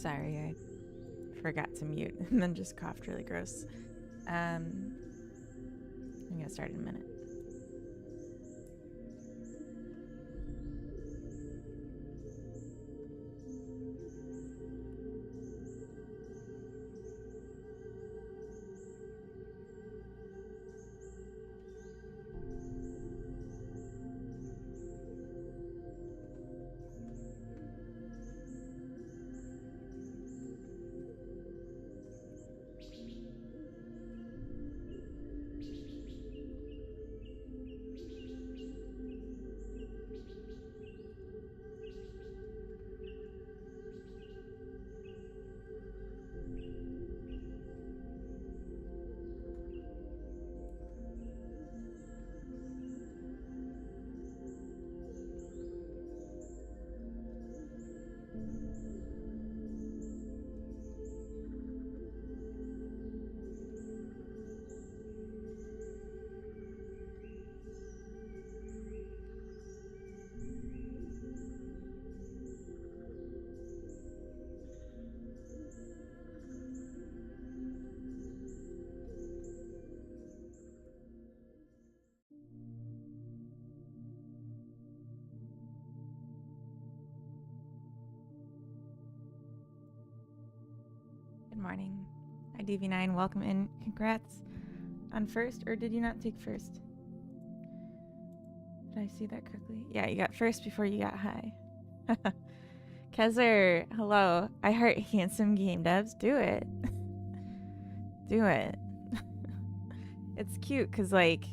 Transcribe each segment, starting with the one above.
Sorry, I forgot to mute and then just coughed really gross. I'm gonna start in a minute. Good morning. Hi, DV9. Welcome in. Congrats on first, or did you not take first? Did I see that correctly? Yeah, you got first before you got high. Kezer, hello. I heart handsome game devs. Do it. Do it. It's cute because, like,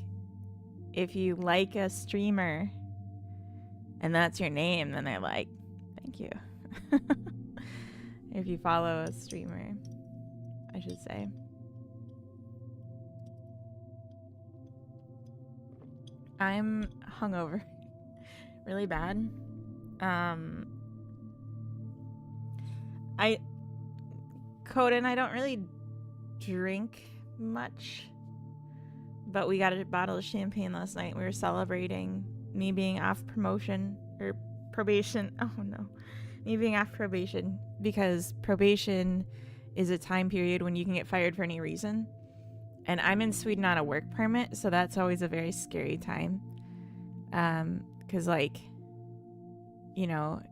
if you like a streamer and that's your name, then they're like, thank you. If you follow a streamer, I should say. I'm hungover really bad. Coda and I don't really drink much, but we got a bottle of champagne last night. We were celebrating me being off promotion or probation. Oh no, me being off probation, because probation is a time period when you can get fired for any reason. And I'm in Sweden on a work permit, so that's always a very scary time. Because, like, you know,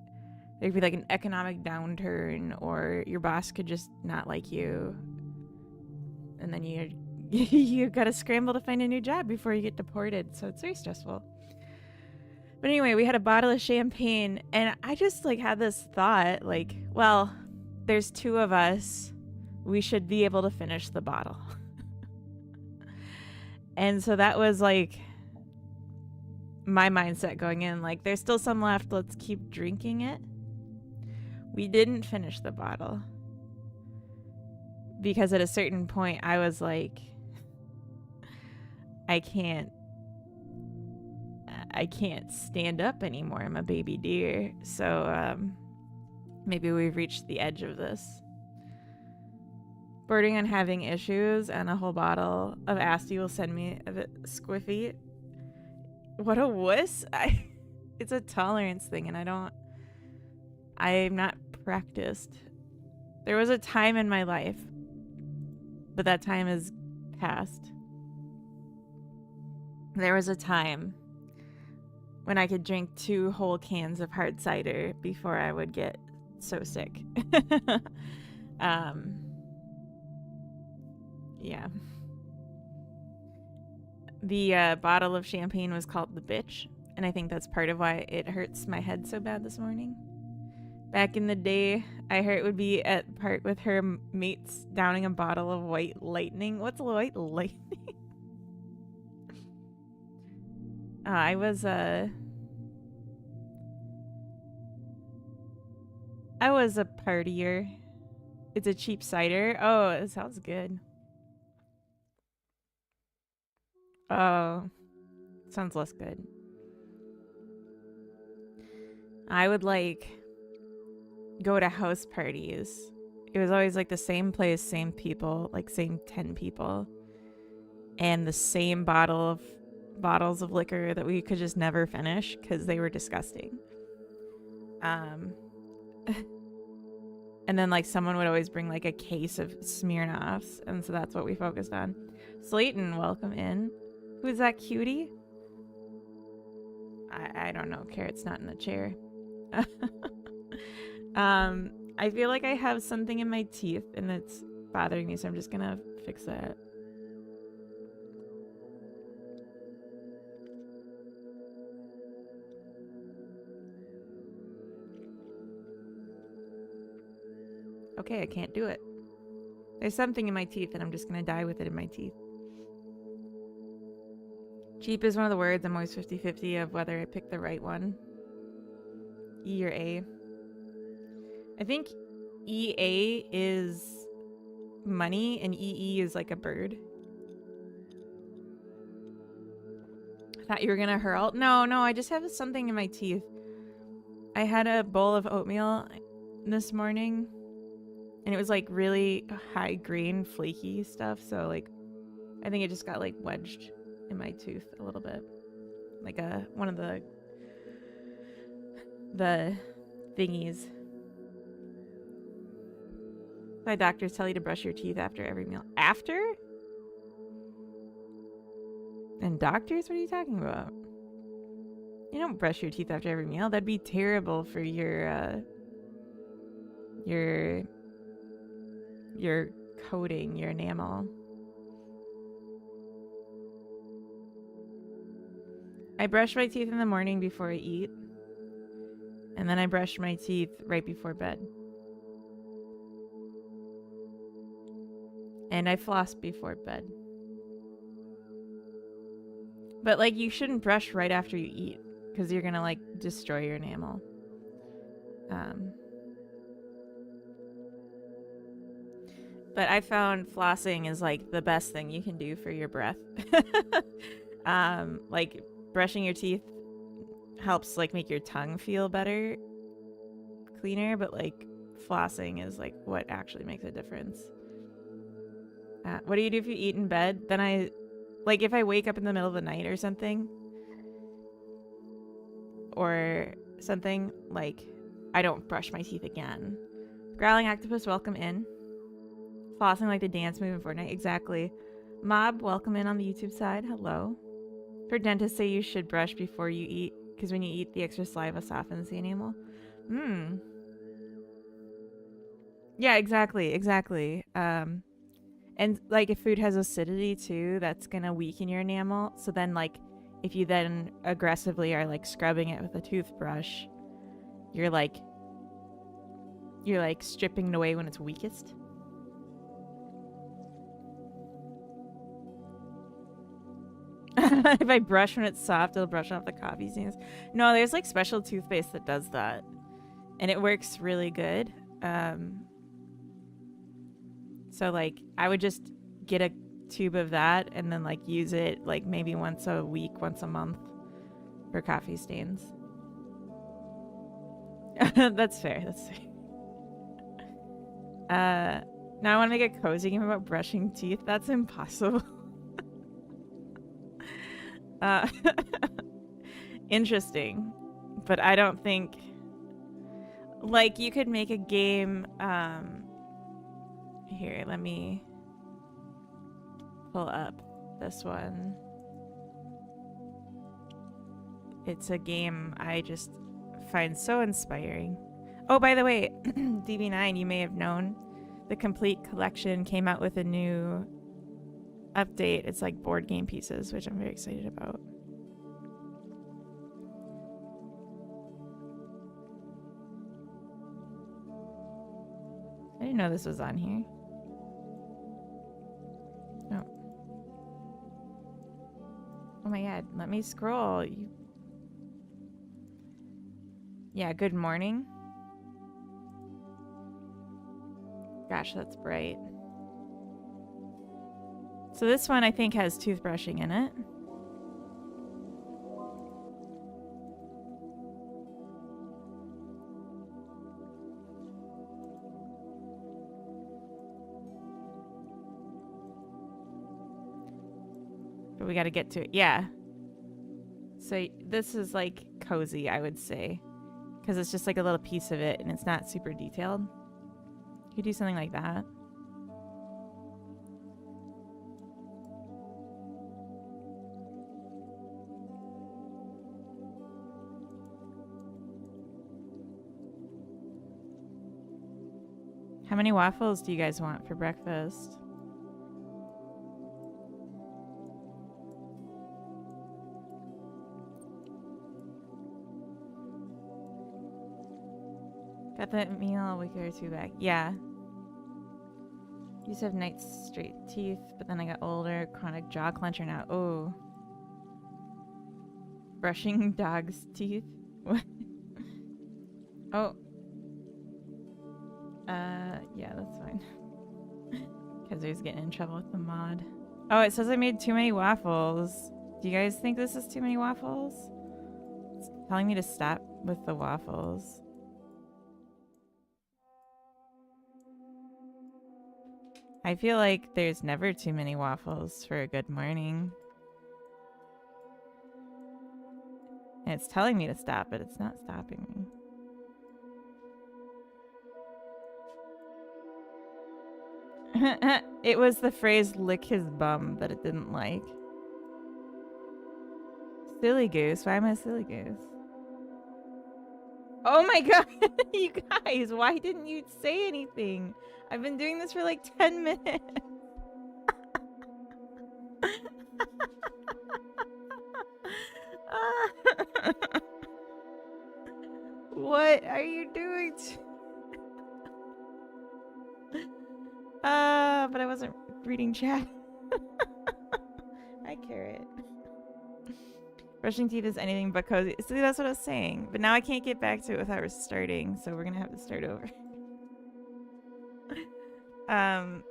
there'd be like an economic downturn, or your boss could just not like you, and then you gotta scramble to find a new job before you get deported. So it's very stressful. But anyway, we had a bottle of champagne, and I just like had this thought, like, well, there's two of us, we should be able to finish the bottle. And so that was like my mindset going in, like, there's still some left, let's keep drinking it. We didn't finish the bottle because at a certain point I was like, I can't stand up anymore. I'm a baby deer. So maybe we've reached the edge of this. Bordering on having issues, and a whole bottle of Asti will send me a bit squiffy. What a wuss. It's a tolerance thing, and I'm not practiced. There was a time in my life, but that time is past. There was a time when I could drink 2 whole cans of hard cider before I would get so sick. Yeah. The bottle of champagne was called the bitch, and I think that's part of why it hurts my head so bad this morning. Back in the day, I heard would be at the park with her mates downing a bottle of white lightning. What's white lightning? I was a partier. It's a cheap cider. Oh, it sounds good. Oh, sounds less good. I would like go to house parties. It was always like the same place, same people, like same 10 people, and the same bottles of liquor that we could just never finish because they were disgusting. And then like someone would always bring like a case of Smirnoffs, and so that's what we focused on. Slayton, welcome in. Who's that cutie? I don't know. Carrot's not in the chair. I feel like I have something in my teeth and it's bothering me, so I'm just gonna fix that. Okay, I can't do it. There's something in my teeth and I'm just gonna die with it in my teeth. Cheap is one of the words. I'm always 50-50 of whether I pick the right one. E or A. I think EA is money and EE is like a bird. I thought you were gonna hurl. No, I just have something in my teeth. I had a bowl of oatmeal this morning and it was like really high grain, flaky stuff. So like, I think it just got like wedged in my tooth a little bit. Like one of the thingies. My doctors tell you to brush your teeth after every meal. After? And doctors? What are you talking about? You don't brush your teeth after every meal. That'd be terrible for your coating, your enamel. I brush my teeth in the morning before I eat. And then I brush my teeth right before bed. And I floss before bed. But like, you shouldn't brush right after you eat because you're gonna like destroy your enamel. But I found flossing is like the best thing you can do for your breath. Like brushing your teeth helps like make your tongue feel better, cleaner, but like flossing is like what actually makes a difference. What do you do if you eat in bed? Then like if I wake up in the middle of the night or something, like I don't brush my teeth again. Growling Octopus, welcome in. Flossing like the dance move in Fortnite, exactly. Mob, welcome in on the YouTube side. Hello. For dentists say you should brush before you eat, because when you eat, the extra saliva softens the enamel. Yeah, exactly. And like if food has acidity too, that's gonna weaken your enamel. So then like if you then aggressively are like scrubbing it with a toothbrush, you're like stripping it away when it's weakest. If I brush when it's soft, it'll brush off the coffee stains. No, there's like special toothpaste that does that. And it works really good. So like I would just get a tube of that and then like use it like maybe once a week, once a month for coffee stains. That's fair. Now I want to make a cozy game about brushing teeth. That's impossible. Interesting, but I don't think like you could make a game. Here, let me pull up this one. It's a game I just find so inspiring. Oh, by the way, DB9, you may have known the Complete Collection came out with a new update. It's like board game pieces, which I'm very excited about. I didn't know this was on here. Oh. Oh my god, let me scroll. Yeah, good morning. Gosh, that's bright. So this one I think has toothbrushing in it. But we got to get to it. Yeah. So this is like cozy, I would say, because it's just like a little piece of it and it's not super detailed. You could do something like that. How many waffles do you guys want for breakfast? Got that meal a week or two back. Yeah. Used to have nice straight teeth, but then I got older. Chronic jaw clencher now. Oh. Brushing dog's teeth? What? Oh. Yeah, that's fine. Because I was getting in trouble with the mod. Oh, it says I made too many waffles. Do you guys think this is too many waffles? It's telling me to stop with the waffles. I feel like there's never too many waffles for a good morning. And it's telling me to stop, but it's not stopping me. It was the phrase lick his bum that it didn't like. Silly goose. Why am I a silly goose? Oh my god, you guys, why didn't you say anything? I've been doing this for like 10 minutes. What are you doing? But I wasn't reading chat. Hi, Carrot. Brushing teeth is anything but cozy. See, that's what I was saying. But now I can't get back to it without restarting, so we're gonna have to start over.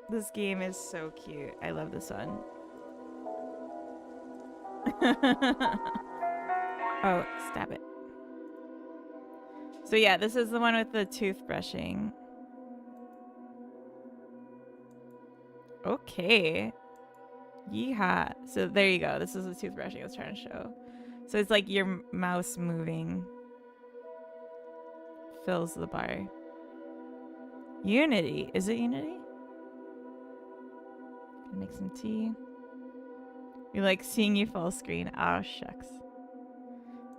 This game is so cute. I love this one. Oh, stop it. So yeah, this is the one with the toothbrushing. Okay. Yeehaw. So there you go. This is the toothbrushing I was trying to show. So it's like your mouse moving fills the bar. Unity. Is it Unity? Gonna make some tea. We like seeing you full screen. Oh, shucks.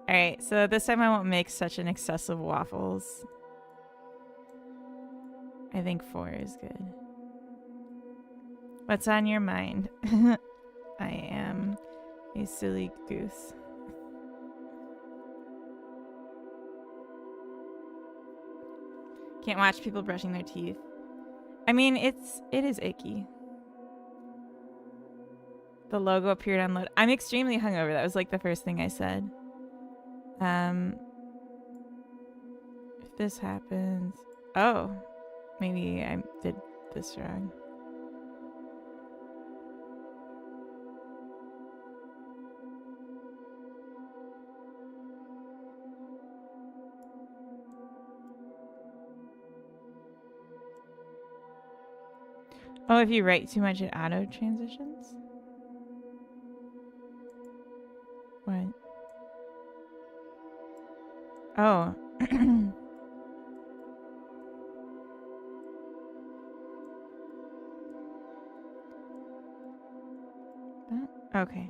Alright, so this time I won't make such an excessive waffles. I think 4 is good. What's on your mind? I am a silly goose. Can't watch people brushing their teeth. I mean, it is icky. The logo appeared on load. I'm extremely hungover. That was like the first thing I said. If this happens... Oh. Maybe I did this wrong. Oh, if you write too much, it auto transitions? What? Oh. Okay.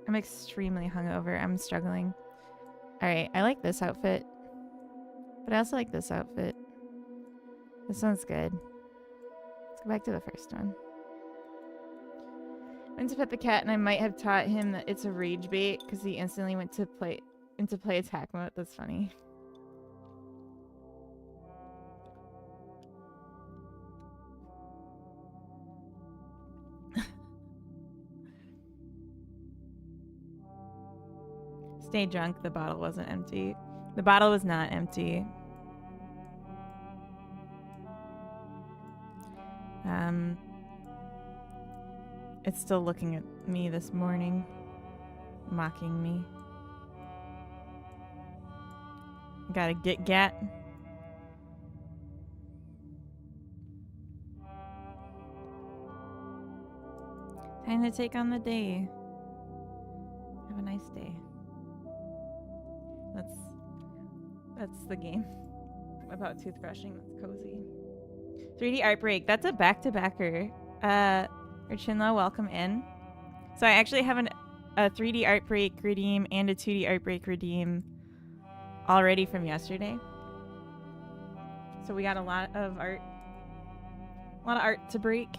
I'm extremely hungover. I'm struggling. Alright, I like this outfit. But I also like this outfit. This one's good. Let's go back to the first one. Went to pet the cat and I might have taught him that it's a rage bait because he instantly went to play attack mode. That's funny. Stay drunk. The bottle wasn't empty. The bottle was not empty. It's still looking at me this morning, mocking me. Gotta get gat. Time to take on the day. Have a nice day. That's the game. about toothbrushing. That's cozy. 3D Art Break. That's a back-to-backer. Urchinla, welcome in. So I actually have a 3D Art Break redeem and a 2D Art Break redeem already from yesterday. So we got a lot of art to break.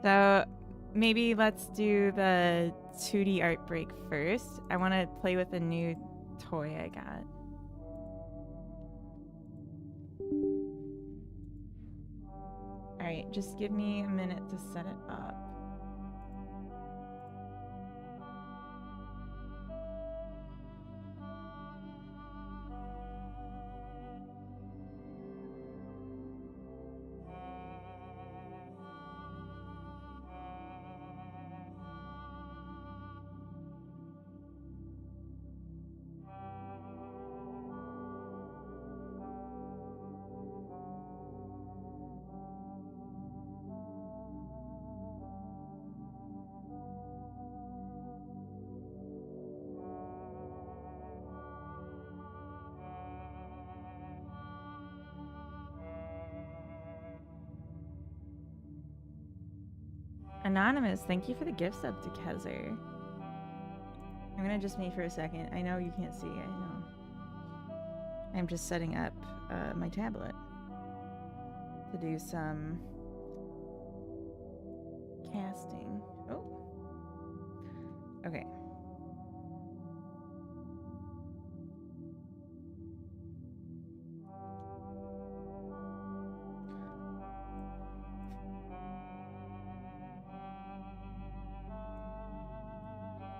So maybe let's do the 2D Art Break first. I want to play with a new toy I got. Alright, just give me a minute to set it up. Anonymous, thank you for the gift sub to Kezer. I'm gonna just mute for a second. I know you can't see, I know. I'm just setting up my tablet to do some casting. Oh. Okay.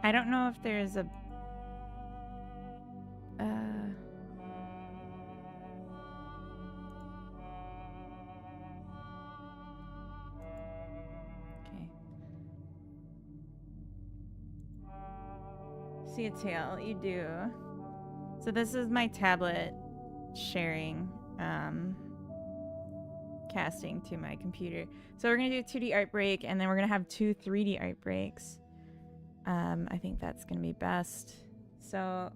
I don't know if there's a okay. See a tail, you do. So this is my tablet sharing casting to my computer. So we're gonna do a 2D art break and then we're gonna have 2 3D art breaks. I think that's gonna be best. So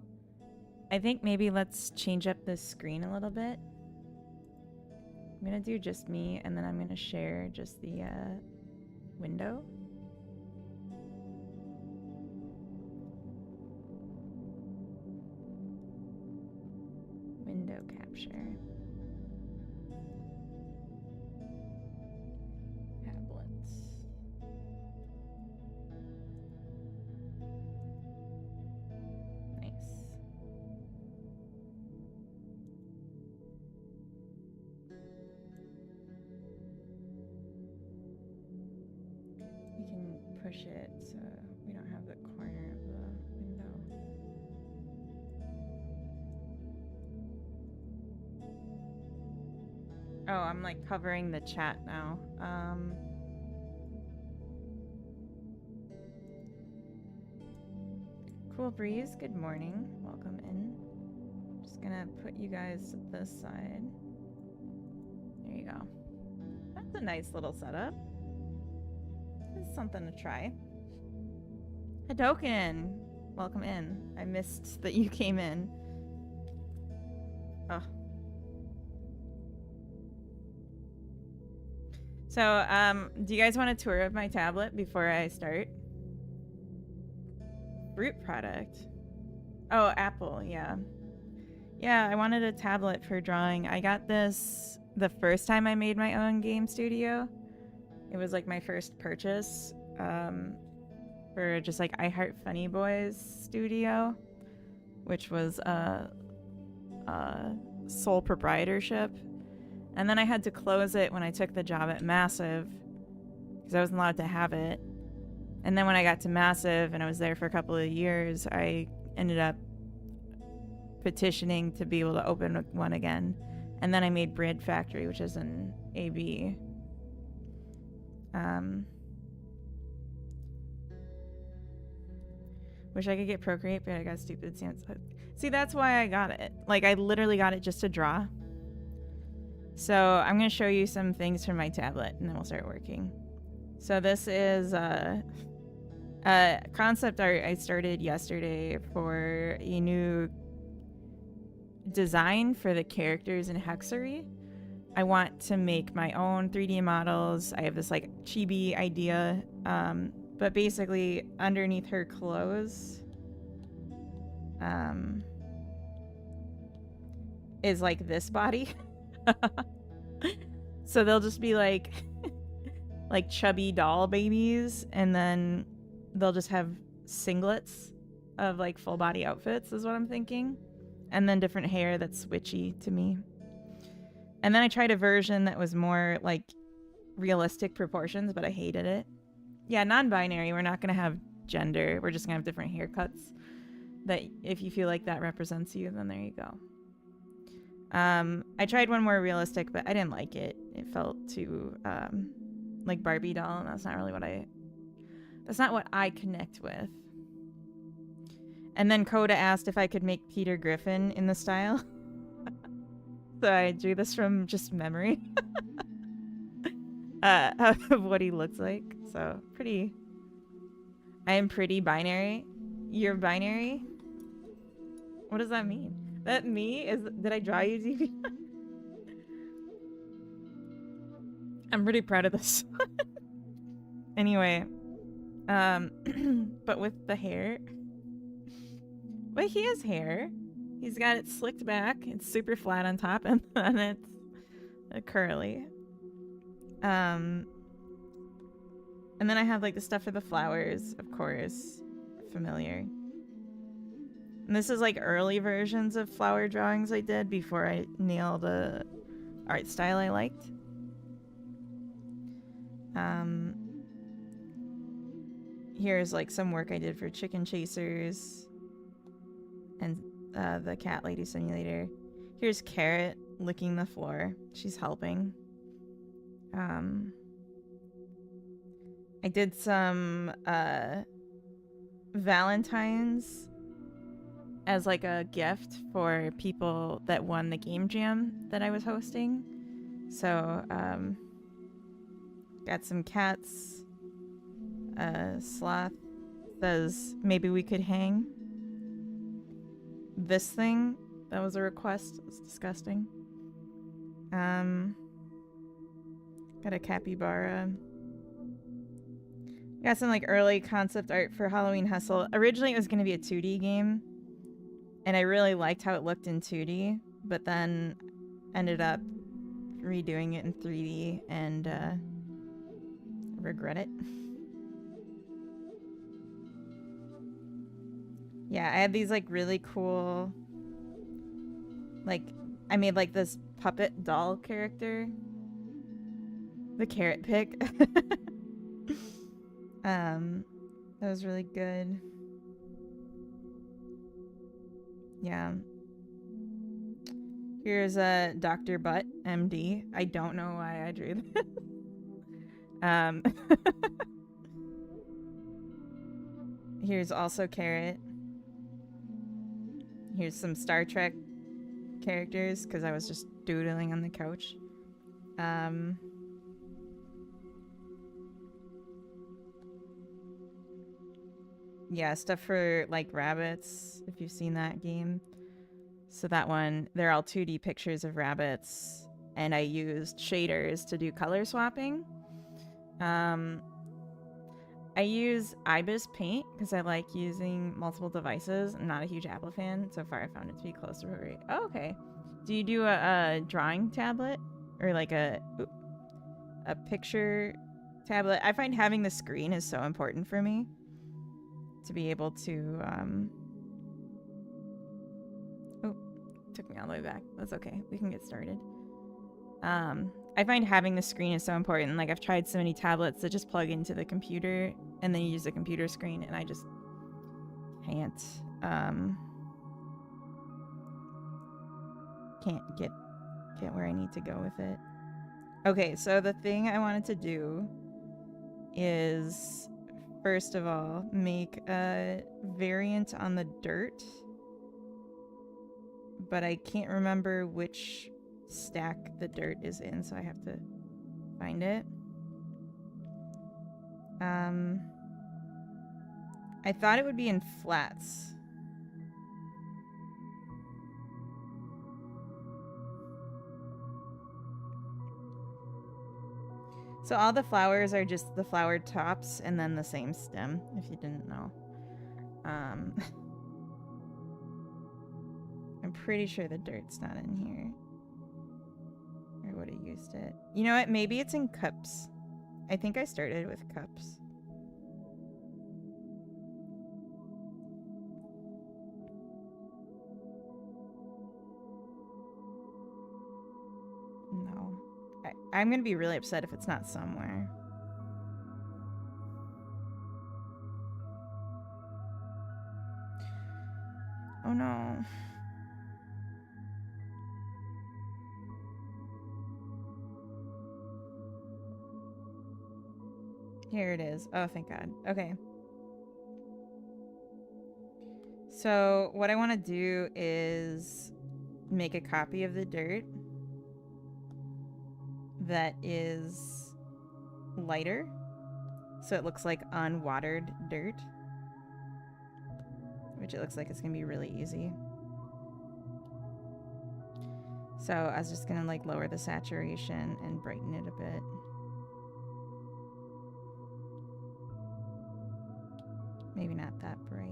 I think maybe let's change up the screen a little bit. I'm gonna do just me and then I'm gonna share just the window. Window capture. Push it so we don't have the corner of the window. Oh, I'm like covering the chat now. Cool Breeze, good morning. Welcome in. Just gonna put you guys at this side. There you go. That's a nice little setup. It's something to try. Hadoken, welcome in. I missed that you came in. Oh. So, do you guys want a tour of my tablet before I start? Fruit product. Oh, Apple, yeah. Yeah, I wanted a tablet for drawing. I got this the first time I made my own game studio. It was like my first purchase for just like I Heart Funny Boys studio, which was a sole proprietorship. And then I had to close it when I took the job at Massive because I wasn't allowed to have it. And then when I got to Massive and I was there for a couple of years, I ended up petitioning to be able to open one again. And then I made Bread Factory, which is an AB. Wish I could get Procreate, but I got stupid. See, that's why I got it. Like, I literally got it just to draw. So I'm going to show you some things from my tablet, and then we'll start working. So this is Concept art I started yesterday for a new design for the characters in Hexery. I want to make my own 3D models. I have this like chibi idea, but basically underneath her clothes is like this body. So they'll just be like chubby doll babies, and then they'll just have singlets of like full body outfits is what I'm thinking, and then different hair that's witchy to me. And then I tried a version that was more like realistic proportions, but I hated it. Yeah, non-binary. We're not gonna have gender. We're just gonna have different haircuts. That if you feel like that represents you, then there you go. I tried one more realistic, but I didn't like it. It felt too like Barbie doll, and that's not really that's not what I connect with. And then Coda asked if I could make Peter Griffin in the style. So I drew this from just memory of what he looks like. So pretty. I am pretty binary. You're binary? What does that mean? That me? Did I draw you, DV? I'm pretty proud of this. Anyway. But with the hair. Wait, he has hair. He's got it slicked back. It's super flat on top, and then it's curly. And then I have like the stuff for the flowers, of course. Familiar. And this is like early versions of flower drawings I did before I nailed a art style I liked. Here's like some work I did for Chicken Chasers and the Cat Lady Simulator. Here's Carrot licking the floor. She's helping. I did some Valentine's as like a gift for people that won the game jam that I was hosting. So got some cats. Sloth says maybe we could hang. This thing that was a request. It's disgusting. Got a capybara. Got some like early concept art for Halloween Hustle. Originally it was going to be a 2D game, and I really liked how it looked in 2D, but then ended up redoing it in 3D and regret it. Yeah, I had these like really cool, like I made like this puppet doll character. The carrot pick. That was really good. Yeah. Here's a Dr. Butt, MD. I don't know why I drew this. Here's also Carrot. Here's some Star Trek characters because I was just doodling on the couch. Yeah, stuff for like rabbits, if you've seen that game. So that one, they're all 2D pictures of rabbits, and I used shaders to do color swapping. I use Ibis Paint because I like using multiple devices. I'm not a huge Apple fan. So far I found it to be close to right. Oh, okay. Do you do a drawing tablet or like a picture tablet? I find having the screen is so important for me to be able to oh, took me all the way back. That's okay. We can get started. I find having the screen is so important. Like I've tried so many tablets that just plug into the computer and then you use the computer screen, and I just can't get where I need to go with it. Okay, so the thing I wanted to do is first of all make a variant on the dirt, but I can't remember which stack the dirt is in, so I have to find it. I thought it would be in flats. So all the flowers are just the flowered tops and then the same stem, if you didn't know. I'm pretty sure the dirt's not in here. I would have used it. You know what? Maybe it's in cups. I think I started with cups. No. I'm going to be really upset if it's not somewhere. Oh no. Here it is. Oh, thank God. Okay. So what I want to do is make a copy of the dirt that is lighter, so it looks like unwatered dirt, which it looks like it's gonna be really easy. So I was just gonna like lower the saturation and brighten it a bit. Maybe not that bright.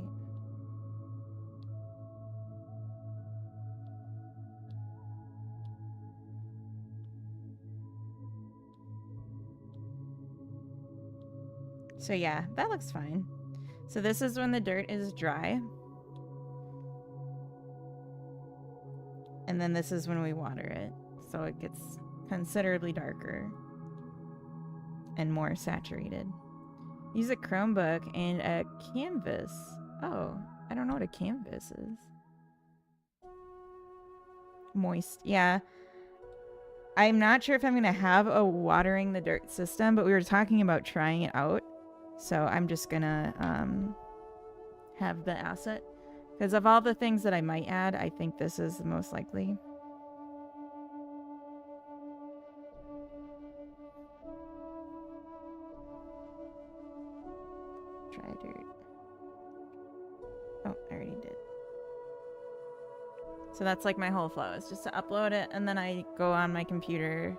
So yeah, that looks fine. So this is when the dirt is dry. And then this is when we water it. So it gets considerably darker and more saturated. Use a Chromebook and a canvas. Oh, I don't know what a canvas is. Moist, yeah. I'm not sure if I'm going to have a watering the dirt system, but we were talking about trying it out. So I'm just going to have the asset. Because of all the things that I might add, I think this is the most likely. Dry dirt. Oh, I already did. So that's like my whole flow. It's just to upload it, and then I go on my computer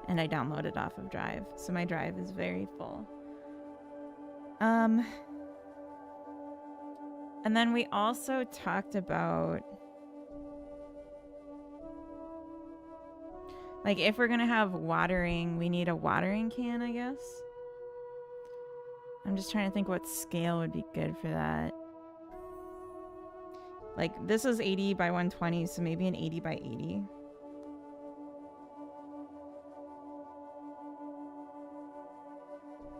and I download it off of Drive. So my Drive is very full. And then we also talked about, like, if we're gonna have watering, we need a watering can, I guess. I'm just trying to think what scale would be good for that. Like, this is 80 by 120, so maybe an 80 by 80.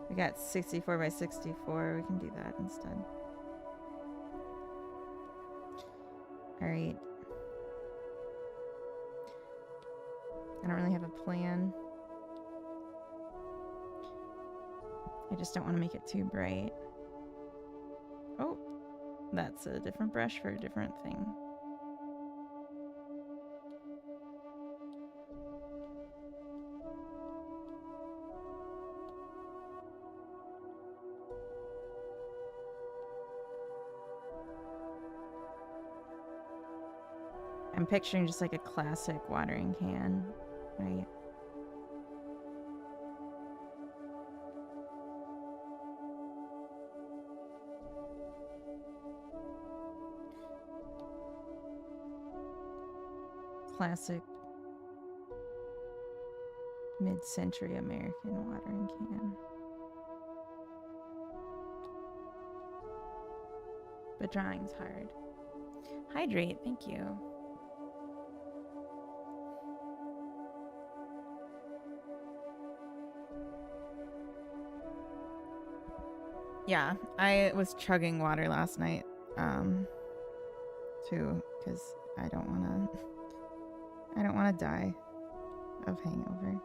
We got 64 by 64. We can do that instead. Alright. I don't really have a plan. I just don't want to make it too bright. Oh, that's a different brush for a different thing. I'm picturing just like a classic watering can, right? Classic mid-century American watering can. But drawing's hard. Hydrate, thank you. Yeah, I was chugging water last night, too, because I don't wanna die of hangover.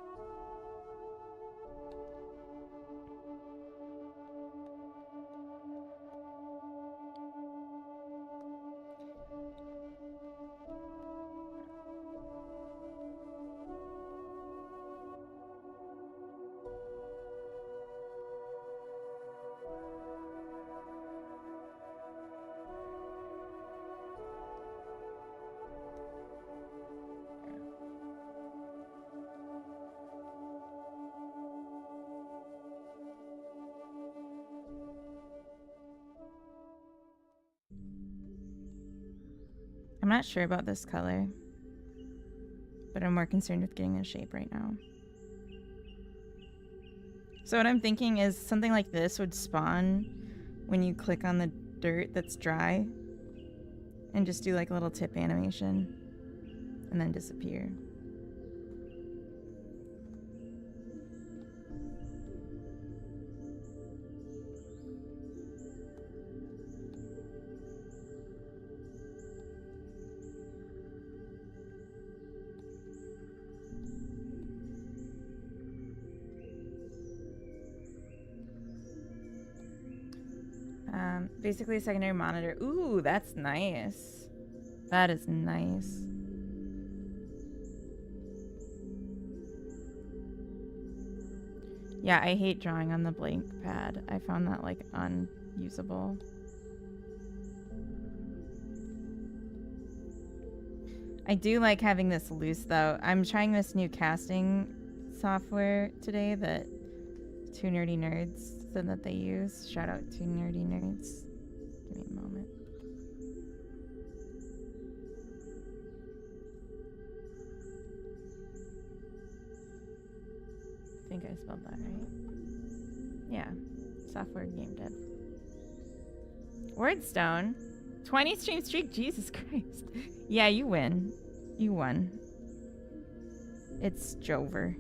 not sure about this color, but I'm more concerned with getting a shape right now. So what I'm thinking is something like this would spawn when you click on the dirt that's dry and just do like a little tip animation and then disappear. Basically a secondary monitor. Ooh, that's nice. That is nice. Yeah, I hate drawing on the blank pad. I found that like unusable. I do like having this loose though. I'm trying this new casting software today that Two Nerdy Nerds said that they use. Shout out to Nerdy Nerds. Give me a moment. I think I spelled that right. Yeah. Software game dev. Wordstone. 20 stream streak. Jesus Christ. Yeah, you win. You won. It's Jover.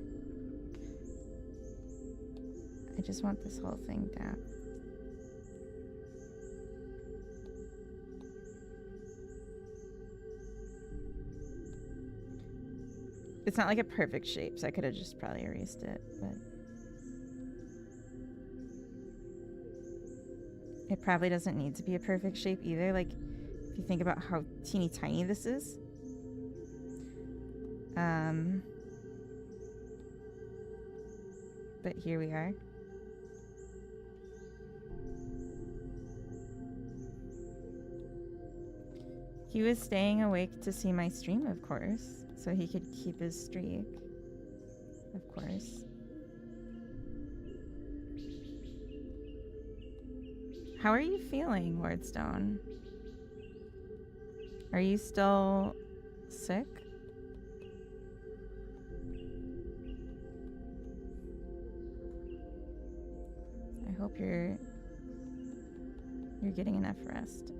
I just want this whole thing down. It's not like a perfect shape, so I could have just probably erased it, but it probably doesn't need to be a perfect shape either. Like, if you think about how teeny tiny this is. But here we are. He was staying awake to see my stream, of course, so he could keep his streak. Of course. How are you feeling, Wardstone? Are you still sick? I hope you're getting enough rest.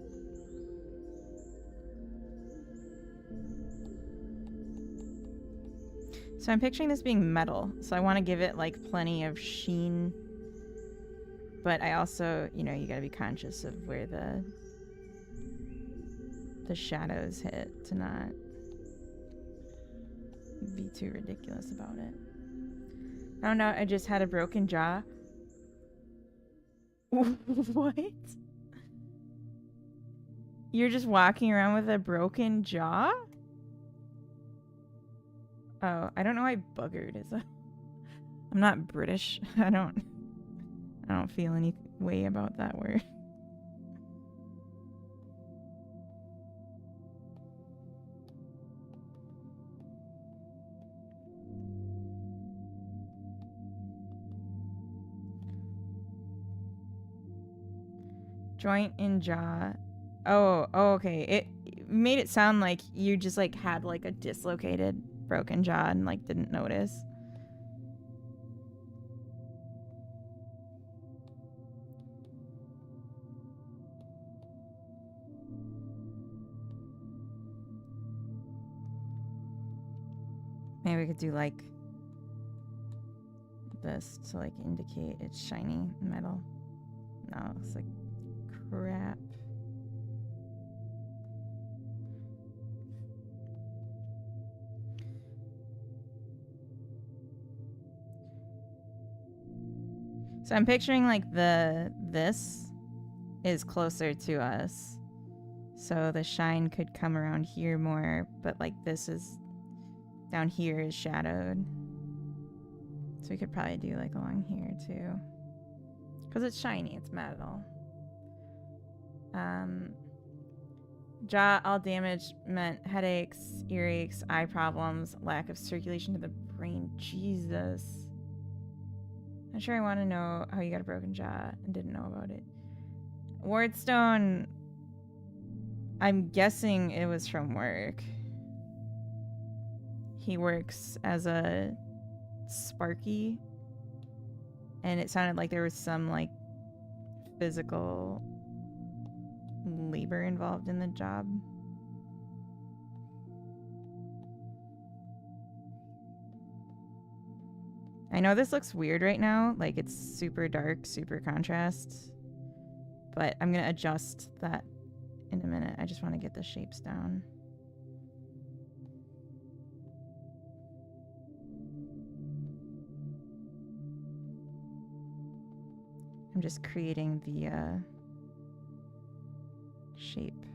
So I'm picturing this being metal, so I want to give it like plenty of sheen, but I also, you know, you gotta be conscious of where the shadows hit to not be too ridiculous about it. Found out I just had a broken jaw. What? You're just walking around with a broken jaw? Oh, I don't know why buggered is a... I'm not British. I don't feel any way about that word. Joint in jaw. Oh, okay. It made it sound like you just like had like a dislocated broken jaw and like didn't notice. Maybe we could do like this to like indicate it's shiny metal. No, it looks like crap. So I'm picturing like this is closer to us. So the shine could come around here more, but like this is down here is shadowed. So we could probably do like along here too. Because it's shiny, it's metal. Jaw all damaged meant headaches, earaches, eye problems, lack of circulation to the brain. Jesus. I'm sure I want to know how you got a broken jaw and didn't know about it. Wardstone, I'm guessing it was from work. He works as a Sparky, and it sounded like there was some like physical labor involved in the job. I know this looks weird right now, like it's super dark, super contrast, but I'm gonna adjust that in a minute. I just want to get the shapes down. I'm just creating the shape.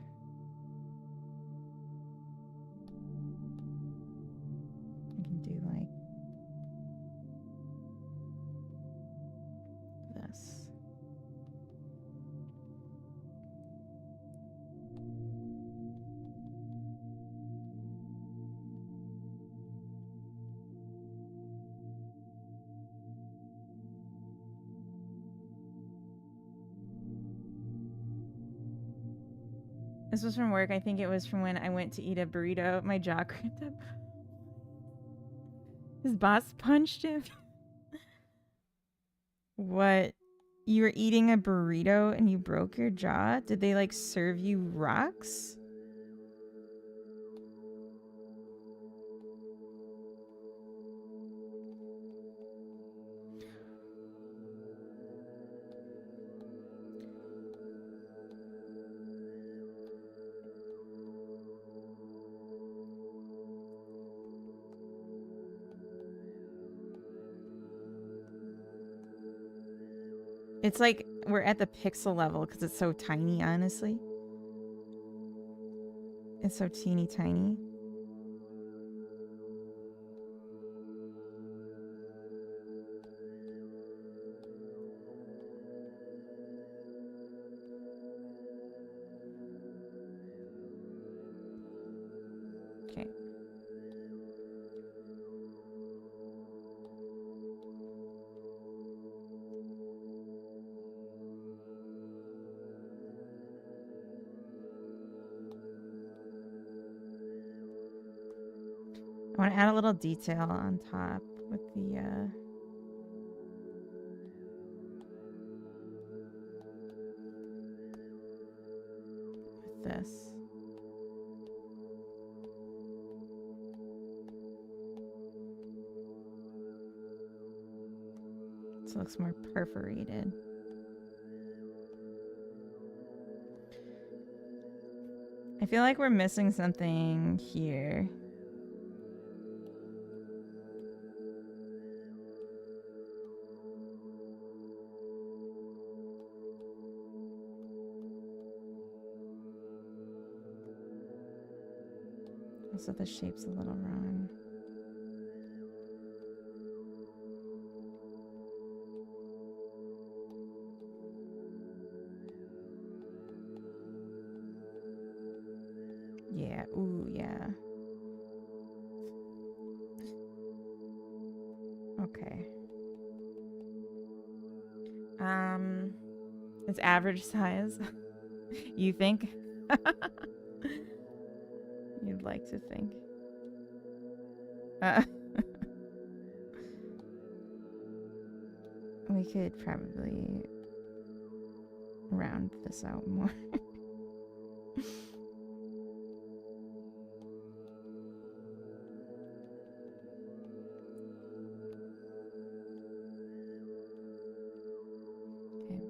I can do like this. This was from work. I think it was from when I went to eat a burrito. My jaw cramped up. His boss punched him. What? You were eating a burrito and you broke your jaw? Did they like serve you rocks? It's like we're at the pixel level because it's so tiny, honestly. It's so teeny tiny. Okay. I want to add a little detail on top with the with this. So it looks more perforated. I feel like we're missing something here. Also, the shape's a little wrong. Yeah, ooh, yeah. Okay. It's average size. You think? You'd like to think. We could probably round this out more. Okay.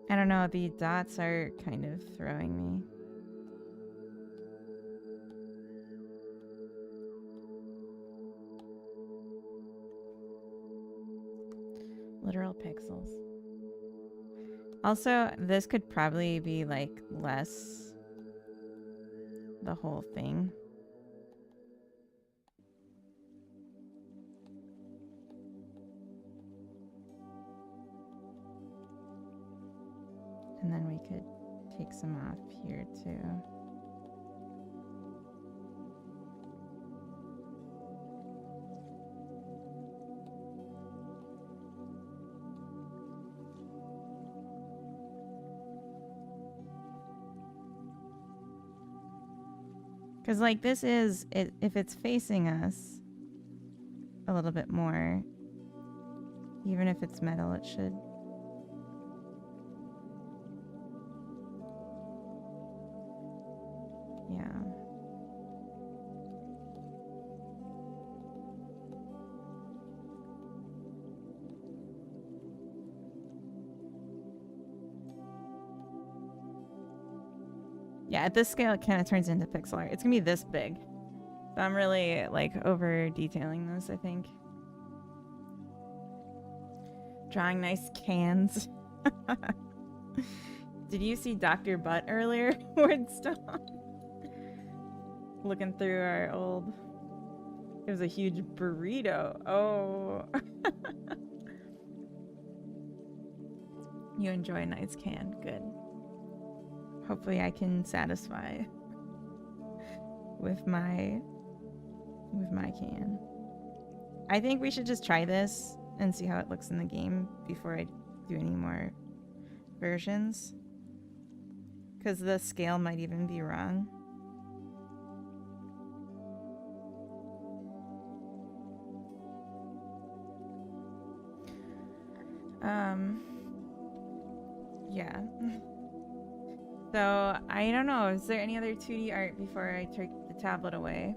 I don't know, the dots are kind of throwing me. Literal pixels. Also, this could probably be like less the whole thing. And then we could take some off here too. Because, like, this is, if it's facing us a little bit more, even if it's metal, it should. Yeah. Yeah, at this scale, it kind of turns into pixel art. It's gonna be this big. So I'm really, like, over detailing this, I think. Drawing nice cans. Did you see Dr. Butt earlier, Wordstone? Looking through our old... It was a huge burrito. Oh. You enjoy a nice can. Good. Hopefully I can satisfy with my can. I think we should just try this and see how it looks in the game before I do any more versions. Because the scale might even be wrong. Yeah. So, I don't know. Is there any other 2D art before I take the tablet away?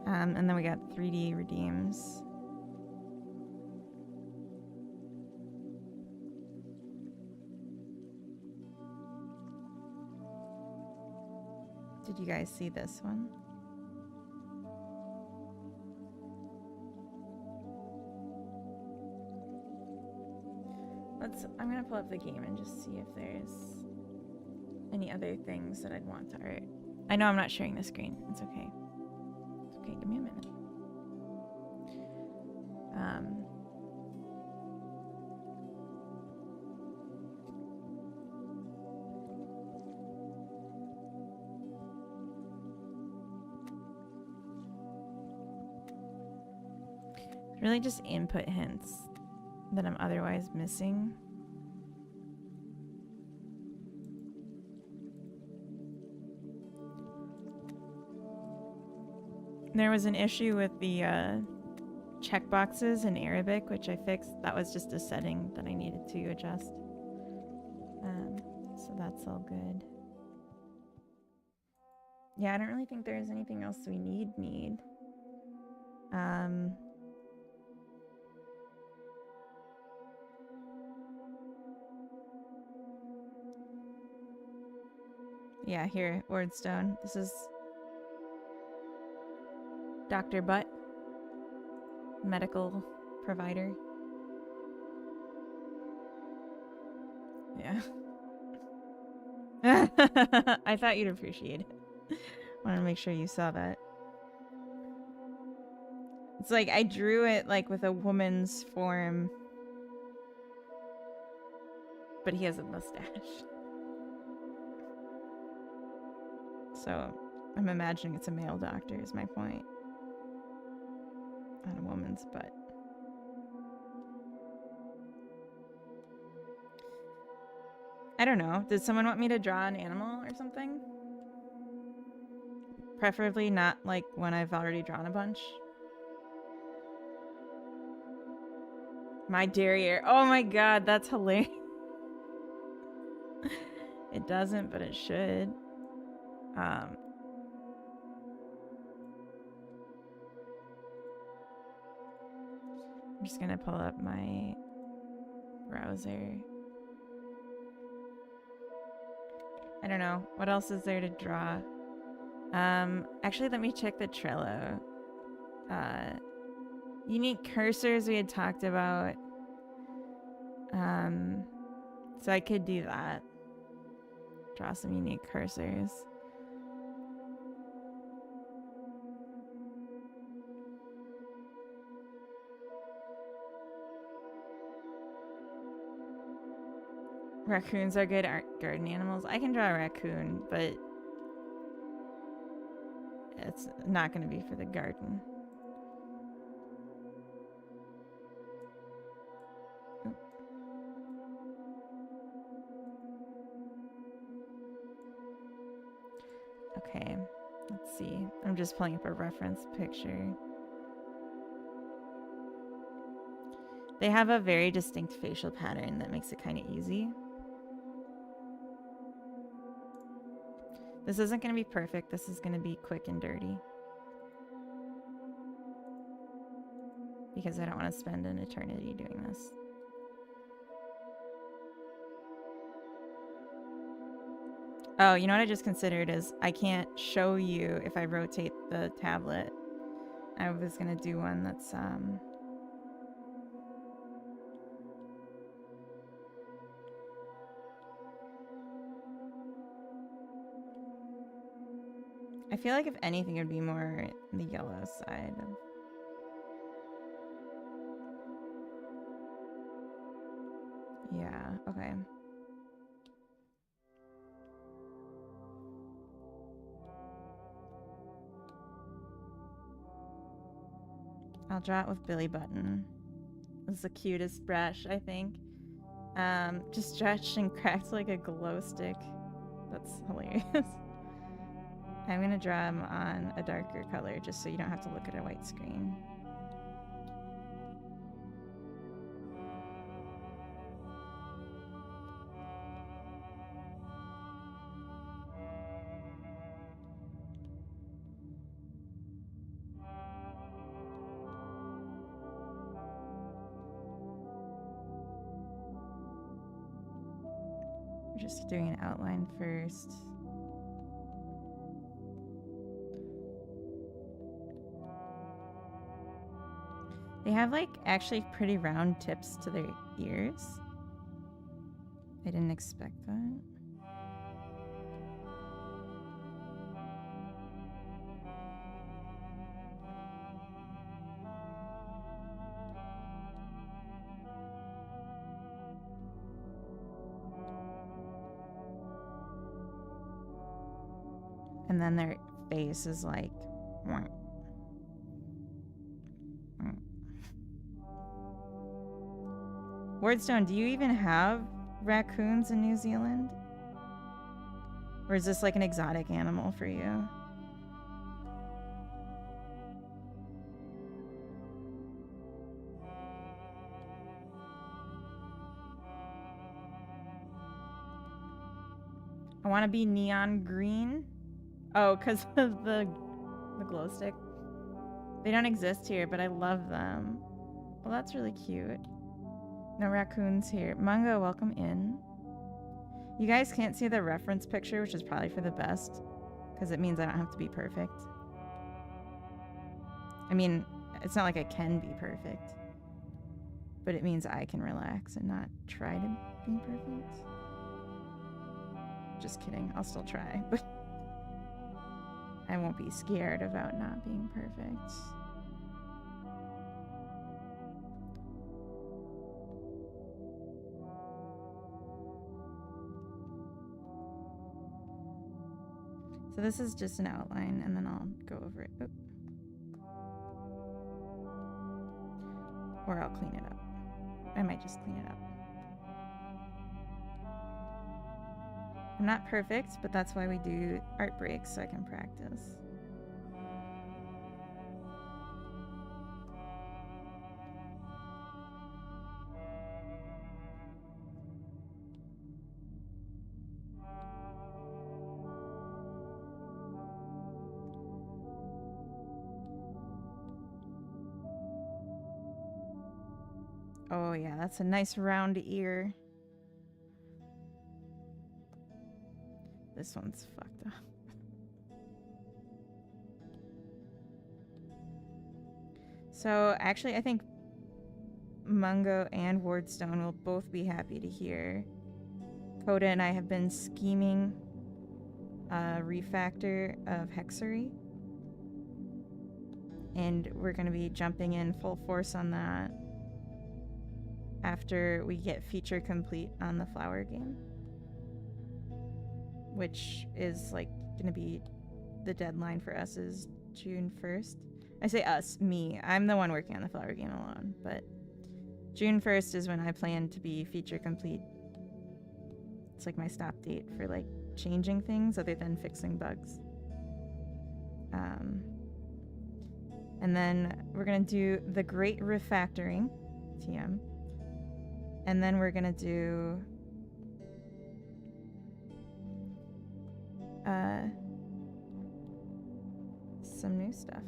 And then we got 3D redeems. Did you guys see this one? I'm gonna pull up the game and just see if there's any other things that I'd want to art. I know I'm not sharing the screen. It's okay. It's okay, give me a minute. Really just input hints that I'm otherwise missing. There was an issue with the checkboxes in Arabic, which I fixed. That was just a setting that I needed to adjust. So that's all good. Yeah, I don't really think there's anything else we need. Yeah, here, Wordstone. This is Dr. Butt, medical provider. Yeah. I thought you'd appreciate it. I want to make sure you saw that. It's like I drew it like with a woman's form, but he has a mustache. So I'm imagining it's a male doctor is my point. On a woman's butt. I don't know. Did someone want me to draw an animal or something? Preferably not like when I've already drawn a bunch. My derriere. Oh my god, that's hilarious. It doesn't, but it should. I'm just gonna pull up my browser. I don't know. What else is there to draw? Actually, let me check the Trello. Unique cursors we had talked about. So I could do that. Draw some unique cursors. Raccoons are good garden animals. I can draw a raccoon, but it's not going to be for the garden. Okay, let's see. I'm just pulling up a reference picture. They have a very distinct facial pattern that makes it kind of easy. This isn't going to be perfect. This is going to be quick and dirty. Because I don't want to spend an eternity doing this. Oh, you know what I just considered is I can't show you if I rotate the tablet. I was going to do one that's I feel like if anything it would be more the yellow side of... Yeah, okay. I'll draw it with Billy Button. This is the cutest brush, I think. Just stretched and cracked like a glow stick. That's hilarious. I'm gonna draw him on a darker color just so you don't have to look at a white screen. We're just doing an outline first. They have like actually pretty round tips to their ears. I didn't expect that. And then their face is like... Wordstone, do you even have raccoons in New Zealand? Or is this like an exotic animal for you? I want to be neon green. Oh, because of the glow stick. They don't exist here, but I love them. Well, that's really cute. No raccoons here. Mungo, welcome in. You guys can't see the reference picture, which is probably for the best, because it means I don't have to be perfect. I mean, it's not like I can be perfect, but it means I can relax and not try to be perfect. Just kidding. I'll still try, but I won't be scared about not being perfect. So this is just an outline, and then I'll go over it. Oop. Or I'll clean it up. I might just clean it up. I'm not perfect, but that's why we do art breaks, so I can practice. Oh yeah, that's a nice round ear. This one's fucked up. So actually, I think Mungo and Wardstone will both be happy to hear. Coda and I have been scheming a refactor of Hexery. And we're going to be jumping in full force on that after we get feature complete on the flower game. Which is like going to be the deadline for us is June 1st. I say us, me. I'm the one working on the flower game alone, but June 1st is when I plan to be feature complete. It's like my stop date for like changing things other than fixing bugs. And then we're going to do the Great Refactoring, TM. And then we're going to do some new stuff.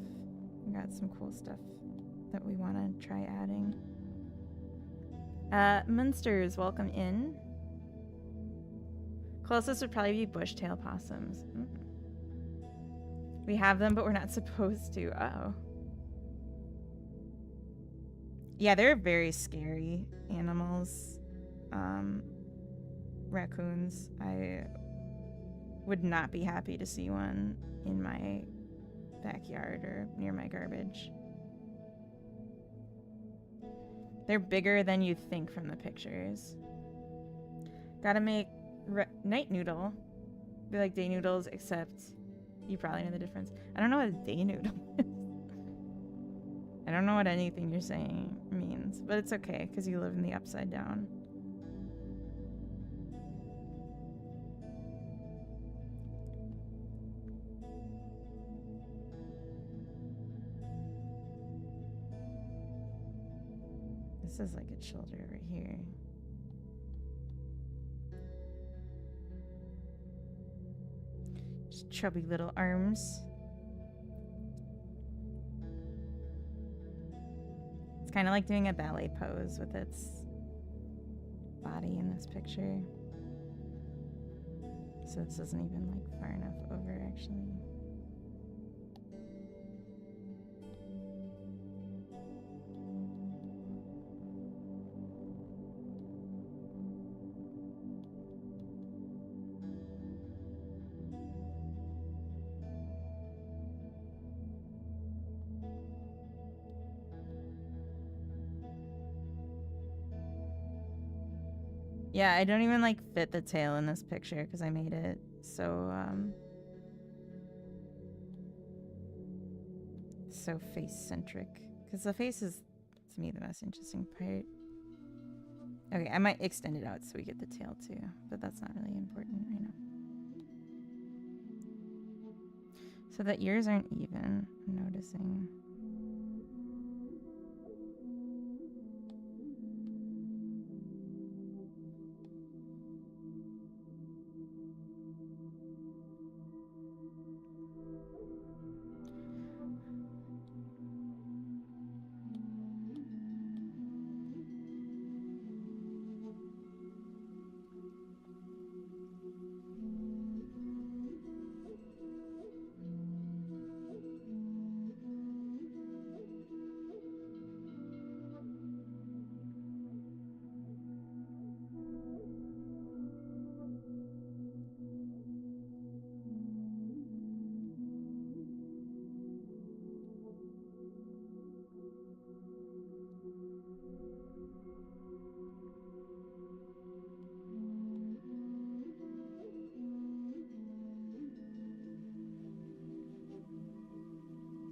We got some cool stuff that we want to try adding. Munsters, welcome in. Closest would probably be bushtail possums. We have them, but we're not supposed to. Uh-oh. Yeah, they're very scary animals. Raccoons. I would not be happy to see one in my backyard or near my garbage. They're bigger than you think from the pictures. Gotta make night noodle. Be like day noodles, except you probably know the difference. I don't know what a day noodle is. I don't know what anything you're saying means, but it's okay because you live in the upside down. This is like its shoulder over here. Just chubby little arms. It's kind of like doing a ballet pose with its body in this picture. So this isn't even like far enough over actually. Yeah, I don't even like fit the tail in this picture because I made it so so face centric. Because the face is to me the most interesting part. Okay, I might extend it out so we get the tail too, but that's not really important right now. So the ears aren't even, I'm noticing.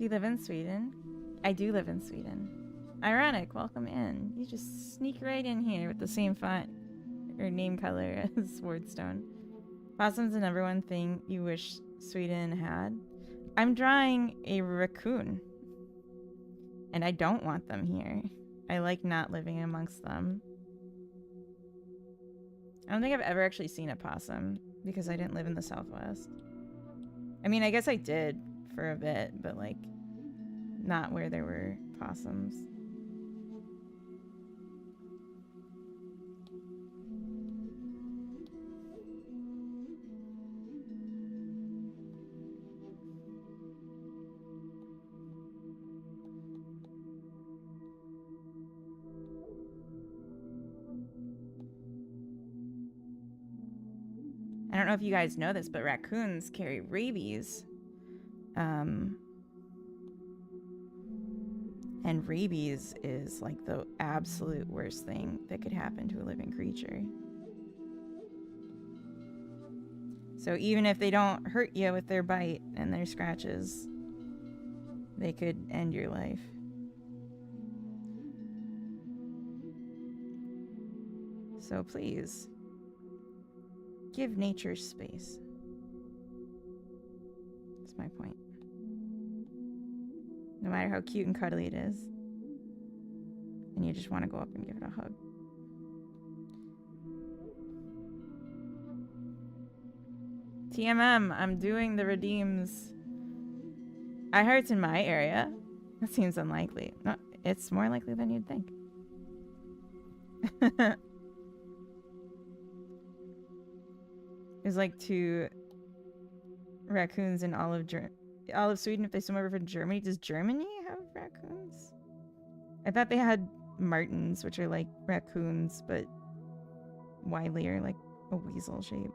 You live in Sweden? I do live in Sweden. Ironic, welcome in. You just sneak right in here with the same font or name color as Swordstone. Possum's the number one thing you wish Sweden had. I'm drawing a raccoon. And I don't want them here. I like not living amongst them. I don't think I've ever actually seen a possum because I didn't live in the Southwest. I mean, I guess I did for a bit, but like not where there were possums. I don't know if you guys know this, but raccoons carry rabies. And rabies is like the absolute worst thing that could happen to a living creature. So even if they don't hurt you with their bite and their scratches, they could end your life. So please, give nature space. That's my point. No matter how cute and cuddly it is. And you just want to go up and give it a hug. TMM, I'm doing the redeems. I heard it's in my area. That seems unlikely. No, it's more likely than you'd think. There's like 2 raccoons in all of Sweden. If they swim over from Germany, does Germany have raccoons? I thought they had martens, which are like raccoons, but wilier, like a weasel shape.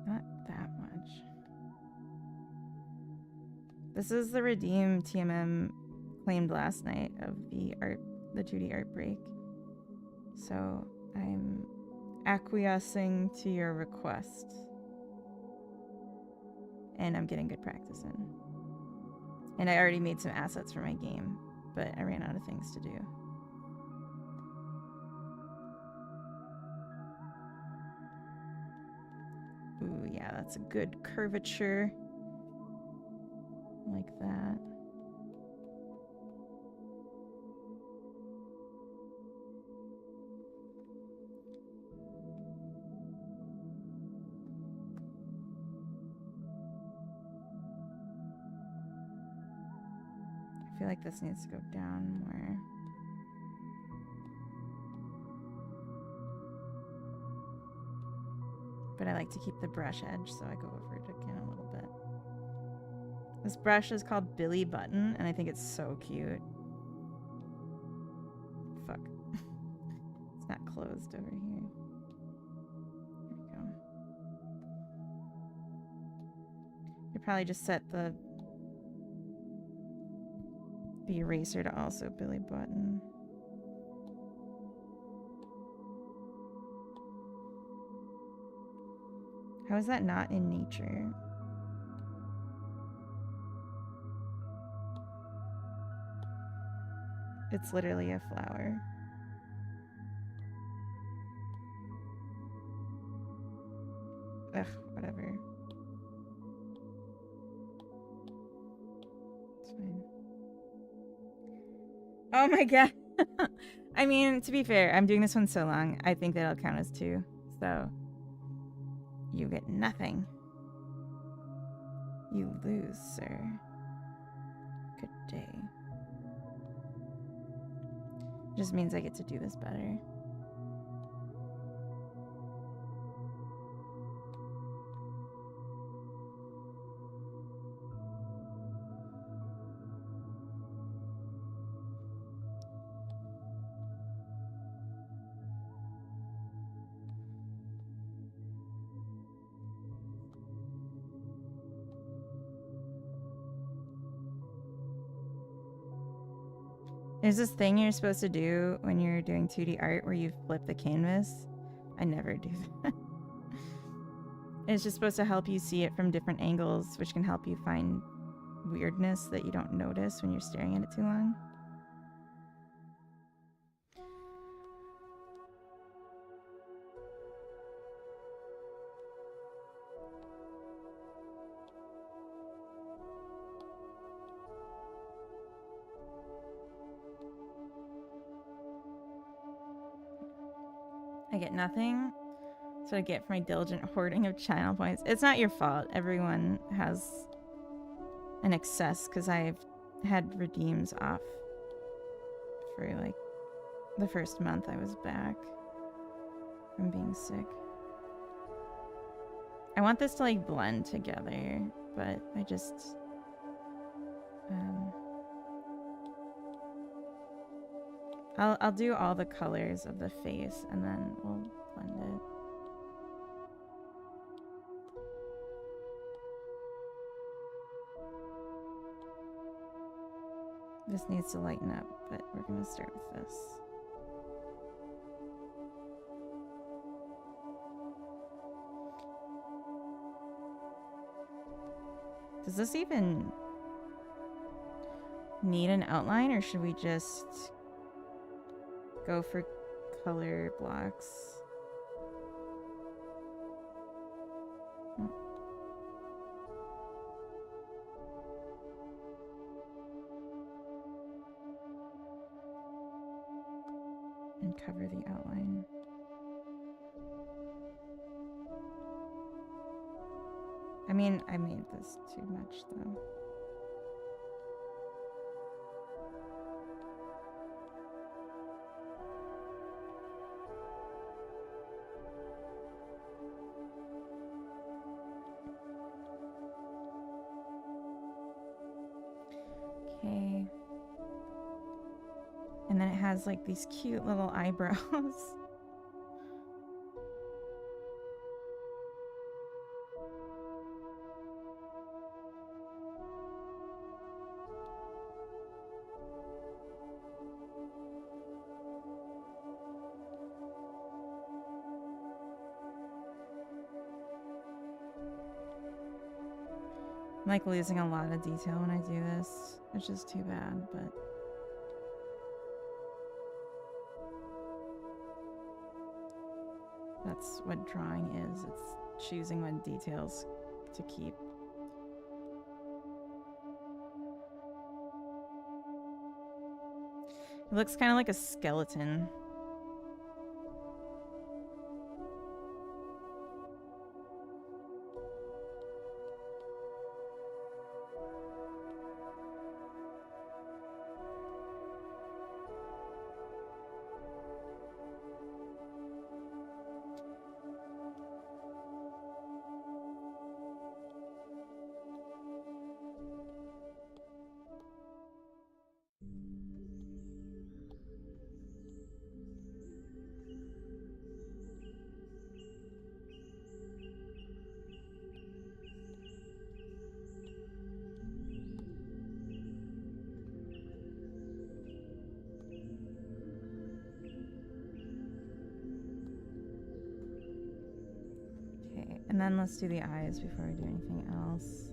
Not that much. This is the redeem TMM claimed last night of the 2D art break. So I'm acquiescing to your request. And I'm getting good practice in. And I already made some assets for my game, but I ran out of things to do. Ooh, yeah, that's a good curvature. Like that. I feel like this needs to go down more. But I like to keep the brush edge, so I go over it again a little bit. This brush is called Billy Button, and I think it's so cute. Fuck. It's not closed over here. There we go. You probably just set the eraser to also Billy Button. How is that not in nature? It's literally a flower. Ugh, whatever. It's fine. Oh my god. I mean, to be fair, I'm doing this one so long, I think that'll count as 2. So, you get nothing. You lose, sir. Good day. Just means I get to do this better. There's this thing you're supposed to do when you're doing 2D art where you flip the canvas. I never do that. It's just supposed to help you see it from different angles, which can help you find weirdness that you don't notice when you're staring at it too long. I get nothing. That's what I get for my diligent hoarding of channel points. It's not your fault. Everyone has an excess because I've had redeems off for like the first month I was back from being sick. I want this to like blend together, but I just I'll do all the colors of the face and then we'll blend it. This needs to lighten up, but we're gonna start with this. Does this even need an outline, or should we just go for color blocks? And cover the outline. I mean, I made this too much though. Okay. And then it has like these cute little eyebrows. I'm like losing a lot of detail when I do this, which is too bad, but that's what drawing is. It's choosing what details to keep. It looks kind of like a skeleton. And then let's do the eyes before we do anything else.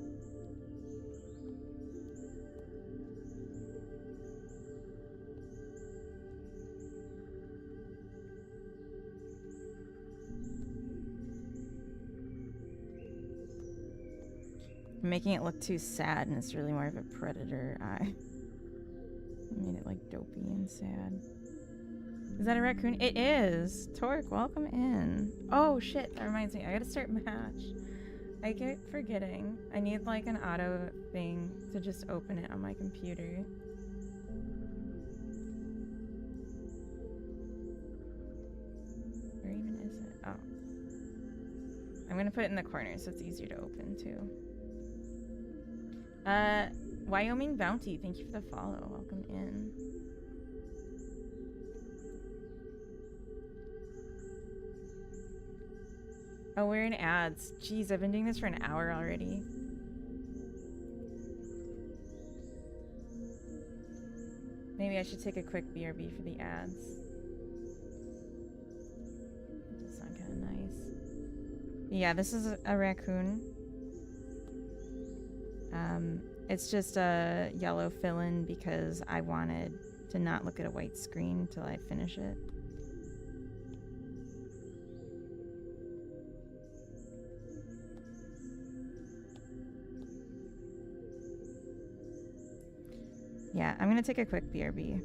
I'm making it look too sad, and it's really more of a predator eye. I made it like dopey and sad. Is that a raccoon? It is! Torque, welcome in. Oh shit, that reminds me. I gotta start Match. I keep forgetting. I need like an auto thing to just open it on my computer. Where even is it? Oh. I'm gonna put it in the corner so it's easier to open too. Wyoming Bounty, thank you for the follow. Welcome in. Oh, we're in ads. Jeez, I've been doing this for an hour already. Maybe I should take a quick BRB for the ads. That does sound kind of nice. Yeah, this is a raccoon. It's just a yellow fill-in because I wanted to not look at a white screen until I finish it. Yeah, I'm gonna take a quick BRB.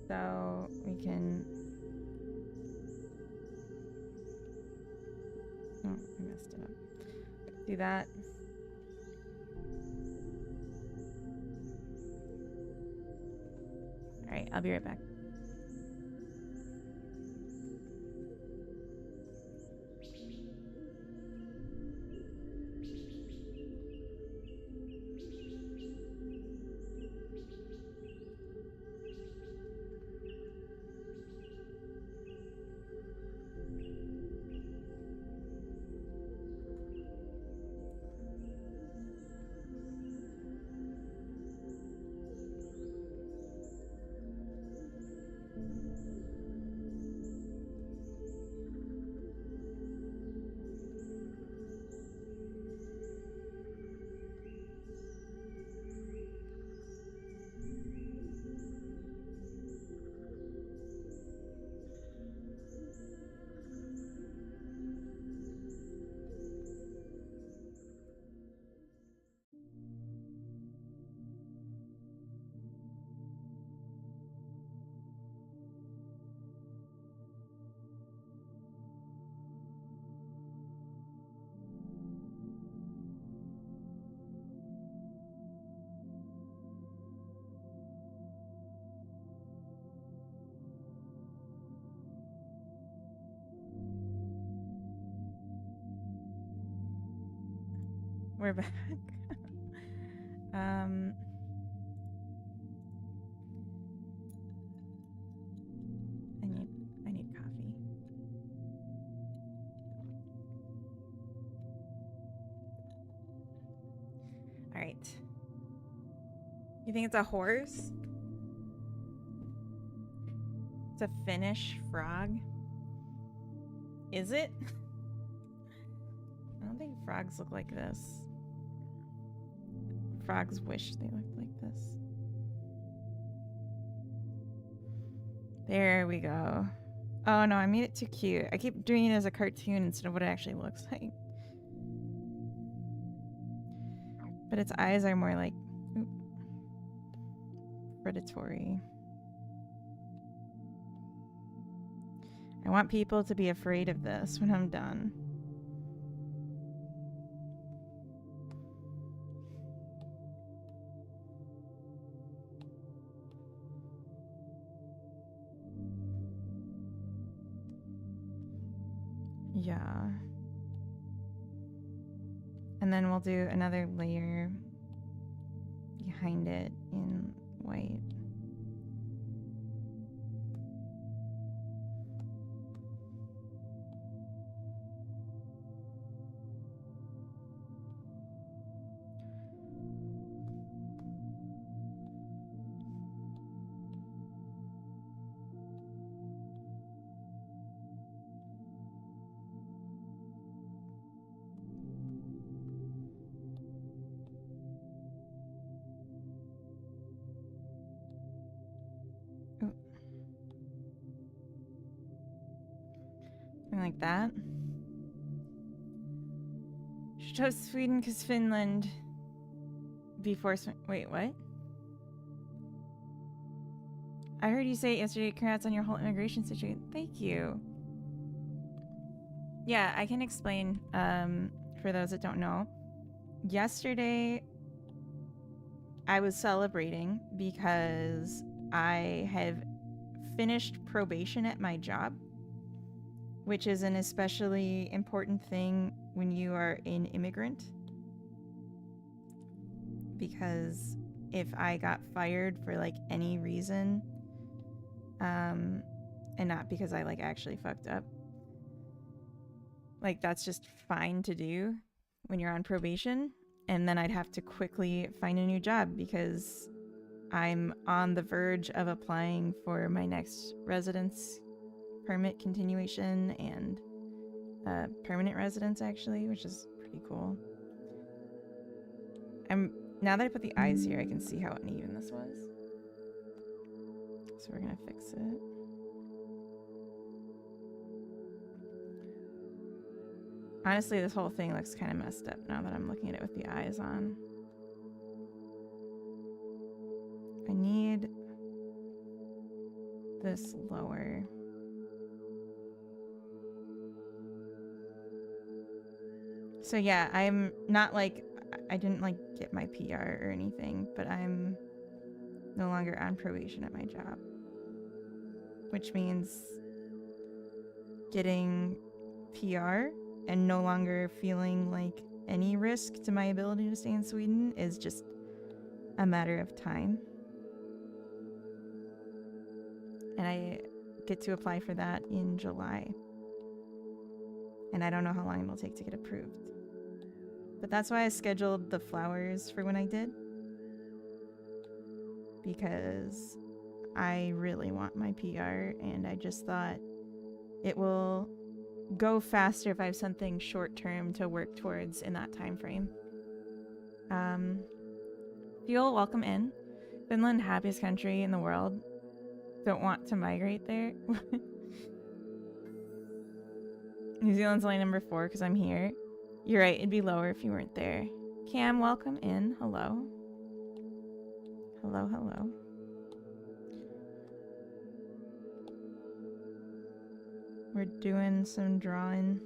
So we can... Oh, I messed it up. Do that. Alright, I'll be right back. We're back. I need coffee. All right. You think it's a horse? It's a Finnish frog. Is it? I don't think frogs look like this. Frogs wish they looked like this. There we go. Oh no, I made it too cute. I keep doing it as a cartoon instead of what it actually looks like. But its eyes are more like predatory. I want people to be afraid of this when I'm done. Yeah. And then we'll do another layer behind it in white. Like that. She chose Sweden because Finland before. Wait, what? I heard you say it yesterday. Congrats on your whole immigration situation. Thank you. Yeah, I can explain for those that don't know. Yesterday, I was celebrating because I have finished probation at my job, which is an especially important thing when you are an immigrant. Because if I got fired for like any reason, and not because I like actually fucked up, like that's just fine to do when you're on probation. And then I'd have to quickly find a new job because I'm on the verge of applying for my next residence permit continuation and permanent residence, actually, which is pretty cool. Now that I put the eyes here, I can see how uneven this was. So we're gonna fix it. Honestly, this whole thing looks kind of messed up now that I'm looking at it with the eyes on. I need this lower. So yeah, I'm not like, I didn't like get my PR or anything, but I'm no longer on probation at my job, which means getting PR and no longer feeling like any risk to my ability to stay in Sweden is just a matter of time. And I get to apply for that in July. And I don't know how long it'll take to get approved. But that's why I scheduled the flowers for when I did. Because I really want my PR, and I just thought it will go faster if I have something short term to work towards in that time frame. Fuel, welcome in. Finland, happiest country in the world. Don't want to migrate there. New Zealand's only number 4 because I'm here. You're right, it'd be lower if you weren't there. Cam, welcome in. Hello. Hello, hello. We're doing some drawing.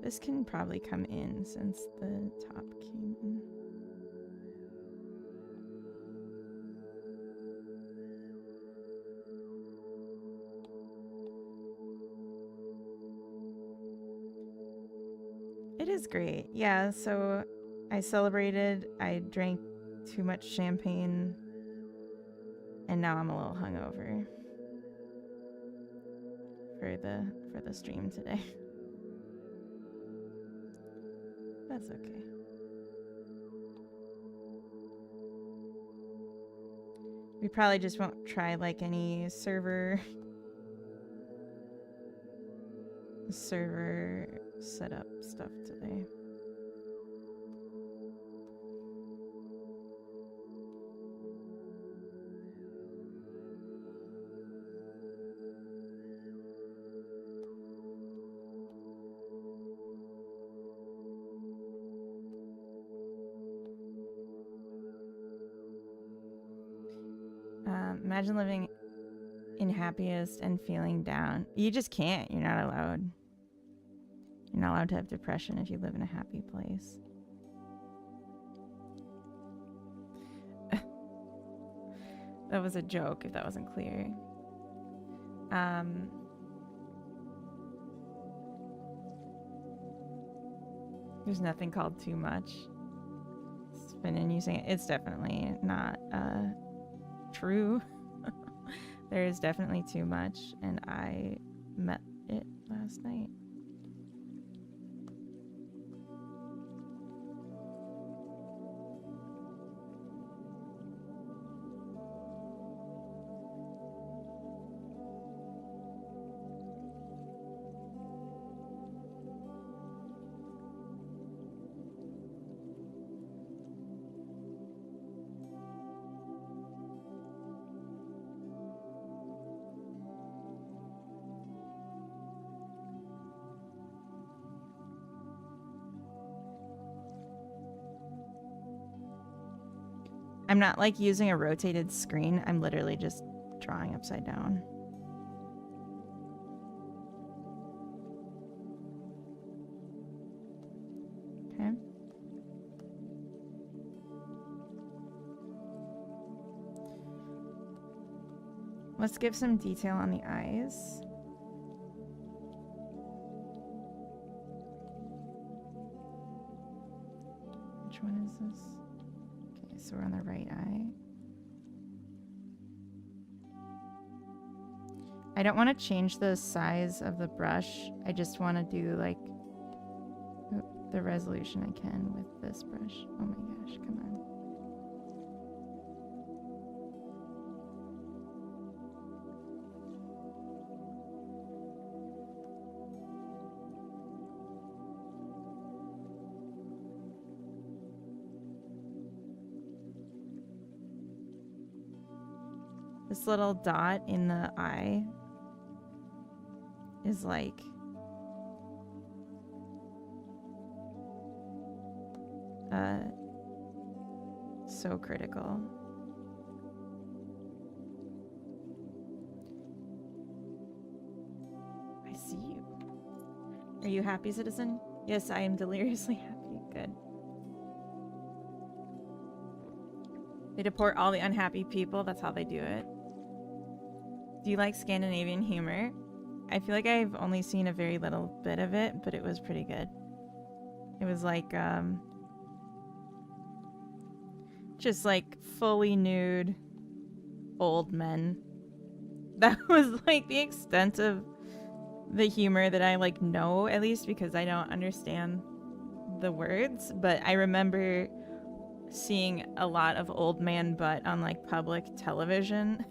This can probably come in since the top came in. It is great. Yeah, so I celebrated, I drank too much champagne, and now I'm a little hungover for the stream today. That's okay. We probably just won't try like any server setup stuff today. Imagine living in happiest and feeling down. You just can't. You're not allowed. You're not allowed to have depression if you live in a happy place. That was a joke if that wasn't clear. There's nothing called too much. Spinning using it. It's definitely not true. There is definitely too much, and I met it last night. I'm not like using a rotated screen. I'm literally just drawing upside down. Okay. Let's give some detail on the eyes. Which one is this? Okay, so we're on the right eye. I don't want to change the size of the brush. I just want to do like the resolution I can with this brush. Oh my gosh, come on. This little dot in the eye is like so critical. I see you. Are you happy, citizen? Yes, I am deliriously happy. Good. They deport all the unhappy people. That's how they do it. Do you like Scandinavian humor? I feel like I've only seen a very little bit of it, but it was pretty good. It was like, just like fully nude old men. That was like the extent of the humor that I like know, at least because I don't understand the words. But I remember seeing a lot of old man butt on like public television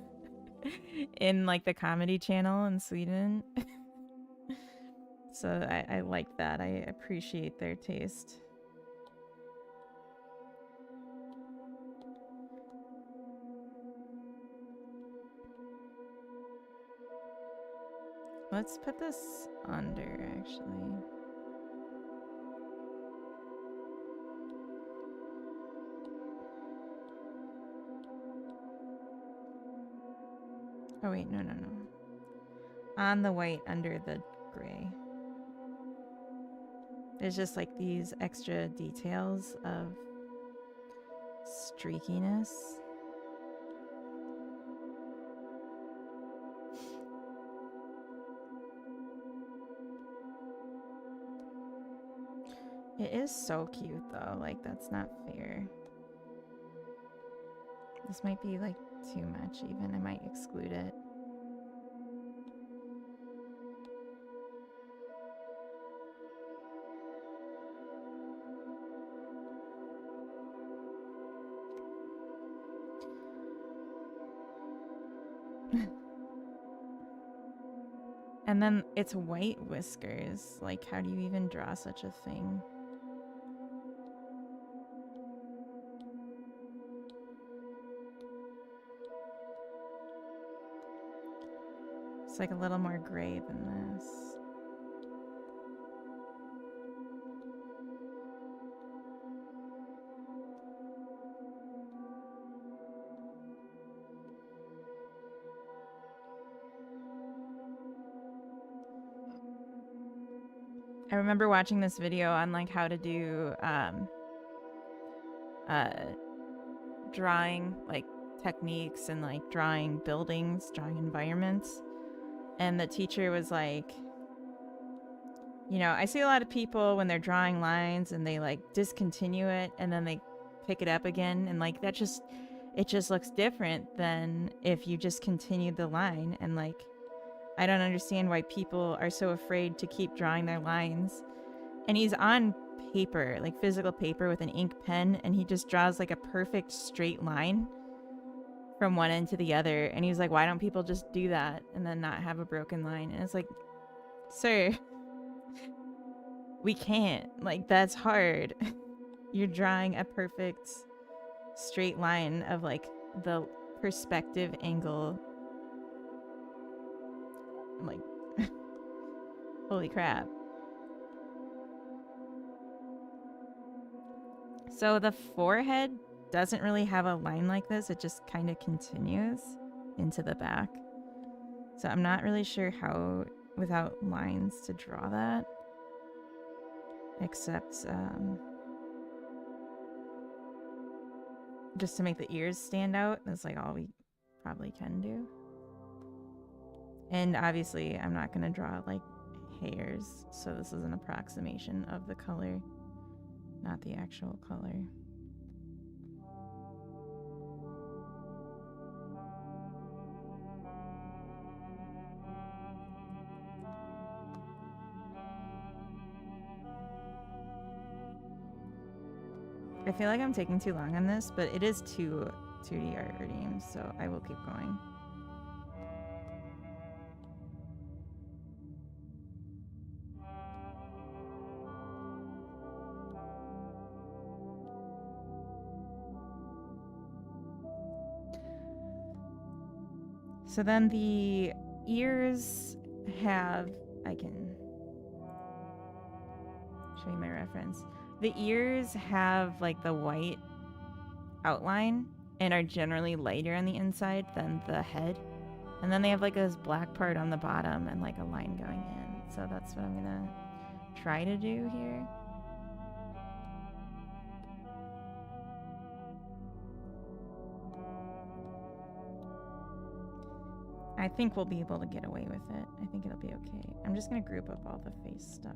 in like the comedy channel in Sweden. So I like that. I appreciate their taste. Let's put this under, actually. Oh wait, no. On the white under the gray. There's just like these extra details of streakiness. It is so cute though, like that's not fair. This might be like too much even, I might exclude it. And then it's white whiskers. Like, how do you even draw such a thing? It's like a little more gray than this. I remember watching this video on like how to do drawing like techniques and like drawing buildings, drawing environments. And the teacher was like, you know, I see a lot of people when they're drawing lines and they like discontinue it and then they pick it up again, and like that just, it just looks different than if you just continued the line. And like, I don't understand why people are so afraid to keep drawing their lines. And he's on paper, like physical paper with an ink pen, and he just draws like a perfect straight line from one end to the other. And he's like, why don't people just do that and then not have a broken line? And it's like, sir, we can't. Like, that's hard. You're drawing a perfect straight line of like the perspective angle. I'm like, holy crap. So the forehead doesn't really have a line like this. It just kind of continues into the back. So I'm not really sure how, without lines, to draw that. Except just to make the ears stand out. That's like all we probably can do. And obviously I'm not going to draw like hairs. So this is an approximation of the color, not the actual color. I feel like I'm taking too long on this, but it is 2D art redeems, so I will keep going. So then the ears have, I can show you my reference. The ears have like the white outline and are generally lighter on the inside than the head. And then they have like this black part on the bottom and like a line going in. So that's what I'm gonna try to do here. I think we'll be able to get away with it. I think it'll be okay. I'm just gonna group up all the face stuff.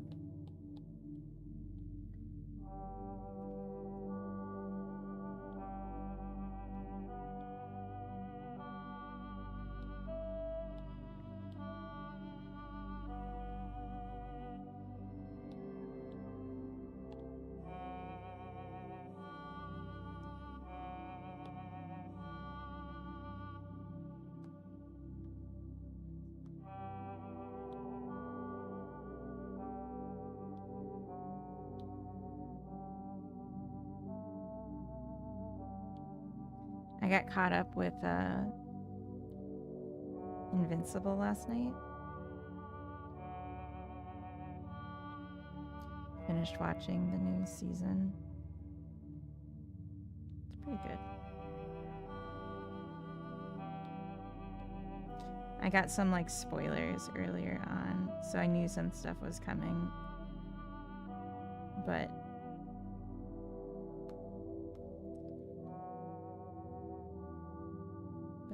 I got caught up with Invincible last night. Finished watching the new season. It's pretty good. I got some like spoilers earlier on, so I knew some stuff was coming. But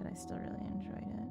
I still really enjoyed it.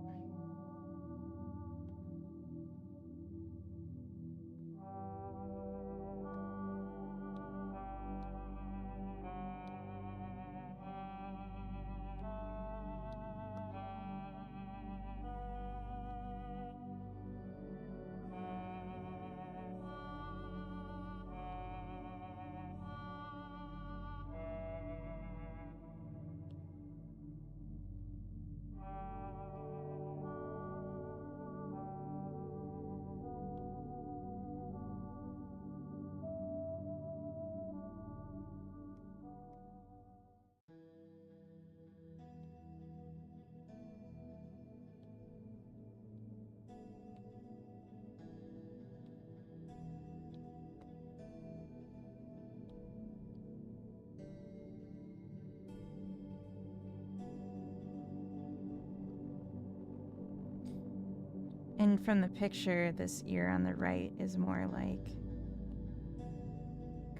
And from the picture, this ear on the right is more like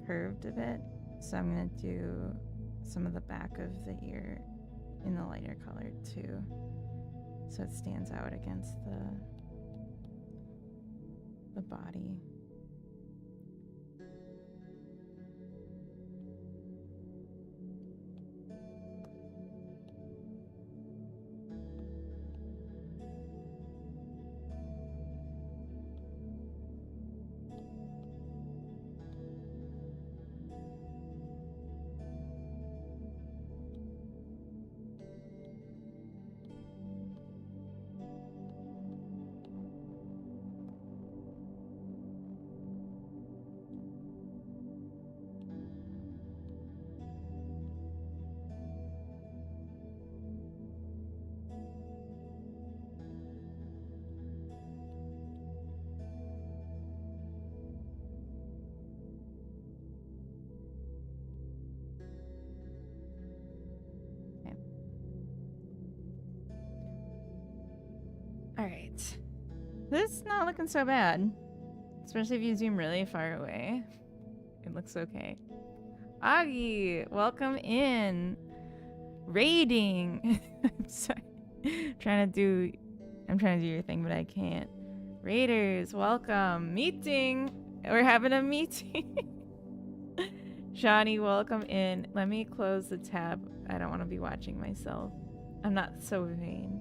curved a bit. So I'm gonna do some of the back of the ear in the lighter color too, so it stands out against the body. Alright. This is not looking so bad. Especially if you zoom really far away. It looks okay. Augie, welcome in. Raiding. I'm sorry. I'm trying to do your thing, but I can't. Raiders, welcome. Meeting. We're having a meeting. Shawnee, welcome in. Let me close the tab. I don't want to be watching myself. I'm not so vain.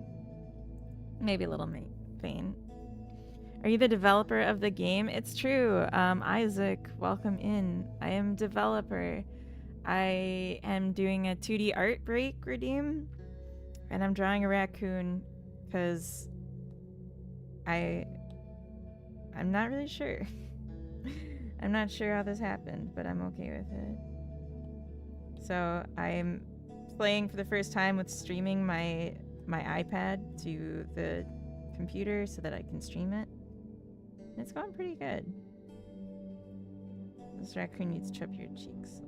Maybe a little vain. Are you the developer of the game? It's true. Isaac, welcome in. I am developer. I am doing a 2D art break redeem, and I'm drawing a raccoon because I'm not really sure. I'm not sure how this happened, but I'm okay with it. So I'm playing for the first time with streaming my iPad to the computer so that I can stream it. It's going pretty good. This raccoon needs chubbier cheeks, so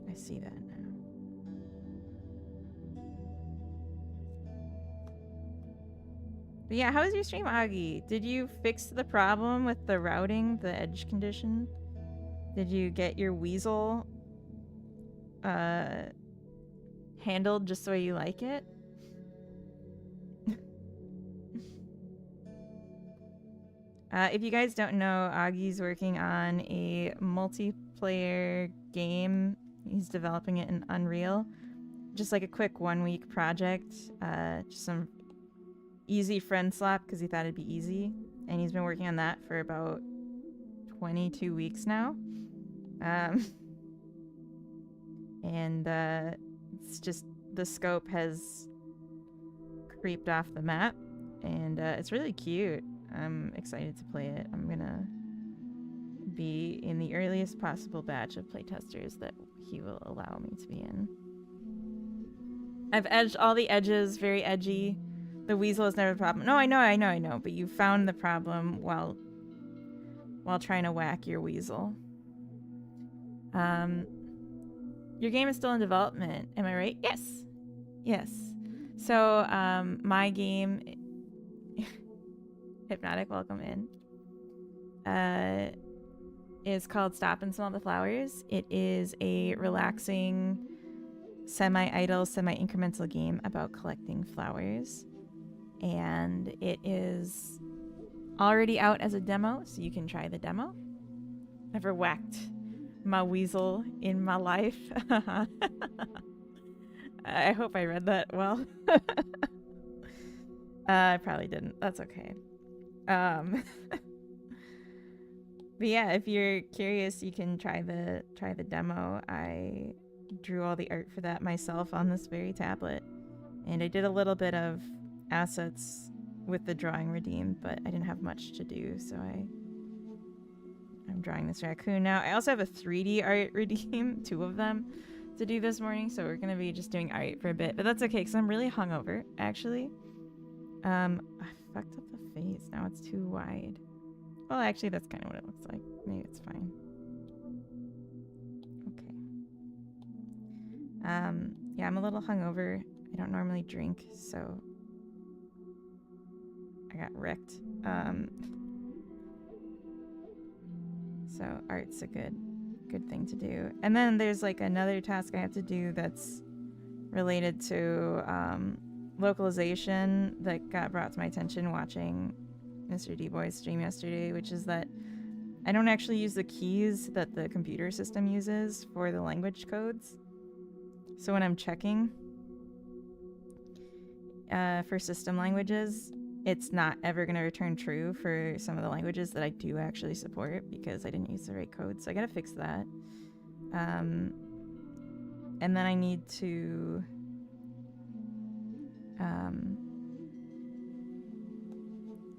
I see that now. But yeah, how was your stream, Augie? Did you fix the problem with the routing, the edge condition? Did you get your weasel handled just the way you like it? If you guys don't know, Augie's working on a multiplayer game. He's developing it in Unreal. Just like a quick 1-week project. Just some easy friend slap because he thought it'd be easy. And he's been working on that for about 22 weeks now. And it's just the scope has creeped off the map. And it's really cute. I'm excited to play it. I'm gonna be in the earliest possible batch of playtesters that he will allow me to be in. I've edged all the edges, very edgy. The weasel is never a problem. No, I know, but you found the problem while trying to whack your weasel. Your game is still in development, am I right? Yes. So, my game... Hypnotic, welcome in. Is called Stop and Smell the Flowers. It is a relaxing, semi-idle, semi-incremental game about collecting flowers. And it is already out as a demo, so you can try the demo. Never whacked my weasel in my life. I hope I read that well. I probably didn't. That's okay. But yeah, if you're curious, you can try the demo. I drew all the art for that myself on this very tablet, and I did a little bit of assets with the drawing redeem, but I didn't have much to do, so I'm drawing this raccoon now. I also have a 3D art redeem, 2 of them, to do this morning, so we're gonna be just doing art for a bit, but that's okay because I'm really hungover, actually. I fucked up the face. Now it's too wide. Well, actually, that's kind of what it looks like. Maybe it's fine. Okay. Yeah, I'm a little hungover. I don't normally drink, so I got wrecked. So art's a good thing to do. And then there's like another task I have to do that's related to localization that got brought to my attention watching Mr. D-Boy's stream yesterday, which is that I don't actually use the keys that the computer system uses for the language codes. So when I'm checking for system languages, it's not ever going to return true for some of the languages that I do actually support because I didn't use the right code. So I got to fix that. And then I need to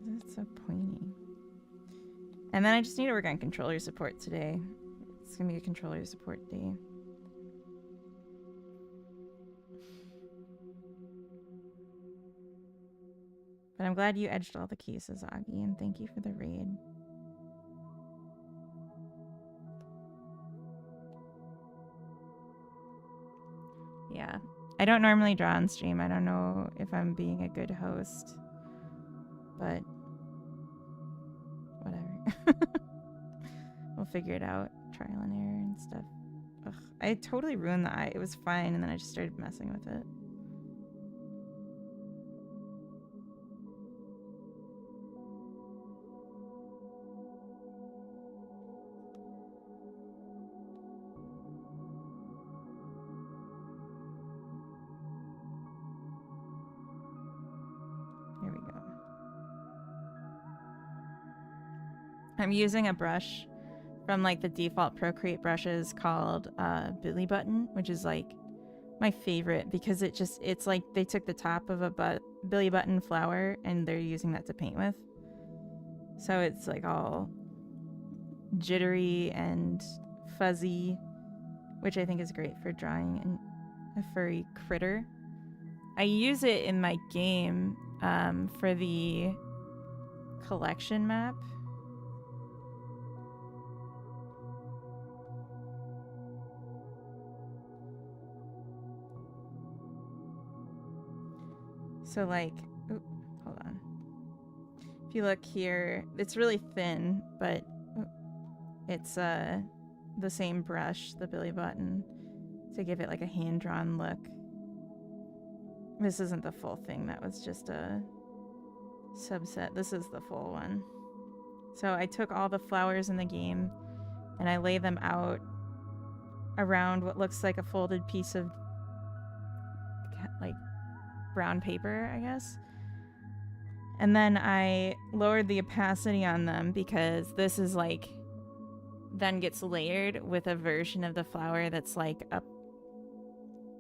that's so pointy. And then I just need to work on controller support today. It's gonna be a controller support day. But I'm glad you edged all the keys, Azagi, and thank you for the raid. Yeah. I don't normally draw on stream. I don't know if I'm being a good host. But whatever. We'll figure it out. Trial and error and stuff. Ugh, I totally ruined the eye. It was fine, and then I just started messing with it. Here we go. I'm using a brush from like the default Procreate brushes called Billy Button, which is like my favorite because it's like they took the top of a Billy Button flower and they're using that to paint with. So it's like all jittery and fuzzy, which I think is great for drawing a furry critter. I use it in my game for the collection map. So like, ooh, hold on. If you look here, it's really thin, but it's the same brush, the Billy Button, to give it like a hand-drawn look. This isn't the full thing, that was just a subset. This is the full one. So I took all the flowers in the game and I lay them out around what looks like a folded piece of like brown paper, I guess. And then I lowered the opacity on them because this is like then gets layered with a version of the flower that's like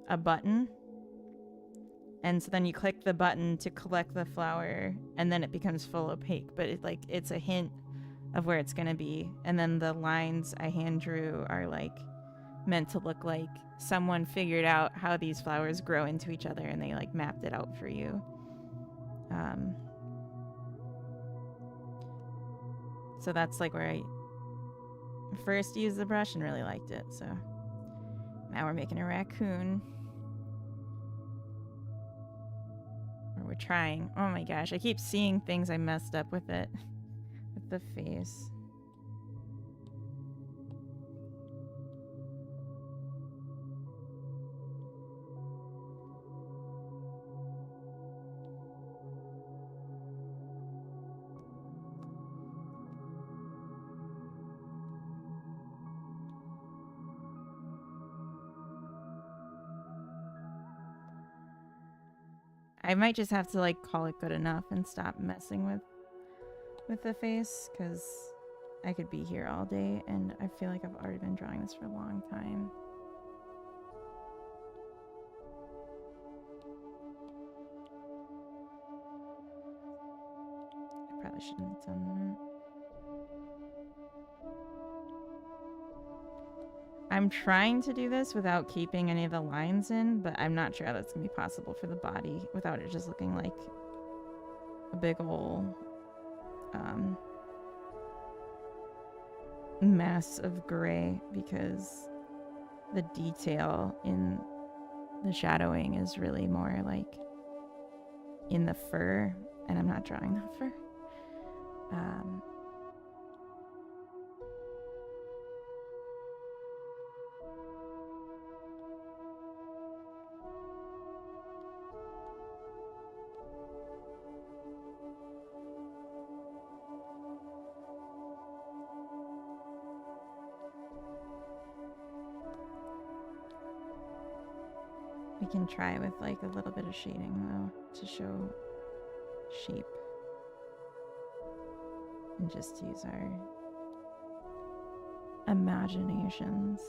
a button. And so then you click the button to collect the flower and then it becomes full opaque, but it's a hint of where it's gonna be. And then the lines I hand drew are like meant to look like someone figured out how these flowers grow into each other and they like mapped it out for you. So that's like where I first used the brush and really liked it. So now we're making a raccoon. Or we're trying. Oh my gosh, I keep seeing things I messed up with it. With the face. I might just have to like call it good enough and stop messing with the face because I could be here all day and I feel like I've already been drawing this for a long time. I probably shouldn't have done that. I'm trying to do this without keeping any of the lines in, but I'm not sure how that's gonna be possible for the body without it just looking like a big ol' mass of gray because the detail in the shadowing is really more like in the fur, and I'm not drawing the fur. We can try with like a little bit of shading though to show sheep, and just use our imaginations,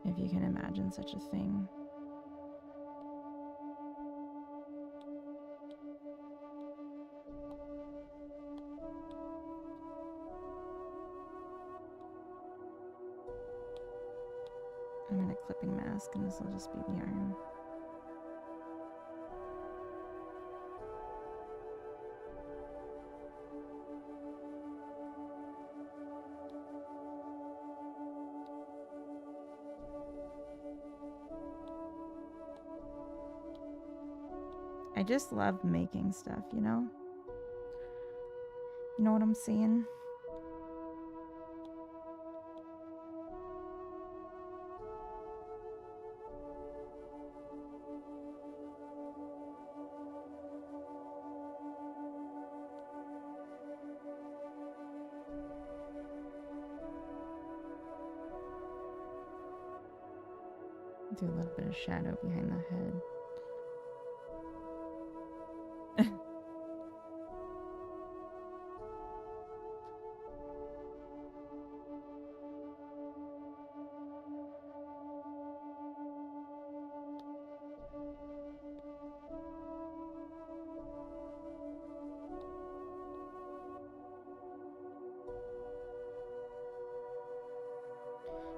if you can imagine such a thing. I'm gonna clipping mask, and this will just be the arm. I just love making stuff, you know? You know what I'm saying? Do a little bit of shadow behind the head.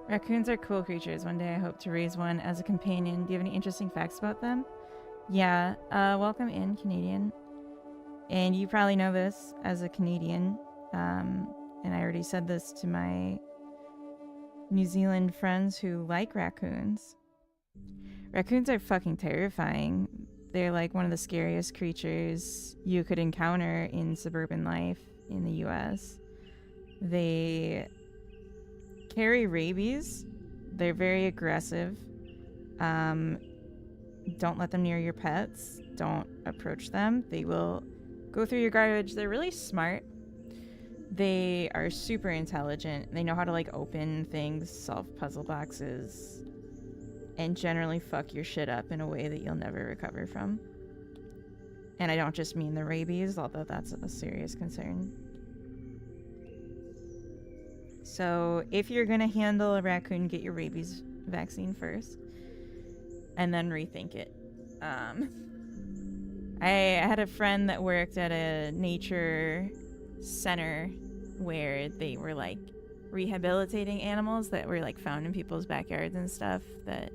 Raccoons are cool creatures. One day I hope to raise one as a companion. Do you have any interesting facts about them? Yeah, welcome in, Canadian. And you probably know this as a Canadian. And I already said this to my New Zealand friends who like raccoons. Raccoons are fucking terrifying. They're like one of the scariest creatures you could encounter in suburban life in the US. They carry rabies. They're very aggressive. Don't let them near your pets. Don't approach them. They will go through your garbage. They're really smart. They are super intelligent. They know how to like open things, solve puzzle boxes, and generally fuck your shit up in a way that you'll never recover from. And I don't just mean the rabies, although that's a serious concern. So if you're gonna handle a raccoon, get your rabies vaccine first, and then rethink it. I had a friend that worked at a nature center where they were like rehabilitating animals that were like found in people's backyards and stuff that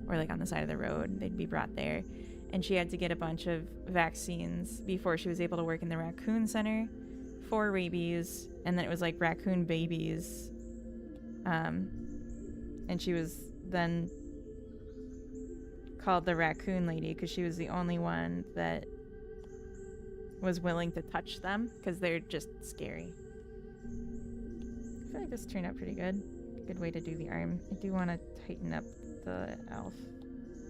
were like on the side of the road. They'd be brought there, and she had to get a bunch of vaccines before she was able to work in the raccoon center for rabies. And then it was like raccoon babies, and she was then called the raccoon lady because she was the only one that was willing to touch them because they're just scary. I feel like this turned out pretty good. Good way to do the arm. I do want to tighten up the elf,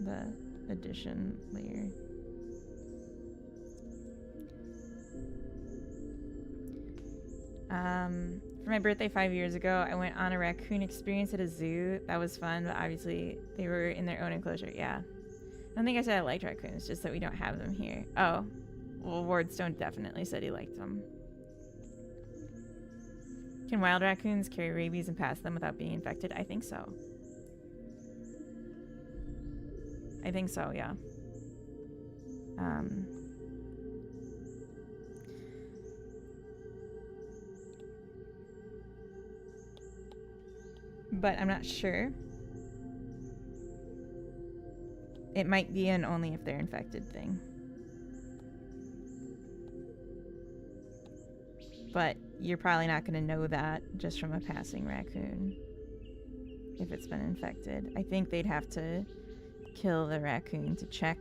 the addition layer. For my birthday 5 years ago, I went on a raccoon experience at a zoo. That was fun, but obviously they were in their own enclosure. Yeah. I don't think I said I liked raccoons, just that we don't have them here. Oh. Well, Wardstone definitely said he liked them. Can wild raccoons carry rabies and pass them without being infected? I think so. I think so, yeah. But I'm not sure. It might be an only if they're infected thing. But you're probably not going to know that just from a passing raccoon. if it's been infected. I think they'd have to kill the raccoon to check.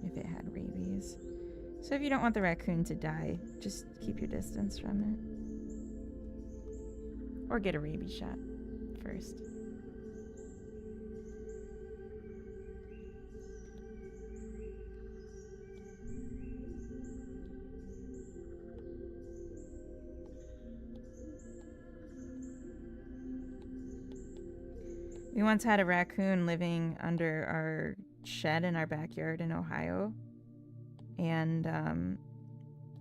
If it had rabies. So if you don't want the raccoon to die, just keep your distance from it. Or get a rabies shot first. We once had a raccoon living under our shed in our backyard in Ohio. And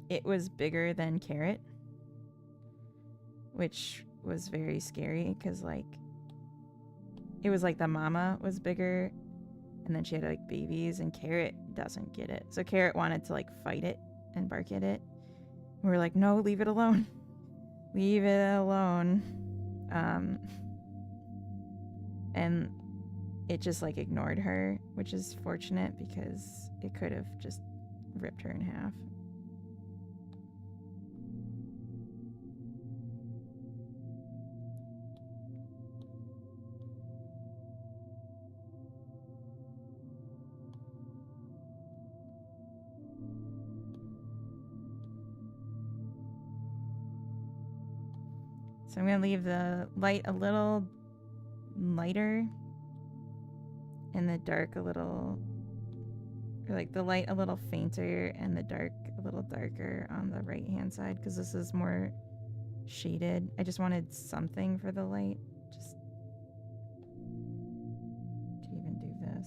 it was bigger than Carrot, which was very scary because, like, it was like the mama was bigger and then she had, like, babies, and Carrot doesn't get it. So Carrot wanted to, like, fight it and bark at it. We were like, no, leave it alone. Leave it alone. And it just, like, ignored her, which is fortunate because it could have just ripped her in half. So I'm going to leave the light a little lighter and the dark a little, or like the light a little fainter and the dark a little darker on the right hand side because this is more shaded. I just wanted something for the light just to even do this.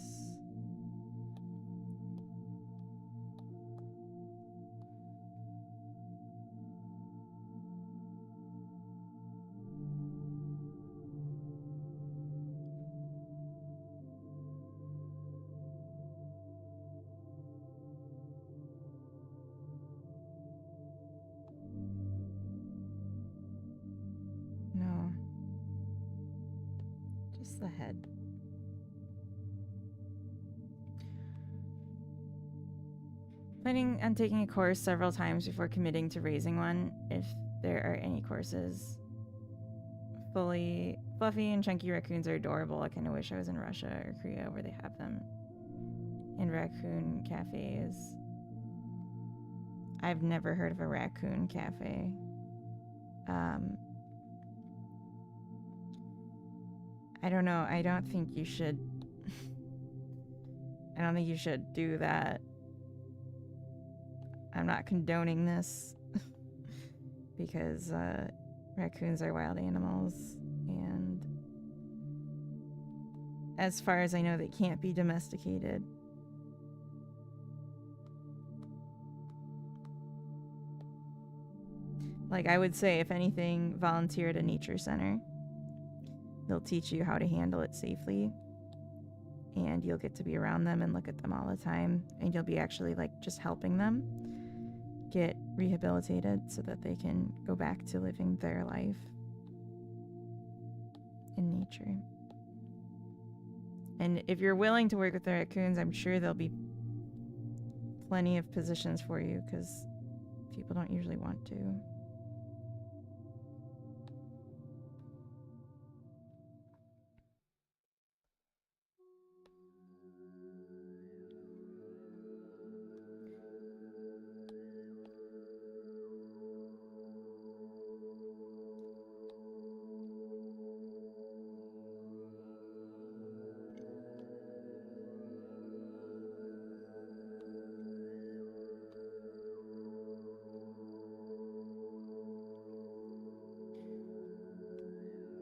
No. Just the head. Planning on taking a course several times before committing to raising one, if there are any courses. Fully fluffy and chunky raccoons are adorable. I kind of wish I was in Russia or Korea where they have them in raccoon cafes. I've never heard of a raccoon cafe. I don't know. I don't think you should do that. I'm not condoning this because raccoons are wild animals, and as far as I know, they can't be domesticated. Like, I would say, if anything, volunteer at a nature center. They'll teach you how to handle it safely, and you'll get to be around them and look at them all the time, and you'll be actually, like, just helping them get rehabilitated so that they can go back to living their life in nature. And if you're willing to work with the raccoons, I'm sure there'll be plenty of positions for you because people don't usually want to.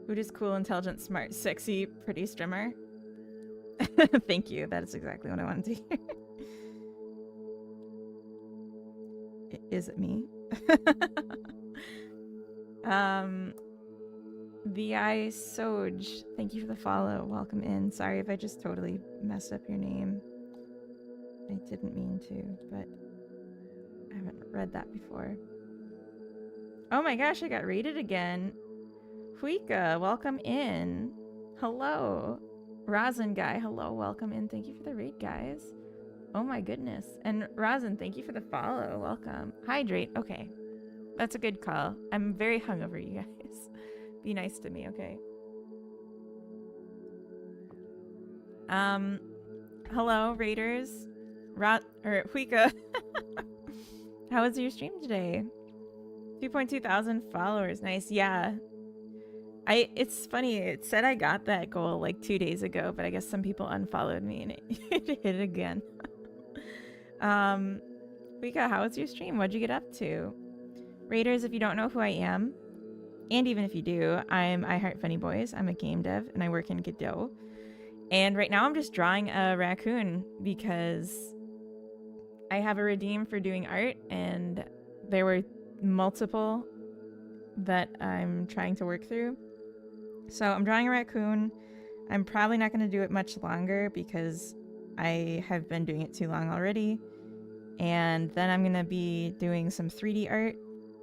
Buddhist, cool, intelligent, smart, sexy, pretty streamer. Thank you. That is exactly what I wanted to hear. Is it me? VI Soj, thank you for the follow. Welcome in. Sorry if I just totally messed up your name. I didn't mean to, but I haven't read that before. Oh my gosh, I got rated again. Huika, welcome in. Hello. Rosin guy, hello, welcome in. Thank you for the raid, guys. Oh my goodness. And Rosin, thank you for the follow. Welcome. Hydrate. Okay. That's a good call. I'm very hungover, you guys. Be nice to me, okay? Hello, raiders. Huika. How was your stream today? 2.2 thousand followers. Nice. Yeah. It's funny. It said I got that goal like 2 days ago, but I guess some people unfollowed me and it hit it again. Huika, how was your stream? What'd you get up to? Raiders, if you don't know who I am, and even if you do, I'm I Heart Funny Boys. I'm a game dev and I work in Godot. And right now I'm just drawing a raccoon because I have a redeem for doing art and there were multiple that I'm trying to work through. So I'm drawing a raccoon. I'm probably not going to do it much longer because I have been doing it too long already. And then I'm going to be doing some 3D art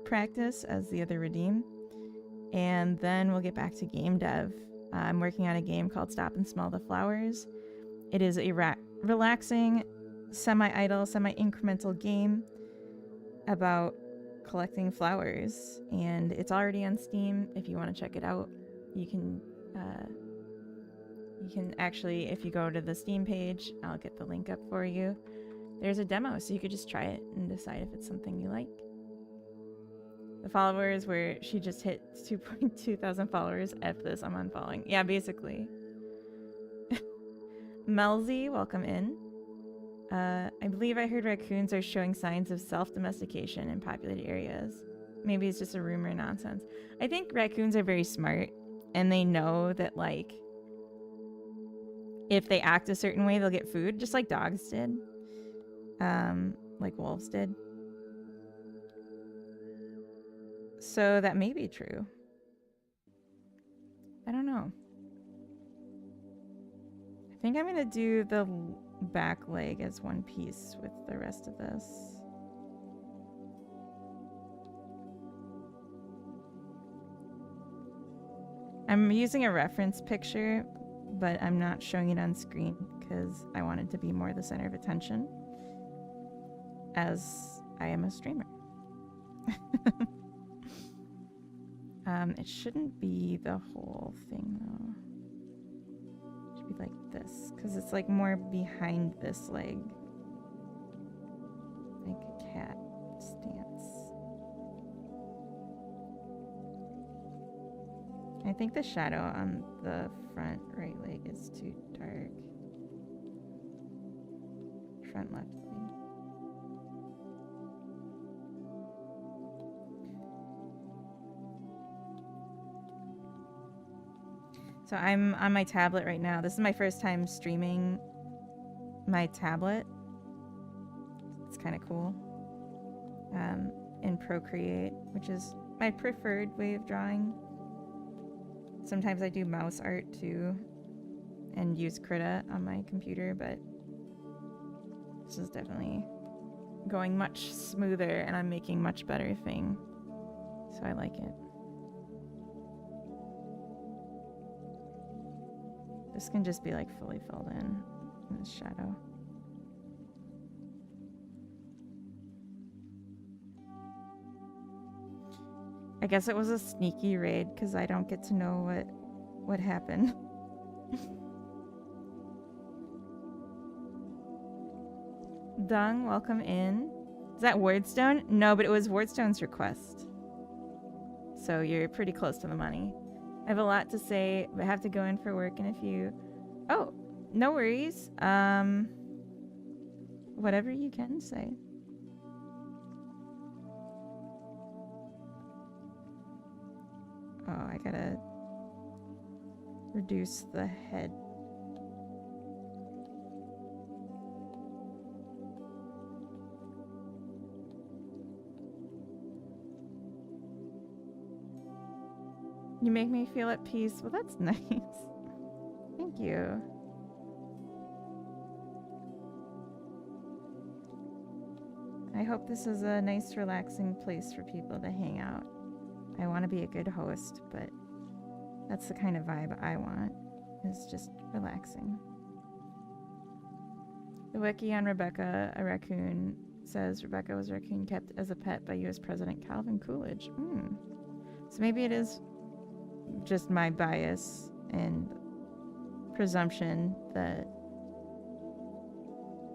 practice as the other redeem. And then we'll get back to game dev. I'm working on a game called Stop and Smell the Flowers. It is a relaxing, semi-idle, semi-incremental game about collecting flowers. And it's already on Steam if you want to check it out. You can actually, if you go to the Steam page, I'll get the link up for you. There's a demo, so you could just try it and decide if it's something you like. The followers where she just hit 2.2 thousand followers. F this, I'm unfollowing. Yeah, basically. Melzy, welcome in. I believe I heard raccoons are showing signs of self-domestication in populated areas. Maybe it's just a rumor nonsense. I think raccoons are very smart, and they know that, like, if they act a certain way, they'll get food, just like dogs did. Like wolves did. So that may be true. I don't know. I think I'm gonna do the back leg as one piece with the rest of this. I'm using a reference picture, but I'm not showing it on screen because I want it to be more the center of attention, as I am a streamer. It shouldn't be the whole thing though. It should be like this, because it's like more behind this leg. Like a cat stance. I think the shadow on the front right leg is too dark. Front left leg. So I'm on my tablet right now. This is my first time streaming my tablet. It's kind of cool. In Procreate, which is my preferred way of drawing. Sometimes I do mouse art too and use Krita on my computer, but this is definitely going much smoother and I'm making much better thing. So I like it. This can just be like fully filled in this shadow. I guess it was a sneaky raid because I don't get to know what happened. Dung, welcome in. Is that Wardstone? No, but it was Wardstone's request. So you're pretty close to the money. I have a lot to say, but I have to go in for work in a few. Oh, no worries. Whatever you can say. Oh, I gotta reduce the head. You make me feel at peace. Well, that's nice. Thank you. I hope this is a nice, relaxing place for people to hang out. I want to be a good host, but that's the kind of vibe I want. is just relaxing. The wiki on Rebecca, a raccoon, says Rebecca was a raccoon kept as a pet by U.S. President Calvin Coolidge. So maybe it is just my bias and presumption that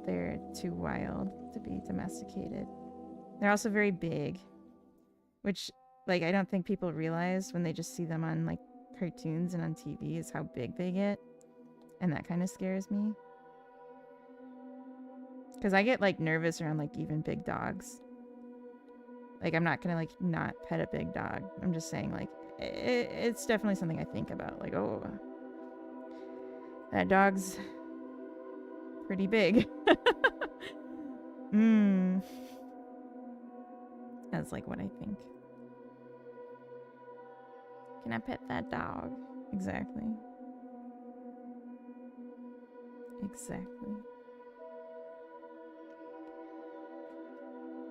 they're too wild to be domesticated. They're also very big, which, like, I don't think people realize when they just see them on, like, cartoons and on TV is how big they get. And that kind of scares me. Because I get, like, nervous around, like, even big dogs. Like, I'm not gonna, like, not pet a big dog. I'm just saying, like, it's definitely something I think about. Like, oh, that dog's pretty big. That's, like, what I think. Can I pet that dog? Exactly. Exactly.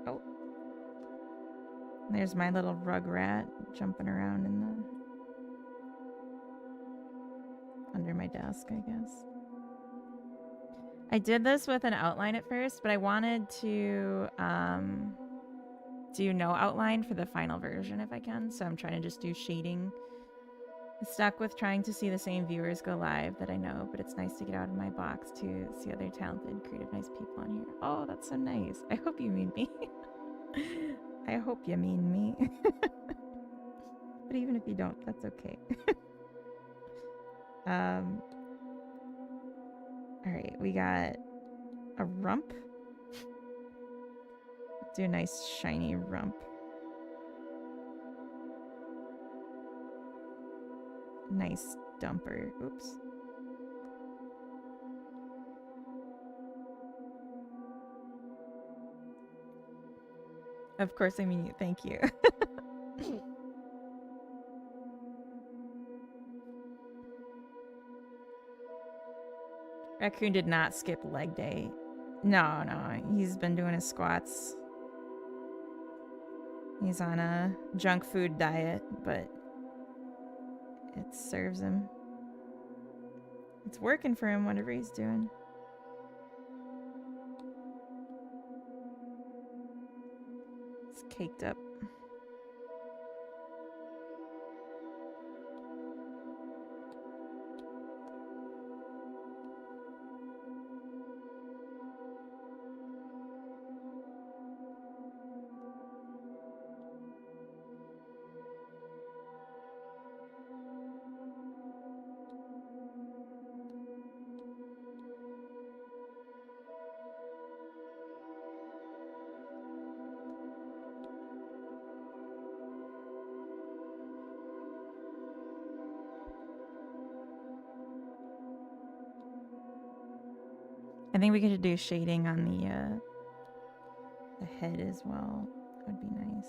Oh. There's my little rugrat jumping around in the... under my desk, I guess. I did this with an outline at first, but I wanted to do no outline for the final version if I can, so I'm trying to just do shading. Stuck with trying to see the same viewers go live that I know, but it's nice to get out of my box to see other talented, creative, nice people on here. Oh, that's so nice. I hope you mean me. I hope you mean me. But even if you don't, that's okay. Alright, we got a rump. Do a nice shiny rump. Nice dumper. Oops. Of course I mean you. Thank you. Raccoon did not skip leg day. No, he's been doing his squats. He's on a junk food diet, but it serves him. It's working for him, whatever he's doing. It's caked up. I think we could do shading on the head as well. That would be nice.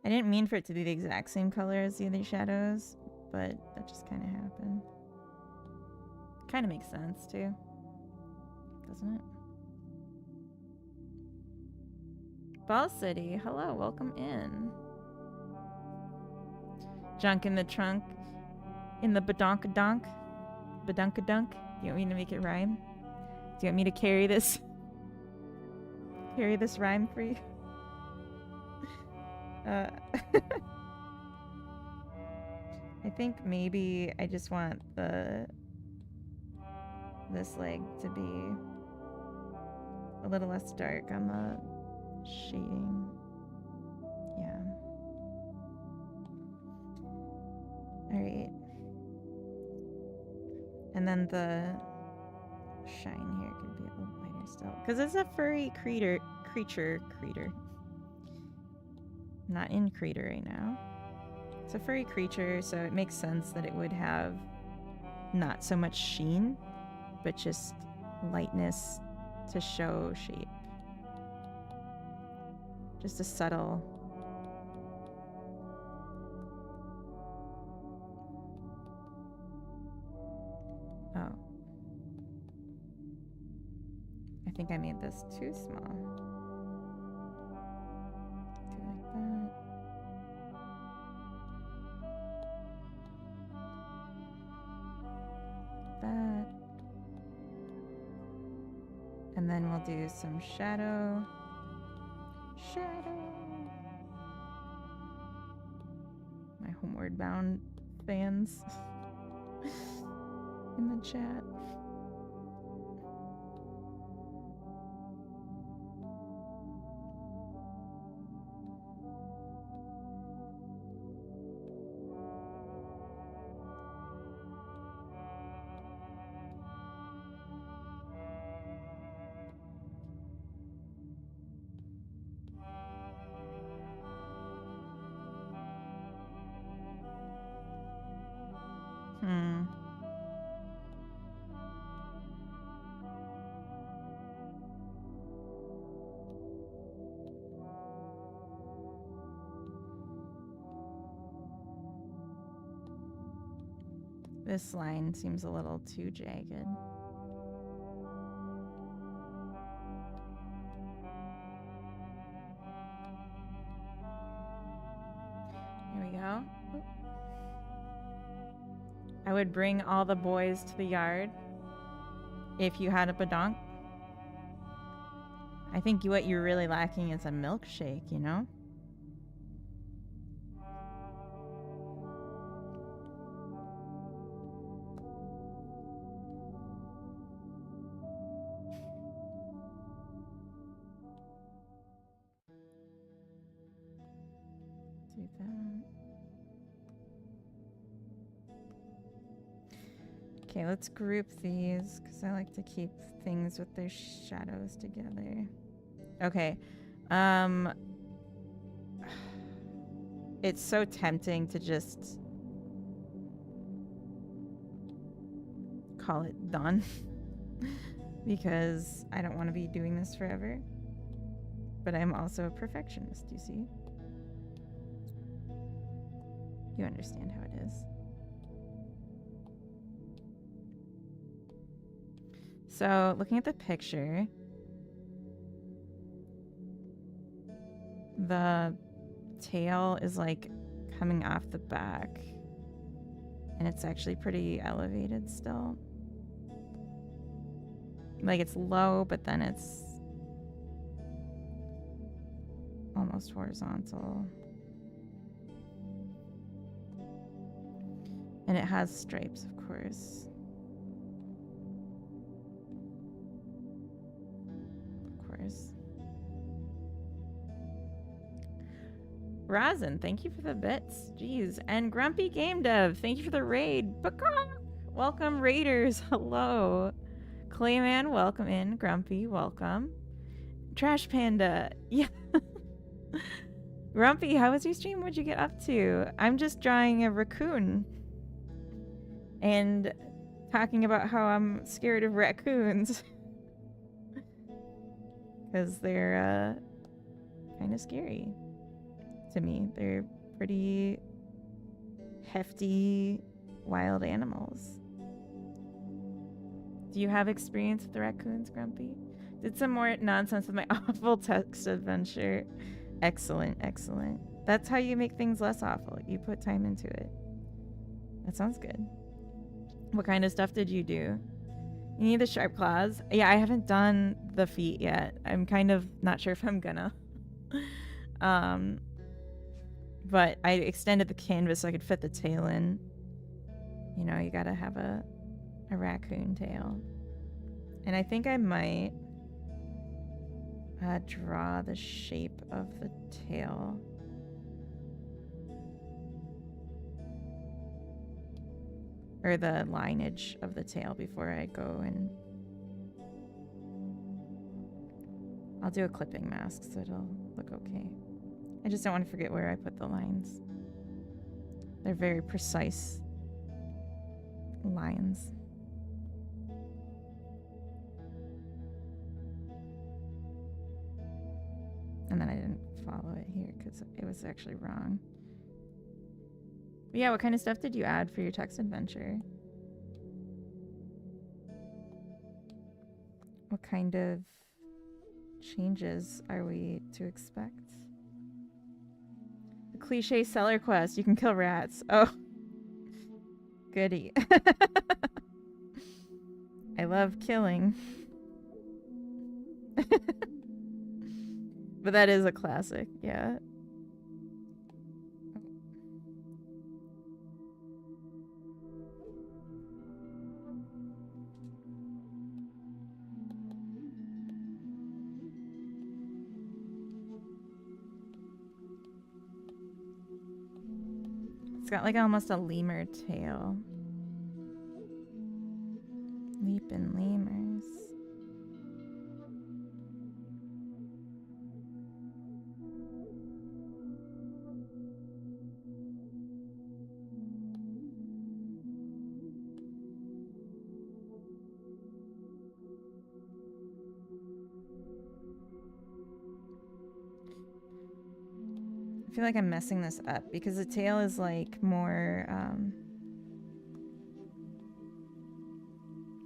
I didn't mean for it to be the exact same color as the other shadows, but that just kind of happened. Kind of makes sense too, doesn't it? Ball City, hello, welcome in. Junk in the trunk, in the badonkadonk, badunkadunk. Do you want me to make it rhyme? Do you want me to carry this rhyme for you? I think maybe I just want this leg to be a little less dark on the shading. Yeah. Alright. And then the shine here could be a little lighter still. Because it's a furry creature. Not in crater right now. It's a furry creature, so it makes sense that it would have not so much sheen, but just lightness to show shape. Just a subtle... Oh. think I made this too small. Do like that. That. And then we'll do some shadow. Shadow. My Homeward Bound fans in the chat. This line seems a little too jagged. Here we go. I would bring all the boys to the yard if you had a badonk. I think what you're really lacking is a milkshake, you know? Do that. Okay, let's group these because I like to keep things with their shadows together. Okay. It's so tempting to just call it done because I don't want to be doing this forever. But I'm also a perfectionist, you see? You understand how it is. So, looking at the picture, the tail is like coming off the back, and it's actually pretty elevated still. Like it's low, but then it's almost horizontal. And it has stripes, of course. Razin, thank you for the bits. Jeez. And Grumpy Game Dev, thank you for the raid. Baka! Welcome, Raiders. Hello. Clayman, welcome in. Grumpy, welcome. Trash Panda. Yeah. Grumpy, how was your stream? What'd you get up to? I'm just drawing a raccoon. And talking about how I'm scared of raccoons. Because they're kind of scary to me. They're pretty hefty wild animals. Do you have experience with the raccoons, Grumpy? Did some more nonsense with my awful text adventure. Excellent, excellent. That's how you make things less awful. You put time into it. That sounds good. What kind of stuff did you do? You need the sharp claws? Yeah, I haven't done the feet yet. I'm kind of not sure if I'm gonna. But I extended the canvas so I could fit the tail in. You know, you gotta have a raccoon tail. And I think I might draw the shape of the tail. Or the lineage of the tail before I go and... I'll do a clipping mask so it'll look okay. I just don't want to forget where I put the lines. They're very precise lines. And then I didn't follow it here because it was actually wrong. But yeah, what kind of stuff did you add for your text adventure? What kind of changes are we to expect? The cliche seller quest. You can kill rats. Oh. Goody. I love killing. But that is a classic, yeah. It's got like almost a lemur tail. Leaping lemurs. I feel like I'm messing this up because the tail is like more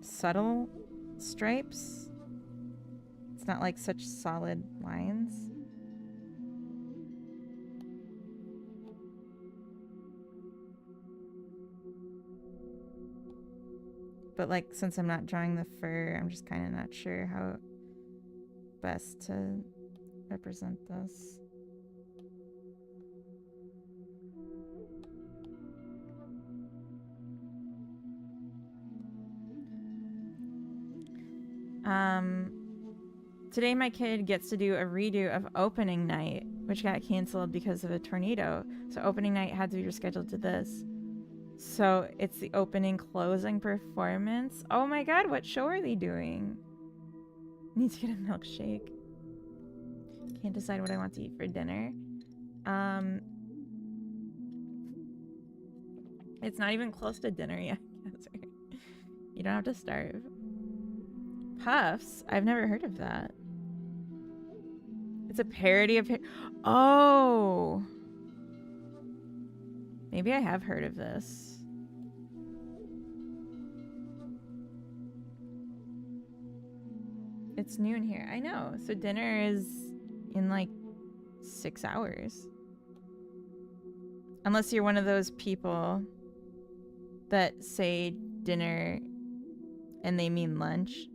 subtle stripes. It's not like such solid lines. But like since I'm not drawing the fur, I'm just kind of not sure how best to represent this. Today my kid gets to do a redo of opening night, which got canceled because of a tornado. So opening night had to be rescheduled to this. So it's the opening closing performance. Oh my god, what show are they doing? Need to get a milkshake. Can't decide what I want to eat for dinner. It's not even close to dinner yet. You don't have to starve. Puffs? I've never heard of that. It's a parody of... Oh! Maybe I have heard of this. It's noon here. I know. So dinner is in like 6 hours. Unless you're one of those people that say dinner and they mean lunch.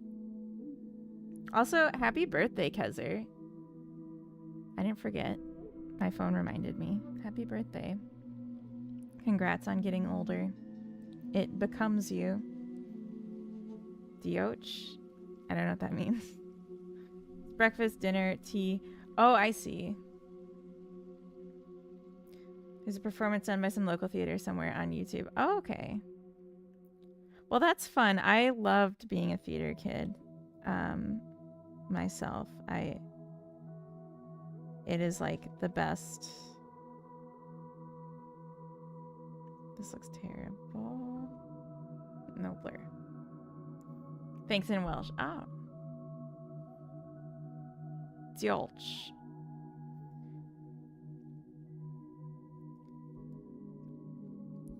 Also, happy birthday, Kezer. I didn't forget. My phone reminded me. Happy birthday. Congrats on getting older. It becomes you. Dioch? I don't know what that means. Breakfast, dinner, tea. Oh, I see. There's a performance done by some local theater somewhere on YouTube. Oh, okay. Well, that's fun. I loved being a theater kid. Myself. It is like the best. This looks terrible. No blur. Thanks in Welsh. Oh. Diolch.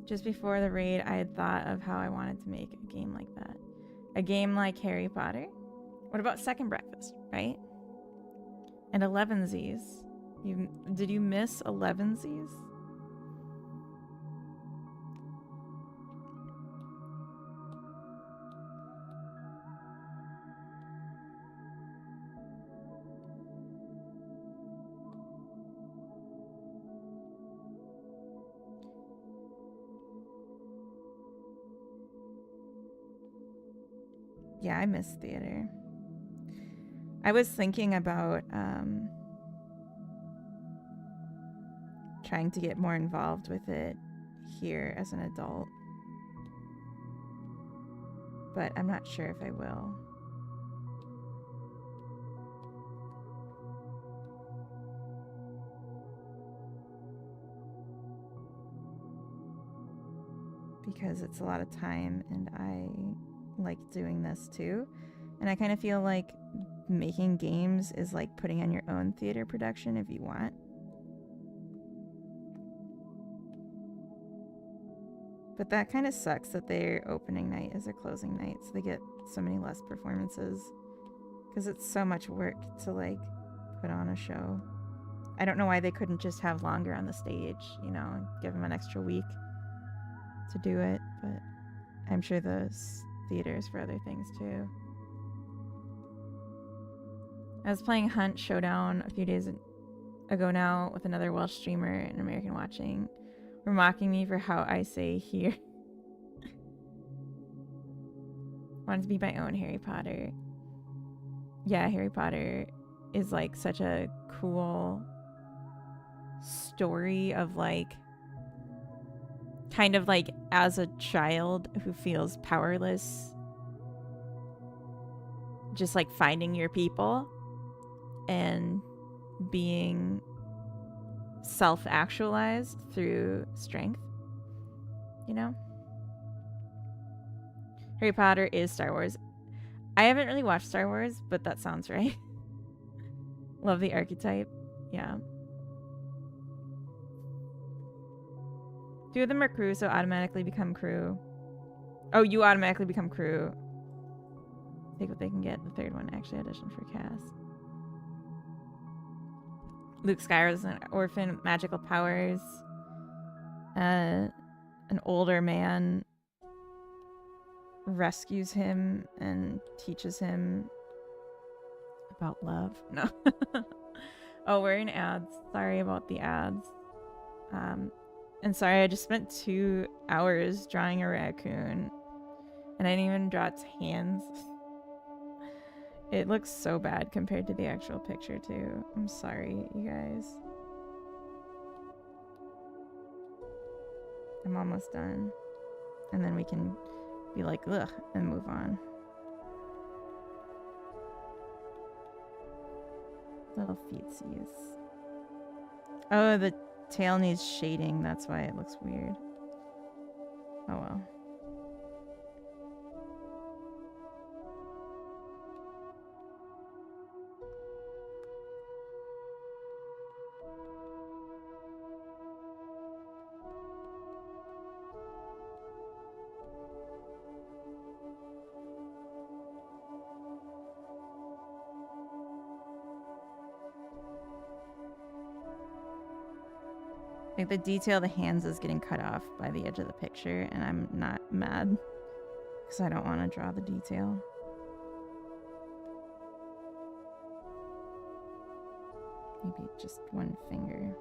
Just before the raid, I had thought of how I wanted to make a game like that. A game like Harry Potter. What about Second Breakfast, right? And Elevensies. Did you miss Elevensies? Yeah, I miss theater. I was thinking about trying to get more involved with it here as an adult. But I'm not sure if I will. Because it's a lot of time and I like doing this too. And I kind of feel like making games is like putting on your own theater production if you want. But that kind of sucks that their opening night is their closing night, so they get so many less performances Because it's so much work to, like, put on a show. I don't know why they couldn't just have longer on the stage, you know, and give them an extra week to do it. But I'm sure there's theaters for other things, too. I was playing Hunt Showdown a few days ago now with another Welsh streamer and American watching. Were mocking me for how I say here. Wanted to be my own Harry Potter. Yeah, Harry Potter is like such a cool story of like kind of like as a child who feels powerless, just like finding your people and being self-actualized through strength, you know? Harry Potter is Star Wars. I haven't really watched Star Wars, but that sounds right. Love the archetype. Yeah. Two of them are crew, so automatically become crew. Oh, you automatically become crew. Take what they can get. The third one actually auditioned for cast. Luke Skywalker is an orphan, magical powers. An older man rescues him and teaches him about love. No. Oh, we're in ads. Sorry about the ads. And sorry, I just spent 2 hours drawing a raccoon. And I didn't even draw its hands. It looks so bad compared to the actual picture, too. I'm sorry, you guys. I'm almost done. And then we can be like, ugh, and move on. Little feetsies. Oh, the tail needs shading. That's why it looks weird. Oh well. Like the detail of the hands is getting cut off by the edge of the picture, and I'm not mad because I don't want to draw the detail. Maybe just one finger.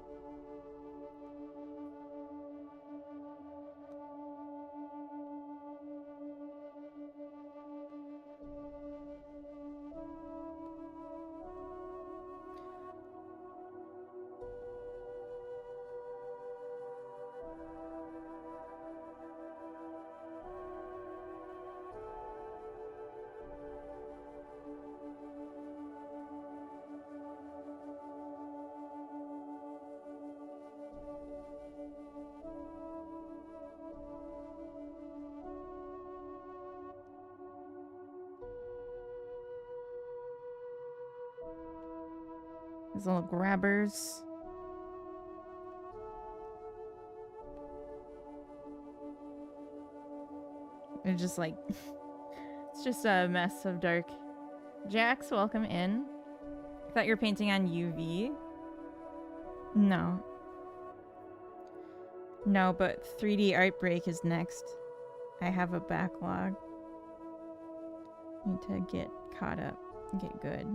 These little grabbers. They're just like, it's just a mess of dark. Jax, welcome in. I thought you were painting on UV. No. No, but 3D Art Break is next. I have a backlog. Need to get caught up and get good.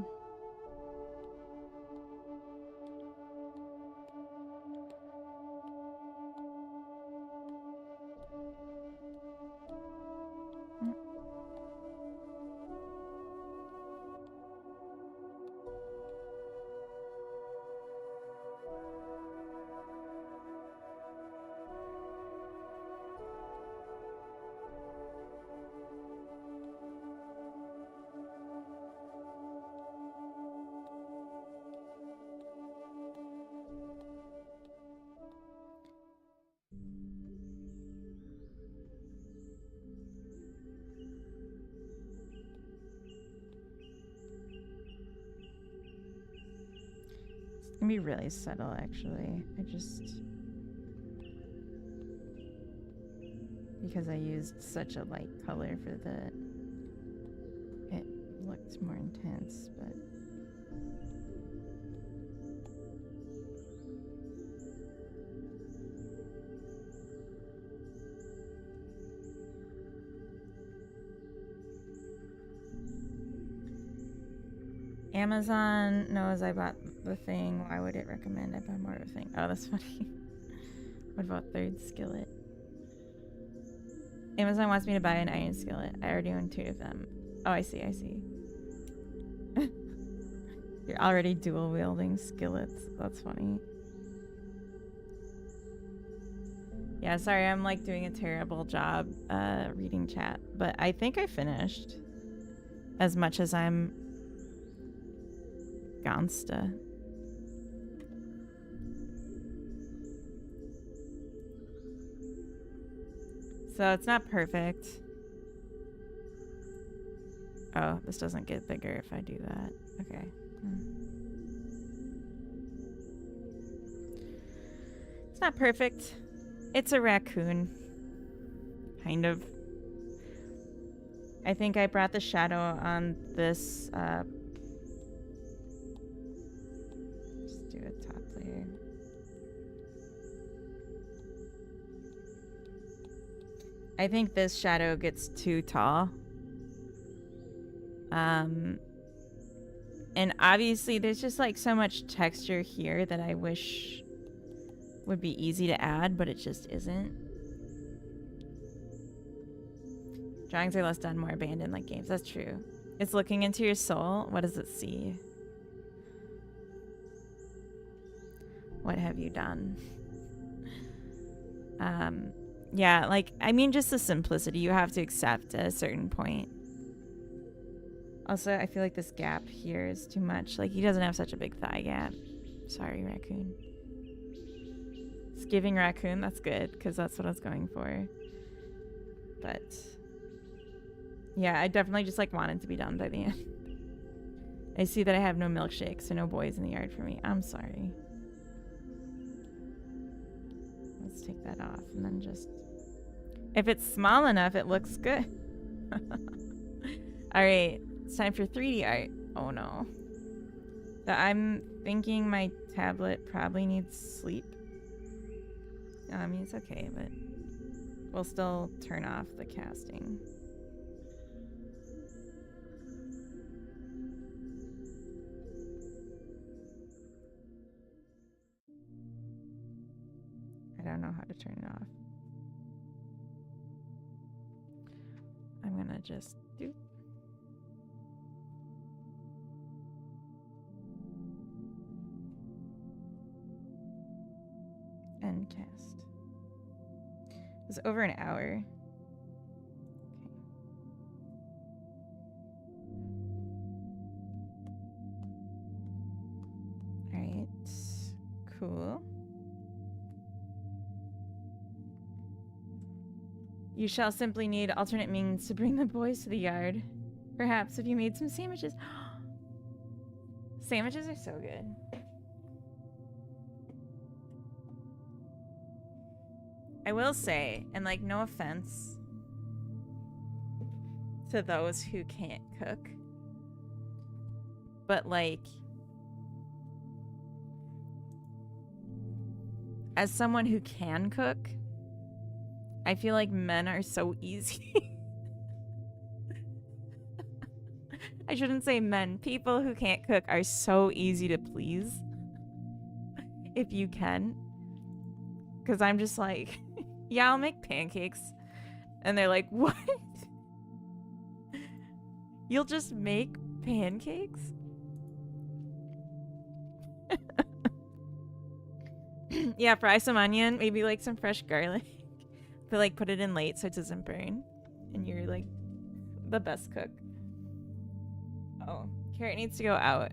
It's gonna be really subtle, actually. Because I used such a light color for looked more intense, but Amazon knows I bought the thing. Why would it recommend I buy more of a thing? Oh, that's funny. What about third skillet? Amazon wants me to buy an iron skillet. I already own 2 of them. Oh, I see. You're already dual wielding skillets. That's funny. Yeah, sorry, I'm like doing a terrible job reading chat, but I think I finished as much as I'm Gonsta. So it's not perfect. Oh, this doesn't get bigger if I do that. Okay. It's not perfect. It's a raccoon. Kind of. I think I brought the shadow on this. Just do a top layer. I think this shadow gets too tall. And obviously there's just like so much texture here that I wish would be easy to add, but it just isn't. Drawings are less done, more abandoned like games. That's true. It's looking into your soul. What does it see? What have you done? Yeah, like, I mean, just the simplicity you have to accept at a certain point. Also, I feel like this gap here is too much. Like, he doesn't have such a big thigh gap. Sorry, raccoon. It's giving raccoon. That's good, because that's what I was going for. But yeah, I definitely just like wanted to be done by the end. I see that I have no milkshake, so no boys in the yard for me. I'm sorry. Let's take that off and then just... If it's small enough, it looks good. Alright, it's time for 3D art. Oh no. I'm thinking my tablet probably needs sleep. I mean, it's okay, but we'll still turn off the casting. I don't know how to turn it off. I'm gonna just do. End cast. It was over an hour. Okay. Alright. Cool. You shall simply need alternate means to bring the boys to the yard. Perhaps if you made some sandwiches. Sandwiches are so good. I will say, and like no offense to those who can't cook, but like as someone who can cook, I feel like men are so easy. I shouldn't say men. People who can't cook are so easy to please. If you can. Because I'm just like, yeah, I'll make pancakes. And they're like, what? You'll just make pancakes? Yeah, fry some onion, maybe like some fresh garlic. But like put it in late so it doesn't burn. And you're like the best cook. Oh, carrot needs to go out.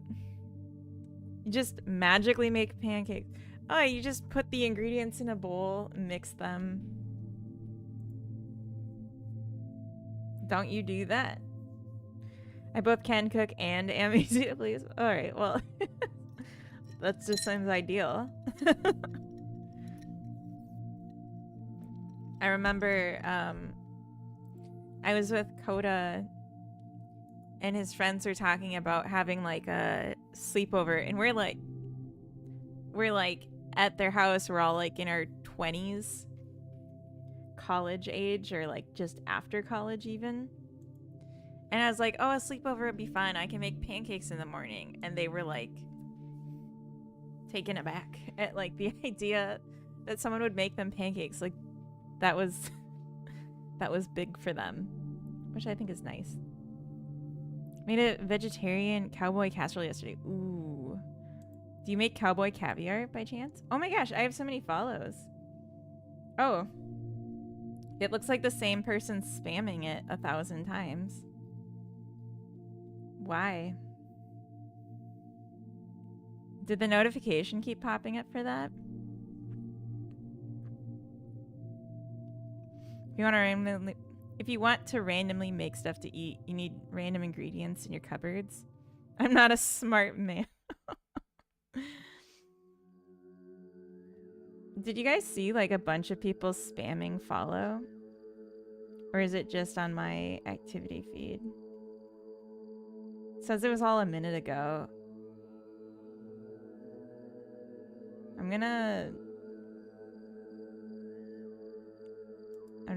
You just magically make pancakes. Oh, you just put the ingredients in a bowl, mix them. Don't you do that? I both can cook and am easy to please. Alright, well, that just sounds ideal. I remember I was with Coda and his friends were talking about having like a sleepover, and we're like at their house. We're all like in our 20s, college age, or like just after college even. And I was like, oh, a sleepover would be fun. I can make pancakes in the morning. And they were like taken aback at like the idea that someone would make them pancakes. Like that was big for them, which I think is nice. Made a vegetarian cowboy casserole yesterday. Ooh. Do you make cowboy caviar by chance? Oh my gosh, I have so many follows. Oh. It looks like the same person spamming it 1,000 times. Why? Did the notification keep popping up for that? If you want to randomly make stuff to eat, you need random ingredients in your cupboards. I'm not a smart man. Did you guys see like a bunch of people spamming follow? Or is it just on my activity feed? It says it was all a minute ago. I'm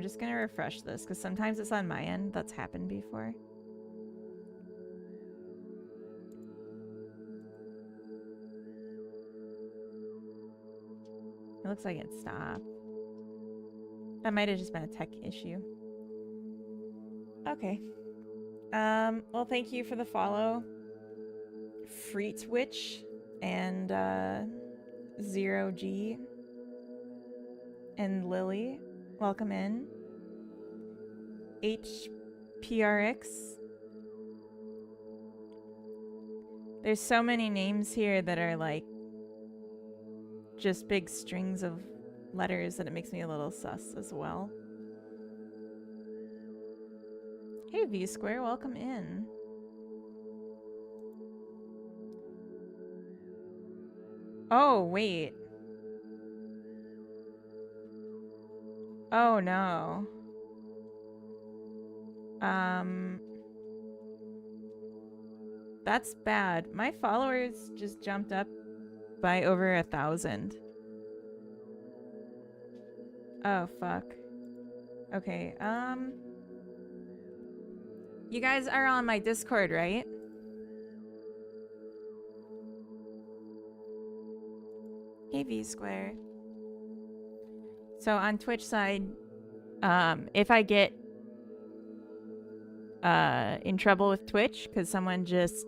just gonna refresh this because sometimes it's on my end. That's happened before. It looks like it stopped. That might have just been a tech issue. Okay. Well, thank you for the follow, Freet Witch and 0G and Lily. Welcome in. HPRX. There's so many names here that are like just big strings of letters that it makes me a little sus as well. Hey V Square, welcome in. Oh, wait. Oh no. That's bad. My followers just jumped up by over 1,000. Oh, fuck. Okay, you guys are on my Discord, right? Hey, V Square. So on Twitch side, if I get in trouble with Twitch because someone just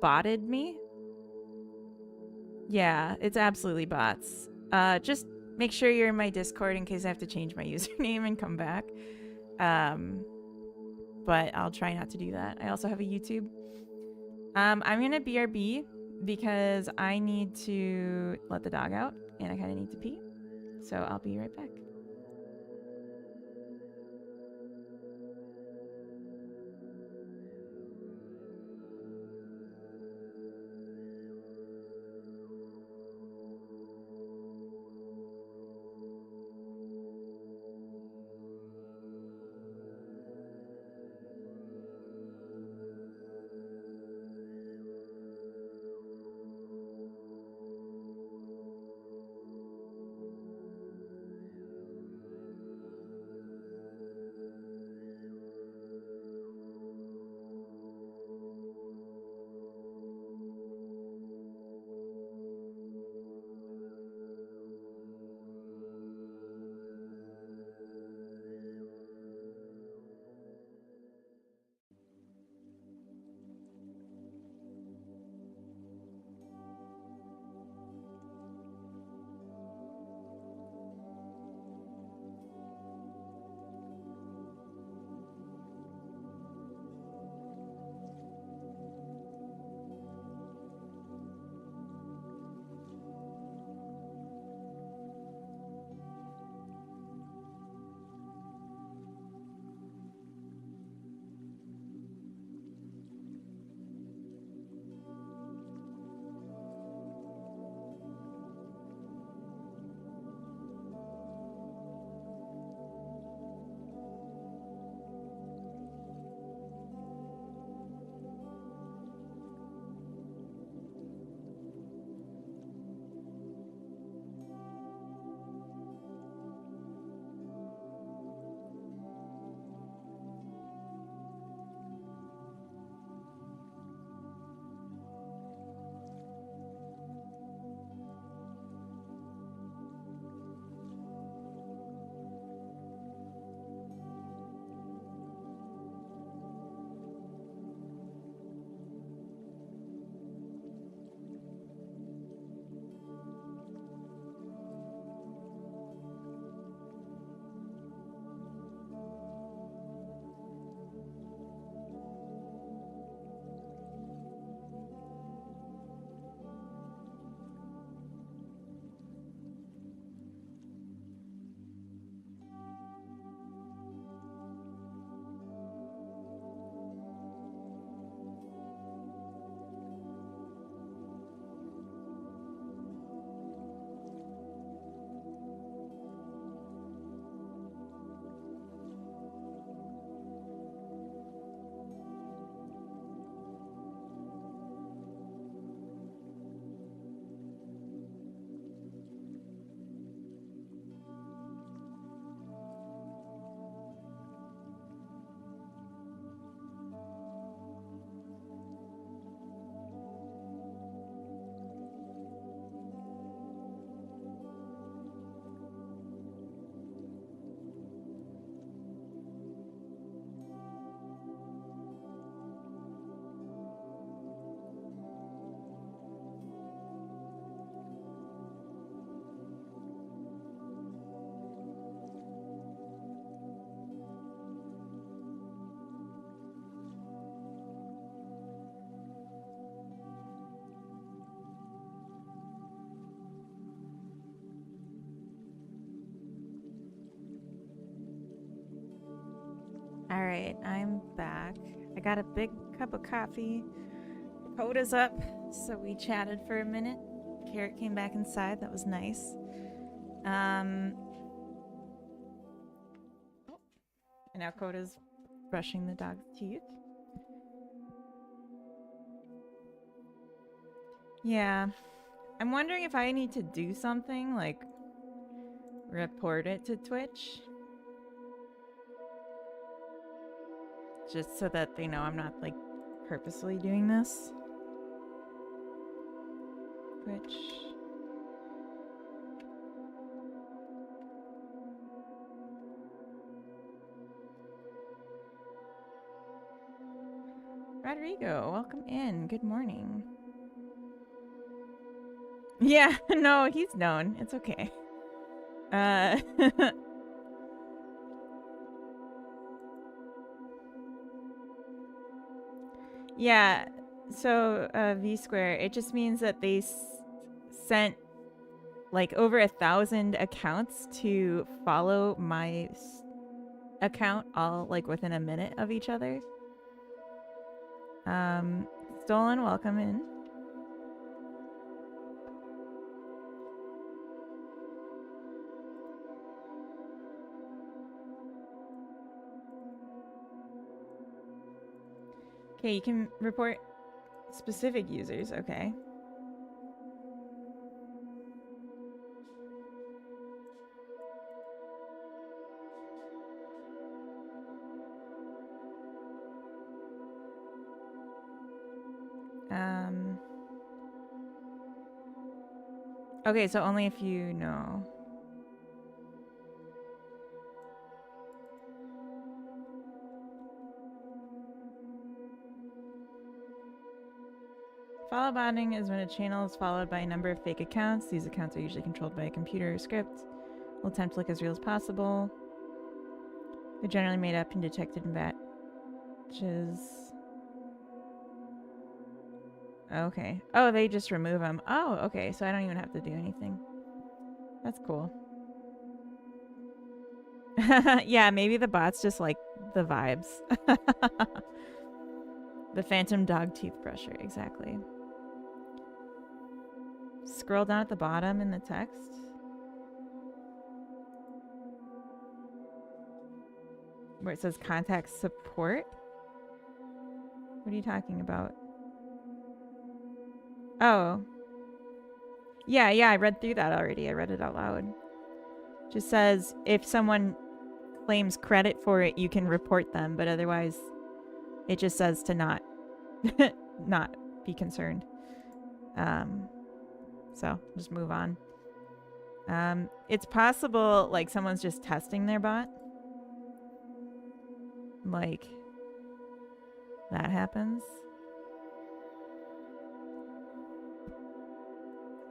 botted me. Yeah, it's absolutely bots. Just make sure you're in my Discord in case I have to change my username and come back. But I'll try not to do that. I also have a YouTube. I'm gonna BRB because I need to let the dog out and I kind of need to pee. So I'll be right back. Alright, I'm back. I got a big cup of coffee. Coda's up, so we chatted for a minute. Carrot came back inside, that was nice. And now Coda's brushing the dog's teeth. Yeah. I'm wondering if I need to do something, like report it to Twitch. Just so that they know I'm not, like, purposely doing this. Twitch. Rodrigo, welcome in. Good morning. Yeah, no, he's known. It's okay. Yeah, so V square, it just means that they sent like over 1,000 accounts to follow my account all like within a minute of each other. Stolen, welcome in. Okay, you can report specific users, okay. Okay, so only if you know. Follow botting is when a channel is followed by a number of fake accounts. These accounts are usually controlled by a computer or script. Will attempt to look as real as possible. They're generally made up and detected in batches. Okay. Oh, they just remove them. Oh, okay. So I don't even have to do anything. That's cool. Yeah, maybe the bots just like the vibes. The phantom dog teeth brusher, exactly. Scroll down at the bottom in the text. Where it says contact support. What are you talking about? Oh. Yeah, I read through that already. I read it out loud. Just says if someone claims credit for it, you can report them, but otherwise it just says to not not be concerned. So just move on. It's possible like someone's just testing their bot. Like that happens.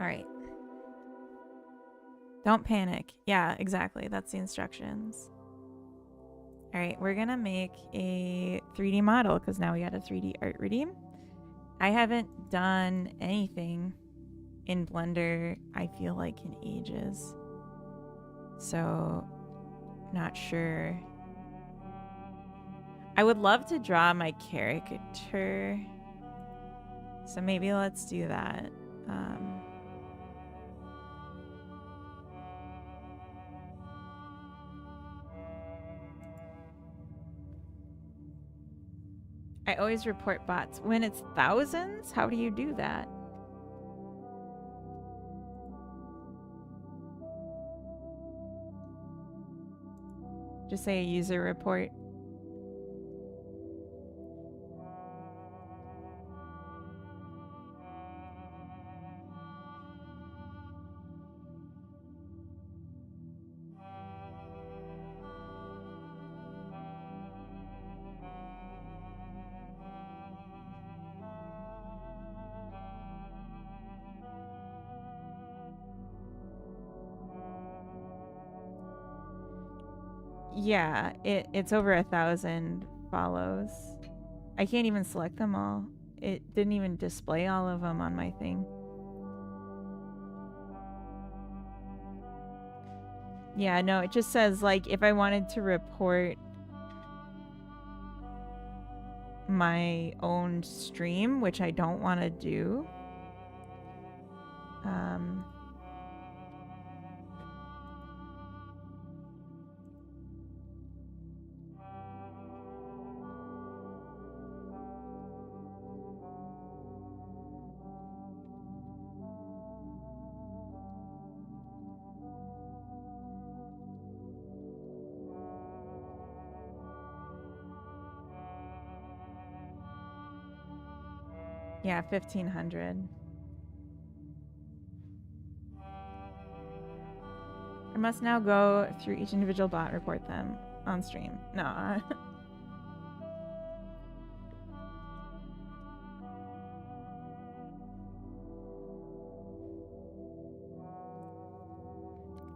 All right. Don't panic. Yeah, exactly. That's the instructions. All right, we're gonna make a 3D model because now we got a 3D art redeem. I haven't done anything in Blender, I feel like, in ages. So, not sure. I would love to draw my caricature. So maybe let's do that. I always report bots. When it's thousands, how do you do that? Just say a user report. Yeah, it's over 1,000 follows. I can't even select them all. It didn't even display all of them on my thing. Yeah, no, it just says like if I wanted to report my own stream, which I don't want to do. Yeah, 1,500. I must now go through each individual bot and report them on stream. No.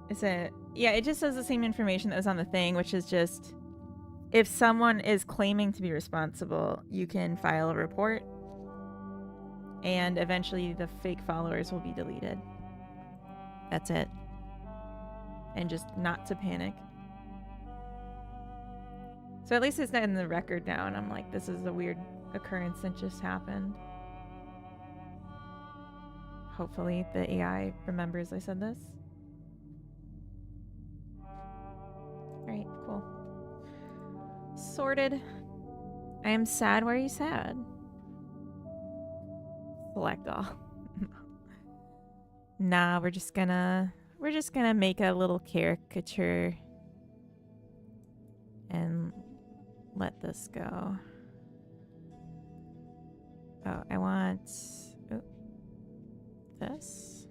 Is it? Yeah, it just says the same information that was on the thing, which is just if someone is claiming to be responsible, you can file a report, and eventually the fake followers will be deleted. That's it. And just not to panic. So at least it's not in the record now, and I'm like, this is a weird occurrence that just happened. Hopefully the AI remembers I said this. Alright, cool. Sorted. I am sad. Why are you sad? Select all. Nah, we're just gonna make a little caricature and let this go. Oh, I want this.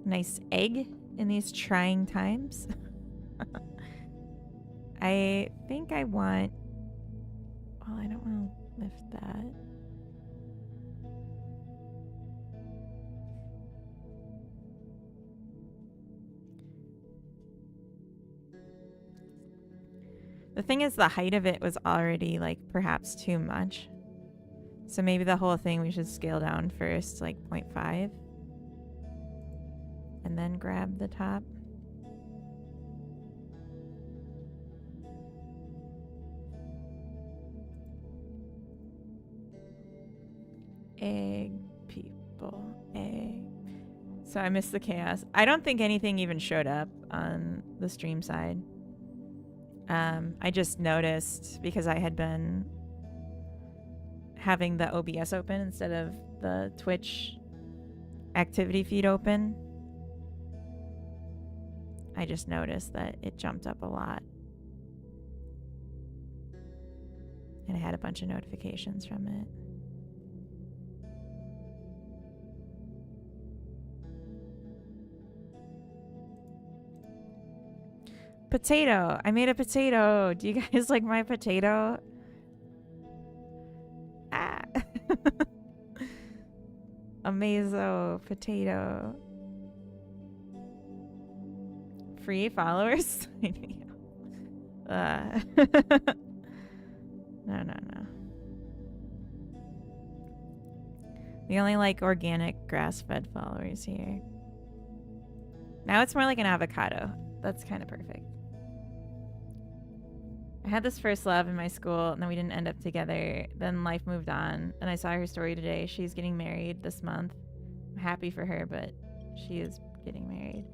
Nice egg in these trying times. I think I want... Well, I don't want to lift that. The thing is, the height of it was already, like, perhaps too much. So maybe the whole thing we should scale down first, like 0.5. And then grab the top. Egg, people, egg. So I missed the chaos. I don't think anything even showed up on the stream side. I just noticed because I had been having the OBS open instead of the Twitch activity feed open. I just noticed that it jumped up a lot. And I had a bunch of notifications from it. Potato. I made a potato. Do you guys like my potato? Ah. Amazo potato. Free followers? No. We only like organic grass-fed followers here. Now it's more like an avocado. That's kind of perfect. I had this first love in my school, and then we didn't end up together. Then life moved on, and I saw her story today. She's getting married this month. I'm happy for her, but she is getting married.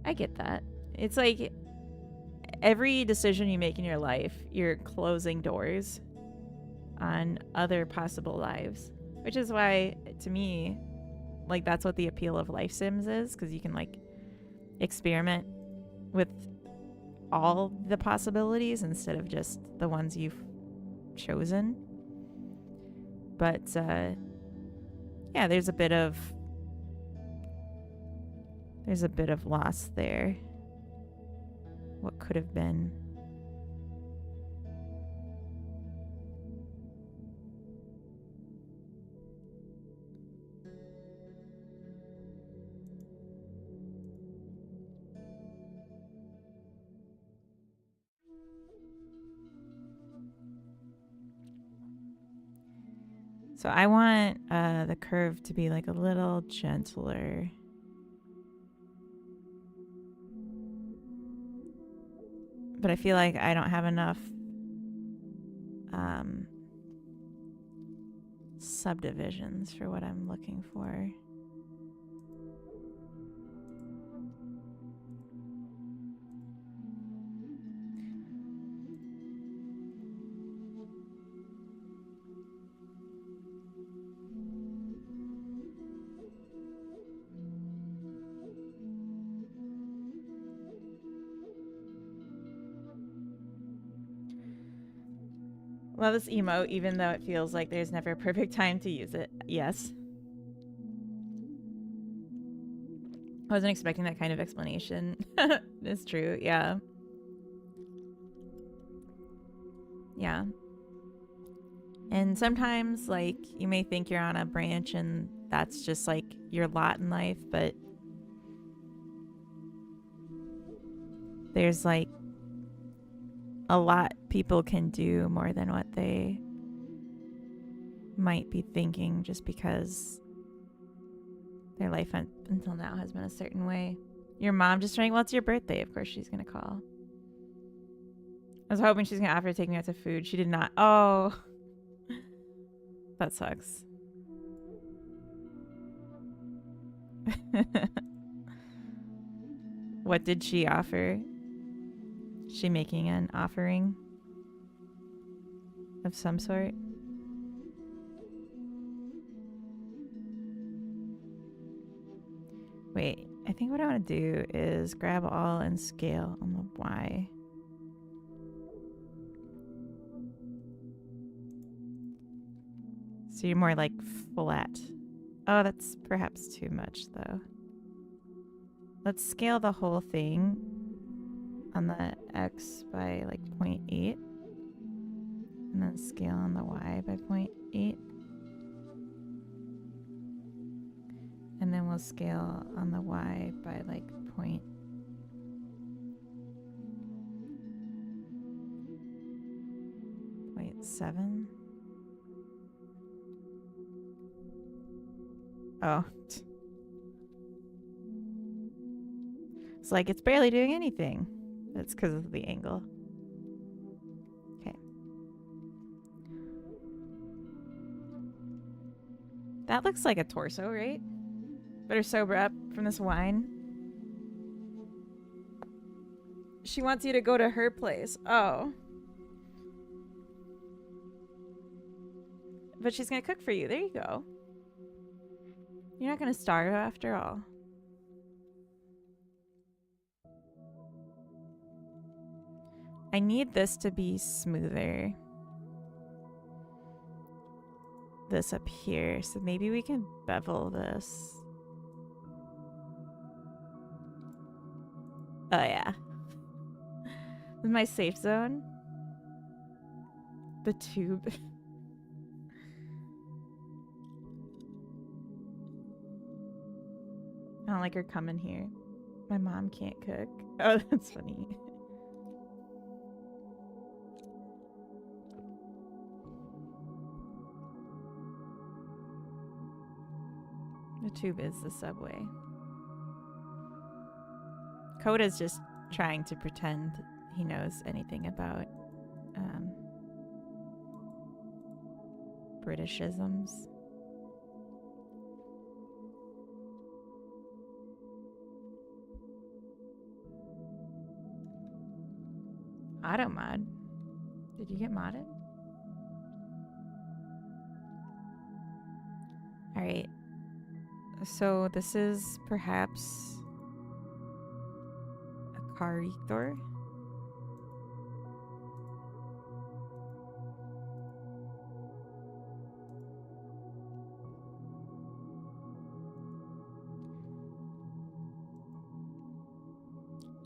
I get that. It's like every decision you make in your life, you're closing doors on other possible lives, which is why, to me, like, that's what the appeal of life sims is, because you can, like, experiment with all the possibilities instead of just the ones you've chosen. But yeah, there's a bit of loss there. What could have been. So I want the curve to be like a little gentler. But I feel like I don't have enough subdivisions for what I'm looking for. Love this emote, even though it feels like there's never a perfect time to use it. Yes. I wasn't expecting that kind of explanation. It's true, yeah. Yeah. And sometimes, like, you may think you're on a branch and that's just, like, your lot in life, but there's, like, a lot people can do more than what they might be thinking just because their life until now has been a certain way. Your mom just rang. Well, it's your birthday. Of course she's going to call. I was hoping she's going to offer to take me out to food. She did not. Oh. That sucks. What did she offer? Is she making an offering of some sort? Wait, I think what I want to do is grab all and scale on the Y. So you're more like flat. Oh, that's perhaps too much though. Let's scale the whole thing on the X by like 0.8. And then scale on the Y by 0.8. And then we'll scale on the Y by like 0.7. Oh. It's like it's barely doing anything. That's because of the angle. Okay. That looks like a torso, right? Better sober up from this wine. She wants you to go to her place. Oh. But she's gonna cook for you. There you go. You're not gonna starve after all. I need this to be smoother. This up here. So maybe we can bevel this. Oh yeah. This is my safe zone. The tube. I don't like her coming here. My mom can't cook. Oh, that's funny. The tube is the subway. Coda's just trying to pretend he knows anything about Britishisms. Auto mod. Did you get modded? Alright. So this is perhaps a corridor.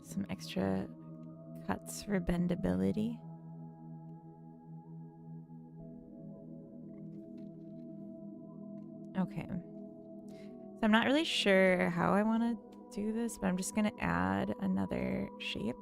Some extra cuts for bendability. Okay. So I'm not really sure how I want to do this, but I'm just going to add another shape.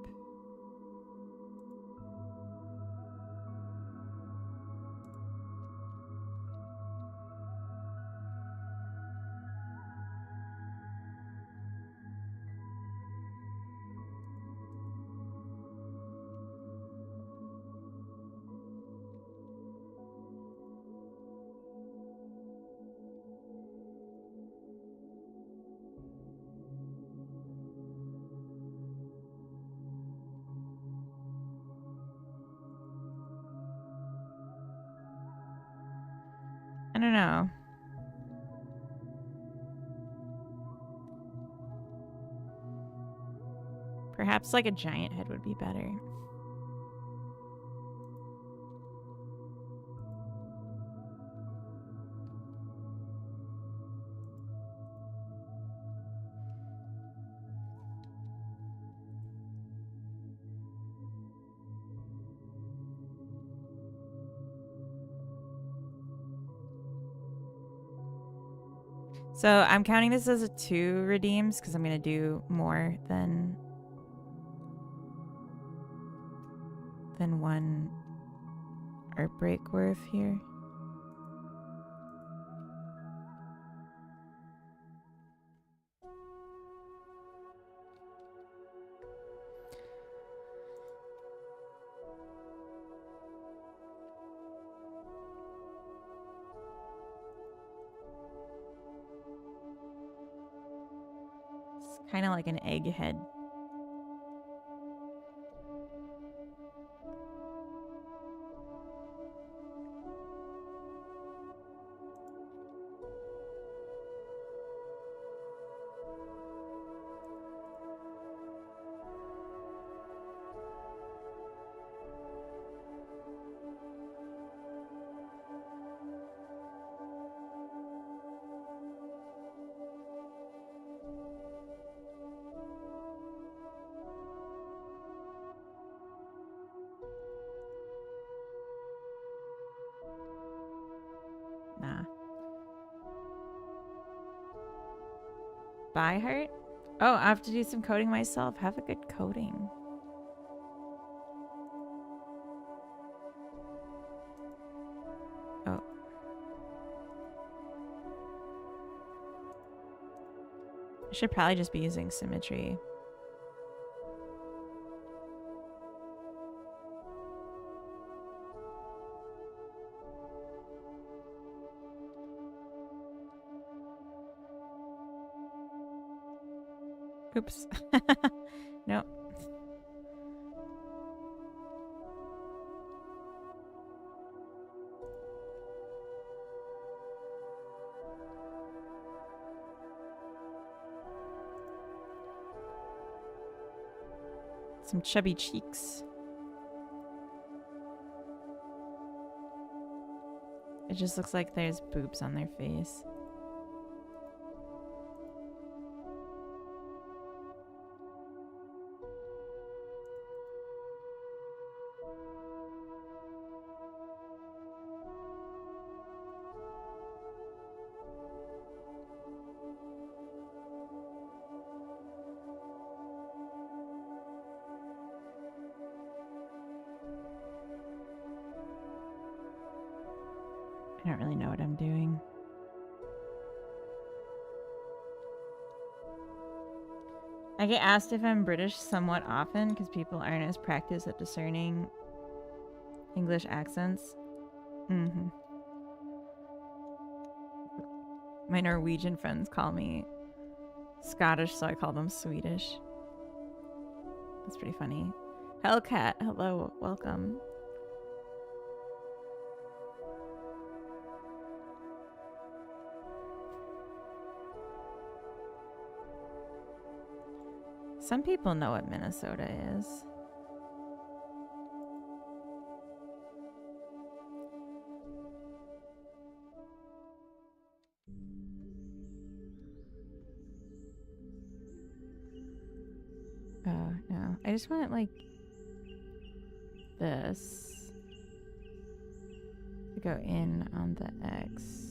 don't know. Perhaps like a giant head would be better. So I'm counting this as a 2 redeems because I'm going to do more than 1 art break worth here. It's kind of like an egg head. Nah. By heart? Oh, I have to do some coding myself. Have a good coding. Oh. I should probably just be using symmetry. Oops. Nope. Some chubby cheeks. It just looks like there's boobs on their face. I don't really know what I'm doing. I get asked if I'm British somewhat often because people aren't as practiced at discerning English accents. Mm-hmm. My Norwegian friends call me Scottish, so I call them Swedish. That's pretty funny. Hellcat, hello, welcome. Some people know what Minnesota is. Oh, no. I just want, like, this to go in on the X.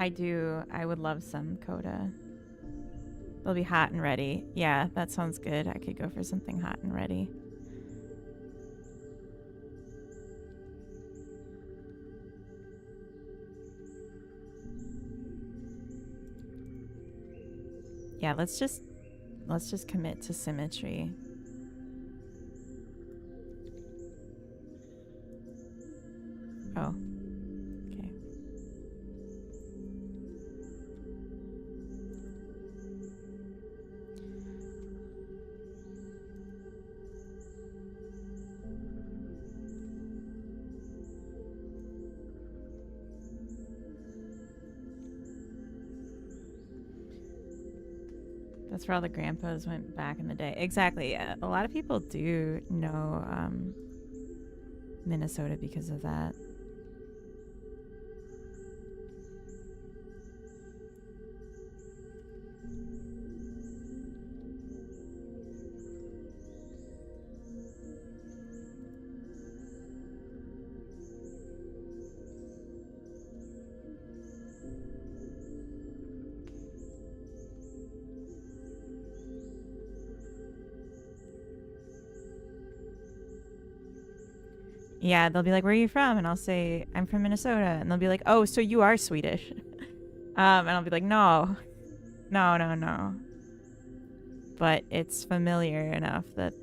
I would love some Coda. They'll be hot and ready. Yeah, that sounds good. I could go for something hot and ready. Yeah, let's just commit to symmetry. Oh. Okay. That's where all the grandpas went back in the day. Exactly. A lot of people do know Minnesota because of that. Yeah, they'll be like, "Where are you from?" And I'll say, "I'm from Minnesota." And they'll be like, "Oh, so you are Swedish?" And I'll be like, "No, no, no, no." But it's familiar enough that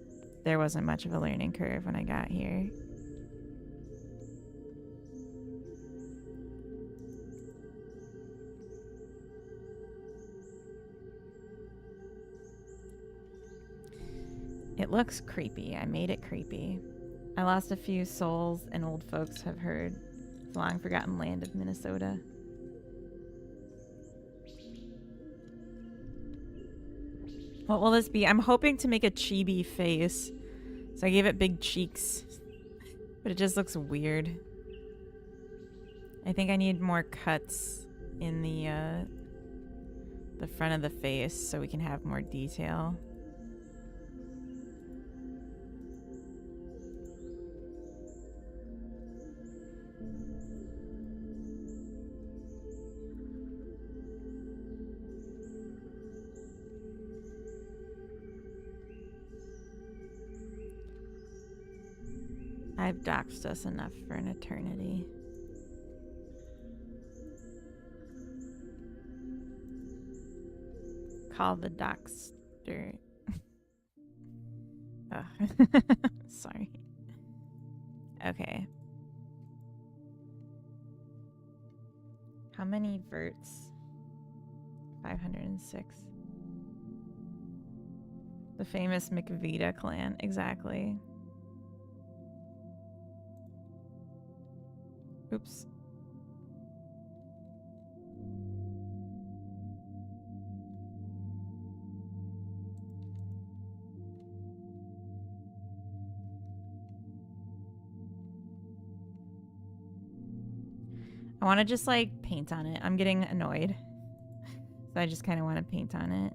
there wasn't much of a learning curve when I got here. It looks creepy. I made it creepy. I lost a few souls, and old folks have heard the long forgotten land of Minnesota. What will this be? I'm hoping to make a chibi face. So I gave it big cheeks. But it just looks weird. I think I need more cuts in the front of the face so we can have more detail. I've doxed us enough for an eternity. Call the doxter. Oh. Sorry. Okay. How many verts? 506. The famous McVita clan. Exactly. Oops. I want to just like paint on it. I'm getting annoyed. So I just kind of want to paint on it.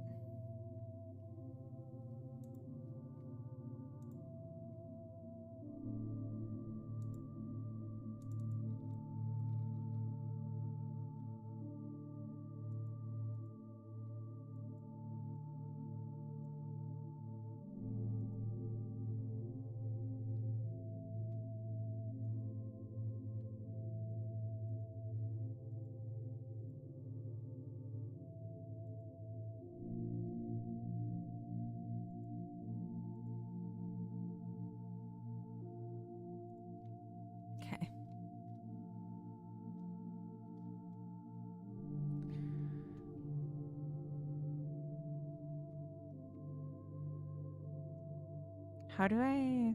How do I...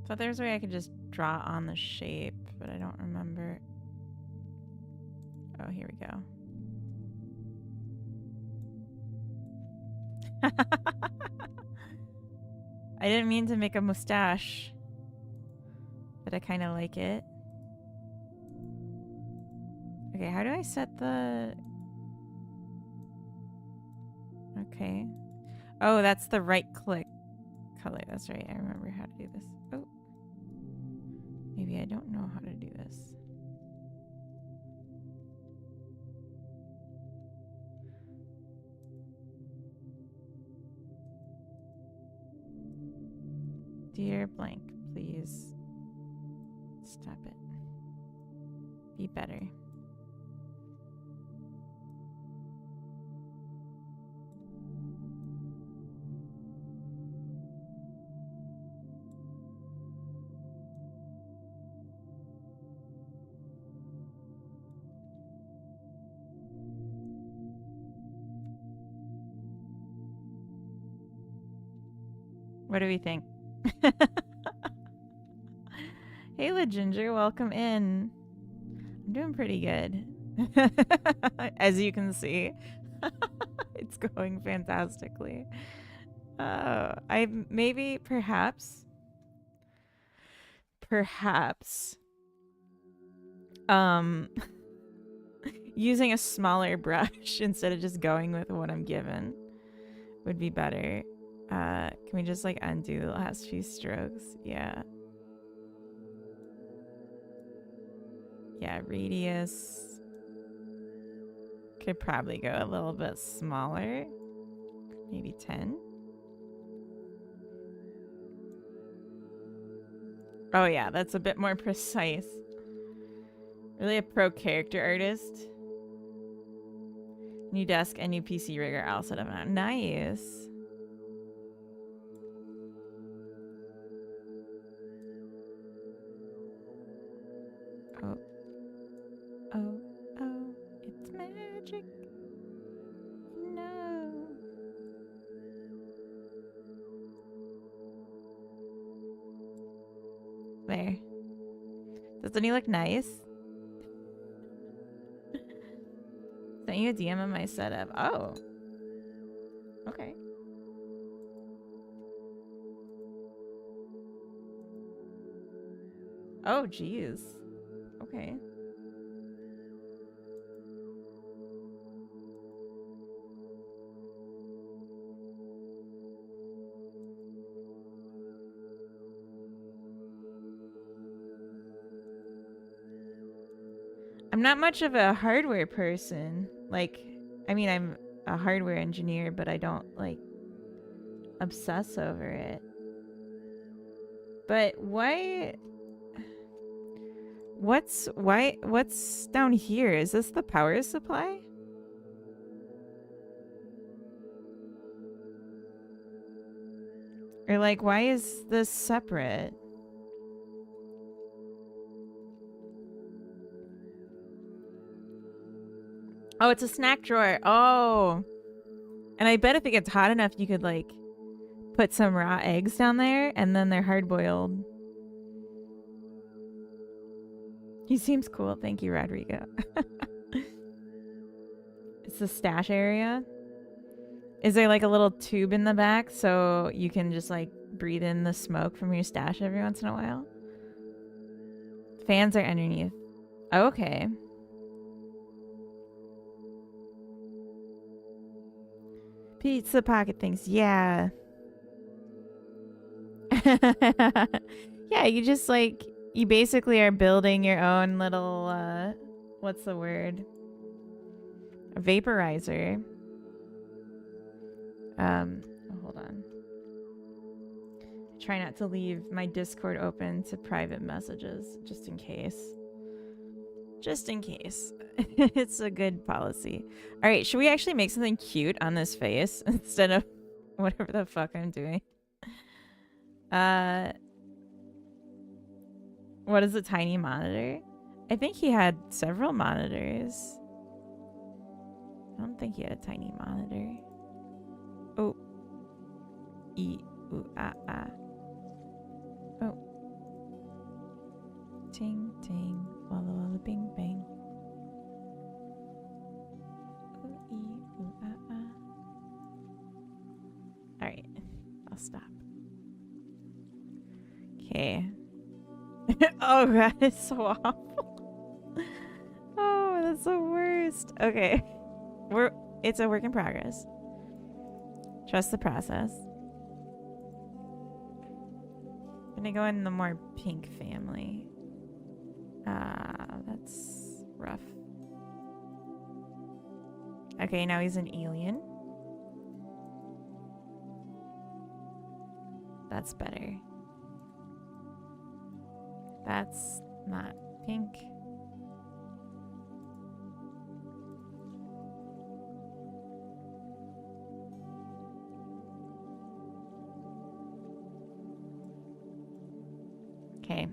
thought there was a way I could just draw on the shape, but I don't remember. Oh, here we go. I didn't mean to make a mustache, but I kind of like it. Okay, how do I set the... Okay. Oh, that's the right click color. That's right. I remember how to do this. Oh. Maybe I don't know how to do this. Dear blank, please stop it. Be better. What do we think? Hey, La Ginger, welcome in. I'm doing pretty good. As you can see, it's going fantastically. I maybe, perhaps, using a smaller brush instead of just going with what I'm given would be better. Can we just like undo the last few strokes? Yeah. Yeah, radius. Could probably go a little bit smaller. Maybe 10. Oh yeah, that's a bit more precise. Really a pro character artist. New desk and new PC rigger all set up now. Nice. Oh. Oh. Oh. It's magic. No. There. Doesn't he look nice? Sent you a DM on my setup. Oh. Okay. Oh, geez. Okay. I'm not much of a hardware person. Like, I mean, I'm a hardware engineer, but I don't, like, obsess over it. But why... What's down here? Is this the power supply? Or, like, why is this separate? Oh, it's a snack drawer. Oh. And I bet if it gets hot enough, you could, like, put some raw eggs down there, and then they're hard-boiled. He seems cool. Thank you, Rodrigo. It's the stash area. Is there, like, a little tube in the back so you can just, like, breathe in the smoke from your stash every once in a while? Fans are underneath. Okay. Pizza pocket things. Yeah. Yeah, you just, like, you basically are building your own little, what's the word? A vaporizer. Hold on. Try not to leave my Discord open to private messages, just in case. Just in case. It's a good policy. All right, should we actually make something cute on this face instead of whatever the fuck I'm doing? What is a tiny monitor? I think he had several monitors. I don't think he had a tiny monitor. Oh. Ooh, ah, ah. Oh. Ting, ting. Walla, walla, bing, bang. Ooh, ooh, ah, ah. Alright. I'll stop. Okay. Oh, that is so awful. Oh, that's the worst. Okay. It's a work in progress. Trust the process. I'm gonna go in the more pink family. That's rough. Okay, now he's an alien. That's better. That's not pink. Okay.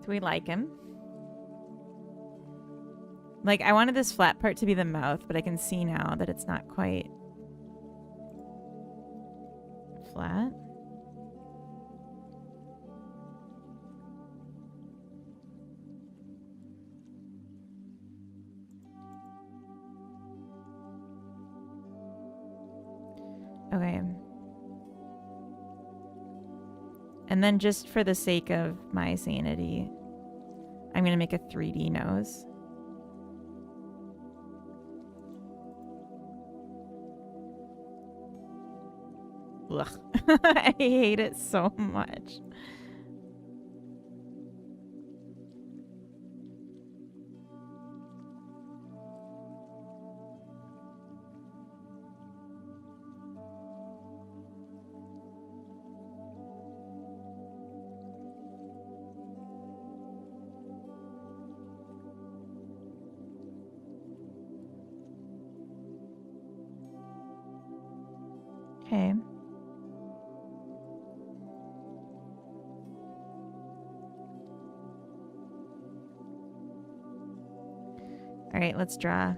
Do we like him? Like, I wanted this flat part to be the mouth, but I can see now that it's not quite flat. Okay. And then just for the sake of my sanity, I'm going to make a 3D nose. Ugh. I hate it so much. Okay. All right, let's draw.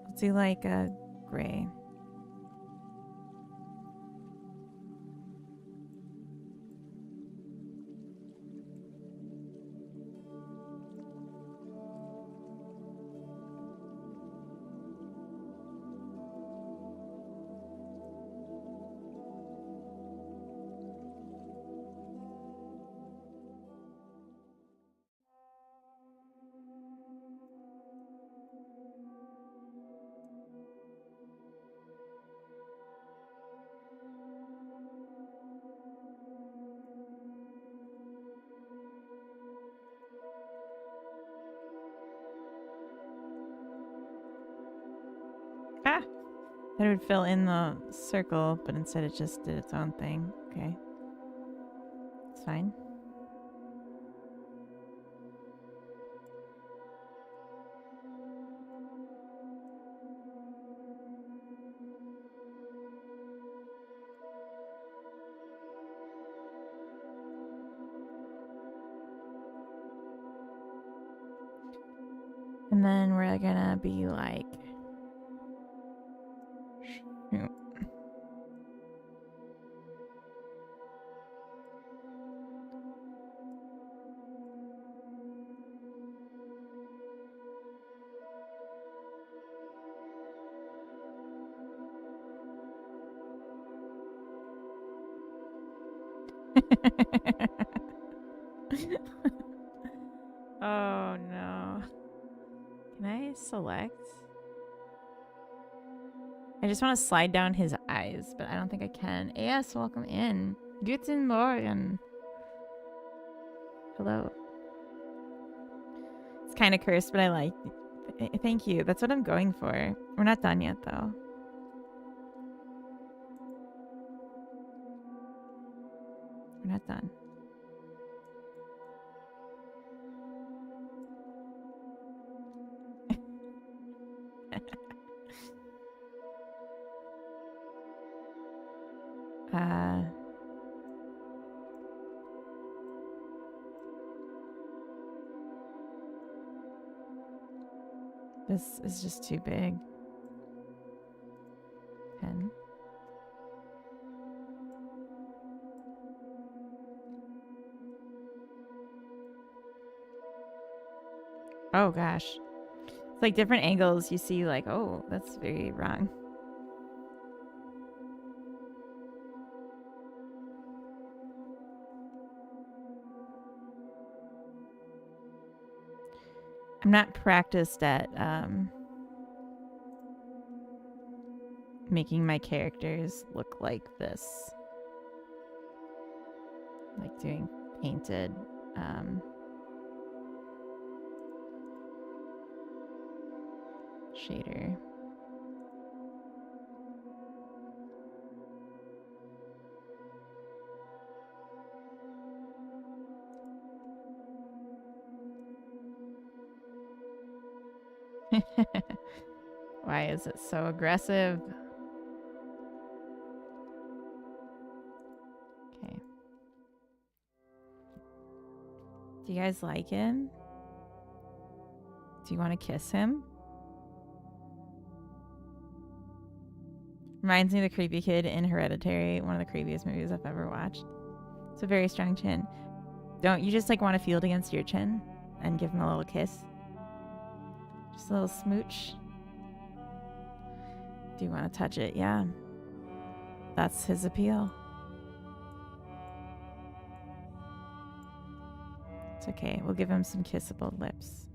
Let's do like a gray. Ah! That would fill in the circle, but instead it just did its own thing. Okay. It's fine. And then we're gonna be like... Shoot. Oh no. Can I select? I just want to slide down his eyes, but I don't think I can. Yes, welcome in. Guten Morgen. Hello. It's kind of cursed, but I like it. Thank you. That's what I'm going for. We're not done yet, though. We're not done. This is just too big. 10. Oh gosh. It's like different angles you see like, oh, that's very wrong. I'm not practiced at making my characters look like this. Like doing painted shader. Why is it so aggressive? Okay. Do you guys like him? Do you want to kiss him? Reminds me of the creepy kid in Hereditary, one of the creepiest movies I've ever watched. It's a very strong chin. Don't you just like want to feel it against your chin and give him a little kiss? Just a little smooch. Do you want to touch it? Yeah. That's his appeal. It's okay. We'll give him some kissable lips.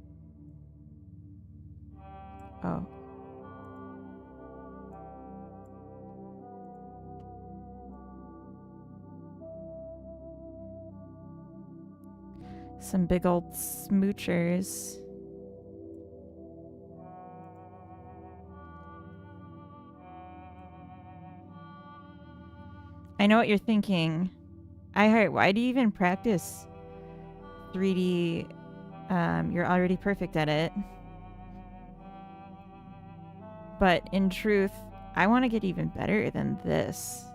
Oh. Some big old smoochers. I know what you're thinking. iHeart, why do you even practice 3D? You're already perfect at it. But in truth, I want to get even better than this.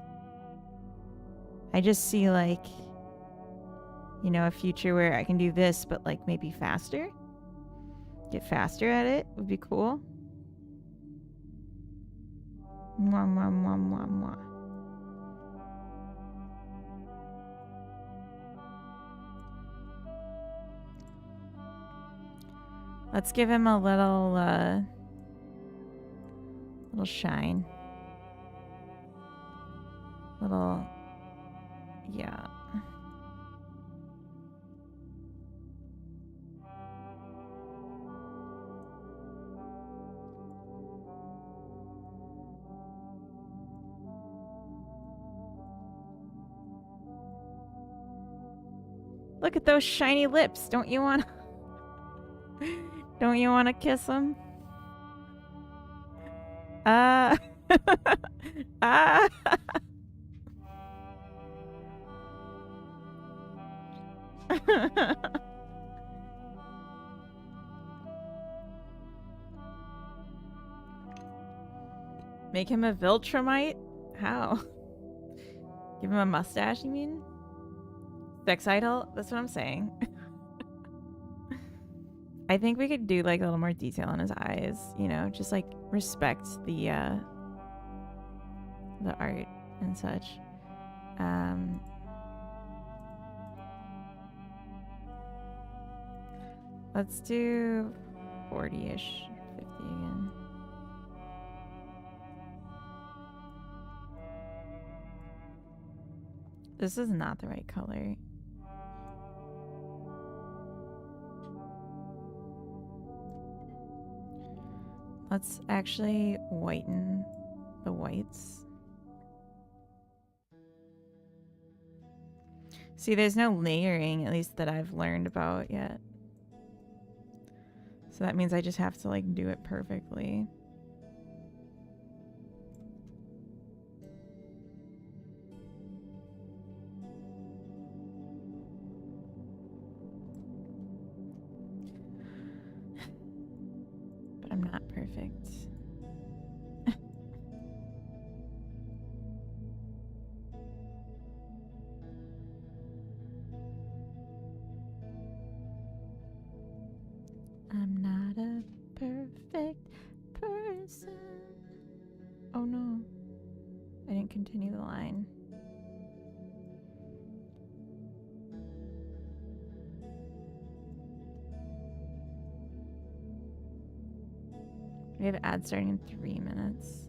I just see like, you know, a future where I can do this, but like maybe faster. Get faster at it would be cool. Mwah, mwah, mwah, mwah, mwah. Let's give him a little shine. Little, yeah. Look at those shiny lips. Don't you want to kiss them? Make him a Viltrumite? How? Give him a mustache, you mean? Sex idol? That's what I'm saying. I think we could do like a little more detail on his eyes, you know, just like respect the art and such. Let's do 40-ish, 50 again. This is not the right color. Let's actually whiten the whites. See, there's no layering, at least that I've learned about yet. So that means I just have to like do it perfectly. But I'm not perfect. I'm not a perfect person. Oh no. I didn't continue the line. We have ads starting in 3 minutes.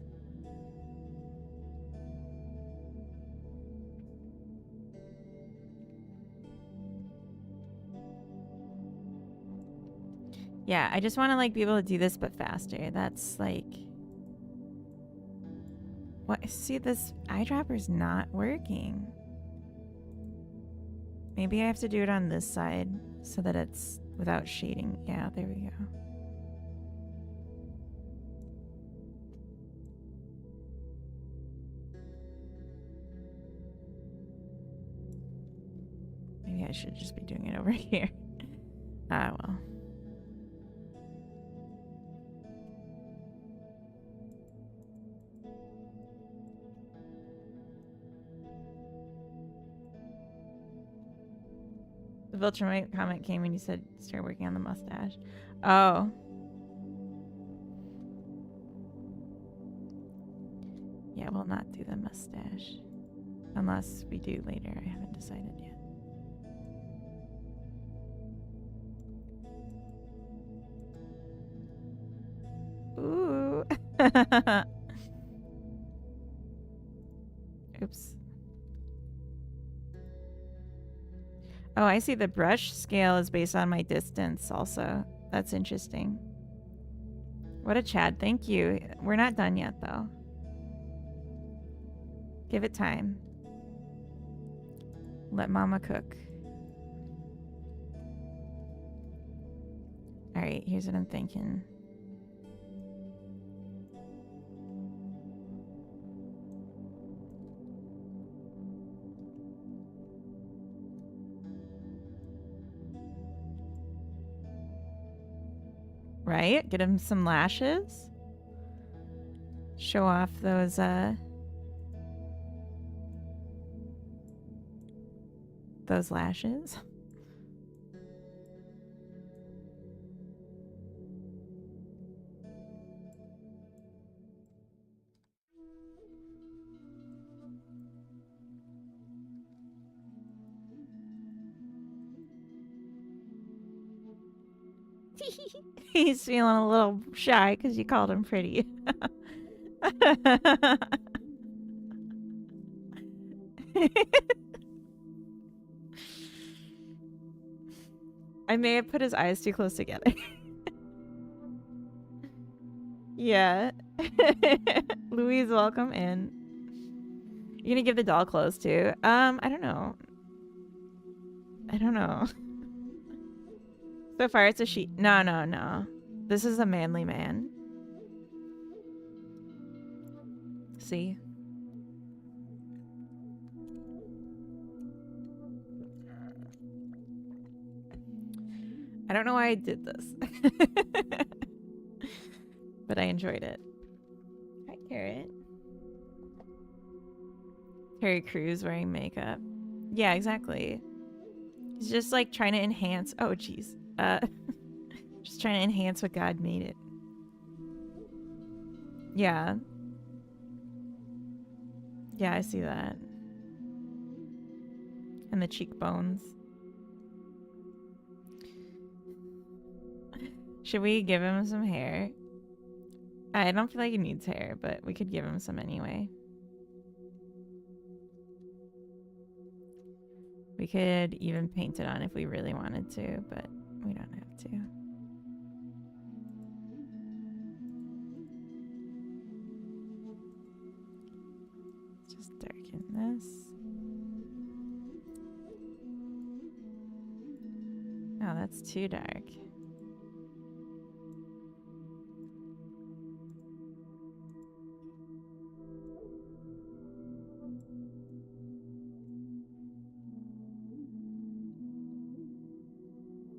Yeah, I just want to like be able to do this but faster. That's like, what? See, this eyedropper's not working. Maybe I have to do it on this side so that it's without shading. Yeah, there we go. Maybe I should just be doing it over here. Ah, well. The Viltrumite comment came when you said start working on the mustache. Oh. Yeah, we'll not do the mustache. Unless we do later. I haven't decided yet. Oops. Oh, I see the brush scale is based on my distance also. That's interesting. What a Chad. Thank you. We're not done yet, though. Give it time. Let mama cook. All right, here's what I'm thinking. Right? Get him some lashes. Show off those lashes. He's feeling a little shy because you called him pretty. I may have put his eyes too close together. Yeah. Louise, welcome in. You gonna give the doll clothes too? I don't know. I don't know. So far it's a she. No, no, no. This is a manly man. See? I don't know why I did this. But I enjoyed it. Hi, Carrot. Terry Crews wearing makeup. Yeah, exactly. He's just like trying to enhance. Oh, jeez. Just trying to enhance what God made it. Yeah. Yeah, I see that. And the cheekbones. Should we give him some hair? I don't feel like he needs hair, but we could give him some anyway. We could even paint it on if we really wanted to, but we don't have to. Let's just darken this. Oh, that's too dark.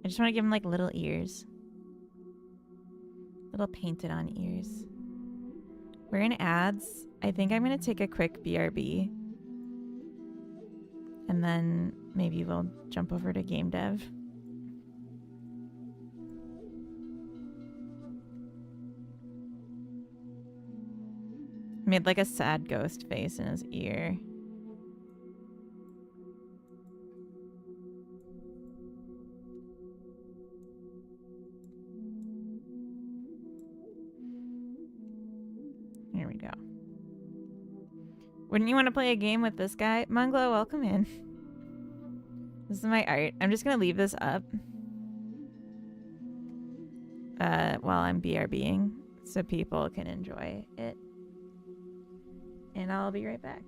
I just want to give him like little ears. Little painted on ears. We're in ads. I think I'm going to take a quick BRB. And then maybe we'll jump over to game dev. Made like a sad ghost face in his ear. Here we go. Wouldn't you want to play a game with this guy? Munglo, welcome in. This is my art. I'm just going to leave this up while I'm BRBing so people can enjoy it. And I'll be right back.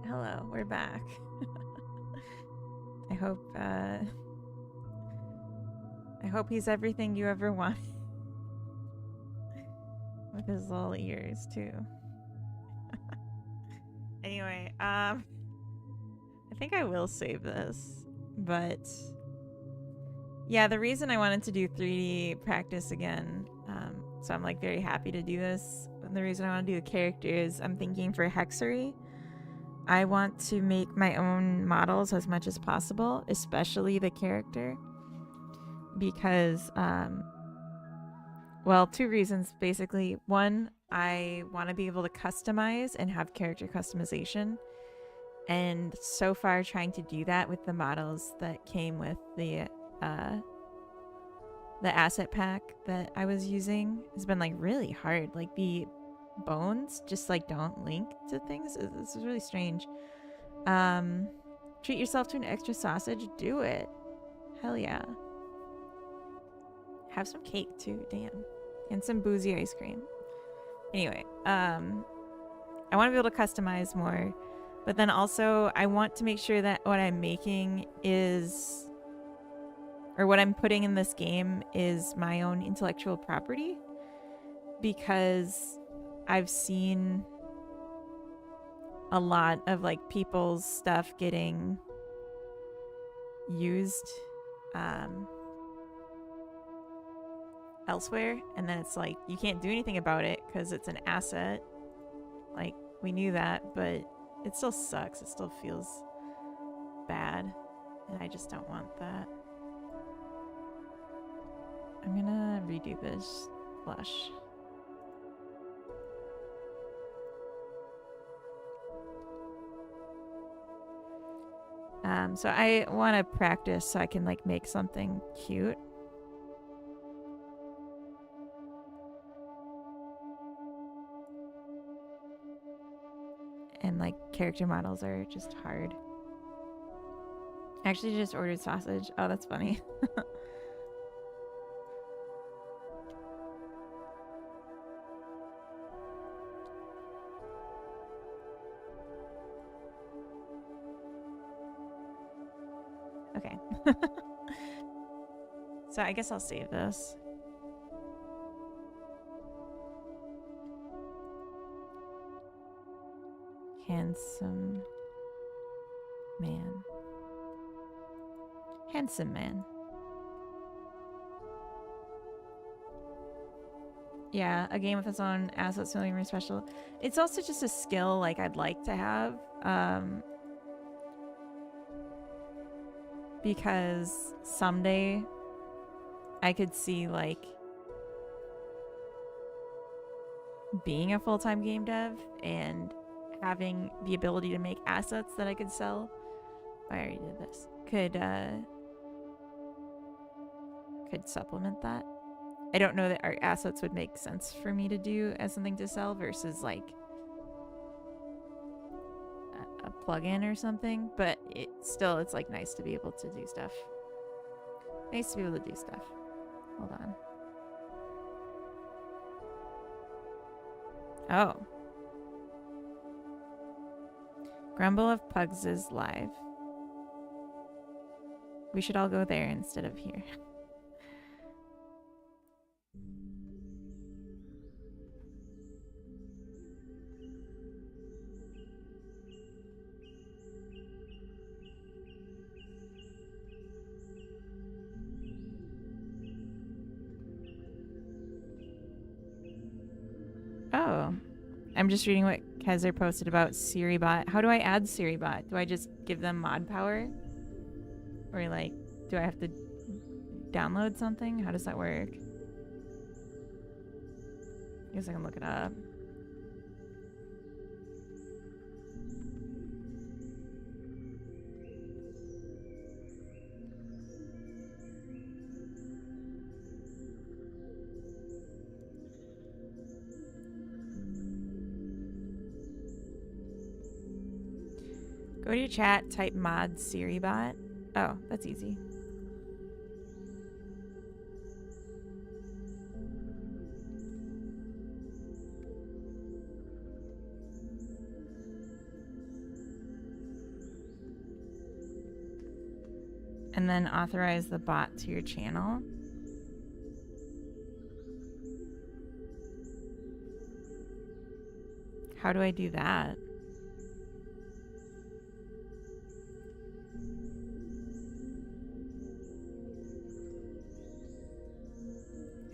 Hello, we're back. I hope he's everything you ever wanted. With his little ears too. Anyway, I think I will save this, but yeah, the reason I wanted to do 3D practice again, so I'm like very happy to do this. And the reason I want to do the character is I'm thinking for Hexery, I want to make my own models as much as possible, especially the character, because, well, two reasons basically. One, I want to be able to customize and have character customization. And so far, trying to do that with the models that came with the asset pack that I was using has been like really hard. Like the bones just like don't link to things. This is really strange. Treat yourself to an extra sausage. Do it. Hell yeah. Have some cake too. Damn. And some boozy ice cream. Anyway, I want to be able to customize more, but then also I want to make sure that what I'm making is, or what I'm putting in this game is my own intellectual property, because I've seen a lot of like people's stuff getting used elsewhere, and then it's like you can't do anything about it because it's an asset. Like, we knew that, but it still sucks. It still feels bad, and I just don't want that. I'm gonna redo this blush. So I want to practice so I can like make something cute. And like character models are just hard. I actually just ordered sausage. Oh, that's funny. Okay. So I guess I'll save this. Handsome man. Handsome man. Yeah, a game with its own assets, feeling really special. It's also just a skill like I'd like to have. Because someday I could see like being a full-time game dev and having the ability to make assets that I could sell. I already did this. Could supplement that. I don't know that art assets would make sense for me to do as something to sell versus like a plugin or something, but it's like nice to be able to do stuff. Nice to be able to do stuff. Hold on. Oh. Grumble of Pugs is live. We should all go there instead of here. Oh. I'm just reading what Kezer posted about SiriBot. How do I add SiriBot? Do I just give them mod power? Or like, do I have to download something? How does that work? I guess I can look it up. Go to your chat, type mod SiriBot. Oh, that's easy. and then authorize the bot to your channel. How do I do that?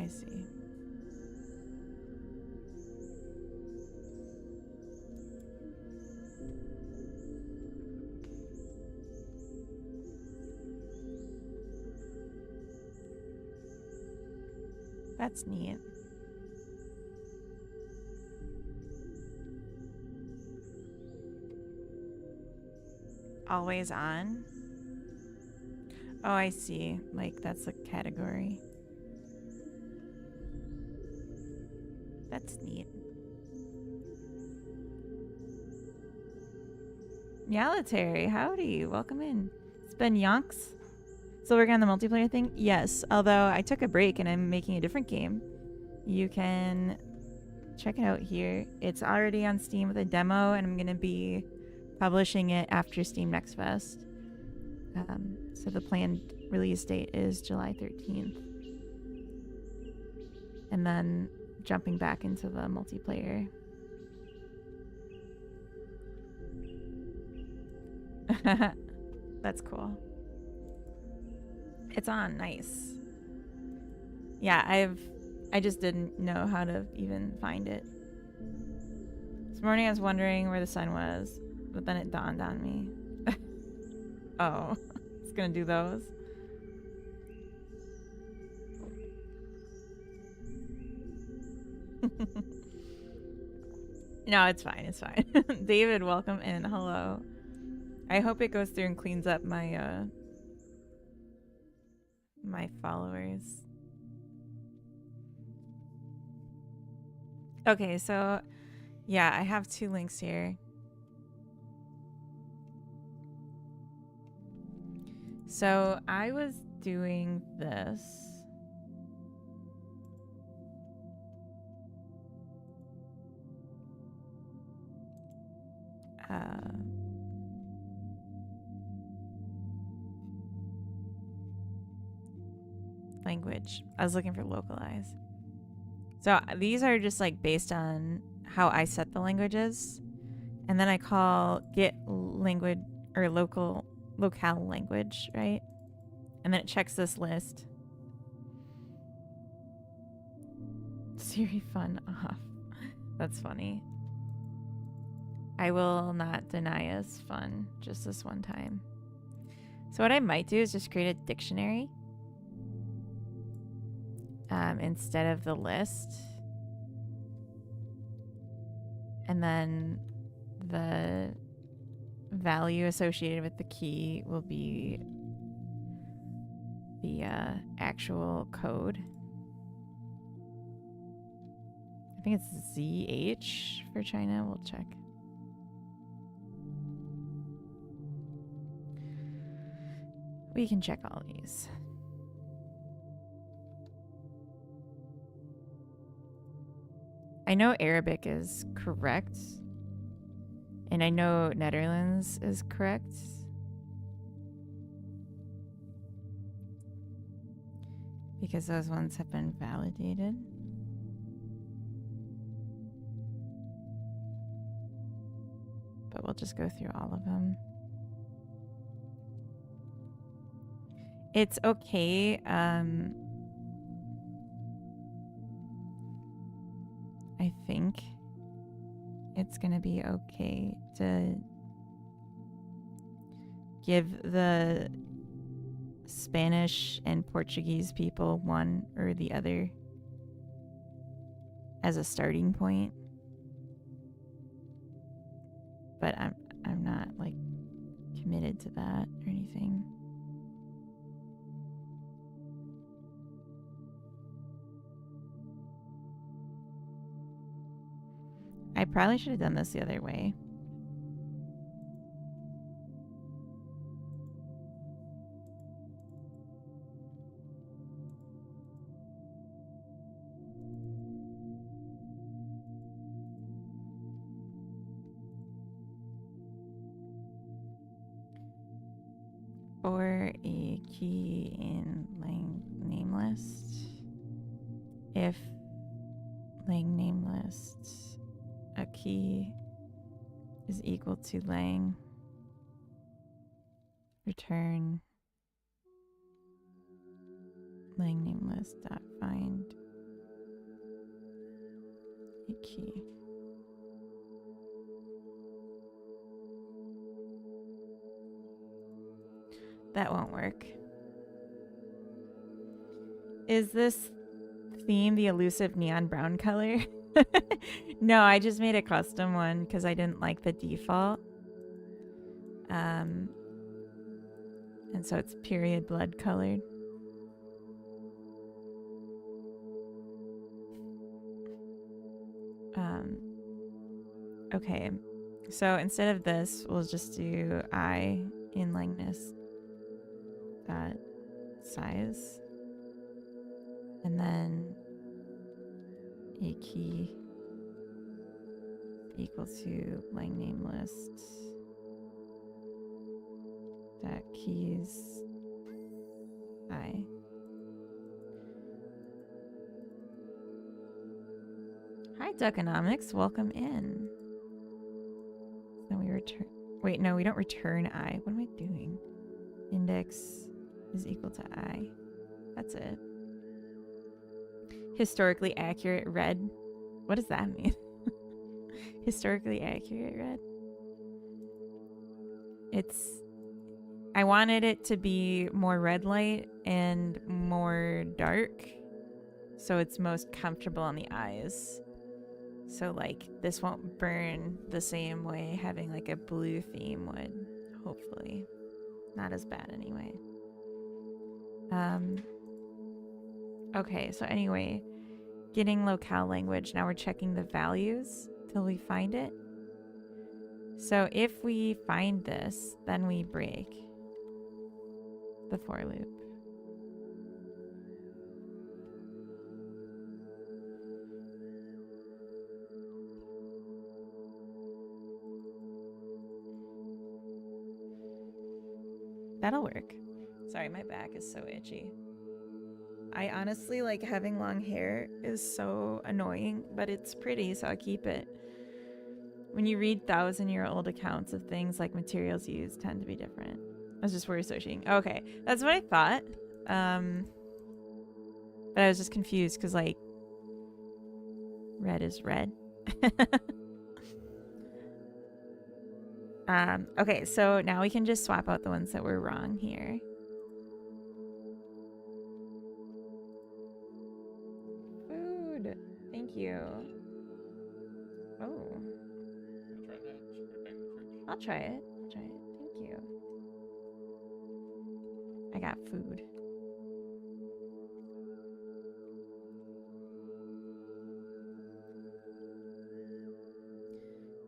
I see. That's neat. Always on? Oh, I see. Like, that's a category. That's neat. Yalitary, howdy. Welcome in. It's been yonks. Still working on the multiplayer thing? Yes, although I took a break and I'm making a different game. You can check it out here. It's already on Steam with a demo, and I'm going to be publishing it after Steam Next Fest. So the planned release date is July 13th. And then jumping back into the multiplayer. That's cool. It's on. Nice. Yeah, I just didn't know how to even find it. This morning I was wondering where the sun was, but then it dawned on me. Oh, it's gonna do those. No, it's fine. It's fine. David, welcome in. Hello. I hope it goes through and cleans up my my followers. Okay, so yeah, I have 2 links here. So I was doing this. Language. I was looking for localize. So these are just like based on how I set the languages. And then I call get language or locale language, right? And then it checks this list. Siri fun off. That's funny. I will not deny us fun just this one time. So what I might do is just create a dictionary instead of the list. And then the value associated with the key will be the actual code. I think it's ZH for China. We'll check. We can check all these. I know Arabic is correct. And I know Netherlands is correct. Because those ones have been validated. But we'll just go through all of them. It's okay. I think it's gonna be okay to give the Spanish and Portuguese people one or the other as a starting point. But I'm not like committed to that or anything. I probably should have done this the other way. for a key in lang name list. If lang name list a key is equal to lang, return lang name list dot find a key. That won't work. Is this theme the elusive neon brown color? No, I just made a custom one because I didn't like the default. And so it's period blood colored. Okay, so instead of this, we'll just do I in langness dot size, and then a key equal to lang name list dot keys I. Hi, Duckonomics, welcome in. Then we return. Wait, no, we don't return I. What am I doing? Index is equal to I. That's it. Historically accurate red. What does that mean? Historically accurate red. I wanted it to be more red light and more dark, so it's most comfortable on the eyes. So like this won't burn the same way having like a blue theme would, hopefully. Not as bad anyway. Okay, so anyway, getting locale language. Now we're checking the values till we find it. So if we find this, then we break the for loop. That'll work. Sorry, my back is so itchy. I honestly like having long hair is so annoying, but it's pretty, so I keep it. When you read 1,000-year-old accounts of things, like materials used tend to be different. That's just word associating. Okay, that's what I thought. But I was just confused because like red is red. Okay, so now we can just swap out the ones that were wrong here. Food. Thank you. Oh. I'll try it. I'll try it. Thank you. I got food.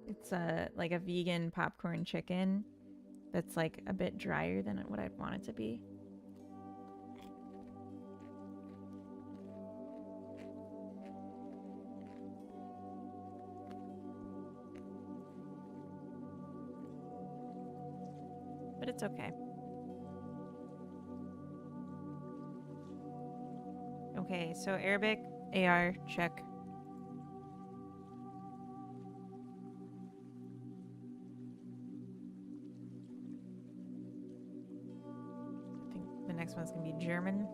It's like a vegan popcorn chicken that's like a bit drier than what I'd want it to be. But it's okay. Okay, so Arabic, AR, check. I think the next one's gonna be German.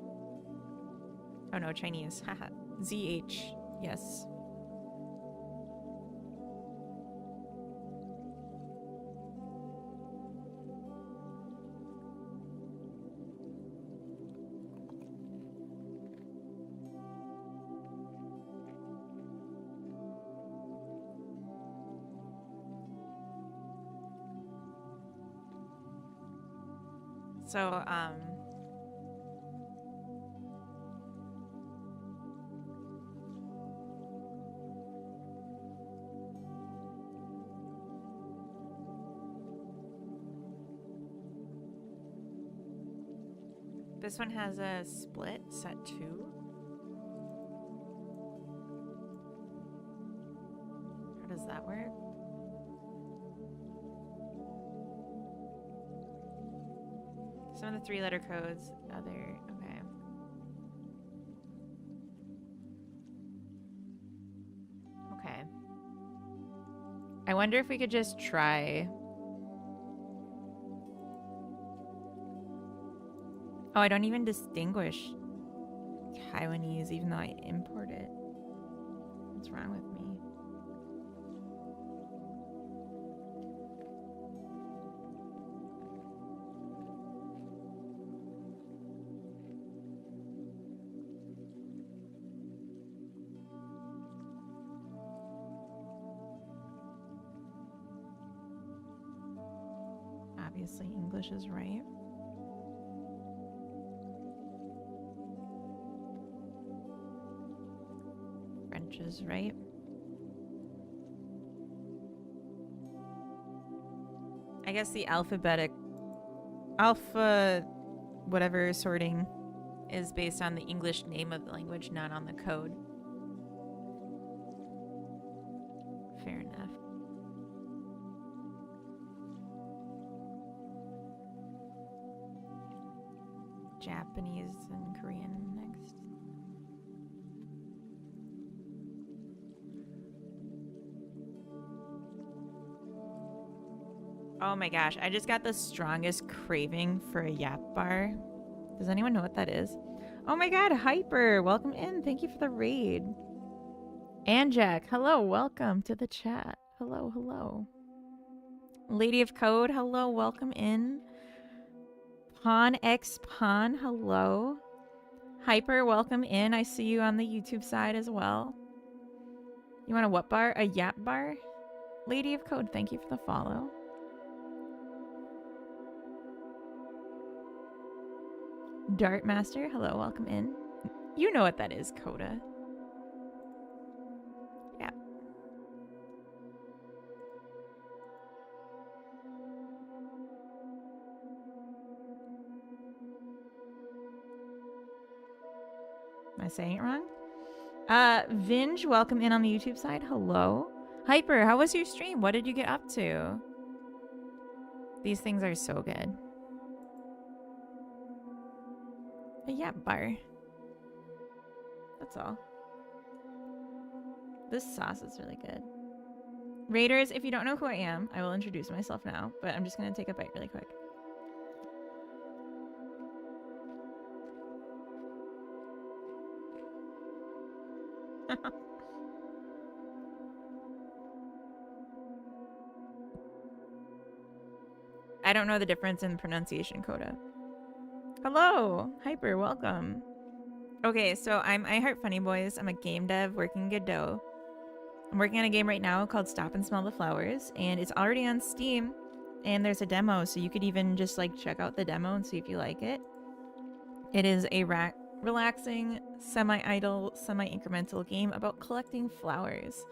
Oh no, Chinese. Haha. ZH. Yes. So, this one has a split set 2. How does that work? Some of the 3-letter codes. Other. Okay. Okay. I wonder if we could just try. Oh, I don't even distinguish Taiwanese even though I import it. What's wrong with me? Obviously, English is right. French is right. I guess the alpha whatever sorting is based on the English name of the language, not on the code. Fair enough. Japanese and Korean next. Oh my gosh, I just got the strongest craving for a yap bar. Does anyone know what that is? Oh my god, Hyper, welcome in. Thank you for the raid. And Jack, hello, welcome to the chat. Hello, hello. Lady of Code, hello, welcome in. Pawn X Pawn, hello. Hyper, welcome in. I see you on the YouTube side as well. You want a what bar? A yap bar? Lady of Code, thank you for the follow. Dart Master, hello, welcome in. You know what that is, Coda. Yeah. Am I saying it wrong? Vinge, welcome in on the YouTube side. Hello. Hyper, how was your stream? What did you get up to? These things are so good. A yap bar. That's all. This sauce is really good. Raiders, if you don't know who I am, I will introduce myself now, but I'm just going to take a bite really quick. I don't know the difference in pronunciation, Coda. Hello! Hyper, welcome. Okay, so I'm I Heart Funny Boys. I'm a game dev working Godot. I'm working on a game right now called Stop and Smell the Flowers, and it's already on Steam, and there's a demo, so you could even just like check out the demo and see if you like it. It is a relaxing, semi-idle, semi-incremental game about collecting flowers.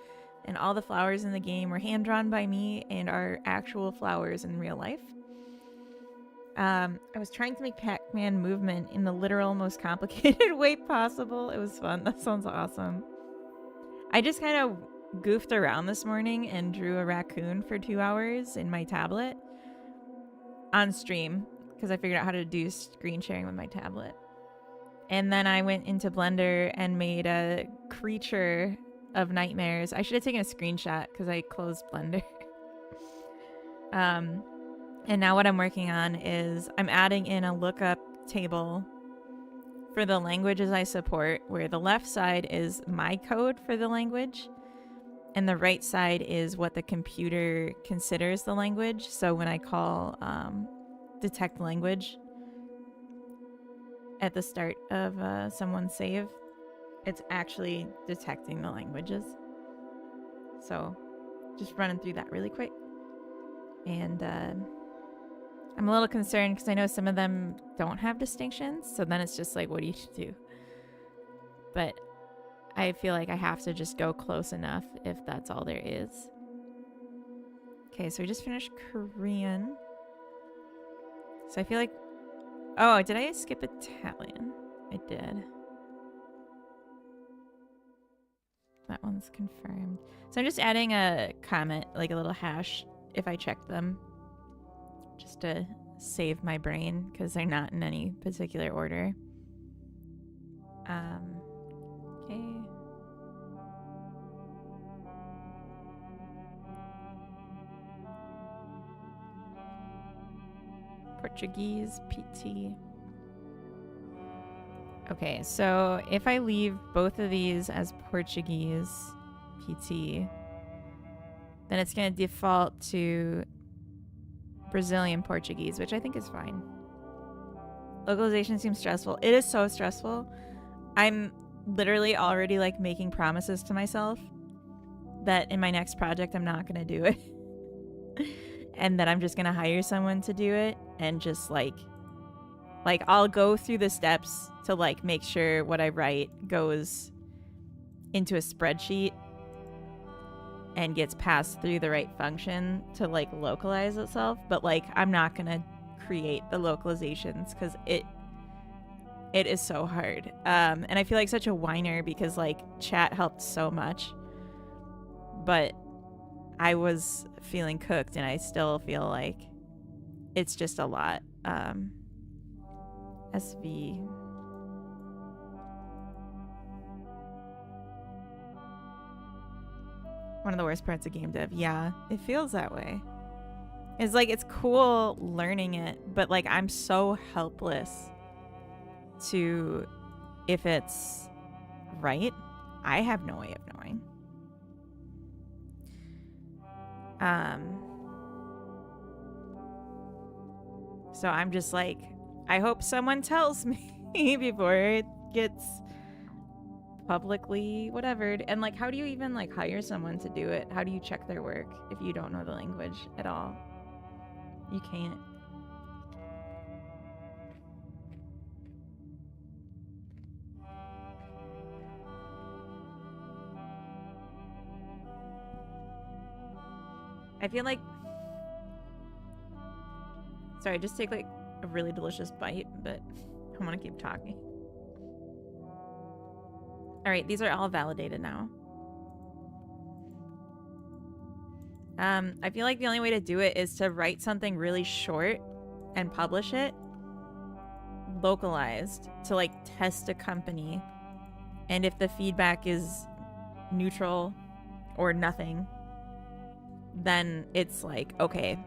And all the flowers in the game were hand-drawn by me and are actual flowers in real life. I was trying to make Pac-Man movement in the literal most complicated way possible. It was fun. That sounds awesome. I just kind of goofed around this morning and drew a raccoon for 2 hours in my tablet on stream because I figured out how to do screen sharing with my tablet. And then I went into Blender and made a creature of nightmares. I should have taken a screenshot because I closed Blender. And now what I'm working on is I'm adding in a lookup table for the languages I support, where the left side is my code for the language and the right side is what the computer considers the language. So when I call detect language at the start of someone's save, it's actually detecting the languages. So just running through that really quick. And I'm a little concerned because I know some of them don't have distinctions. So then it's just like, what do you do? But I feel like I have to just go close enough if that's all there is. Okay, so we just finished Korean. So I feel like... Oh, did I skip Italian? I did. That one's confirmed. So I'm just adding a comment, like a little hash, if I check them. Just to save my brain because they're not in any particular order. Okay. Portuguese, PT. Okay, so if I leave both of these as Portuguese, PT, then it's going to default to Brazilian Portuguese, which I think is fine. Localization seems stressful. It is so stressful. I'm literally already like making promises to myself that in my next project I'm not going to do it. And that I'm just going to hire someone to do it and just like I'll go through the steps to like make sure what I write goes into a spreadsheet and gets passed through the right function to like localize itself, but like I'm not going to create the localizations cuz it is so hard. And I feel like such a whiner because like chat helped so much. But I was feeling cooked and I still feel like it's just a lot. SV. One of the worst parts of game dev. Yeah, it feels that way. It's like it's cool learning it, but like I'm so helpless to if it's right. I have no way of knowing. So I'm just like, I hope someone tells me before it gets publicly whatevered. And like, how do you even like hire someone to do it? How do you check their work if you don't know the language at all? You can't. I feel like, sorry, just take like a really delicious bite, but I want to keep talking. All right, these are all validated now. I feel like the only way to do it is to write something really short and publish it localized to like test a company. And if the feedback is neutral or nothing, then it's like, okay,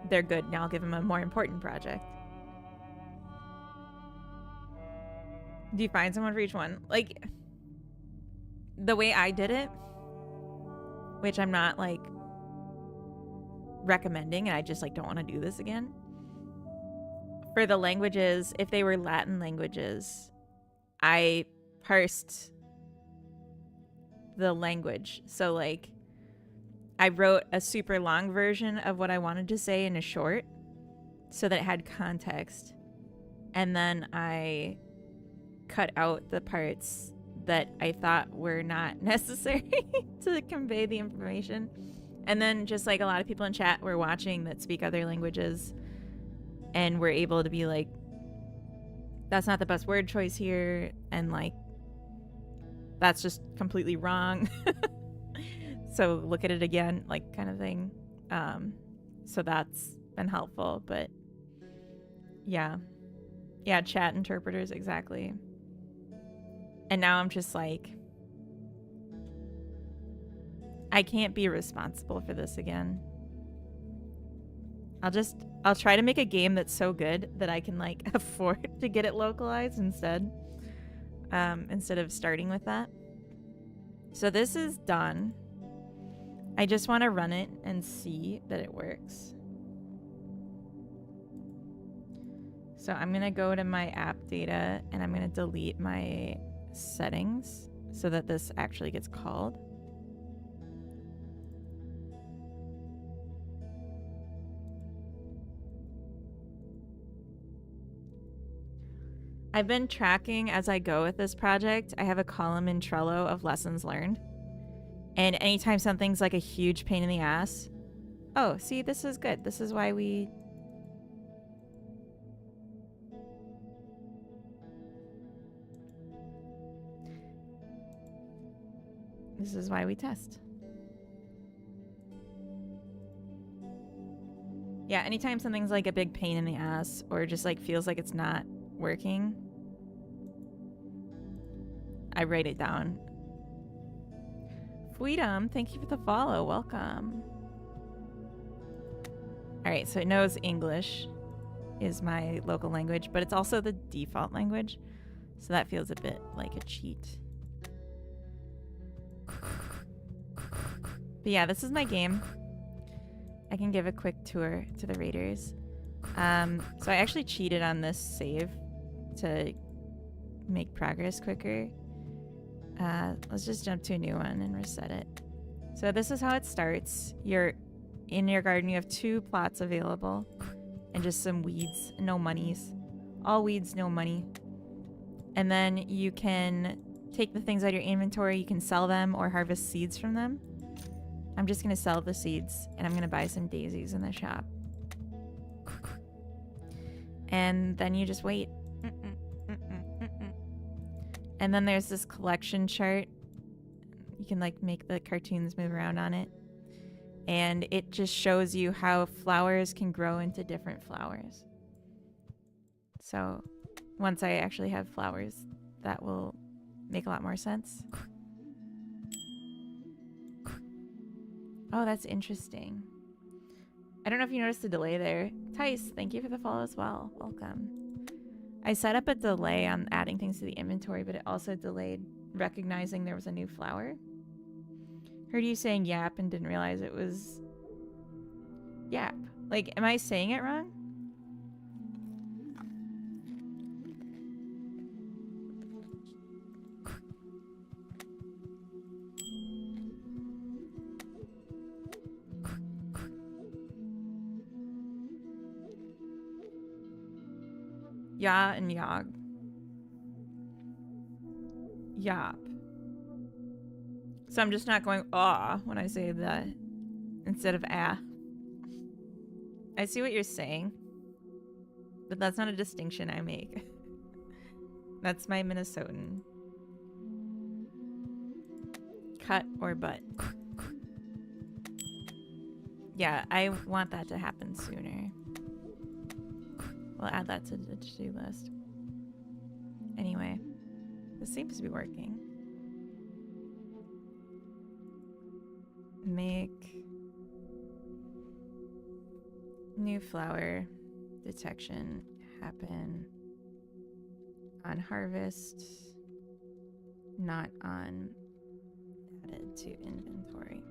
they're good. Now I'll give them a more important project. Do you find someone for each one? Like, the way I did it, which I'm not like recommending, and I just like don't want to do this again. For the languages, if they were Latin languages, I parsed the language. So like I wrote a super long version of what I wanted to say in a short so that it had context. And then I cut out the parts that I thought were not necessary to convey the information. And then just like a lot of people in chat were watching that speak other languages and were able to be like, that's not the best word choice here. And like, that's just completely wrong. So look at it again, like kind of thing. So that's been helpful, but yeah. Yeah, chat interpreters, exactly. And now I'm just like, I can't be responsible for this again. I'll try to make a game that's so good that I can like afford to get it localized instead of starting with that. So this is done. I just want to run it and see that it works. So I'm going to go to my app data and I'm going to delete my settings so that this actually gets called. I've been tracking as I go with this project. I have a column in Trello of lessons learned. And anytime something's like a huge pain in the ass, oh, see, this is good. This is why we... This is why we test. Yeah, anytime something's like a big pain in the ass or just like feels like it's not working, I write it down. Freedom, thank you for the follow. Welcome. All right, so it knows English is my local language, but it's also the default language. So that feels a bit like a cheat. But yeah, this is my game. I can give a quick tour to the raiders. So I actually cheated on this save to make progress quicker. Let's just jump to a new one and reset it. So this is how it starts. You're in your garden, you have 2 plots available and just some weeds, no monies. All weeds, no money. And then you can take the things out of your inventory, you can sell them or harvest seeds from them. I'm just gonna sell the seeds and I'm gonna buy some daisies in the shop. And then you just wait. And then there's this collection chart. You can like make the cartoons move around on it. And it just shows you how flowers can grow into different flowers. So once I actually have flowers, that will make a lot more sense. Oh, that's interesting. I don't know if you noticed the delay there. Tice, thank you for the follow as well. Welcome. I set up a delay on adding things to the inventory, but it also delayed recognizing there was a new flower. Heard you saying yap and didn't realize it was yap. Like, am I saying it wrong? Ya and yog. Yop. So I'm just not going ah when I say that instead of ah. I see what you're saying, but that's not a distinction I make. That's my Minnesotan. Cut or butt. Yeah, I want that to happen sooner. We'll add that to the to-do list. Anyway, this seems to be working. Make new flower detection happen on harvest, not on added to inventory.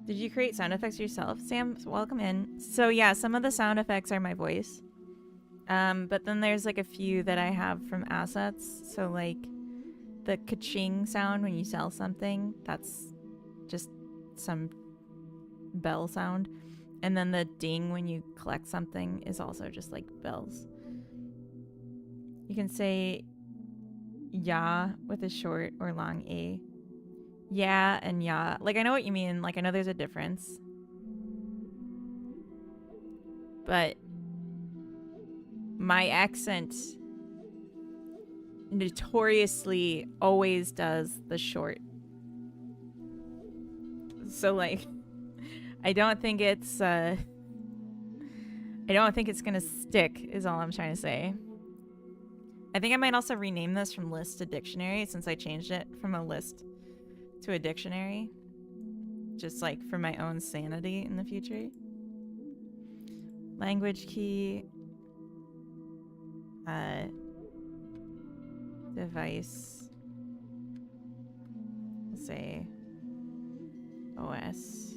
Did you create sound effects yourself? Sam, welcome in. So yeah, some of the sound effects are my voice. But then there's like a few that I have from assets. So like the ka-ching sound when you sell something, that's just some bell sound. And then the ding when you collect something is also just like bells. You can say ya with a short or long A. Yeah and ya. Like, I know what you mean. Like, I know there's a difference. But my accent notoriously always does the short. So, like, I don't think it's gonna stick, is all I'm trying to say. I think I might also rename this from list to dictionary since I changed it from a list to a dictionary, just like for my own sanity in the future. Language key, device, we'll say OS,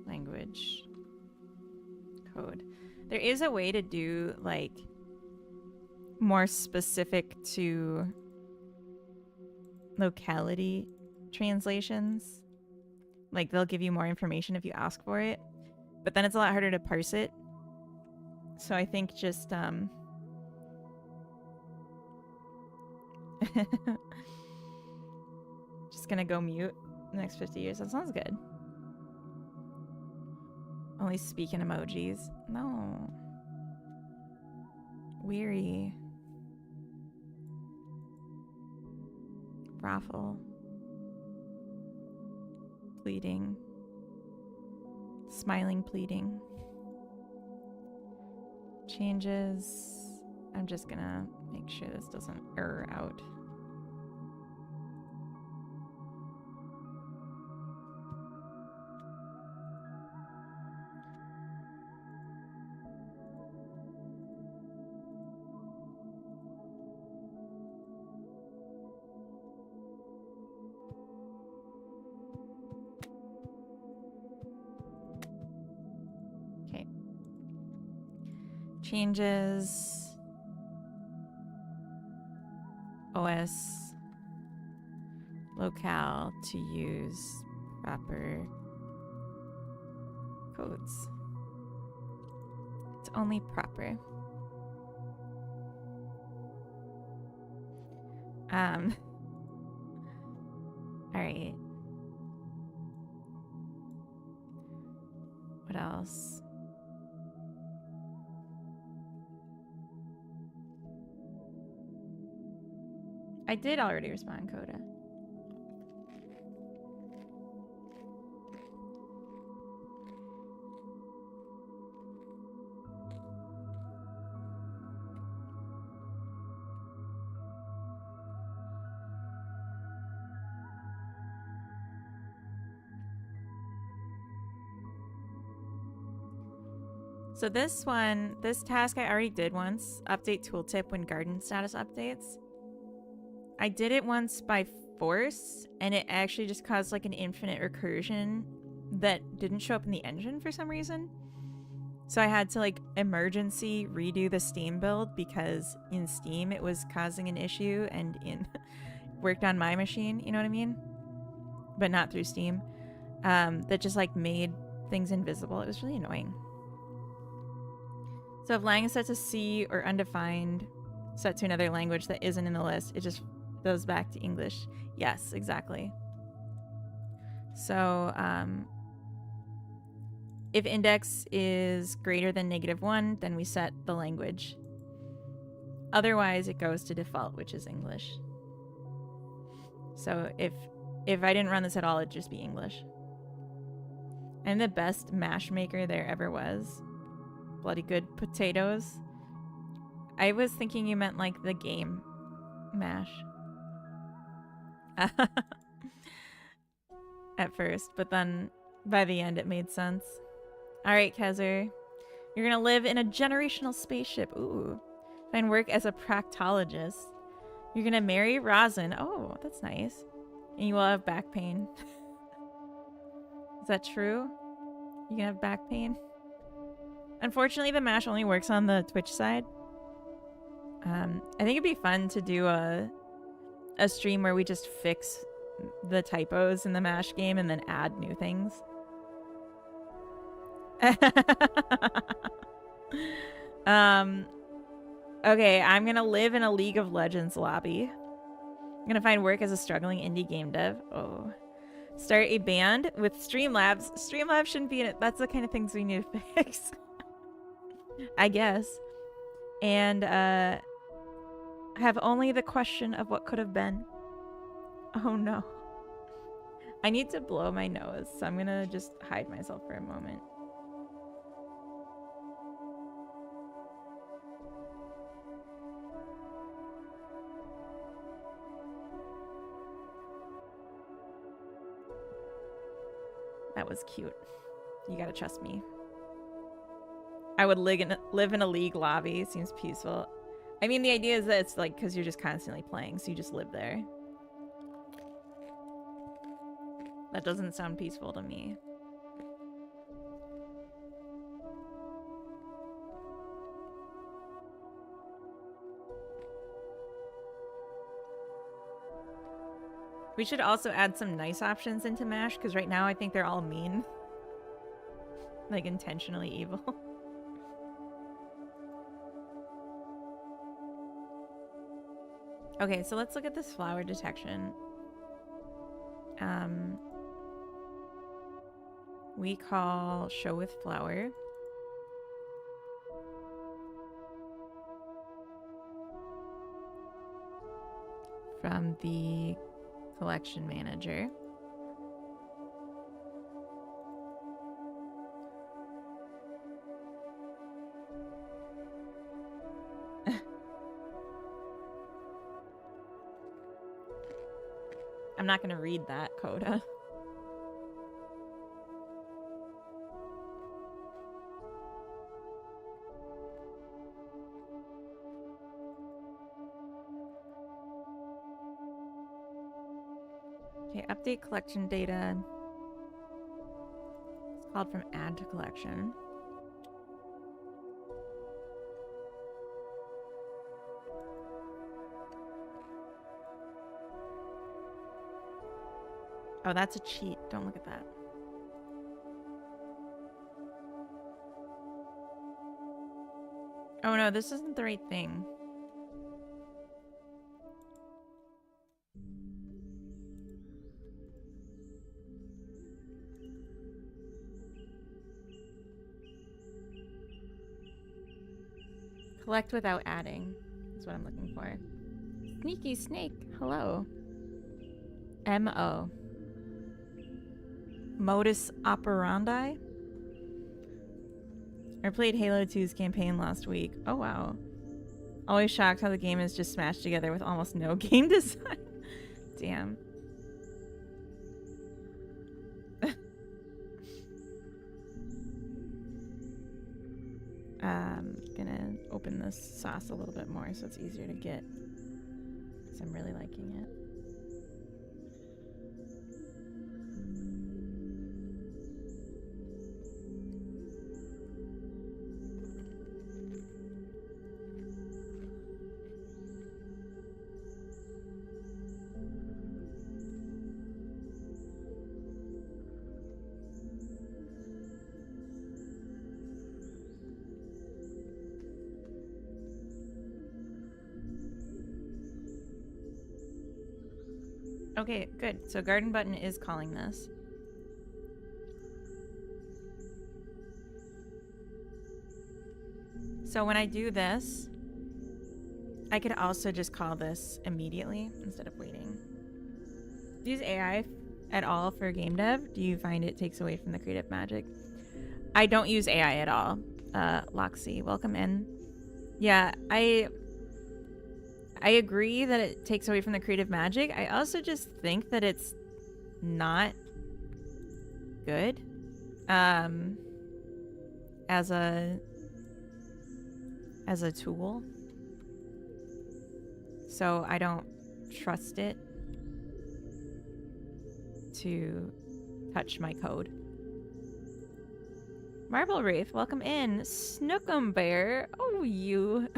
language, code. There is a way to do like more specific to locality translations. Like, they'll give you more information if you ask for it, but then it's a lot harder to parse it. So I think just just gonna go mute the next 50 years. That sounds good. Only speak in emojis. No. Weary. Raffle. Bleeding. Smiling, pleading. Changes. I'm just gonna make sure this doesn't error out. Okay. Changes. OS locale to use proper codes. It's only proper. All right. What else? I did already respond, Coda. So this task I already did once. Update tooltip when garden status updates. I did it once by force, and it actually just caused like an infinite recursion that didn't show up in the engine for some reason. So I had to like emergency redo the Steam build because in Steam it was causing an issue and worked on my machine, you know what I mean? But not through Steam. That just like made things invisible. It was really annoying. So if lang is set to C or undefined, set to another language that isn't in the list, it just goes back to English. Yes, exactly. So if index is greater than -1, then we set the language. Otherwise, it goes to default, which is English. So if I didn't run this at all, it'd just be English. I'm the best mash maker there ever was. Bloody good potatoes. I was thinking you meant like the game mash. At first, but then by the end it made sense. Alright, Kezer. You're gonna live in a generational spaceship. Ooh. Find work as a proctologist. You're gonna marry Rosin. Oh, that's nice. And you will have back pain. Is that true? You can have back pain? Unfortunately, the mash only works on the Twitch side. I think it'd be fun to do a stream where we just fix the typos in the mash game and then add new things. Okay, I'm gonna live in a League of Legends lobby. I'm gonna find work as a struggling indie game dev. Oh. Start a band with Streamlabs. Streamlabs shouldn't be in it. That's the kind of things we need to fix. I guess. And have only the question of what could have been. Oh no. I need to blow my nose, so I'm gonna just hide myself for a moment. That was cute. You gotta trust me. I would live in a League lobby. It seems peaceful. I mean, the idea is that it's like because you're just constantly playing, so you just live there. That doesn't sound peaceful to me. We should also add some nice options into MASH, because right now I think they're all mean. Like, intentionally evil. Okay, so let's look at this flower detection. We call show with flower. From the collection manager. I'm not gonna read that, Coda. Okay, update collection data. It's called from add to collection. Oh, that's a cheat. Don't look at that. Oh no, this isn't the right thing. Collect without adding is what I'm looking for. Sneaky snake, hello. M.O. Modus operandi? I played Halo 2's campaign last week. Oh wow. Always shocked how the game is just smashed together with almost no game design. Damn. Gonna open this sauce a little bit more so it's easier to get, because I'm really liking it. Okay, good. So garden button is calling this. So when I do this, I could also just call this immediately instead of waiting. Do you use AI at all for game dev? Do you find it takes away from the creative magic? I don't use AI at all. Loxy, welcome in. Yeah, I agree that it takes away from the creative magic. I also just think that it's not good as a tool. So I don't trust it to touch my code. Marble Wraith, welcome in. Snookum Bear. Oh, you.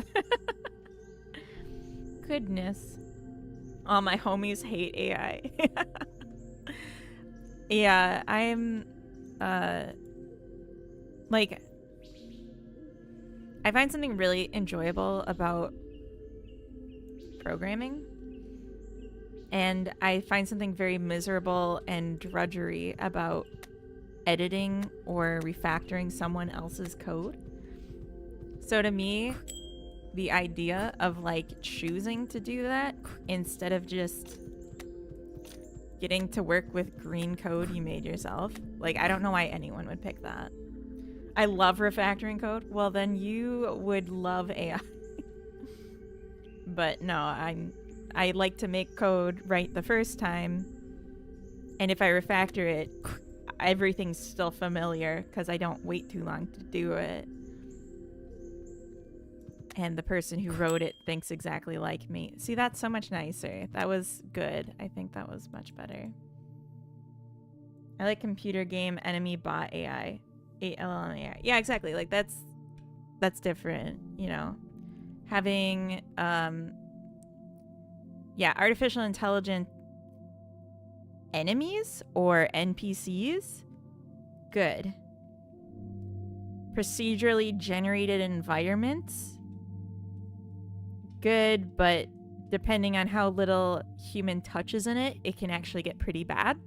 Goodness. All my homies hate AI. Yeah, I'm like, I find something really enjoyable about programming, and I find something very miserable and drudgery about editing or refactoring someone else's code. So to me, the idea of like choosing to do that instead of just getting to work with green code you made yourself, like, I don't know why anyone would pick that. I love refactoring code. Well, then you would love AI. But no, I like to make code right the first time, and if I refactor it, everything's still familiar because I don't wait too long to do it. And the person who wrote it thinks exactly like me. See, that's so much nicer. That was good. I think that was much better. I like computer game enemy bot AI. LLM AI. Yeah, exactly. Like that's different, you know. Having yeah, artificial intelligent enemies or NPCs, good. Procedurally generated environments, good, but depending on how little human touch is in it, it can actually get pretty bad.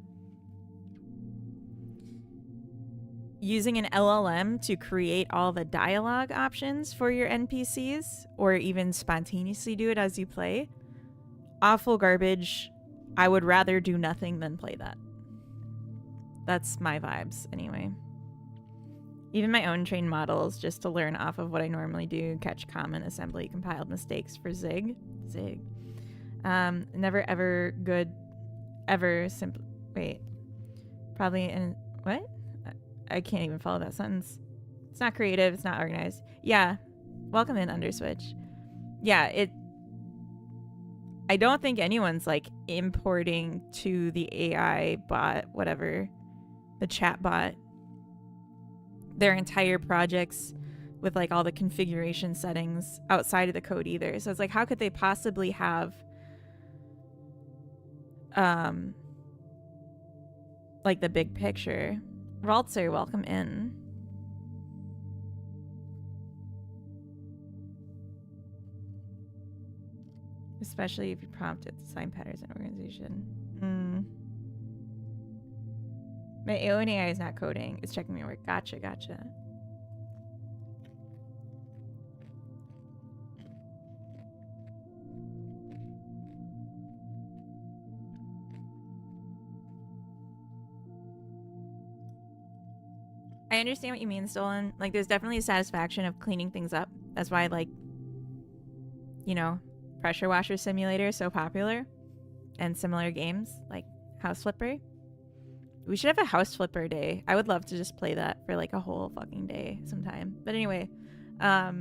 Using an LLM to create all the dialogue options for your NPCs, or even spontaneously do it as you play, awful garbage. I would rather do nothing than play that. That's my vibes anyway. Even my own trained models, just to learn off of what I normally do, catch common assembly compiled mistakes for Zig. Never ever good ever simple. Wait, probably in what? I can't even follow that sentence. It's not creative. It's not organized. Yeah, welcome in Underswitch. Yeah, I don't think anyone's like importing to the AI bot, whatever, the chat bot, their entire projects with like all the configuration settings outside of the code either. So it's like, how could they possibly have like the big picture? Raltzer, welcome in. Especially if you prompt it to sign patterns in organization. My own AI is not coding. It's checking my work. Gotcha. I understand what you mean, Stolen. Like, there's definitely a satisfaction of cleaning things up. That's why, like, you know, Pressure Washer Simulator is so popular. And similar games, like House Flipper. We should have a House Flipper day. I would love to just play that for, like, a whole fucking day sometime. But anyway, I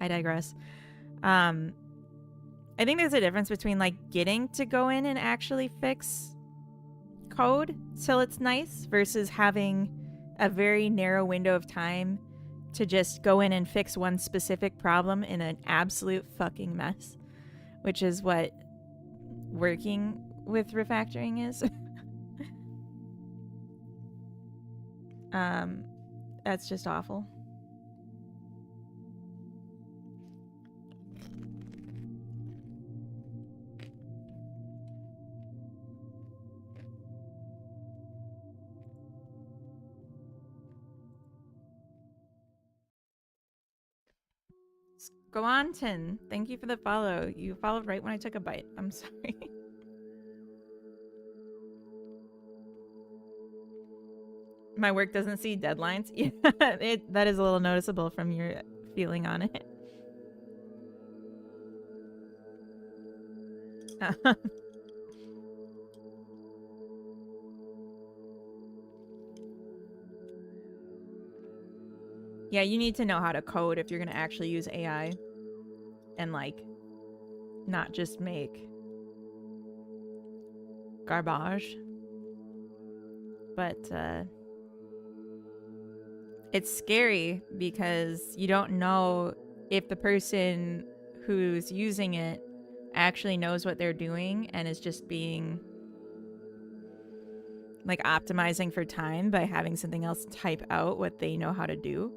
digress. I think there's a difference between, like, getting to go in and actually fix code till it's nice versus having a very narrow window of time to just go in and fix one specific problem in an absolute fucking mess, which is what working with refactoring is. That's just awful. Go on, Tin. Thank you for the follow. You followed right when I took a bite. I'm sorry. My work doesn't see deadlines. Yeah, that is a little noticeable from your feeling on it. Yeah, you need to know how to code if you're going to actually use AI and, like, not just make garbage. But it's scary because you don't know if the person who's using it actually knows what they're doing and is just being, like, optimizing for time by having something else type out what they know how to do,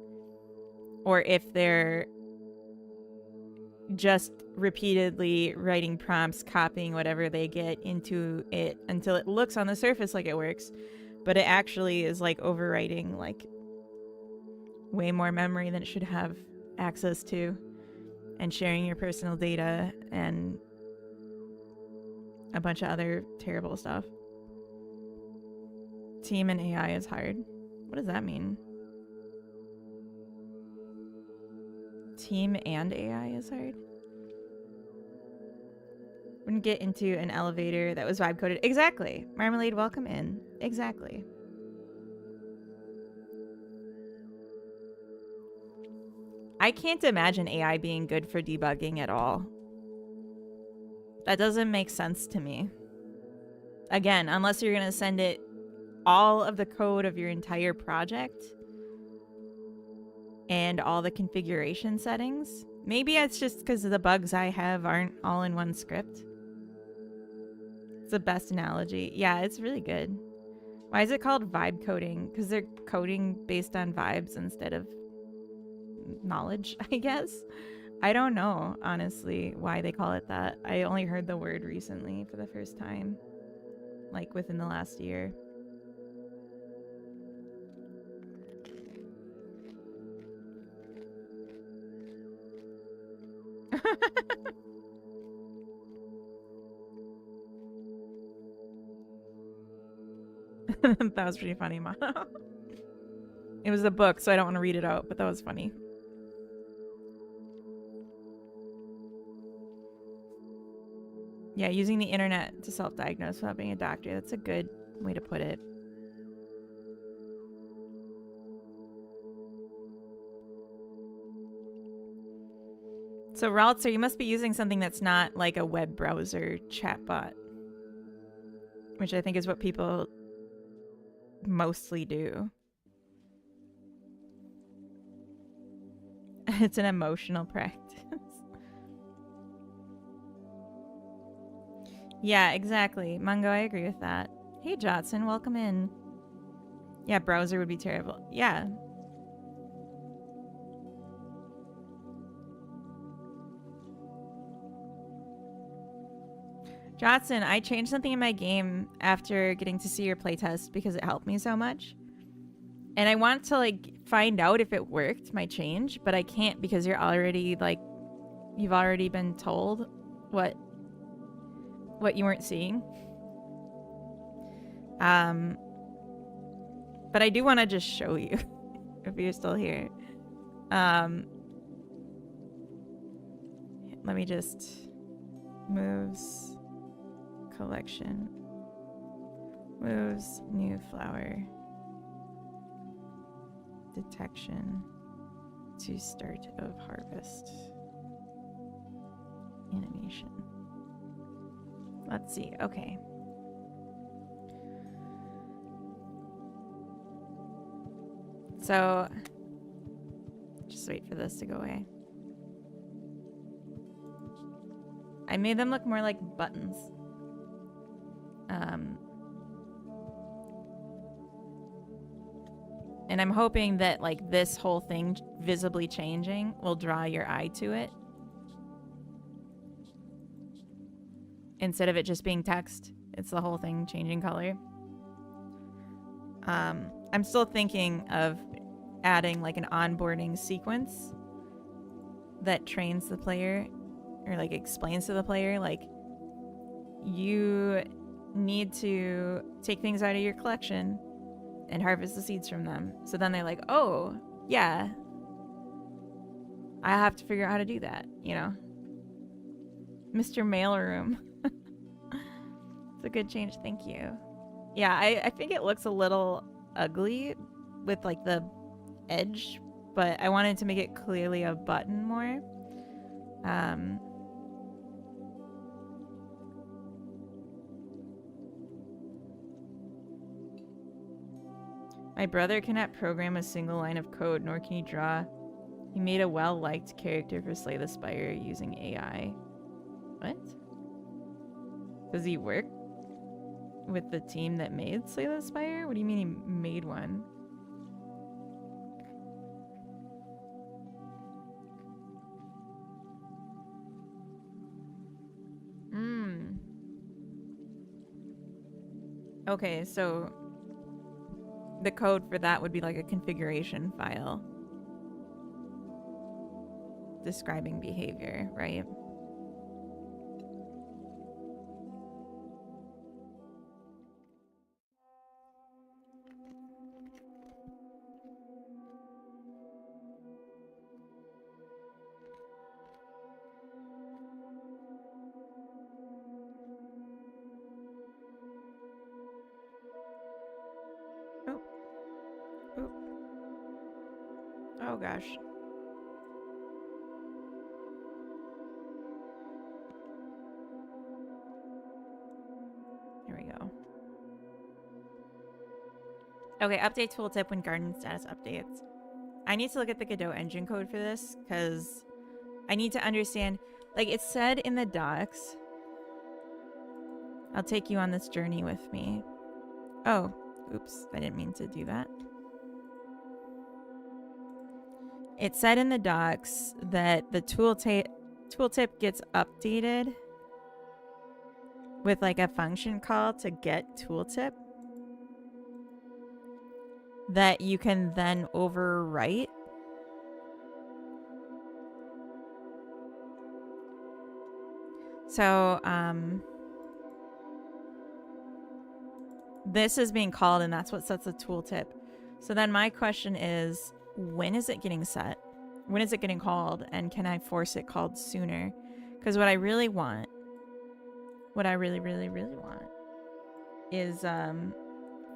or if they're just repeatedly writing prompts, copying whatever they get into it until it looks on the surface like it works, but it actually is, like, overwriting, like, way more memory than it should have access to, and sharing your personal data and a bunch of other terrible stuff. Team and AI is hard. What does that mean? Team and AI is hard? We're gonna get into an elevator that was vibe coded. Exactly. Marmalade, welcome in. Exactly. I can't imagine AI being good for debugging at all. That doesn't make sense to me. Again, unless you're gonna send it all of the code of your entire project and all the configuration settings. Maybe it's just because the bugs I have aren't all in one script. It's the best analogy. Yeah, it's really good. Why is it called vibe coding? Because they're coding based on vibes instead of knowledge, I guess. I don't know, honestly, why they call it that. I only heard the word recently for the first time, like within the last year. That was pretty funny, Mono. It was a book, so I don't want to read it out, but that was funny. Yeah, using the internet to self-diagnose without being a doctor. That's a good way to put it. So, Raltzer, you must be using something that's not like a web browser chatbot, which I think is what people mostly do. It's an emotional practice. Yeah, exactly. Mungo, I agree with that. Hey, Jotson, welcome in. Yeah, browser would be terrible. Yeah. Jotson, I changed something in my game after getting to see your playtest because it helped me so much. And I want to like find out if it worked, my change, but I can't because you're already like, you've already been told what you weren't seeing. But I do want to just show you if you're still here. Let me just moves collection, moves new flower, detection to start of harvest animation. Let's see. Okay. So just wait for this to go away. I made them look more like buttons. And I'm hoping that like this whole thing visibly changing will draw your eye to it. Instead of it just being text, it's the whole thing changing color. I'm still thinking of adding like an onboarding sequence that trains the player or like explains to the player like you need to take things out of your collection and harvest the seeds from them. So then they're like, oh, yeah, I have to figure out how to do that, you know? Mr. Mailroom. It's a good change, thank you. Yeah, I think it looks a little ugly with like the edge, but I wanted to make it clearly a button more. My brother cannot program a single line of code, nor can he draw. He made a well-liked character for Slay the Spire using AI. What? Does he work with the team that made Slay the Spire? What do you mean he made one? Okay, so the code for that would be like a configuration file describing behavior, right? Oh gosh. Here we go. Okay, update tooltip when garden status updates. I need to look at the Godot engine code for this because I need to understand, like it said in the docs, I'll take you on this journey with me. Oh, oops, I didn't mean to do that. It said in the docs that the tooltip gets updated with like a function call to get tooltip that you can then overwrite. So, this is being called and that's what sets the tooltip. So then my question is, when is it getting set? When is it getting called? And can I force it called sooner? Because what I really want what I really, really, really want is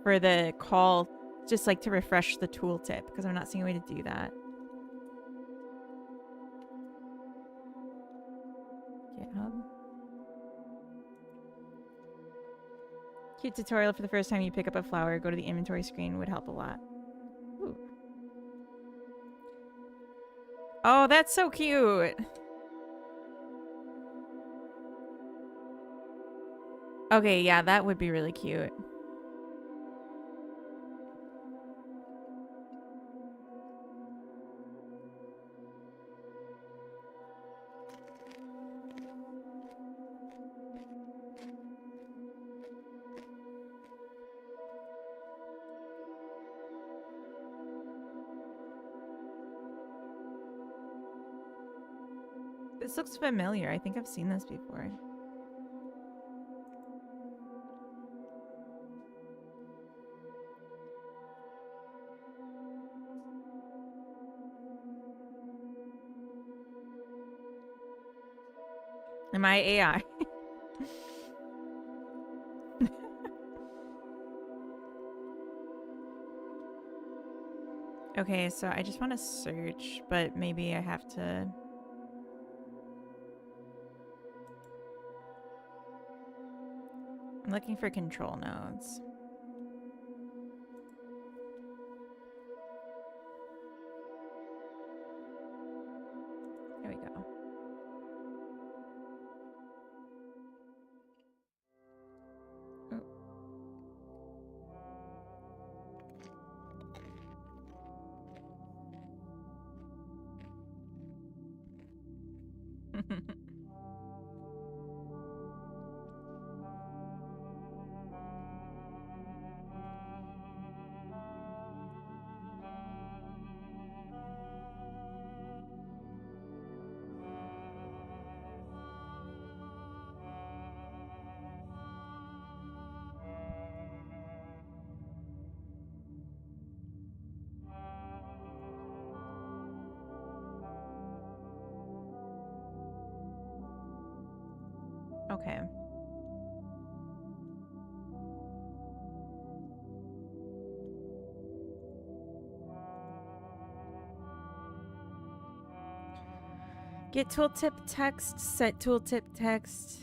for the call, just like to refresh the tooltip, because I'm not seeing a way to do that. GitHub. Cute tutorial for the first time you pick up a flower. Go to the inventory screen would help a lot. Ooh. Oh, that's so cute. Okay, yeah, that would be really cute. This looks familiar. I think I've seen this before. Am I AI? Okay, so I just want to search, but maybe I have to... I'm looking for control nodes. There we go. Okay. Get tooltip text, set tooltip text.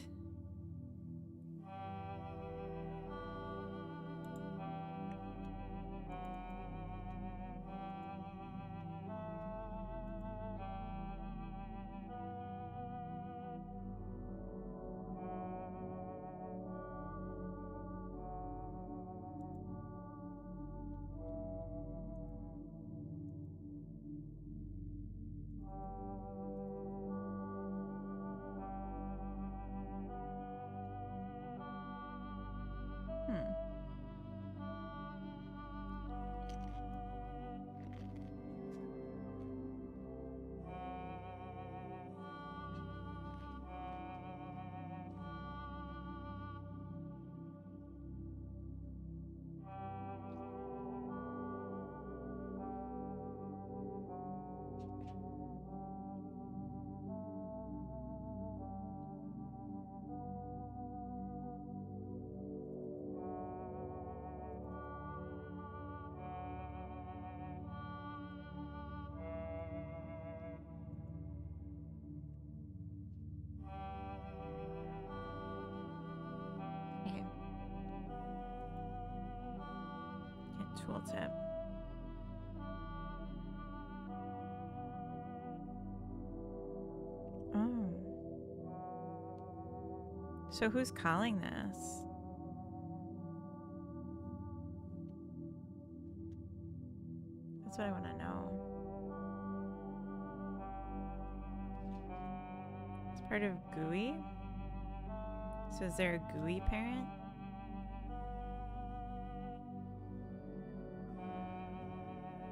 Tooltip. Oh. So who's calling this? That's what I want to know. It's part of GUI? So is there a GUI parent?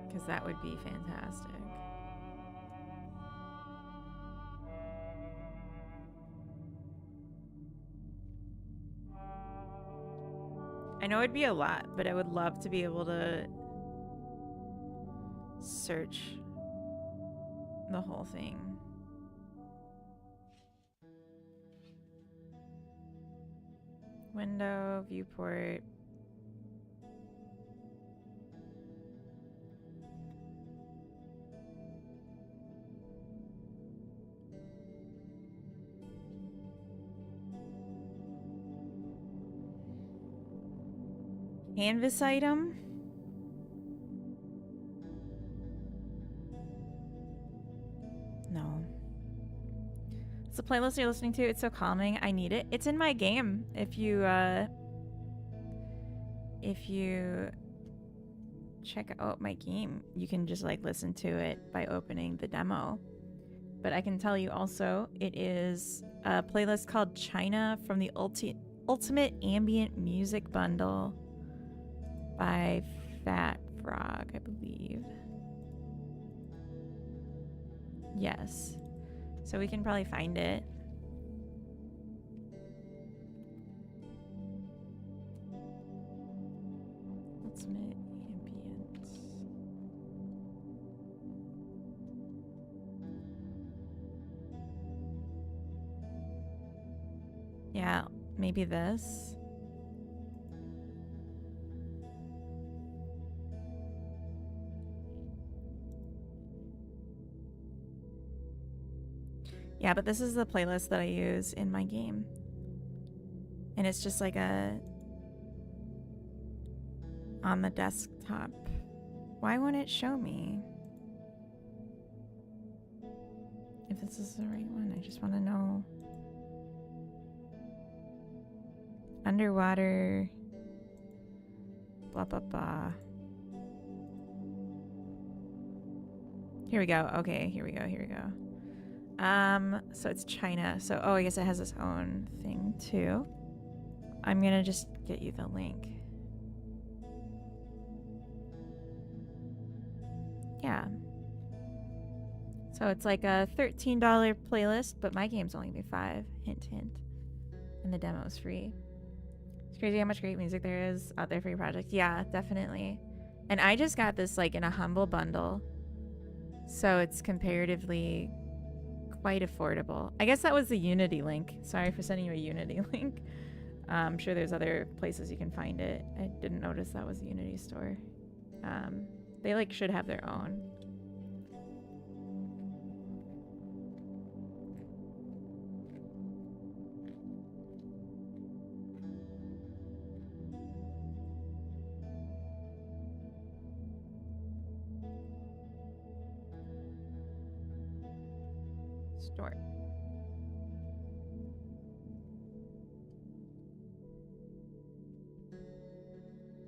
Because that would be fantastic. I know it'd be a lot, but I would love to be able to search the whole thing. Window, viewport. Canvas item. No. It's the playlist you're listening to. It's so calming. I need it. It's in my game. If you check out my game, you can just like listen to it by opening the demo. But I can tell you also, it is a playlist called China from the Ultimate Ambient Music Bundle by Fat Frog, I believe. Yes. So we can probably find it. Ultimate Ambient. Yeah, maybe this. Yeah, but this is the playlist that I use in my game. And it's just like a... on the desktop. Why won't it show me? If this is the right one, I just want to know. Underwater. Blah, blah, blah. Here we go. Okay, here we go, here we go. So it's China. So, oh, I guess it has its own thing too. I'm gonna just get you the link. Yeah. So it's like a $13 playlist, but my game's only be $5. Hint, hint. And the demo's free. It's crazy how much great music there is out there for your project. Yeah, definitely. And I just got this like in a humble bundle. So it's comparatively quite affordable. I guess that was the Unity link. Sorry for sending you a Unity link. I'm sure there's other places you can find it. I didn't notice that was the Unity store. They like should have their own. Store.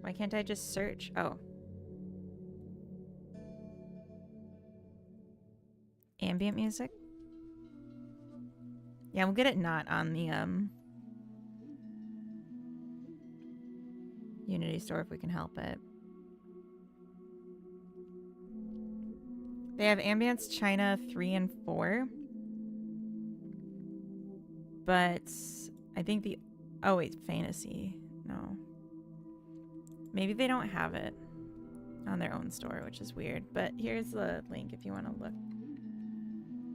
Why can't I just search? Oh. Ambient music? Yeah, we'll get it not on the Unity store if we can help it. They have Ambience China 3 and 4. But I think the... Oh, wait. Fantasy. No. Maybe they don't have it on their own store, which is weird. But here's the link if you want to look.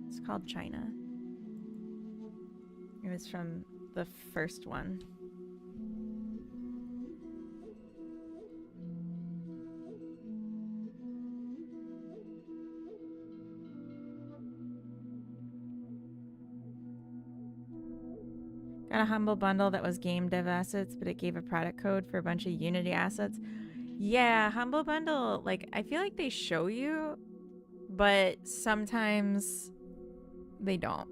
It's called China. It was from the first one. Got a humble bundle that was game dev assets, but it gave a product code for a bunch of Unity assets. Yeah, humble bundle, like I feel like they show you, but sometimes they don't.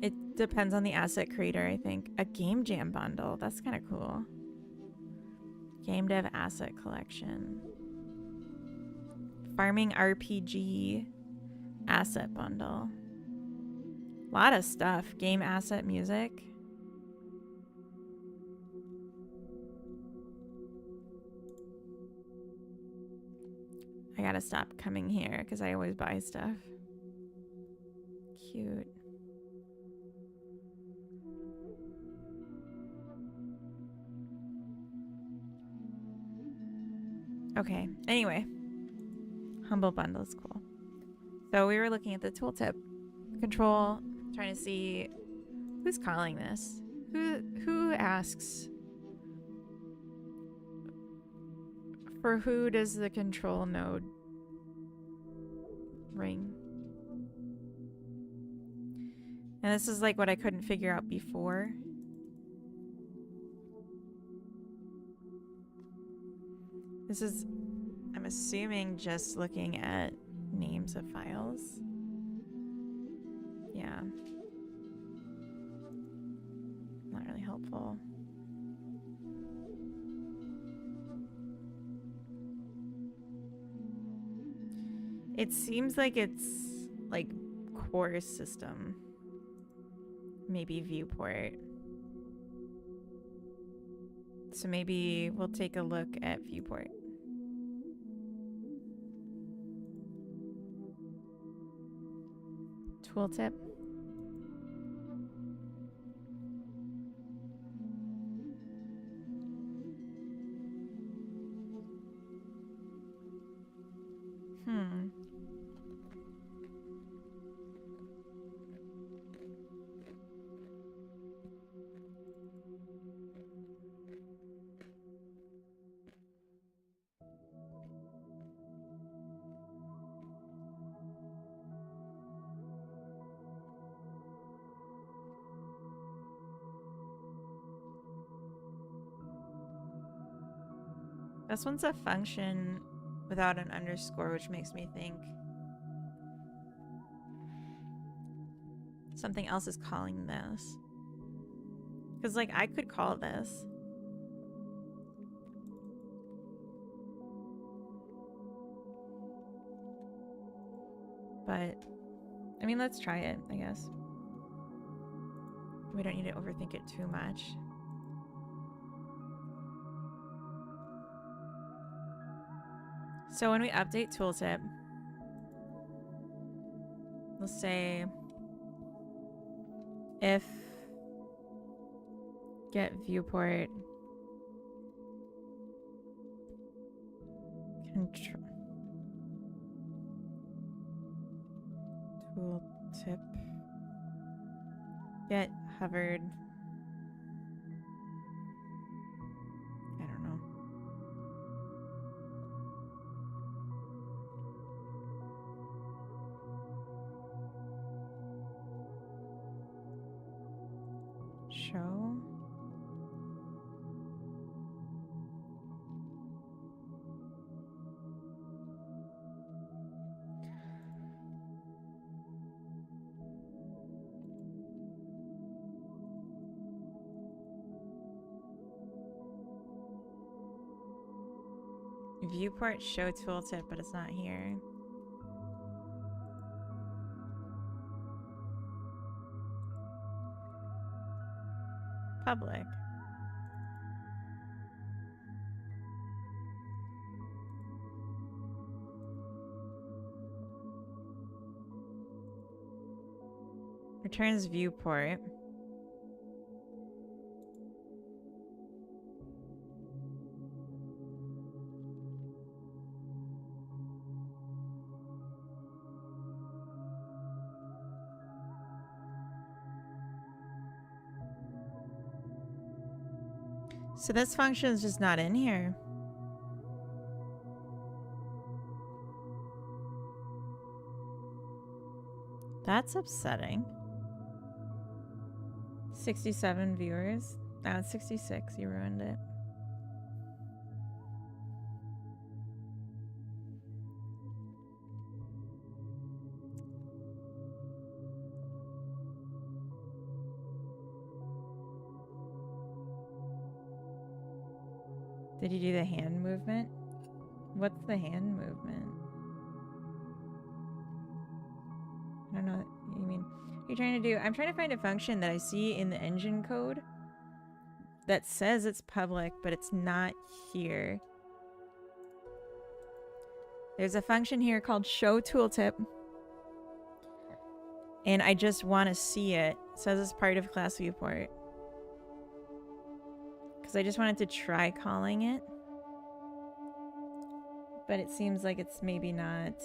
It depends on the asset creator, I think. A game jam bundle, that's kind of cool. Game dev asset collection. Farming RPG asset bundle. A lot of stuff. Game asset music. I gotta stop coming here because I always buy stuff. Cute. Okay, anyway. Humble bundle is cool. So we were looking at the tooltip. Control, trying to see... Who's calling this? Who asks? For who does the control node ring? And this is like what I couldn't figure out before. This is, I'm assuming, just looking at names of files. Yeah. Not really helpful. It seems like it's like core system. Maybe viewport. So maybe we'll take a look at viewport. Tooltip. This one's a function without an underscore, which makes me think something else is calling this. Because, like, I could call this. But, I mean, let's try it, I guess. We don't need to overthink it too much. So when we update tooltip, we'll say if get viewport control tooltip get hovered. I don't know. Show. Viewport show tooltip, but it's not here. Public. Returns viewport. So this function is just not in here. That's upsetting. 67 viewers. Now it's 66. You ruined it. Did you do the hand movement? What's the hand movement? I don't know what you mean. What are you trying to do? I'm trying to find a function that I see in the engine code that says it's public, but it's not here. There's a function here called show tooltip. And I just want to see it. It says it's part of class viewport. Because I just wanted to try calling it. But it seems like it's maybe not...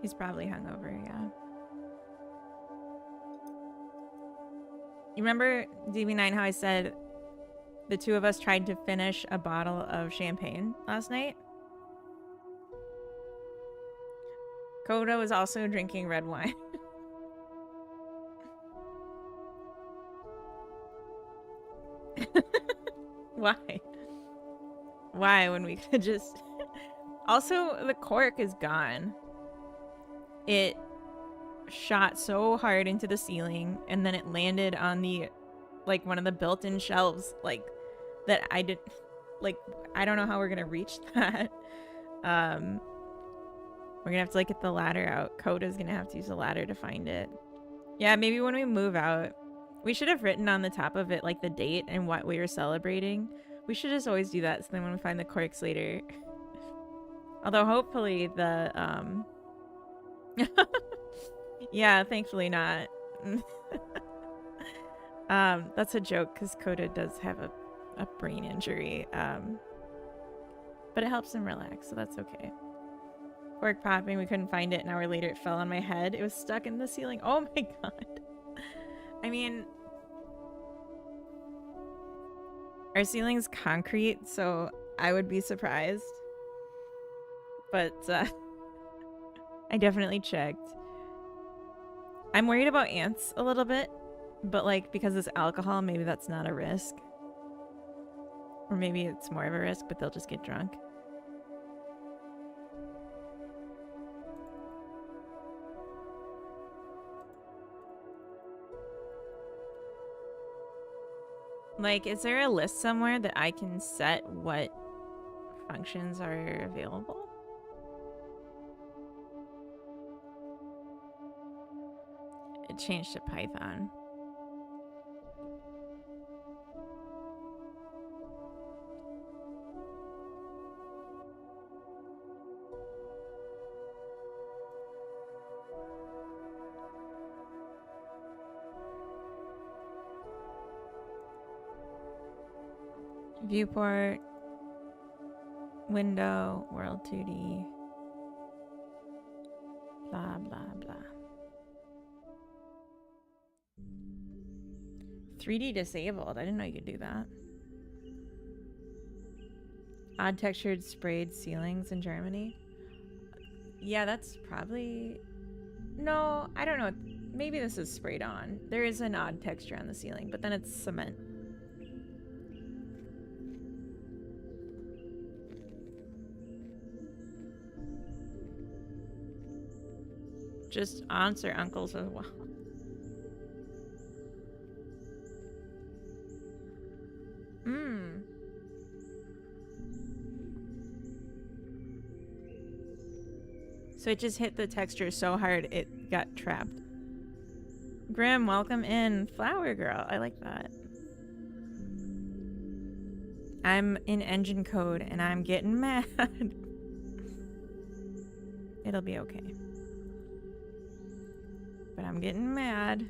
He's probably hungover, yeah. You remember, DB9, how I said the two of us tried to finish a bottle of champagne last night? Coda was also drinking red wine. Why? Why when we could just... Also, the cork is gone. It shot so hard into the ceiling, and then it landed on the, like, one of the built-in shelves, like, that I did... Like, I don't know how we're gonna reach that. We're gonna have to, like, get the ladder out. Coda's gonna have to use the ladder to find it. Yeah, maybe when we move out. We should have written on the top of it, like, the date and what we were celebrating. We should just always do that, so then when we find the corks later... Although, hopefully, the, yeah, thankfully not. That's a joke, because Coda does have a brain injury. But it helps him relax, so that's okay. Cork popping, we couldn't find it. An hour later, it fell on my head. It was stuck in the ceiling. Oh my god. I mean... Our ceiling's concrete, so I would be surprised. But, I definitely checked. I'm worried about ants a little bit, but, like, because it's alcohol, maybe that's not a risk. Or maybe it's more of a risk, but they'll just get drunk. Like, is there a list somewhere that I can set what functions are available? It changed to Python. Viewport, window, world 2D, blah, blah, blah. 3D disabled. I didn't know you could do that. Odd textured sprayed ceilings in Germany. Yeah, that's probably... No, I don't know. Maybe this is sprayed on. There is an odd texture on the ceiling, but then it's cement. Just aunts or uncles as well. So it just hit the texture so hard it got trapped. Grim, welcome in. Flower girl. I like that. I'm in engine code and I'm getting mad. It'll be okay. But I'm getting mad.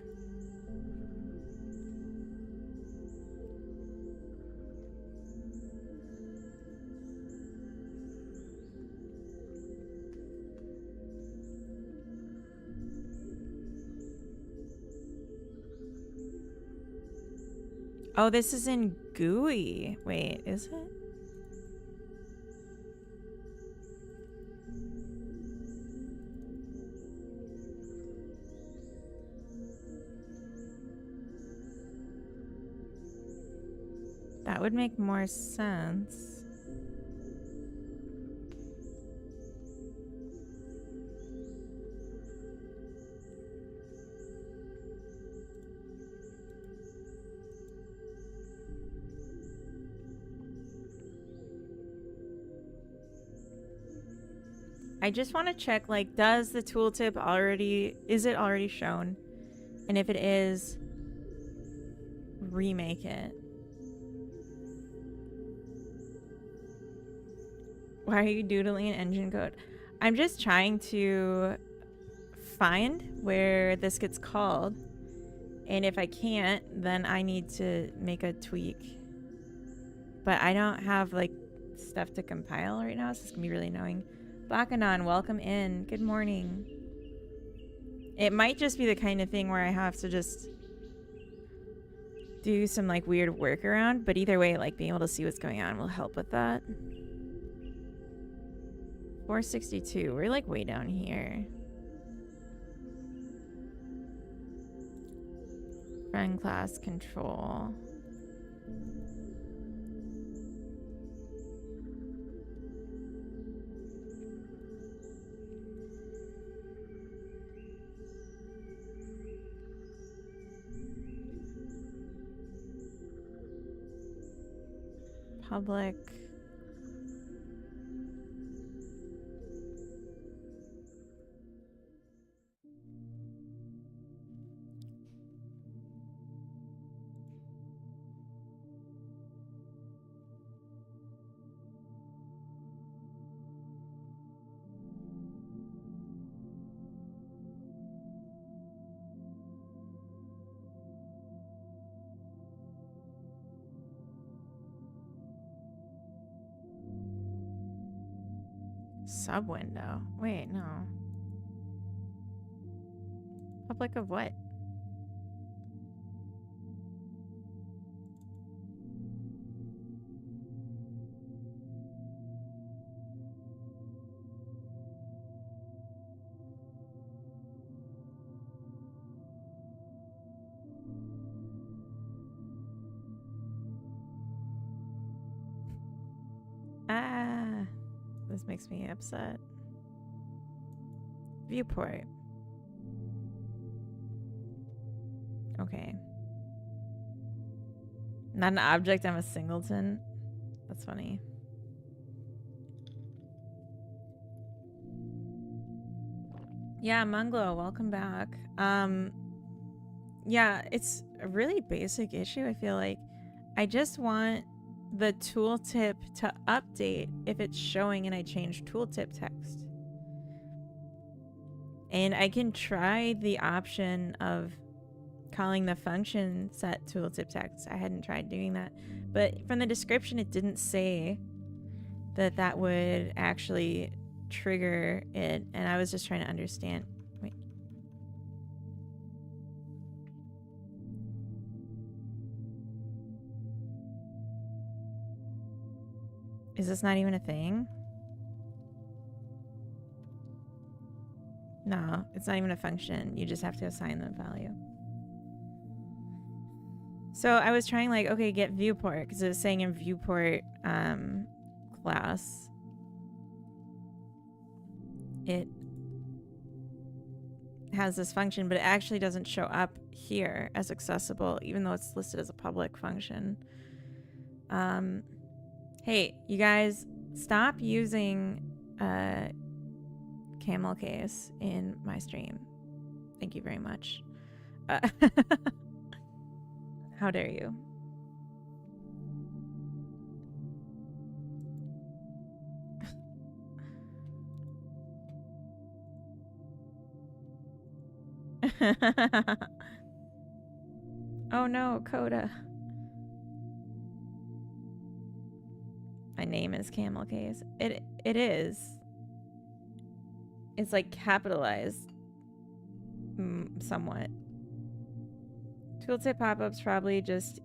Oh, this is in GUI. Wait, is it? That would make more sense. I just want to check, like, does the tooltip already, is it already shown? And if it is, remake it. Why are you doodling in engine code? I'm just trying to find where this gets called. And if I can't, then I need to make a tweak. but I don't have like stuff to compile right now, so it's gonna be really annoying. Bakanon, welcome in. Good morning. It might just be the kind of thing where I have to just do some like weird workaround, but either way, like being able to see what's going on will help with that. 462, we're like way down here. Friend class control. Public. Sub window. Wait, no. Public of what? Ah, this makes me upset. Viewport. Okay. Not an object, I'm a singleton. That's funny. Yeah, Munglo, welcome back. Yeah, it's a really basic issue, I feel like. I just want the tooltip to update if it's showing and I change tooltip text. And I can try the option of calling the function set tooltip text. I hadn't tried doing that. But from the description, it didn't say that that would actually trigger it. And I was just trying to understand. Wait. Is this not even a thing? No, it's not even a function. You just have to assign the value. So I was trying like, okay, get viewport, because it was saying in viewport class, it has this function, but it actually doesn't show up here as accessible, even though it's listed as a public function. Hey, you guys, stop using camel case in my stream. Thank you very much. How dare you? Oh no, Coda. My name is Camel Case. It is. It's like capitalized somewhat. Tooltip pop-ups probably just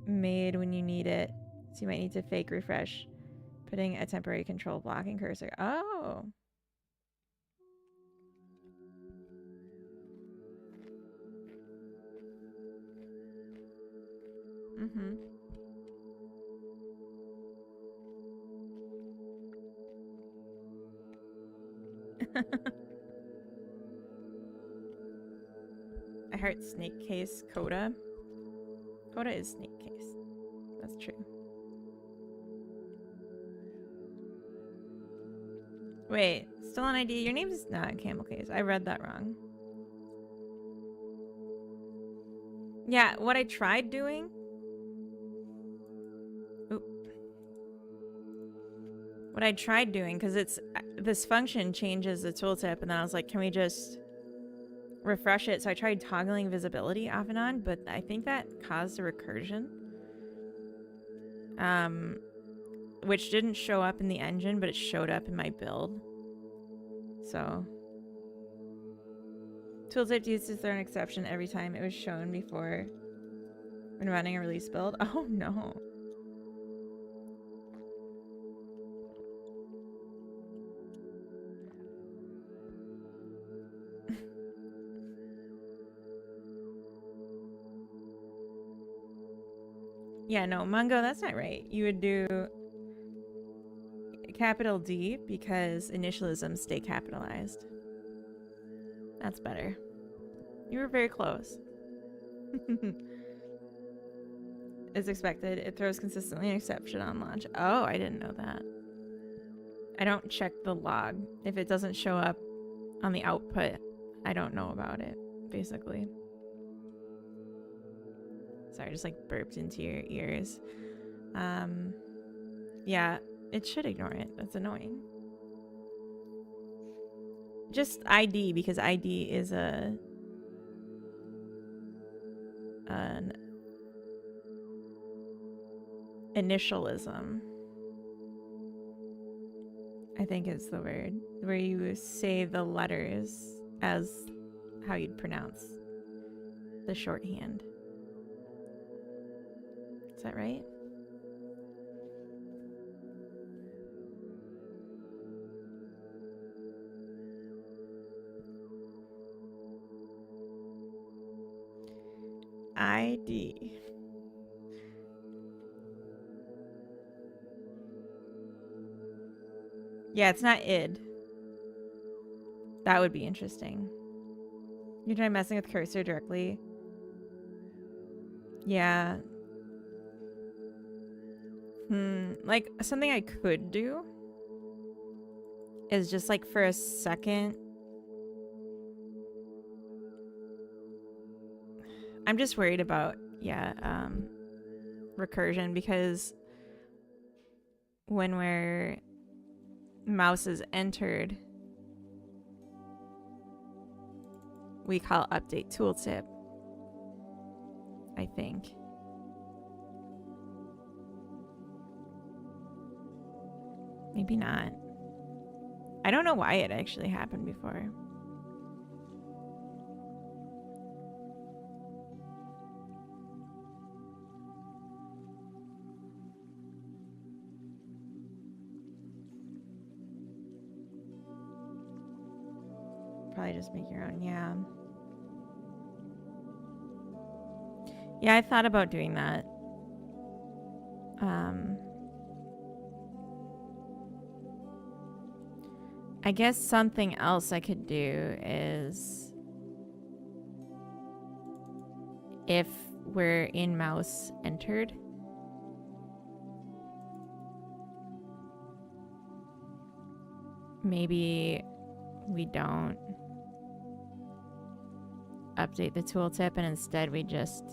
made when you need it. So you might need to fake refresh, putting a temporary control blocking cursor. Oh. Mm-hmm. I heard snake case Coda. Coda is snake case. That's true. Wait, still an ID? Your name's not Camel Case. I read that wrong. Yeah, what I tried doing... Oop. What I tried doing, because it's... This function changes the tooltip, and then I was like, can we just refresh it? So I tried toggling visibility off and on, but I think that caused a recursion. which didn't show up in the engine, but it showed up in my build. So tooltip used to throw an exception every time it was shown before when running a release build. Oh no. Yeah, no, Mungo, that's not right. You would do capital D because initialisms stay capitalized. That's better. You were very close. As expected, it throws consistently an exception on launch. Oh, I didn't know that. I don't check the log. If it doesn't show up on the output, I don't know about it, basically. Sorry, I just like burped into your ears. Yeah, it should ignore it. That's annoying. Just ID, because ID is an initialism, I think is the word, where you say the letters as how you'd pronounce the shorthand. Is that right? ID. Yeah, it's not id. That would be interesting. You try messing with cursor directly. Yeah. Like something I could do is just like for a second. I'm just worried about, recursion, because when we're mouse is entered, we call update tooltip, I think. Maybe not. I don't know why it actually happened before. Probably just make your own, yeah. Yeah, I thought about doing that. I guess something else I could do is, if we're in mouse entered, maybe we don't update the tooltip and instead we just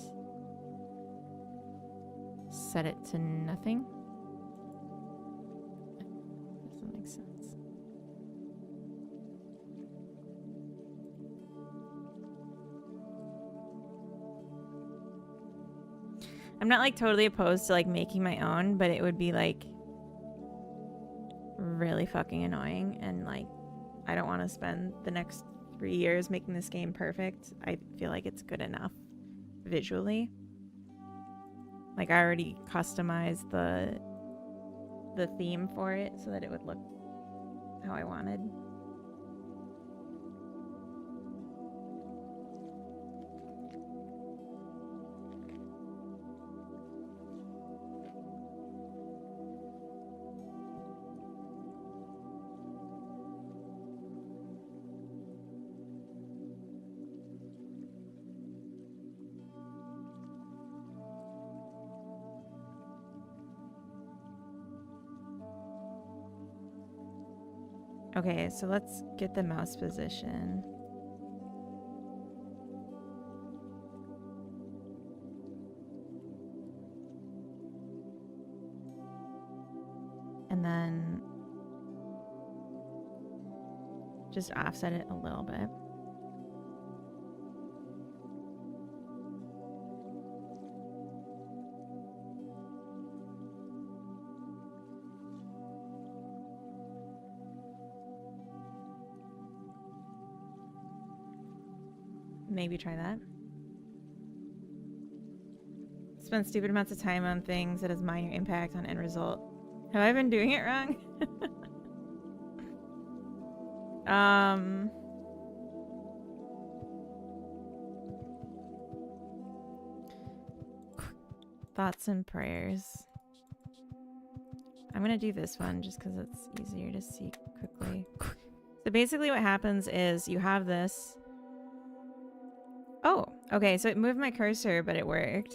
set it to nothing. Doesn't make sense. I'm not like totally opposed to like making my own, but it would be like really fucking annoying, and like I don't want to spend the next 3 years making this game perfect. I feel like it's good enough visually. Like I already customized the theme for it so that it would look how I wanted. Okay, so let's get the mouse position. And then just offset it a little bit. maybe try that. Spend stupid amounts of time on things that has minor impact on end result. Have I been doing it wrong? Thoughts and prayers. I'm gonna do this one just because it's easier to see quickly. So basically what happens is you have this. Oh, okay, so it moved my cursor, but it worked.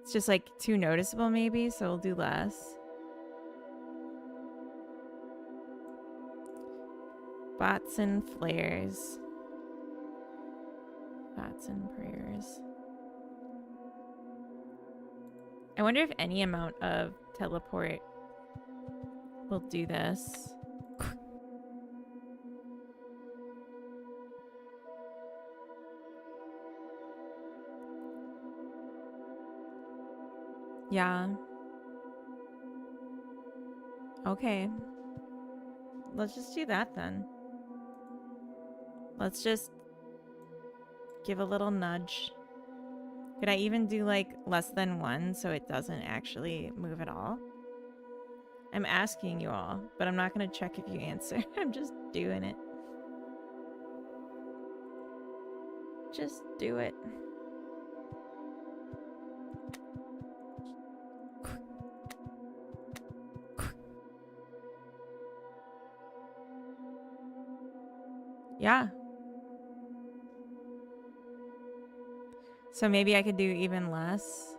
It's just like too noticeable maybe, so we'll do less. Bots and flares. Thoughts and prayers. I wonder if any amount of teleport will do this. Yeah. Okay. Let's just do that then. Let's just give a little nudge. Could I even do like less than 1 so it doesn't actually move at all? I'm asking you all, but I'm not going to check if you answer. I'm just doing it. Just do it. Yeah. So maybe I could do even less.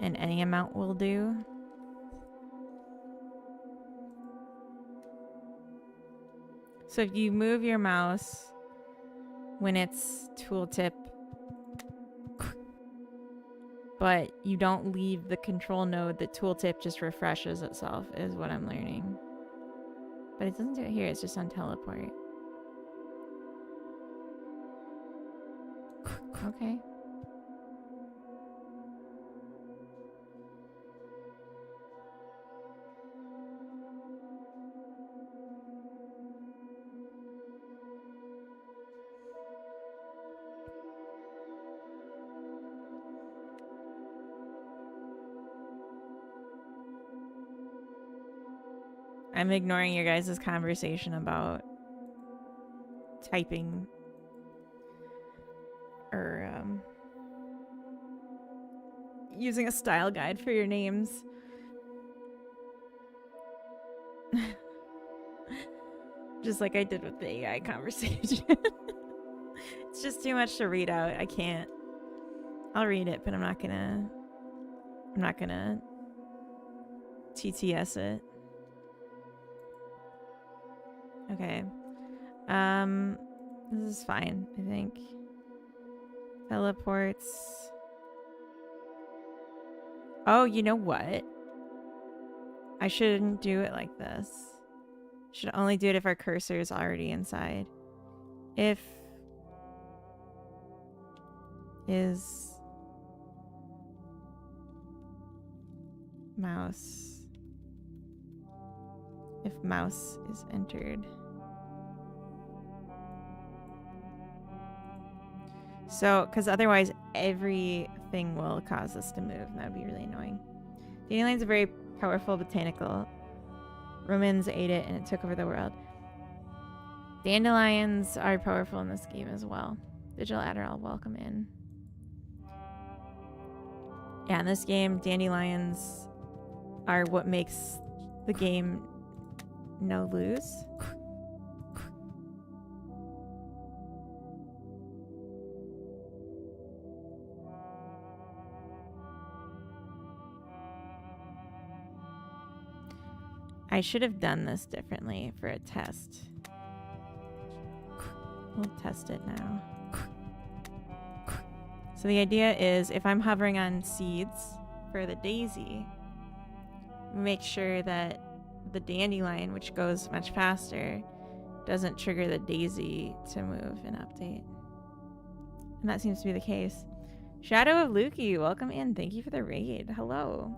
And any amount will do. So if you move your mouse when it's tooltip, but you don't leave the control node, the tooltip just refreshes itself, is what I'm learning. But it doesn't do it here, it's just on teleport. Okay. I'm ignoring your guys' conversation about typing or using a style guide for your names. Just like I did with the AI conversation. It's just too much to read out. I can't. I'll read it, but I'm not gonna TTS it. Okay. This is fine, I think. Teleports. Oh, you know what? I shouldn't do it like this. Should only do it if our cursor is already inside. If is mouse. If mouse is entered. So, because otherwise everything will cause us to move, and that would be really annoying. Dandelion's a very powerful botanical. Romans ate it and it took over the world. Dandelions are powerful in this game as well. Digital Adderall, welcome in. Yeah, in this game, dandelions are what makes the game no lose. I should have done this differently for a test. We'll test it now. So the idea is if I'm hovering on seeds for the daisy, make sure that the dandelion, which goes much faster, doesn't trigger the daisy to move and update. And that seems to be the case. Shadow of Lukey, welcome in. Thank you for the raid. Hello.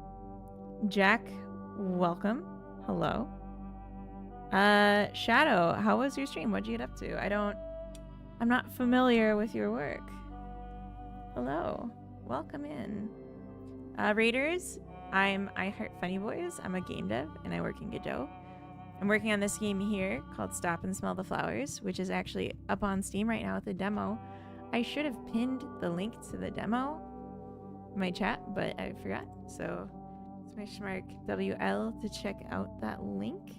Jack, welcome. Hello. Shadow, how was your stream? What'd you get up to? I'm not familiar with your work. Hello. Welcome in. Raiders, I Heart Funny Boys. I'm a game dev and I work in Godot. I'm working on this game here called Stop and Smell the Flowers, which is actually up on Steam right now with a demo. I should have pinned the link to the demo in my chat, but I forgot. So /mark WL to check out that link.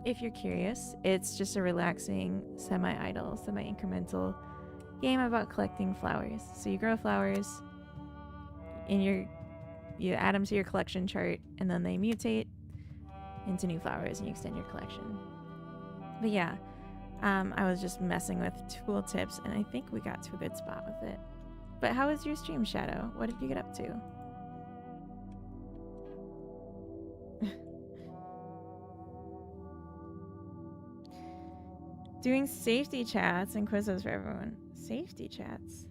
If you're curious, it's just a relaxing, semi-idle, semi-incremental game about collecting flowers. So you grow flowers, and you add them to your collection chart, and then they mutate into new flowers, and you extend your collection. But yeah, I was just messing with tooltips, and I think we got to a good spot with it. But how was your stream, Shadow? What did you get up to? Doing safety chats and quizzes for everyone. Safety chats.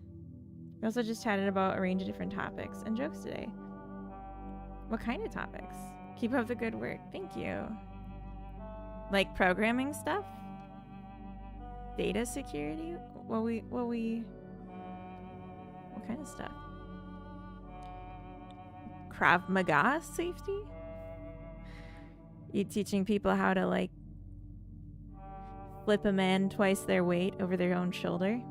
We also just chatted about a range of different topics and jokes today. What kind of topics? Keep up the good work. Thank you. Like programming stuff? Data security? What kind of stuff? Krav Maga safety? You teaching people how to like flip a man twice their weight over their own shoulder?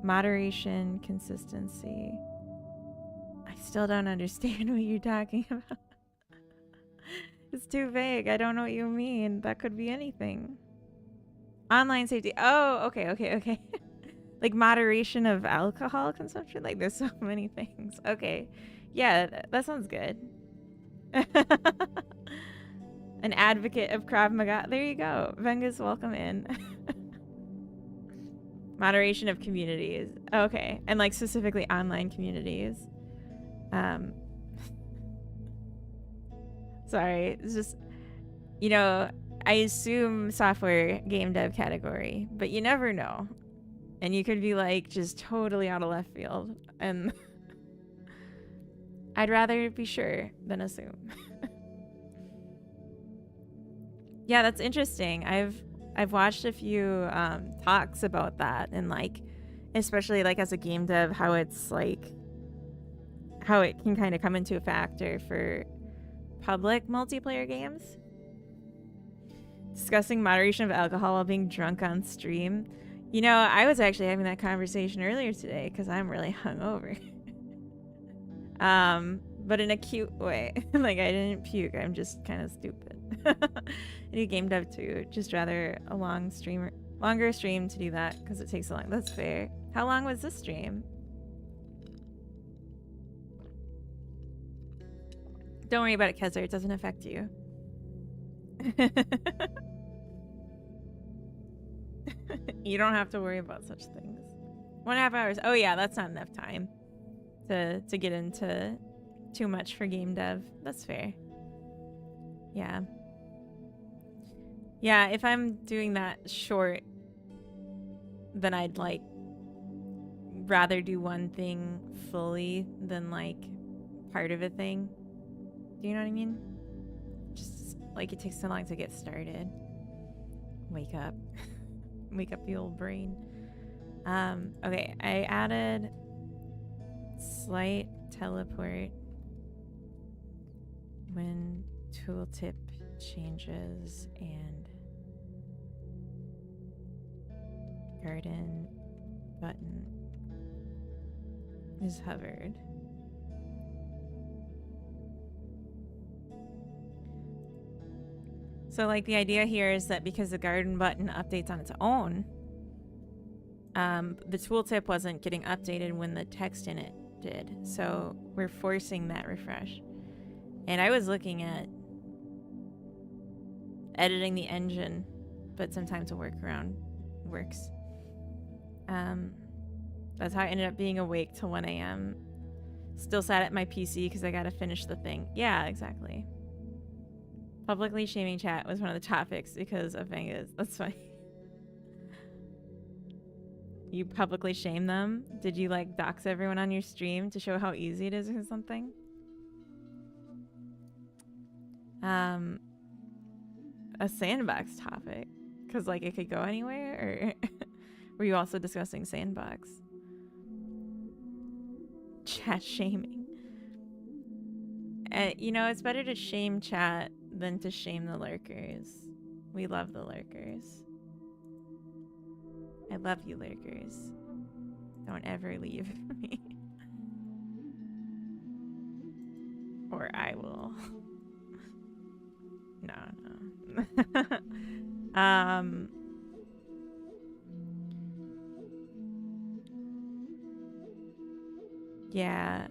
Moderation, consistency. I still don't understand what you're talking about. It's too vague. I don't know what you mean. That could be anything. Online safety. Oh, okay. Like moderation of alcohol consumption. Like there's so many things. Okay. Yeah, that sounds good. An advocate of Krav Maga. There you go. Venga's welcome in. Moderation of communities. Okay. And like specifically online communities. Sorry. It's just, you know, I assume software game dev category, but you never know. And you could be like just totally out of left field. And I'd rather be sure than assume. Yeah, that's interesting. I've watched a few talks about that, and like, especially like as a game dev, how it's like, how it can kind of come into a factor for public multiplayer games. Discussing moderation of alcohol while being drunk on stream. You know, I was actually having that conversation earlier today because I'm really hungover. But in a cute way. Like I didn't puke. I'm just kind of stupid. I do game dev too. Just rather a longer stream to do that because it takes so long. That's fair. How long was this stream? Don't worry about it, Kezzer. It doesn't affect you. You don't have to worry about such things. 1.5 hours. Oh yeah, that's not enough time to get into too much for game dev. That's fair. Yeah. Yeah, if I'm doing that short, then I'd like rather do one thing fully than like part of a thing. Do you know what I mean? Just like it takes so long to get started. Wake up. Wake up the old brain. Okay, I added slight teleport when tooltip changes and garden button is hovered. So like the idea here is that because the garden button updates on its own, the tooltip wasn't getting updated when the text in it did. So we're forcing that refresh. And I was looking at editing the engine, but sometimes a workaround works. That's how I ended up being awake till 1 a.m. Still sat at my PC because I gotta finish the thing. Yeah, exactly. Publicly shaming chat was one of the topics because of Vengas. That's funny. You publicly shame them? Did you like dox everyone on your stream to show how easy it is or something? a sandbox topic? Because, like, it could go anywhere? Or were you also discussing sandbox? Chat shaming. You know, it's better to shame chat than to shame the lurkers. We love the lurkers. I love you, lurkers. Don't ever leave me. Or I will. No. Yeah.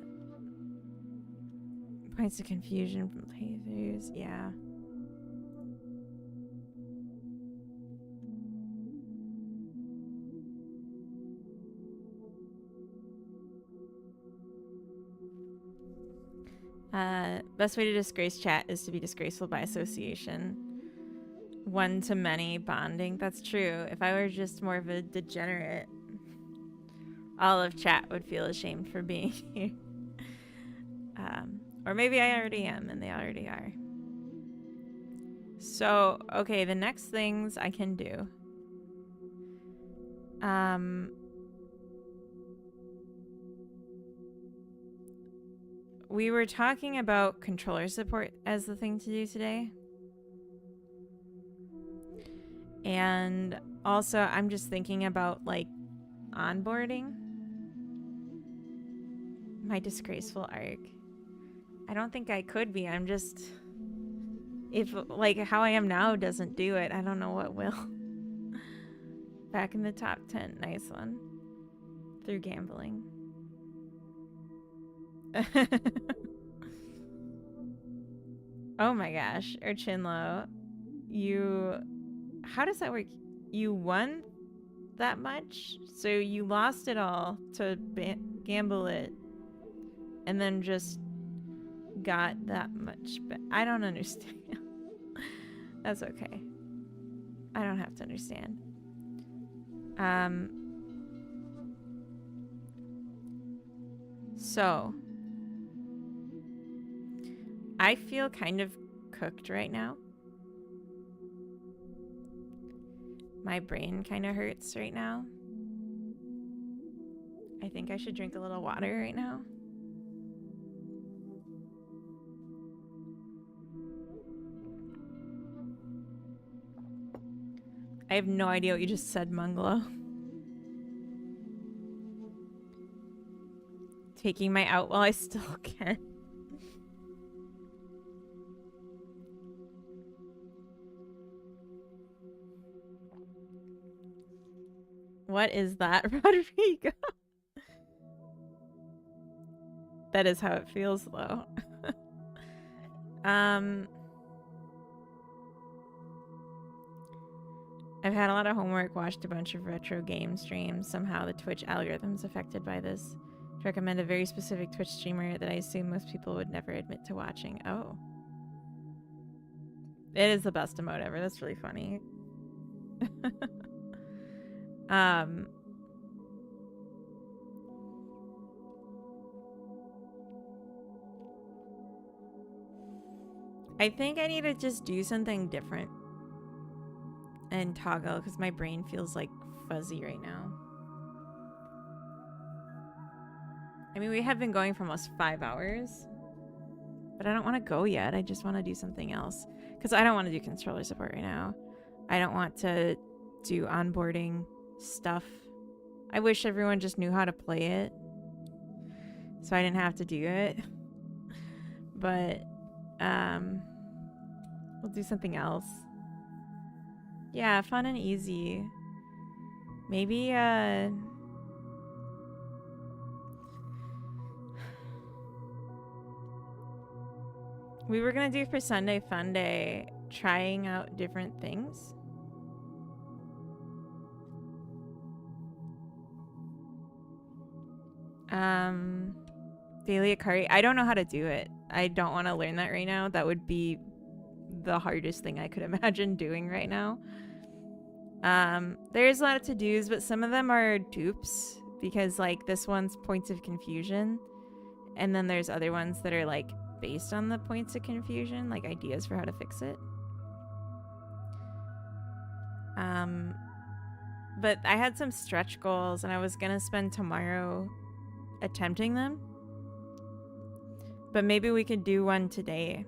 Points of confusion from playthroughs. Yeah. Best way to disgrace chat is to be disgraceful by association. One to many bonding. That's true. If I were just more of a degenerate, all of chat would feel ashamed for being here. Or maybe I already am and they already are. So, okay, the next things I can do. We were talking about controller support as the thing to do today. And also, I'm just thinking about, like, onboarding. My disgraceful arc. I don't think I could be. I'm just... If, like, how I am now doesn't do it, I don't know what will. Back in the top 10. Nice one. Through gambling. Oh my gosh. Urchinlo. You... How does that work? You won that much? So you lost it all to gamble it. And then just got that much. But I don't understand. That's okay. I don't have to understand. So I feel kind of cooked right now. My brain kind of hurts right now. I think I should drink a little water right now. I have no idea what you just said, Mungalo. Taking my out while I still can. What is that, Rodrigo? That is how it feels, though. I've had a lot of homework, watched a bunch of retro game streams. Somehow the Twitch algorithm's affected by this. To recommend a very specific Twitch streamer that I assume most people would never admit to watching. Oh. It is the best emote ever. That's really funny. I think I need to just do something different and toggle because my brain feels like fuzzy right now. I mean, we have been going for almost 5 hours, but I don't want to go yet. I just want to do something else because I don't want to do controller support right now. I don't want to do onboarding stuff. I wish everyone just knew how to play it so I didn't have to do it. But we'll do something else. Yeah, fun and easy. Maybe we were gonna do for Sunday Fun Day trying out different things. Daily Akari. I don't know how to do it. I don't want to learn that right now. That would be the hardest thing I could imagine doing right now. There's a lot of to-dos, but some of them are dupes because like this one's points of confusion, and then there's other ones that are like based on the points of confusion, like ideas for how to fix it. But I had some stretch goals and I was gonna spend tomorrow attempting them. But maybe we could do one today.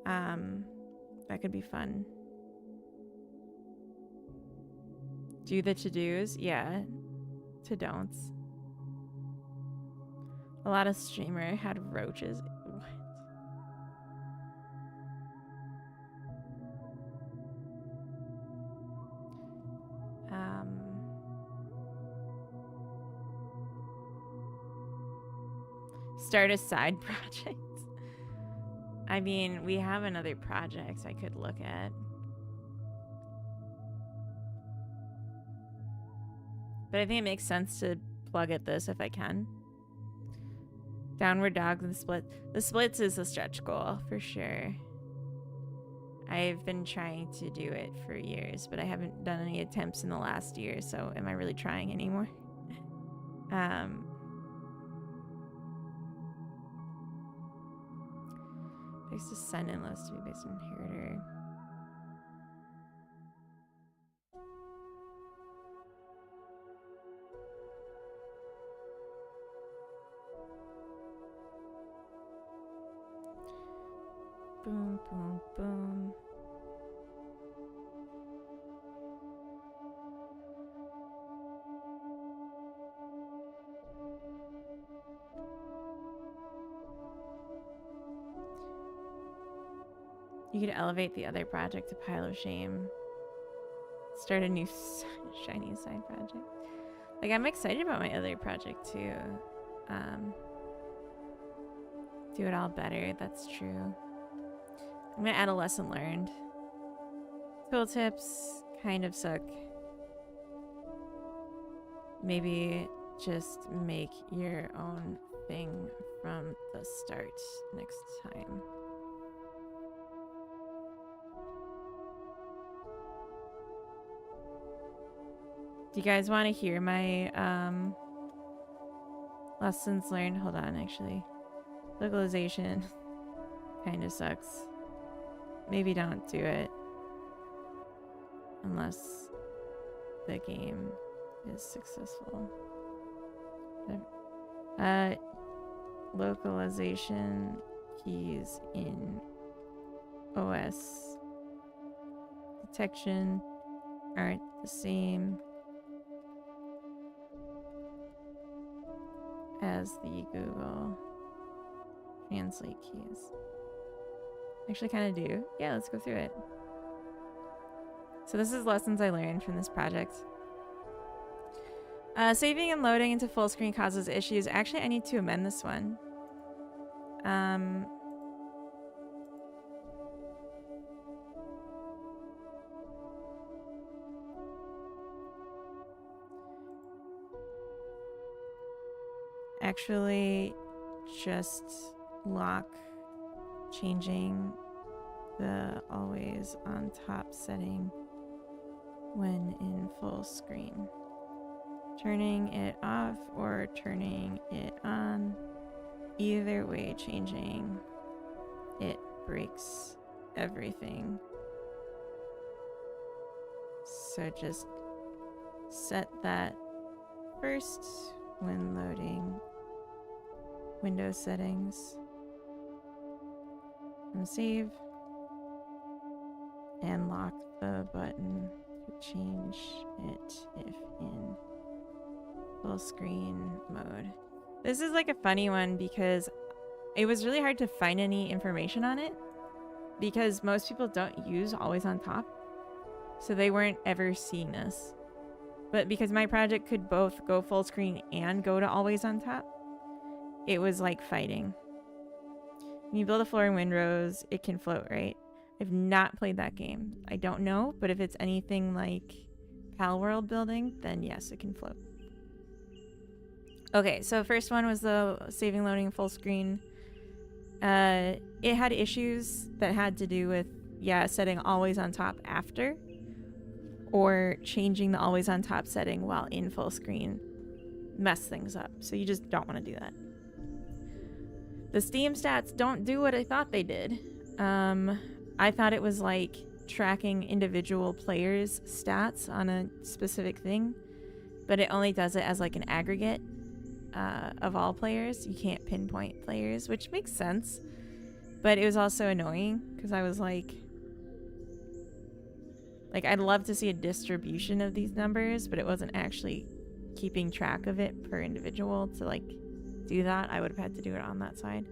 That could be fun. Do the to-dos? Yeah. To-don'ts. A lot of streamer had roaches. What? Start a side project. I mean, we have another project I could look at. But I think it makes sense to plug at this if I can. Downward dogs and split. The splits is a stretch goal for sure. I've been trying to do it for years, but I haven't done any attempts in the last year, so am I really trying anymore? Fix the send-in list to be based on inheritor. Boom, boom, boom. You could elevate the other project to pile of shame. Start a new shiny side project. Like, I'm excited about my other project too. Do it all better. That's true. I'm gonna add a lesson learned. Tooltips kind of suck. Maybe just make your own thing from the start next time. Do you guys want to hear my lessons learned? Hold on, actually. Localization kind of sucks. Maybe don't do it unless the game is successful. Localization keys in OS detection aren't the same as the Google Translate keys. Actually kind of do. Yeah, let's go through it. So this is lessons I learned from this project. Saving and loading into full screen causes issues. Actually, I need to amend this one. Actually, just lock changing the always on top setting when in full screen. Turning it off or turning it on. Either way, changing it breaks everything. So just set that first when loading Windows settings. And save. And lock the button to change it if in full screen mode. This is like a funny one because it was really hard to find any information on it because most people don't use always on top, so they weren't ever seeing this. But because my project could both go full screen and go to always on top, it was like fighting. When you build a floor in Windrose, it can float, right? I've not played that game. I don't know, but if it's anything like Pal World building, then yes, it can float. Okay, so first one was the saving, loading, full screen. It had issues that had to do with, yeah, setting always on top after, or changing the always on top setting while in full screen. Mess things up, so you just don't want to do that. The Steam stats don't do what I thought they did. I thought it was like tracking individual players' stats on a specific thing, but it only does it as like an aggregate of all players. You can't pinpoint players, which makes sense, but it was also annoying because I was like I'd love to see a distribution of these numbers, but it wasn't actually keeping track of it per individual to like do that. I would have had to do it on that side.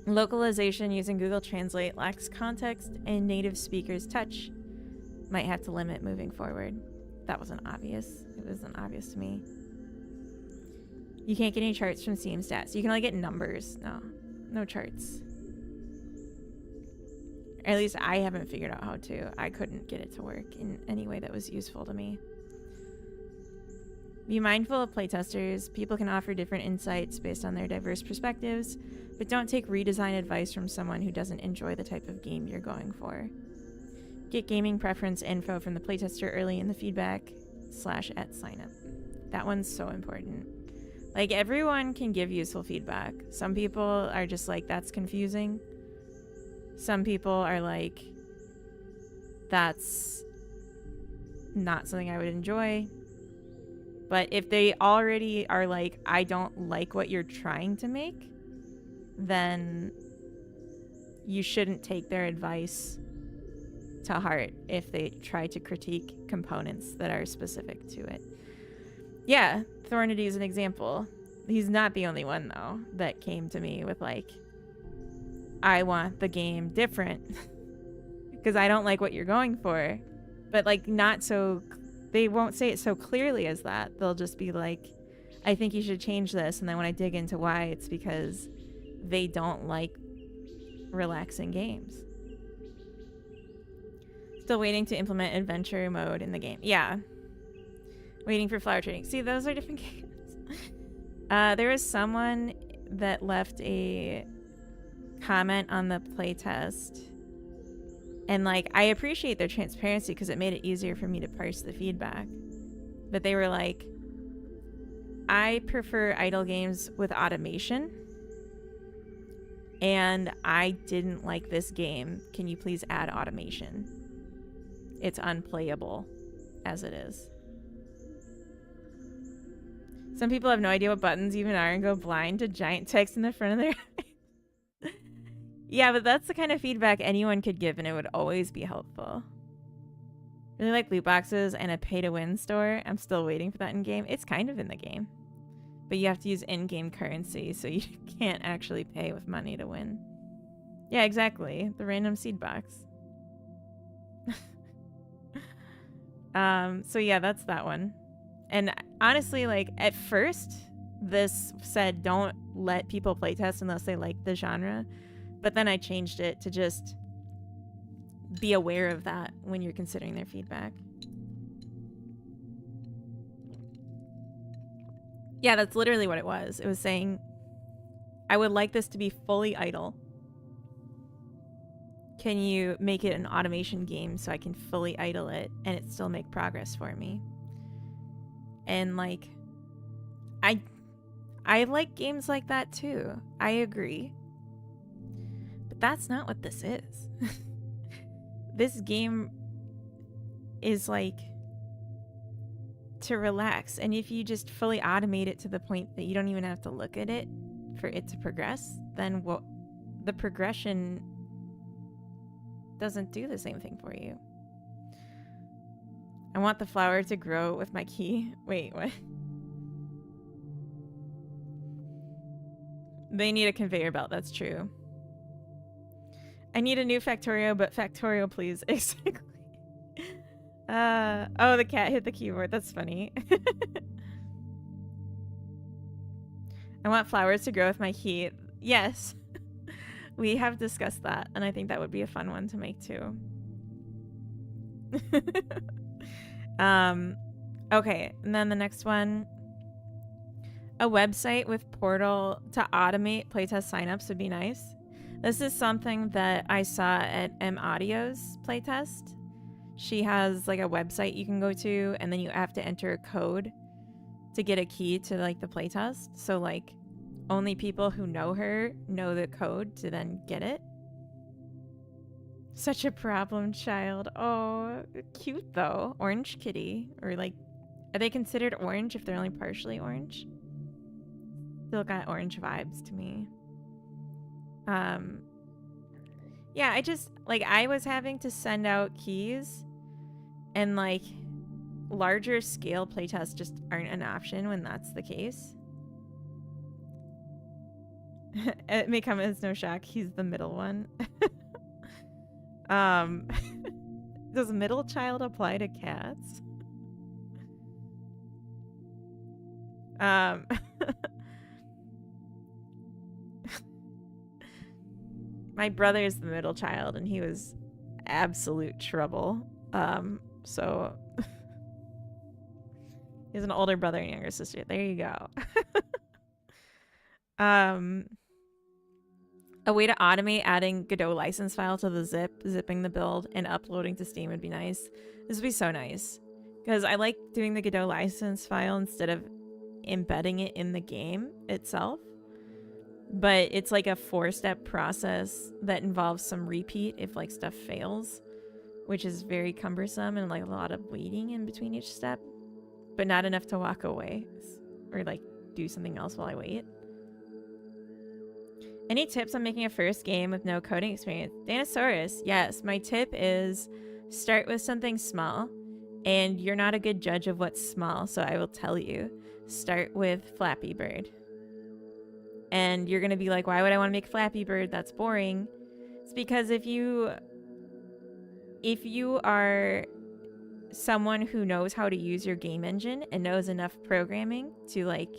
Localization using Google Translate lacks context and native speakers touch. Might have to limit moving forward. That wasn't obvious. It wasn't obvious to me. You can't get any charts from Steam stats. You can only get numbers. No charts. Or at least I haven't figured out how to. I couldn't get it to work in any way that was useful to me. Be mindful of playtesters. People can offer different insights based on their diverse perspectives, but don't take redesign advice from someone who doesn't enjoy the type of game you're going for. Get gaming preference info from the playtester early in the feedback /at signup. That one's so important. Like, everyone can give useful feedback. Some people are just like, that's confusing. Some people are like, that's not something I would enjoy. But if they already are like, I don't like what you're trying to make, then you shouldn't take their advice to heart if they try to critique components that are specific to it. Yeah, Thornity is an example. He's not the only one, though, that came to me with like, I want the game different because I don't like what you're going for. But like, not so, they won't say it so clearly as that. They'll just be like, I think you should change this. And then when I dig into why, it's because they don't like relaxing games. Still waiting to implement adventure mode in the game. Yeah. Waiting for flower trading. See, those are different games. There was someone that left a comment on the playtest, and like, I appreciate their transparency because it made it easier for me to parse the feedback. But they were like, I prefer idle games with automation, and I didn't like this game. Can you please add automation? It's unplayable as it is. Some people have no idea what buttons even are and go blind to giant text in the front of their eyes. Yeah, but that's the kind of feedback anyone could give, and it would always be helpful. Really like loot boxes and a pay-to-win store. I'm still waiting for that in game. It's kind of in the game, but you have to use in-game currency, so you can't actually pay with money to win. Yeah, exactly. The random seed box. So yeah, that's that one. And honestly, like, at first, this said don't let people playtest unless they like the genre. But then I changed it to just be aware of that when you're considering their feedback. Yeah, that's literally what it was. It was saying, I would like this to be fully idle. Can you make it an automation game so I can fully idle it and it still make progress for me? And like, I like games like that too. I agree. But that's not what this is. This game is like to relax. And if you just fully automate it to the point that you don't even have to look at it for it to progress, then what the progression doesn't do the same thing for you. I want the flower to grow with my key. Wait, what? They need a conveyor belt, that's true. I need a new Factorio, but Factorio, please. Exactly. Oh, the cat hit the keyboard. That's funny. I want flowers to grow with my key. Yes. We have discussed that, and I think that would be a fun one to make too. Okay, and then the next one. A website with portal to automate playtest signups would be nice. This is something that I saw at M Audio's playtest. She has like a website you can go to, and then you have to enter a code to get a key to like the playtest. So like only people who know her know the code to then get it. Such a problem child. Oh, cute though. Orange kitty. Or like, are they considered orange if they're only partially orange? Still got orange vibes to me. Yeah, I was having to send out keys, and like larger scale playtests just aren't an option when that's the case. It may come as no shock, he's the middle one. Does middle child apply to cats? My brother is the middle child, and he was absolute trouble. So he has an older brother and younger sister. There you go. A way to automate adding Godot license file to the zipping the build, and uploading to Steam would be nice. This would be so nice. Because I like doing the Godot license file instead of embedding it in the game itself. But it's like a 4-step process that involves some repeat if like stuff fails, which is very cumbersome and like a lot of waiting in between each step, but not enough to walk away or like do something else while I wait. Any tips on making a first game with no coding experience? Dinosaurus, yes. My tip is start with something small, and you're not a good judge of what's small, so I will tell you. Start with Flappy Bird. And you're going to be like, why would I want to make Flappy Bird? That's boring. It's because if you are someone who knows how to use your game engine and knows enough programming to like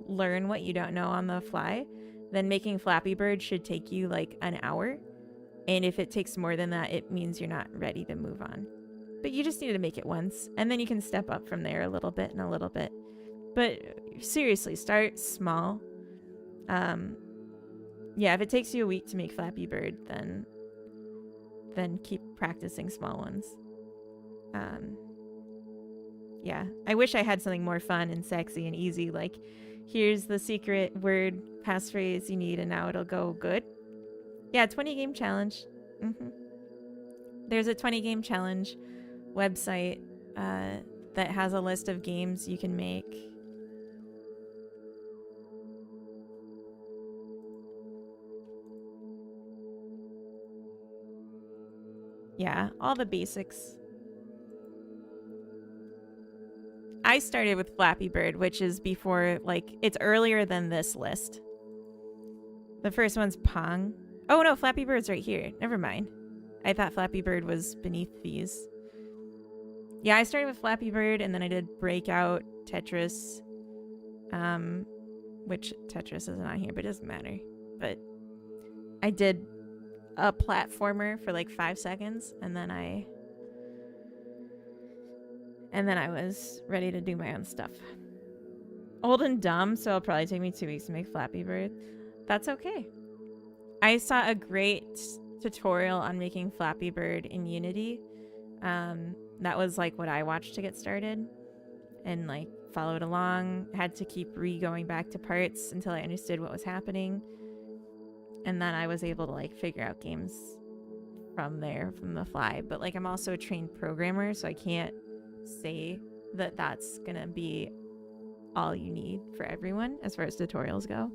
learn what you don't know on the fly, then making Flappy Bird should take you like an hour. And if it takes more than that, it means you're not ready to move on. But you just need to make it once, and then you can step up from there a little bit and a little bit. But seriously, start small. Yeah, if it takes you a week to make Flappy Bird, then keep practicing small ones. Yeah, I wish I had something more fun and sexy and easy, like here's the secret word passphrase you need and now it'll go good. Yeah, 20 game challenge. There's a 20 game challenge website that has a list of games you can make. Yeah, all the basics. I started with Flappy Bird, which is before, like, it's earlier than this list. The first one's Pong. Oh no, Flappy Bird's right here. Never mind. I thought Flappy Bird was beneath these. Yeah, I started with Flappy Bird, and then I did Breakout, Tetris, which Tetris isn't on here, but it doesn't matter. But I did a platformer for like 5 seconds, and then I was ready to do my own stuff. Old and dumb, so it'll probably take me 2 weeks to make Flappy Bird. That's okay. I saw a great tutorial on making Flappy Bird in Unity. That was like what I watched to get started, and like followed along. Had to keep going back to parts until I understood what was happening, and then I was able to like figure out games from there, from the fly. But like, I'm also a trained programmer, so I can't say that that's gonna be all you need for everyone as far as tutorials go.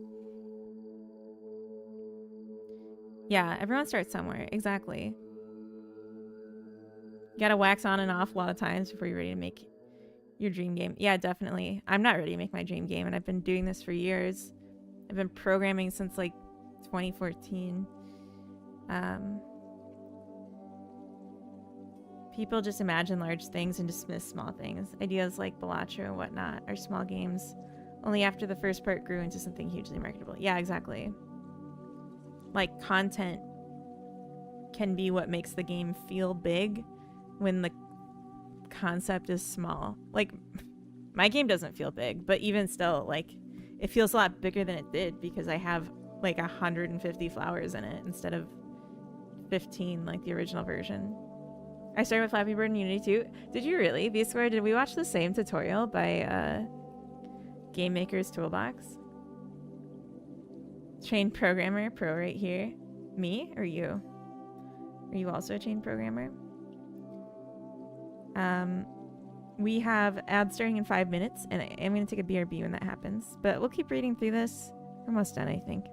Yeah, everyone starts somewhere. Exactly. You gotta wax on and off a lot of times before you're ready to make your dream game. Yeah, definitely. I'm not ready to make my dream game, and I've been doing this for years. I've been programming since like 2014. People just imagine large things and dismiss small things. Ideas like Balatro and whatnot are small games. Only after the first part grew into something hugely marketable. Yeah, exactly. Like, content can be what makes the game feel big when the concept is small. Like, my game doesn't feel big, but even still, like, it feels a lot bigger than it did because I have like 150 flowers in it instead of 15 like the original version. I started with Flappy Bird in Unity too. Did you really? V-Square, did we watch the same tutorial by Game Maker's Toolbox? Trained programmer, pro right here. Me or you? Are you also a chain programmer? We have ads starting in 5 minutes, and I'm going to take a BRB when that happens. But we'll keep reading through this. We're almost done, I think.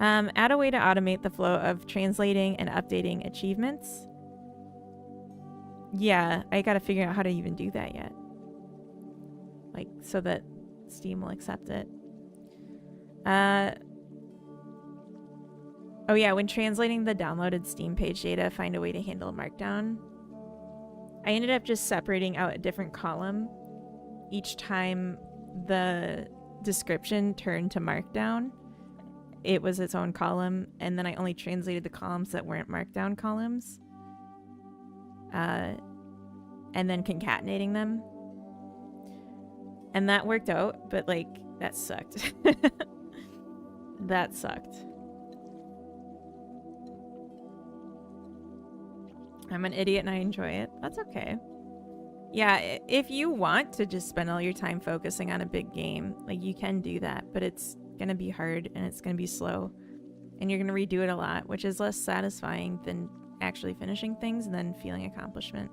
Add a way to automate the flow of translating and updating achievements. Yeah, I got to figure out how to even do that yet. Like, so that Steam will accept it. Oh yeah, when translating the downloaded Steam page data, find a way to handle Markdown. I ended up just separating out a different column each time the description turned to Markdown. It was its own column, and then I only translated the columns that weren't Markdown columns. And then concatenating them. And that worked out, but like, that sucked. That sucked. I'm an idiot and I enjoy it. That's okay. Yeah, if you want to just spend all your time focusing on a big game, like you can do that, but it's going to be hard and it's going to be slow. And you're going to redo it a lot, which is less satisfying than actually finishing things and then feeling accomplishment.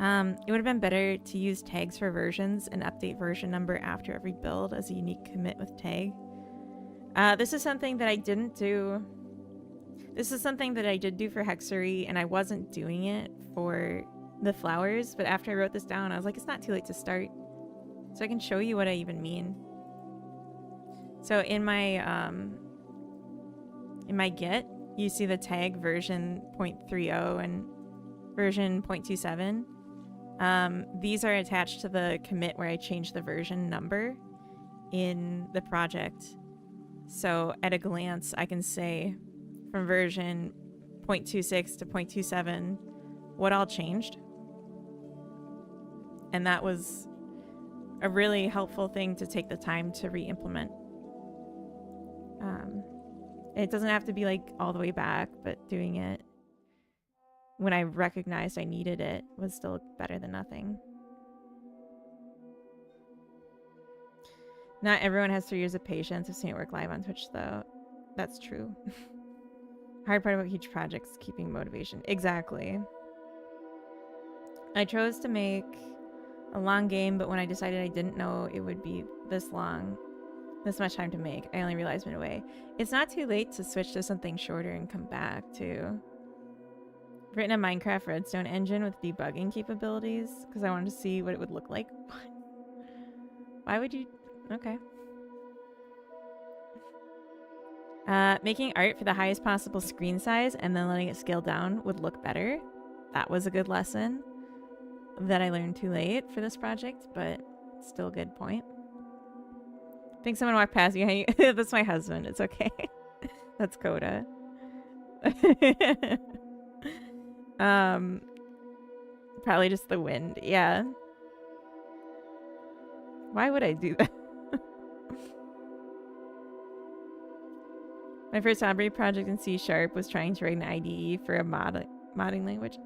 It would have been better to use tags for versions and update version number after every build as a unique commit with tag. This is something that I didn't do. This is something that I did do for Hexery, and I wasn't doing it for the flowers, but after I wrote this down, I was like, it's not too late to start. So I can show you what I even mean. So in my Git, you see the tag version 0.30 and version 0.27. These are attached to the commit where I changed the version number in the project. So at a glance, I can say from version 0.26 to 0.27 what all changed. And that was a really helpful thing to take the time to re-implement. It doesn't have to be like all the way back, but doing it when I recognized I needed it was still better than nothing. Not everyone has 3 years of patience. I've seen it work live on Twitch though. That's true. Hard part about huge projects, keeping motivation. Exactly. I chose to make a long game, but when I decided I didn't know it would be this long, this much time to make, I only realized midway. It's not too late to switch to something shorter and come back too. I've written a Minecraft Redstone engine with debugging capabilities because I wanted to see what it would look like. Why would you? Okay. Making art for the highest possible screen size and then letting it scale down would look better. That was a good lesson that I learned too late for this project, but still a good point. I think someone walked past you. That's my husband. It's okay. That's Coda. Probably just the wind. Yeah. Why would I do that? My first Aubrey project in C# was trying to write an IDE for a modding language.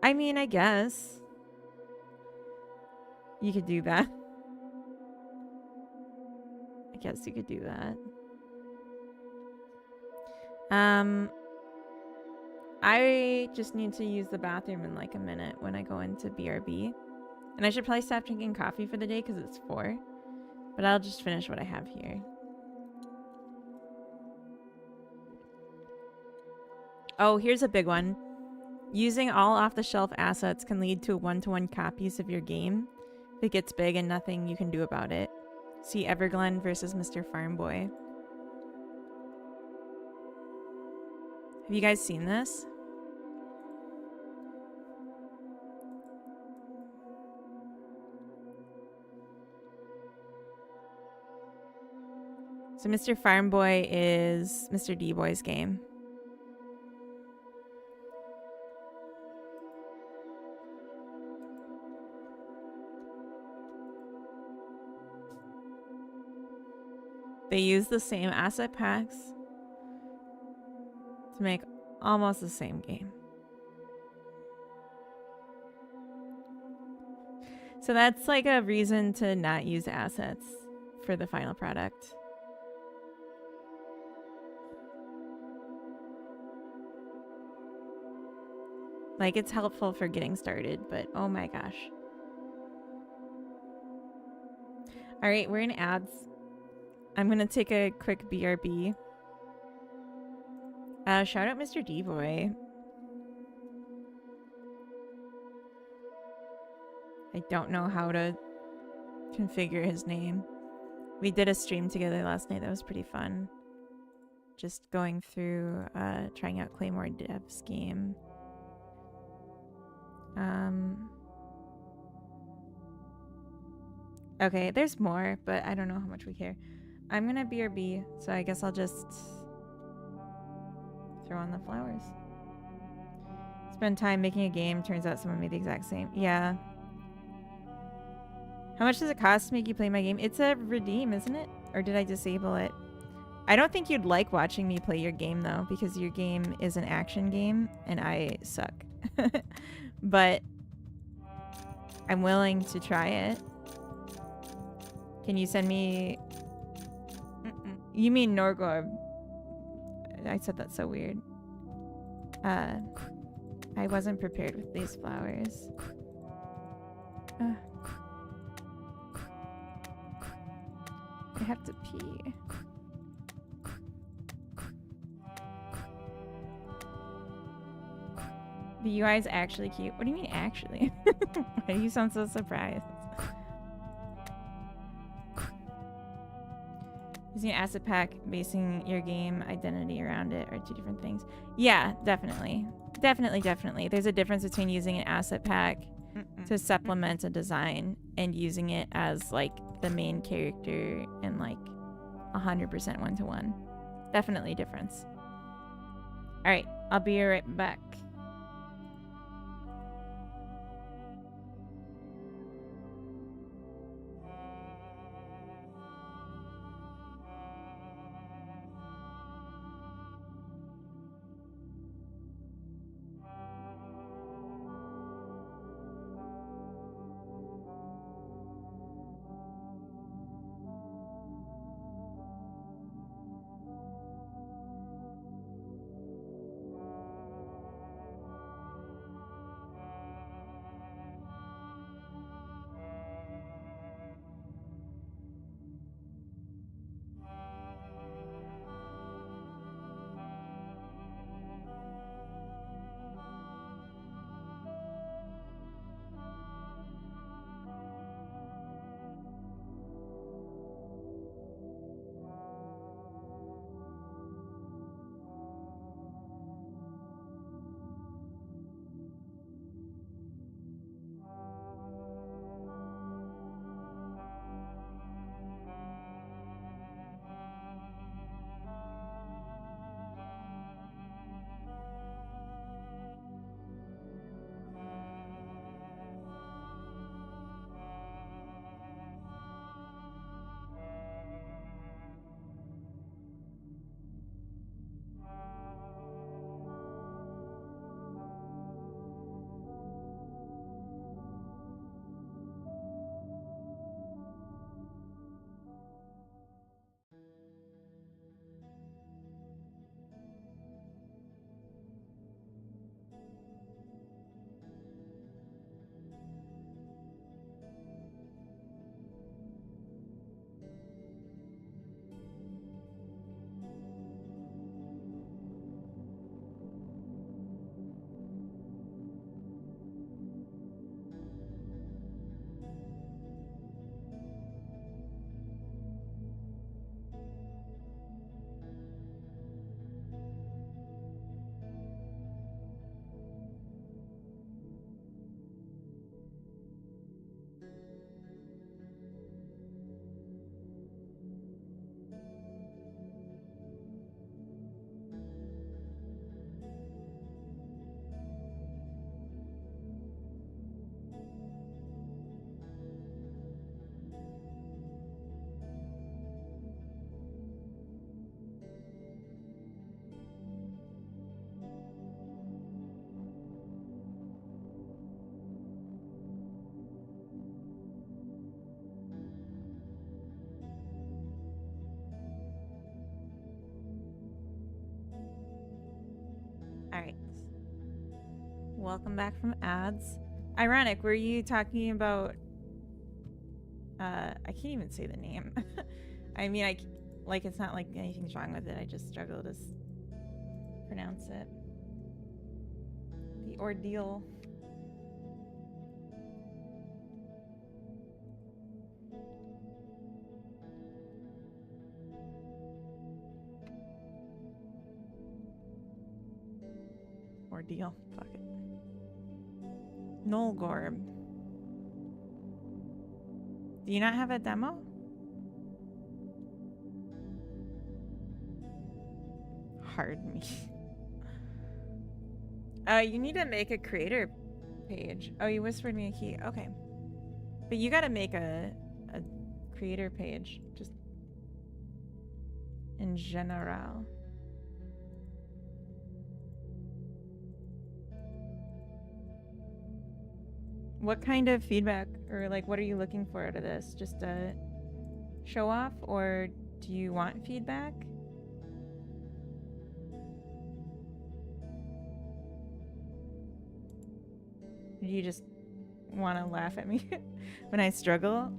I mean, I guess you could do that. I guess you could do that. I just need to use the bathroom in like a minute when I go into BRB. And I should probably stop drinking coffee for the day because it's 4. But I'll just finish what I have here. Oh, here's a big one. Using all off-the-shelf assets can lead to one-to-one copies of your game. If it gets big and nothing you can do about it. See Everglen versus Mr. Farmboy. Have you guys seen this? So Mr. Farmboy is Mr. D-Boy's game. They use the same asset packs to make almost the same game. So that's like a reason to not use assets for the final product. Like, it's helpful for getting started, but oh my gosh. All right, we're in ads. I'm going to take a quick BRB. Shout out Mr. D-Boy. I don't know how to configure his name. We did a stream together last night. That was pretty fun. Just going through, trying out Claymore Dev Scheme. Okay, there's more, but I don't know how much we care. I'm gonna BRB, so I guess I'll just throw on the flowers. Spend time making a game. Turns out someone made the exact same. Yeah. How much does it cost to make you play my game? It's a redeem, isn't it? Or did I disable it? I don't think you'd like watching me play your game, though, because your game is an action game, and I suck. But I'm willing to try it. Can you send me... You mean Norgorb. I said that so weird. I wasn't prepared with these flowers. I have to pee. The UI is actually cute. What do you mean actually? Why do you sound so surprised? Using an asset pack, basing your game identity around it are two different things. Yeah, definitely. Definitely. There's a difference between using an asset pack to supplement a design and using it as like the main character and like 100% one-to-one. Definitely difference. All right, I'll be right back. Welcome back from ads. Ironic, were you talking about I can't even say the name. I mean, it's not like anything's wrong with it. I just struggle to pronounce it. The ordeal. Ordeal. Fuck it. Nolgorb. Do you not have a demo? Hard me. You need to make a creator page. Oh, you whispered me a key. Okay. But you gotta make a creator page. Just in general. What kind of feedback or like what are you looking for out of this? Just a show off, or do you want feedback? Or do you just want to laugh at me when I struggle?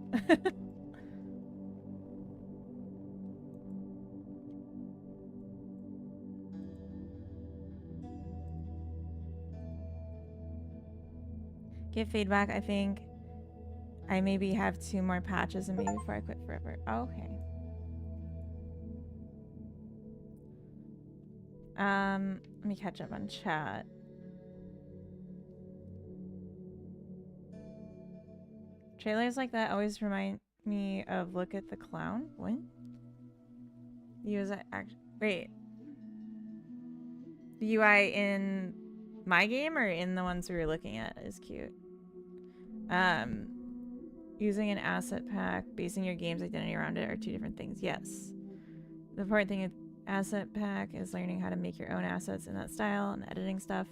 Give feedback. I think I maybe have 2 more patches and maybe before I quit forever. Oh, okay. Let me catch up on chat. Trailers like that always remind me of Look at the Clown. What? Wait. The UI in my game or in the ones we were looking at is cute. Using an asset pack, basing your game's identity around it are 2 different things. Yes. The important thing with asset pack is learning how to make your own assets in that style and editing stuff.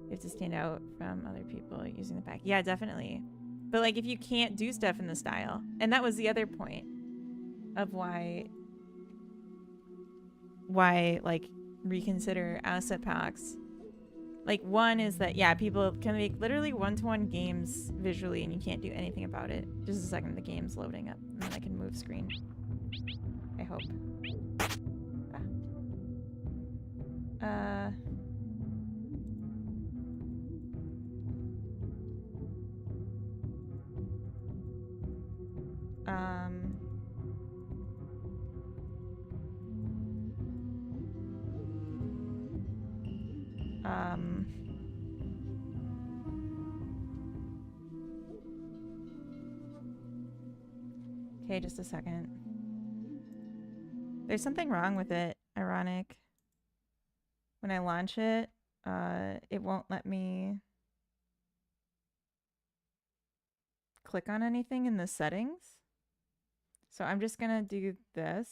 You have to stand out from other people using the pack. Yeah, definitely. But like if you can't do stuff in the style, and that was the other point of why like reconsider asset packs. Like one is that yeah, people can make literally one-to-one games visually and you can't do anything about it. Just a second, the game's loading up and then I can move screen. I hope. Ah. Okay, just a second. There's something wrong with it. Ironic. When I launch it, it won't let me click on anything in the settings. So I'm just gonna do this.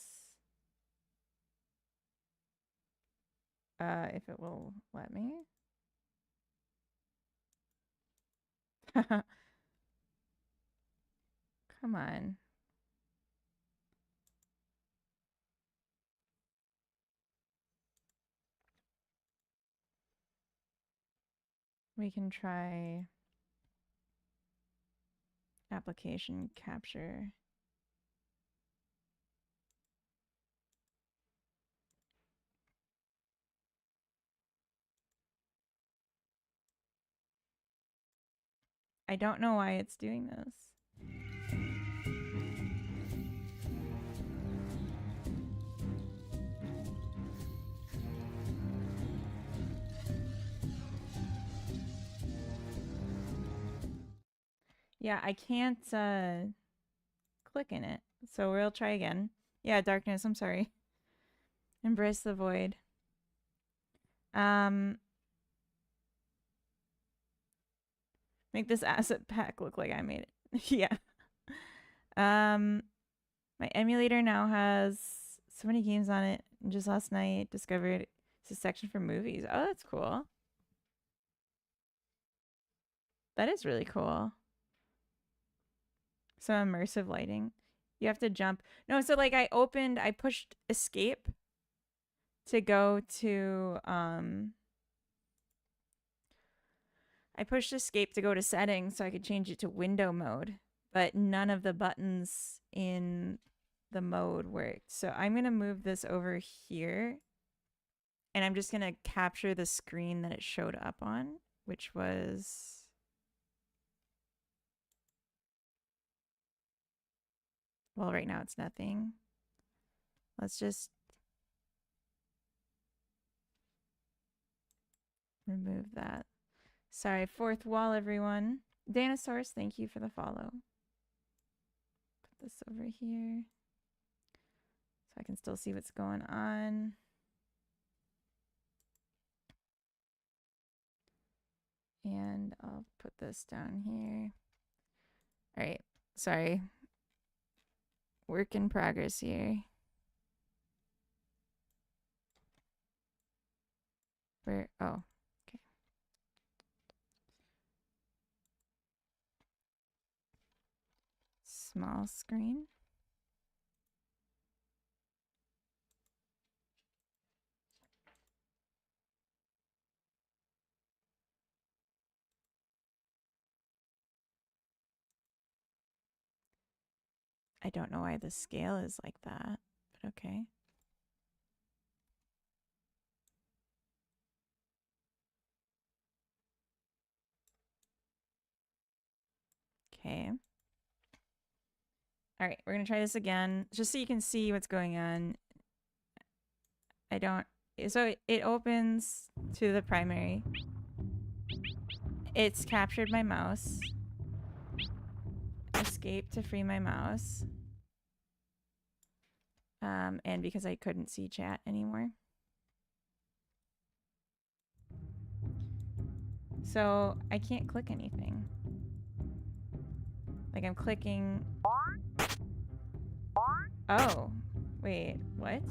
If it will let me. Come on. We can try application capture. I don't know why it's doing this. Yeah, I can't click in it. So we'll try again. Yeah, darkness, I'm sorry. Embrace the void. Make this asset pack look like I made it. Yeah. My emulator now has so many games on it. And just last night discovered it's a section for movies. Oh, that's cool. That is really cool. So immersive lighting. You have to jump. No, so like I pushed escape to go to I pushed escape to go to settings so I could change it to window mode, but none of the buttons in the mode worked. So I'm going to move this over here, and I'm just going to capture the screen that it showed up on, which was... Well, right now it's nothing. Let's just remove that. Sorry, fourth wall, everyone. Danosaurus, thank you for the follow. Put this over here so I can still see what's going on. And I'll put this down here. All right, sorry. Work in progress here. Where? Oh, okay. Small screen. I don't know why the scale is like that, but okay. Okay. All right, we're going to try this again just so you can see what's going on. So it opens to the primary. It's captured my mouse. Escape to free my mouse. And because I couldn't see chat anymore. So I can't click anything. Like I'm clicking. Oh, wait, what?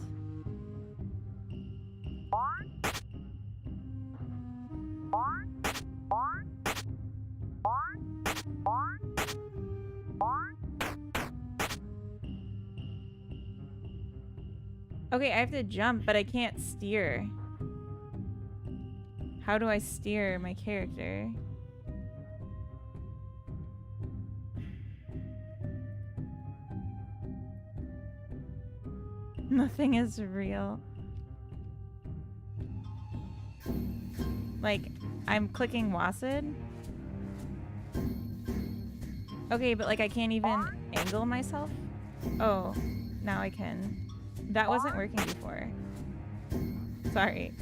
Okay, I have to jump, but I can't steer. How do I steer my character? Nothing is real. Like, I'm clicking WASD. Okay, but like I can't even angle myself. Oh, now I can. That wasn't working before. Sorry.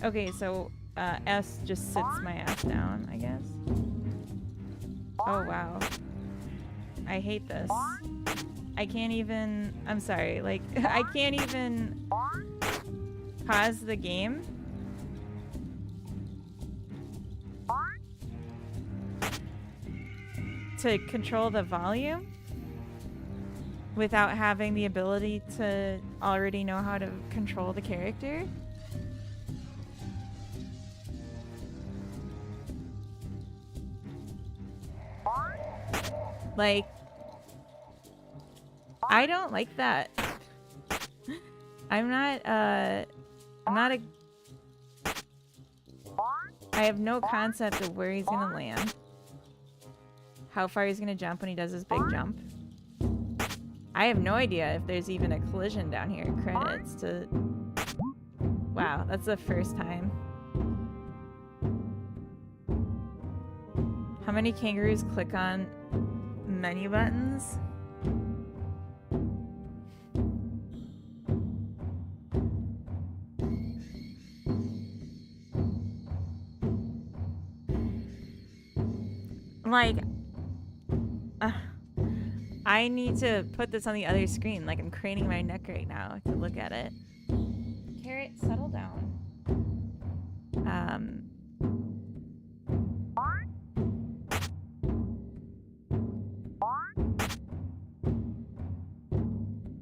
Okay, so S just sits my ass down, I guess. Oh, wow. I hate this. I can't even... I'm sorry. Like, I can't even pause the game. To control the volume without having the ability to already know how to control the character. Like, I don't like that. I'm not a... I have no concept of where he's gonna land. How far he's gonna jump when he does his big jump. I have no idea if there's even a collision down here. Credits to... Wow, that's the first time. How many kangaroos click on menu buttons? Like... I need to put this on the other screen. Like, I'm craning my neck right now to look at it. Carrot, settle down.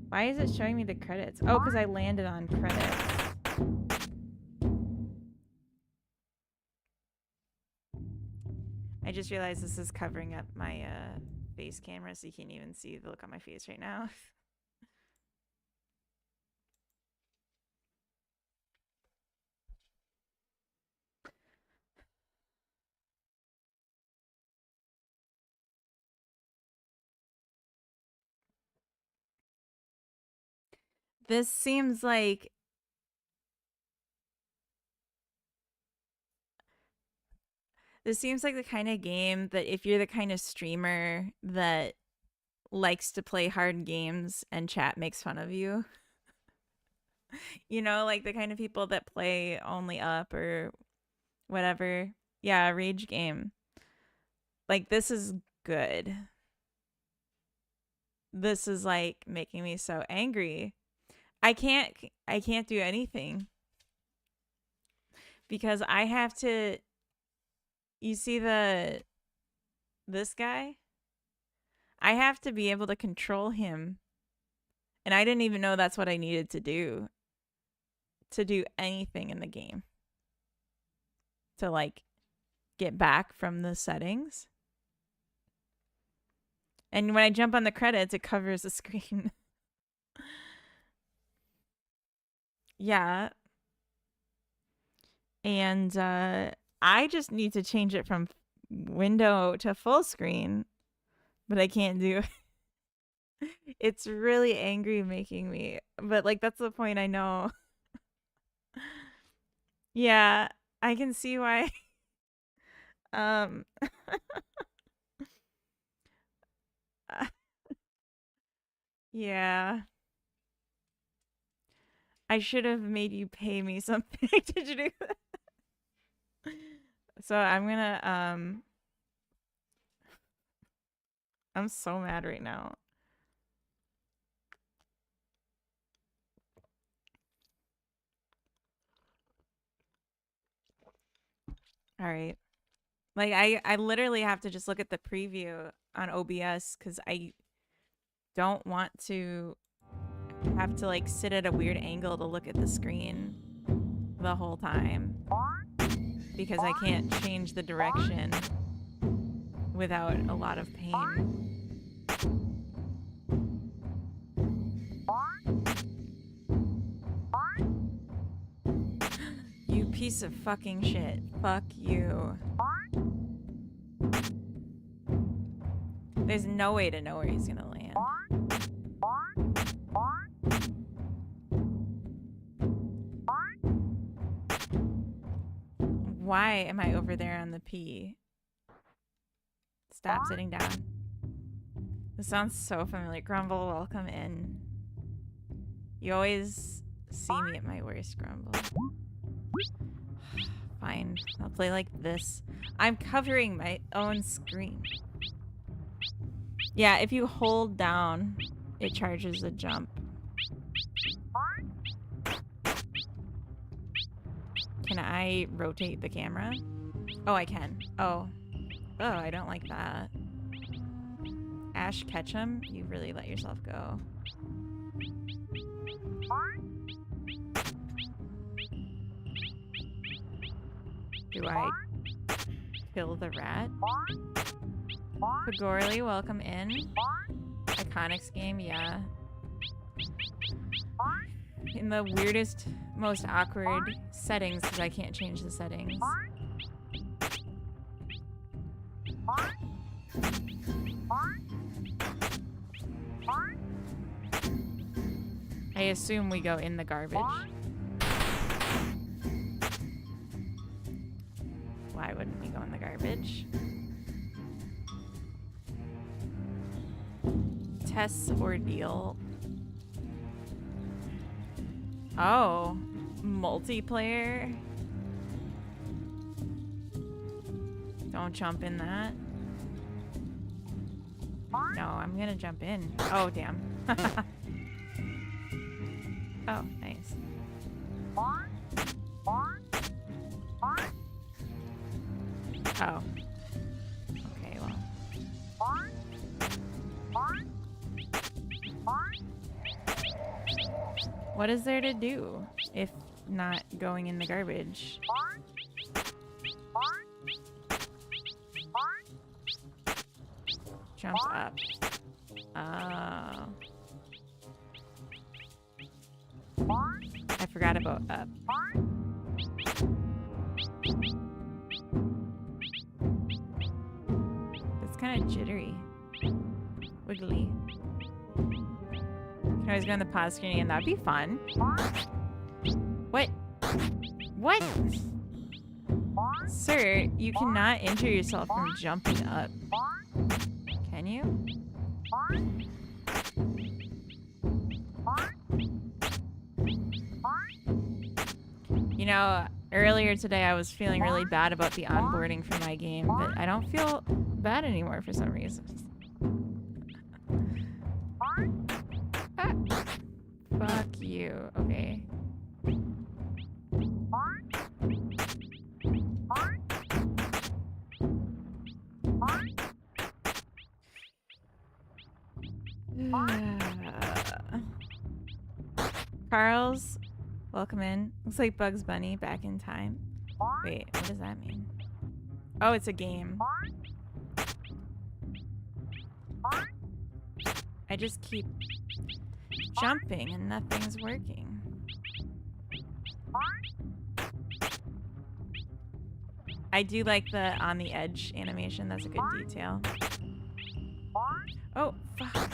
Why is it showing me the credits? Oh, because I landed on credits. I just realized this is covering up my face camera, so you can't even see the look on my face right now. This seems like the kind of game that if you're the kind of streamer that likes to play hard games and chat makes fun of you. You know, like the kind of people that play only up or whatever. Yeah, rage game. Like this is good. This is like making me so angry. I can't do anything because I have to. You see this guy? I have to be able to control him. And I didn't even know that's what I needed to do anything in the game. To like get back from the settings. And when I jump on the credits, it covers the screen. Yeah. And I just need to change it from window to full screen, but I can't do it. It's really angry making me, but like that's the point, I know. Yeah, I can see why. um yeah. I should have made you pay me something to do that. So I'm gonna I'm so mad right now. All right. Like I literally have to just look at the preview on OBS because I don't want to have to like sit at a weird angle to look at the screen the whole time because I can't change the direction without a lot of pain. You piece of fucking shit. Fuck you. There's no way to know where he's gonna land. Why am I over there on the P? Stop sitting down. This sounds so familiar. Grumble, welcome in. You always see me at my worst, Grumble. Fine, I'll play like this. I'm covering my own screen. Yeah, if you hold down, it charges a jump. Can I rotate the camera? Oh, I can. Oh. Oh, I don't like that. Ash Ketchum, you really let yourself go. Do I kill the rat? Pagorli, welcome in. Iconics game, yeah. In the weirdest, most awkward settings because I can't change the settings. I assume we go in the garbage. Why wouldn't we go in the garbage? Tess ordeal. Oh, multiplayer. Don't jump in that. No, I'm gonna jump in. Oh, damn. Oh, nice. Oh. Okay, well. What is there to do if not going in the garbage? Jump up. Oh. I forgot about up. It's kind of jittery. Wiggly. Can I was going to the pause screen again. That'd be fun. What? What? Sir, you cannot injure yourself from jumping up. Can you? You know, earlier today I was feeling really bad about the onboarding for my game, but I don't feel bad anymore for some reason. Ah. Fuck you. Okay. Carl's, welcome in. Looks like Bugs Bunny back in time. Wait, what does that mean? Oh, it's a game. I just keep jumping and nothing's working. I do like the on the edge animation. That's a good detail. Oh, fuck.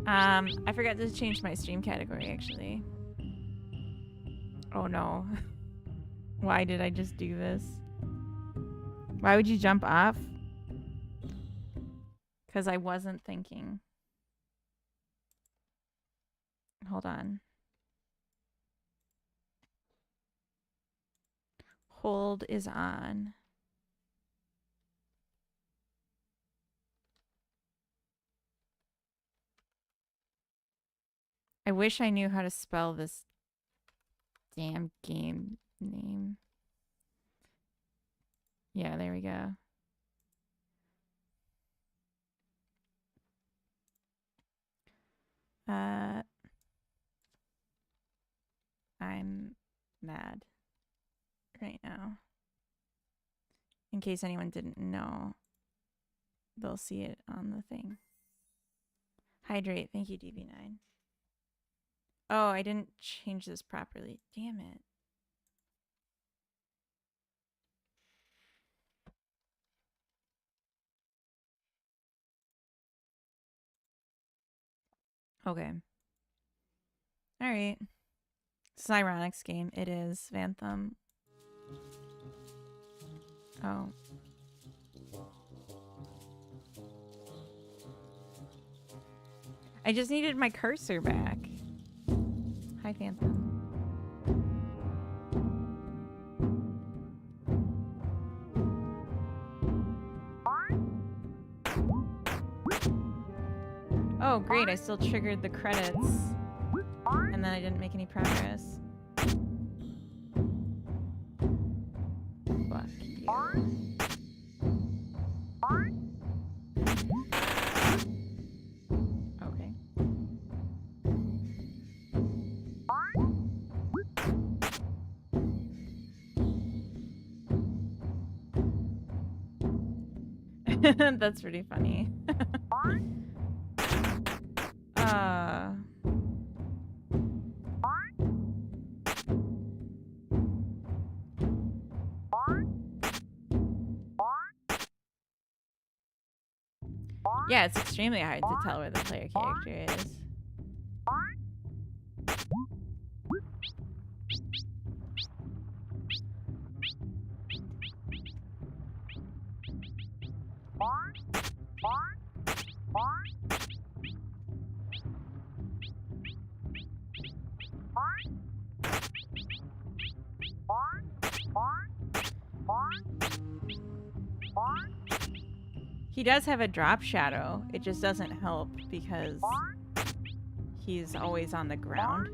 I forgot to change my stream category, actually. Oh no. Why did I just do this? Why would you jump off? Because I wasn't thinking. Hold on. Hold is on. I wish I knew how to spell this damn game name. Yeah, there we go. I'm mad right now. In case anyone didn't know, they'll see it on the thing. Hydrate. Thank you, DB9. Oh, I didn't change this properly. Damn it. Okay. Alright. It's an Ironics game. It is, Vantham. Oh. I just needed my cursor back. Hi, Phantom. Oh, great. I still triggered the credits. And then I didn't make any progress. Fuck you. Okay. That's pretty funny. Yeah, it's extremely hard to tell where the player character is. He does have a drop shadow. It just doesn't help because he's always on the ground.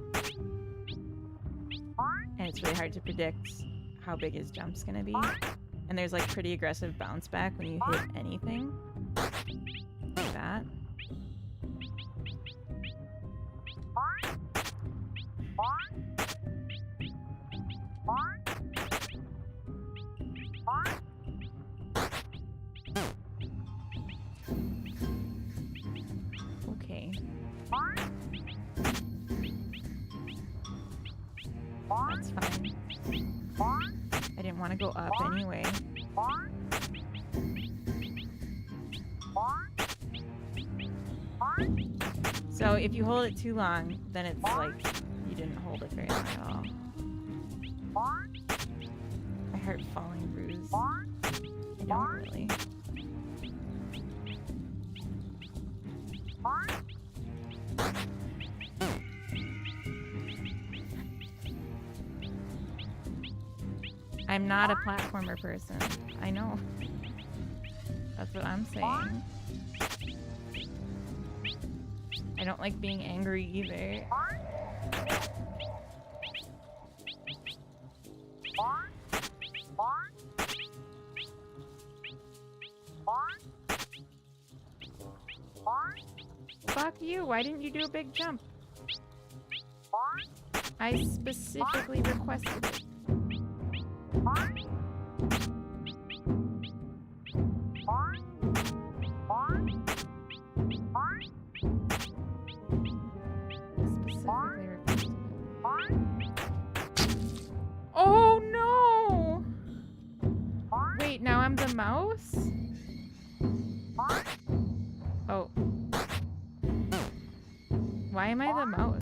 And it's really hard to predict how big his jump's gonna be. And there's like pretty aggressive bounce back when you hit anything. Like that. Okay. That's fine. I didn't want to go up anyway. So if you hold it too long, then it's like you didn't hold it very long at all. My heart falling bruise. I don't really. I'm not a platformer person. I know. That's what I'm saying. I don't like being angry either. Fuck you, why didn't you do a big jump? I specifically requested it. Oh no! Wait, now I'm the mouse? Oh. Why am I the mouse?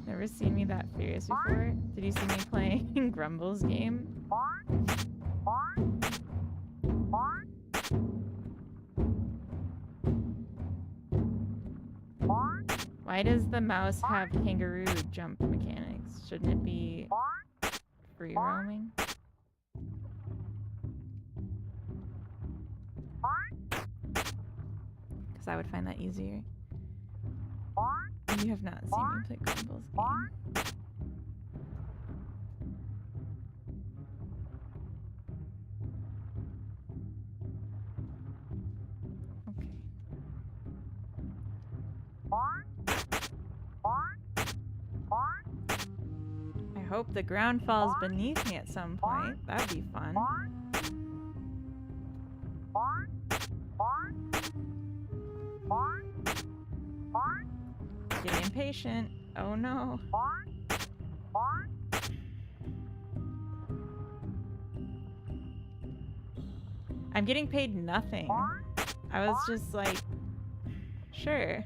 Never seen me that furious before. Did you see me playing Grumble's game? Why does the mouse have kangaroo jump mechanics? Shouldn't it be free roaming? Because I would find that easier. You have not seen me play Grumble's game. Okay. I hope the ground falls beneath me at some point. That'd be fun. Getting impatient. Oh no. I'm getting paid nothing. I was just like, sure.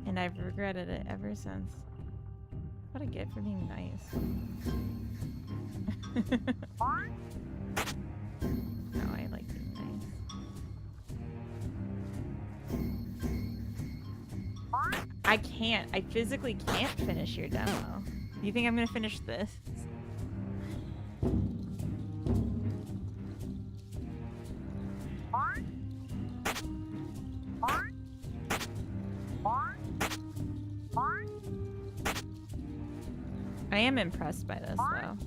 And I've regretted it ever since. What I get for being nice. No, I like being nice. I can't. I physically can't finish your demo. Do you think I'm gonna finish this? I am impressed by this, though.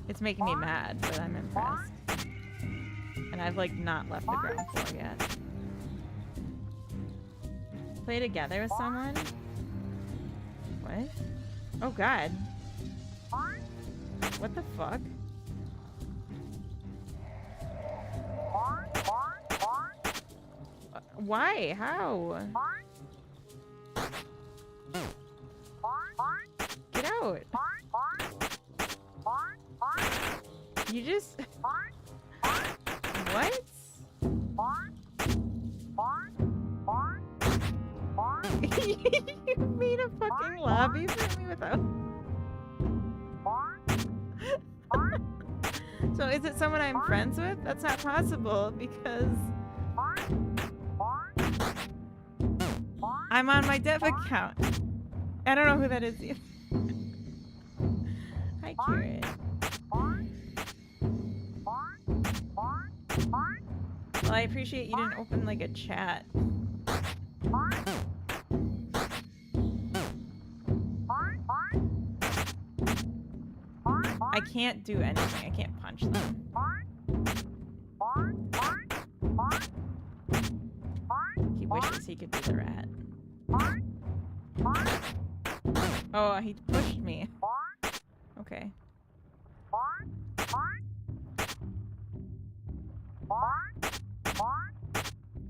It's making me mad, but I'm impressed. And I've, like, not left the ground floor yet. Play together with someone? What? Oh, God. What the fuck? Why? How? Get out. You just... What? You made a fucking lobby for me without... So is it someone I'm friends with? That's not possible because... I'm on my dev account. I don't know who that is either. Hi, Carrot. Well, I appreciate you didn't open like a chat. I can't do anything. I can't punch them. He wishes he could be the rat. Oh, he pushed me. Okay.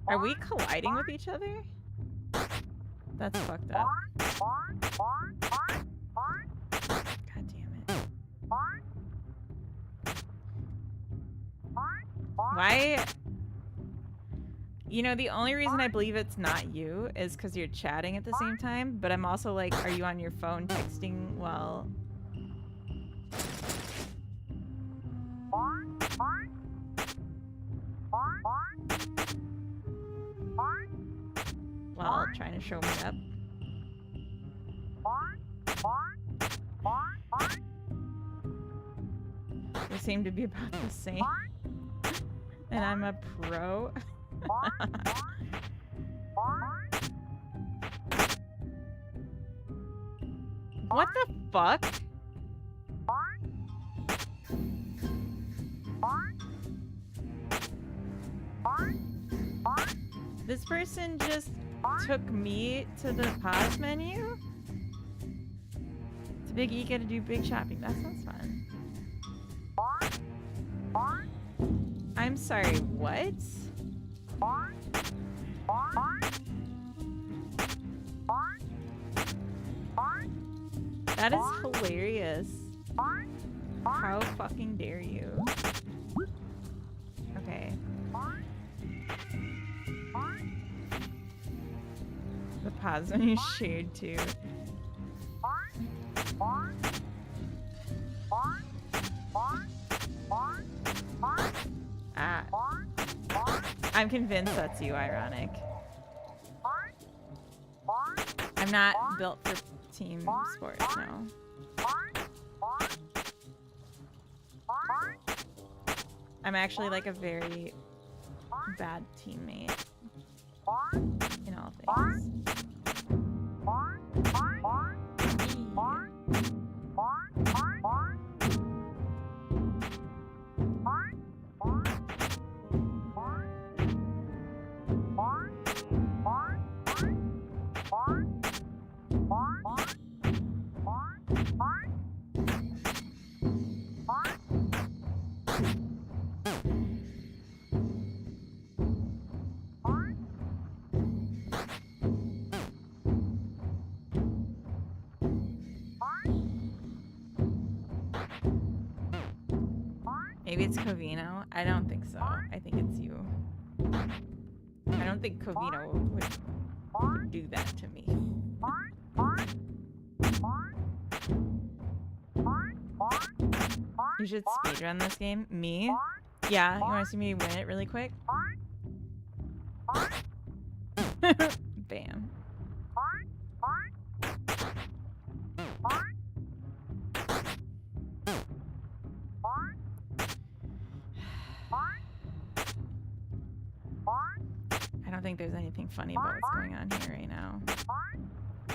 Are we colliding with each other? That's fucked up. God damn it. Why? You know, the only reason I believe it's not you is because you're chatting at the same time, but I'm also like, are you on your phone texting while... while trying to show me up? They seem to be about the same. And I'm a pro. What the fuck? This person just took me to the pause menu? It's a big E, gotta do big shopping. That sounds fun. I'm sorry, what? That is hilarious. How fucking dare you? Okay. The pause menu shared too. Ah. I'm convinced that's you, ironic. I'm not built for team sports, no. I'm actually like a very bad teammate in all things. Maybe it's Covino. I don't think so. I think it's you. I don't think Covino would do that to me. You should speedrun this game. Me? Yeah, you want to see me win it really quick? Bam. I don't think there's anything funny about what's going on here right now.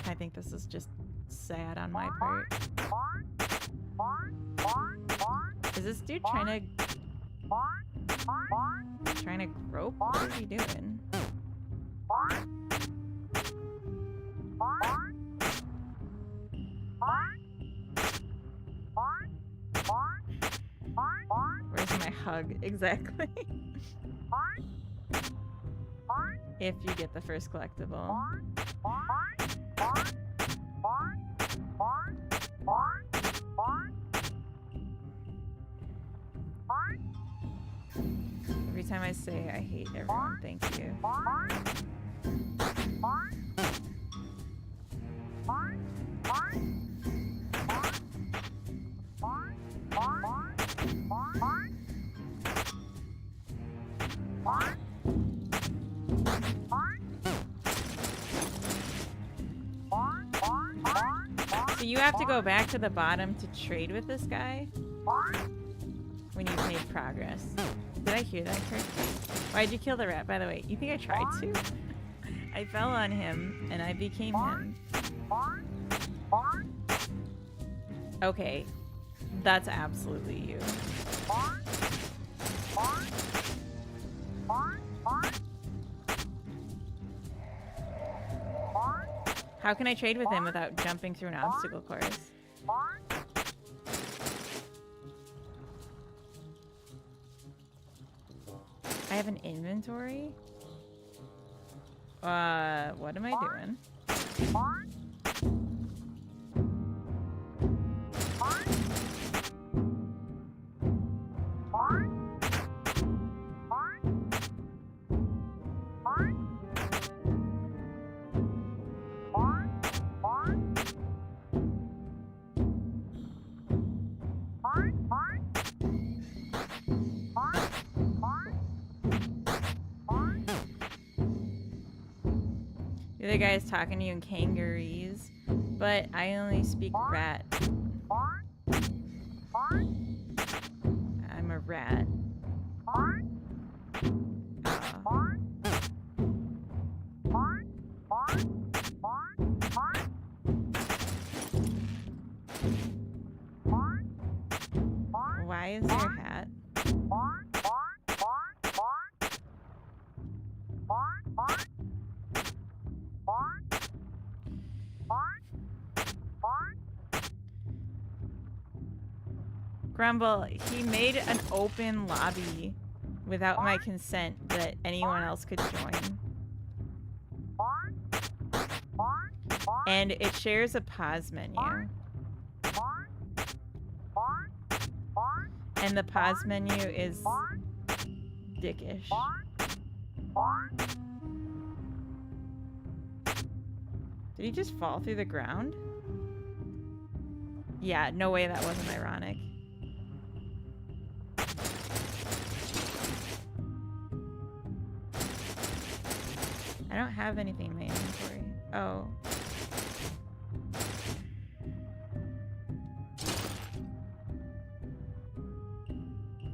I think this is just sad on my part. Is this dude trying to grope? What is he doing? Where's my hug? Exactly. If you get the first collectible. Every time I say I hate everyone, thank you. So you have to go back to the bottom to trade with this guy when you've made progress. Did I hear that correctly? Why'd you kill the rat, by the way? You think I tried to? I fell on him and I became him. Okay, that's absolutely you. How can I trade with him without jumping through an obstacle course? I have an inventory? What am I doing? The other guy's talking to you in kangaroos, but I only speak rat. I'm a rat. Why is there a hat? Grumble, he made an open lobby without my consent that anyone else could join. And it shares a pause menu. And the pause menu is dickish. Did he just fall through the ground? Yeah, no way that wasn't ironic. I don't have anything in my inventory. Oh.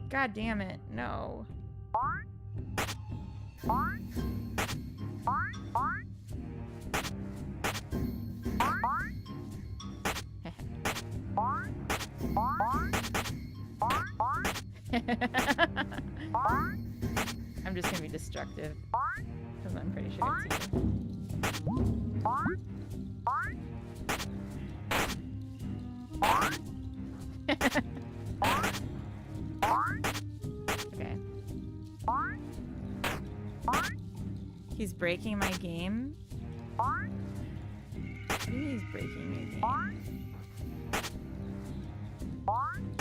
God damn it, no. I'm just gonna be destructive because I'm pretty sure it's you. Okay. He's breaking my game? What do you mean he's breaking your game?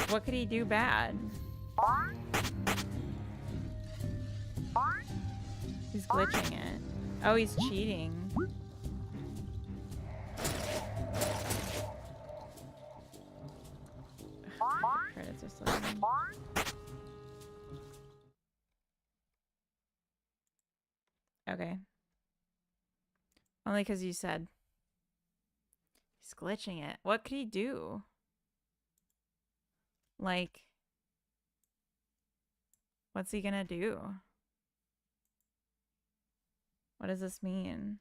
What could he do bad? He's glitching it. Oh, he's cheating. The credits are slow. Okay. Only because you said. He's glitching it. What could he do? Like, what's he gonna do? What does this mean?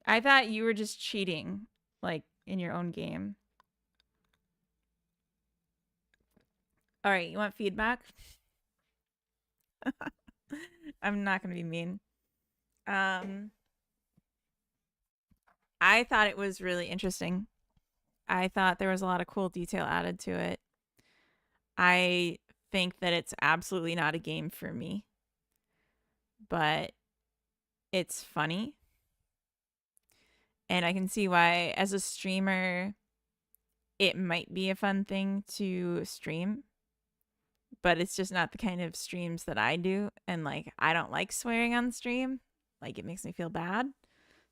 I thought you were just cheating, like, in your own game. Alright, you want feedback? I'm not gonna be mean. I thought it was really interesting. I thought there was a lot of cool detail added to it. I think that it's absolutely not a game for me, but it's funny. And I can see why, as a streamer, it might be a fun thing to stream, but it's just not the kind of streams that I do. And like, I don't like swearing on stream. Like, it makes me feel bad.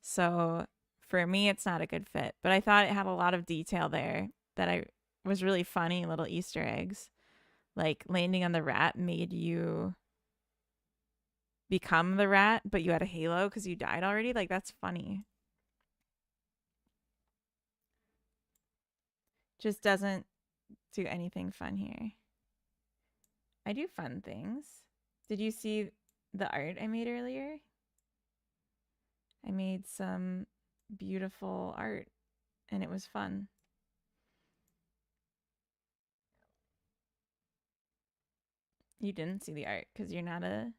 So for me, it's not a good fit, but I thought it had a lot of detail there that was really funny, little Easter eggs. Like, landing on the rat made you become the rat, but you had a halo because you died already. Like, that's funny. Just doesn't do anything fun here. I do fun things. Did you see the art I made earlier? I made some beautiful art and it was fun. You didn't see the art because you're not a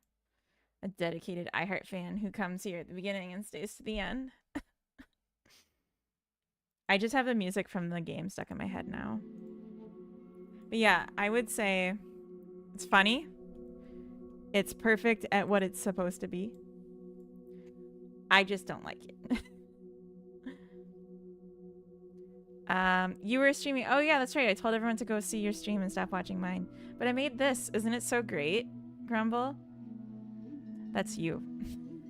dedicated iHeart fan who comes here at the beginning and stays to the end. I just have the music from the game stuck in my head now. But yeah, I would say it's funny. It's perfect at what it's supposed to be. I just don't like it. You were streaming. Oh yeah, that's right. I told everyone to go see your stream and stop watching mine. But I made this. Isn't it so great, Grumble? That's you.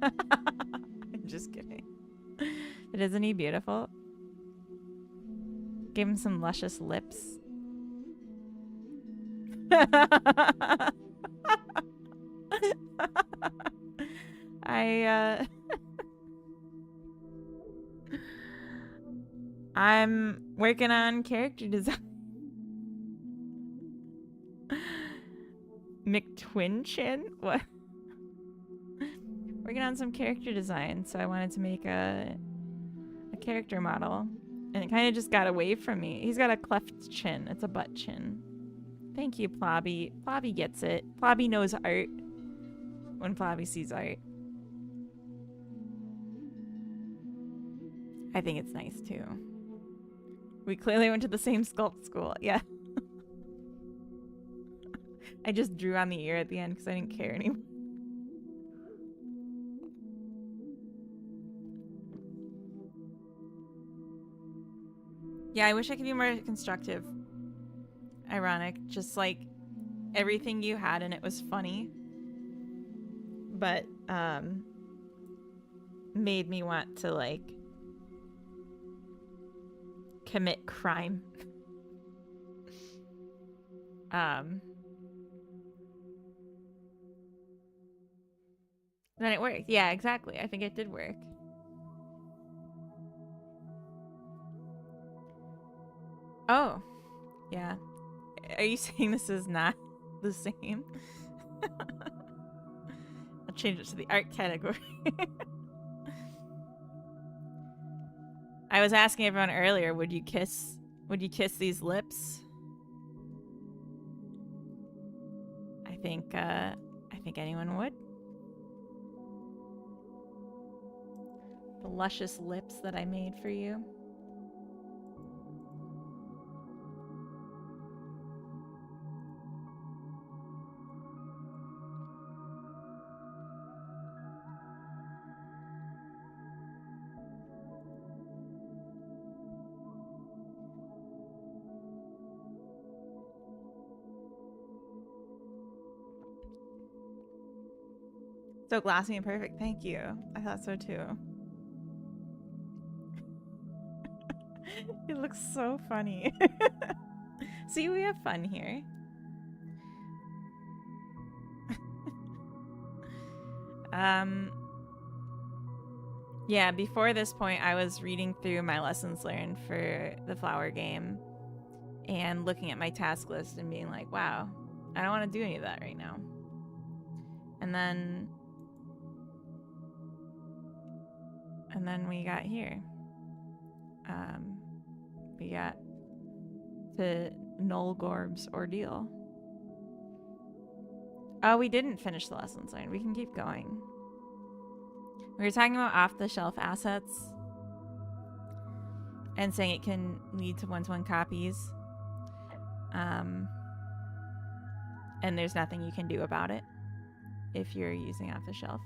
I'm just kidding. But isn't he beautiful? Give him some luscious lips. I'm working on character design. McTwinchin? What? Working on some character design, so I wanted to make a character model. And it kind of just got away from me. He's got a cleft chin. It's a butt chin. Thank you, Plobby. Plobby gets it. Plobby knows art when Plobby sees art. I think it's nice, too. We clearly went to the same sculpt school. Yeah. I just drew on the ear at the end because I didn't care anymore. Yeah, I wish I could be more constructive. Ironic. Just like everything you had and it was funny. But made me want to like commit crime. Then it worked. Yeah, exactly. I think it did work. Oh, yeah. Are you saying this is not the same? I'll change it to the art category. I was asking everyone earlier, would you kiss these lips? I think anyone would. The luscious lips that I made for you. So glassy and perfect. Thank you. I thought so too. It looks so funny. See, we have fun here. Yeah, before this point, I was reading through my lessons learned for the flower game and looking at my task list and being like, wow, I don't want to do any of that right now. And then we got here. We got to Nolgorb's ordeal. Oh, we didn't finish the lessons learned. We can keep going. We were talking about off-the-shelf assets and saying it can lead to one-to-one copies. And there's nothing you can do about it if you're using off-the-shelf.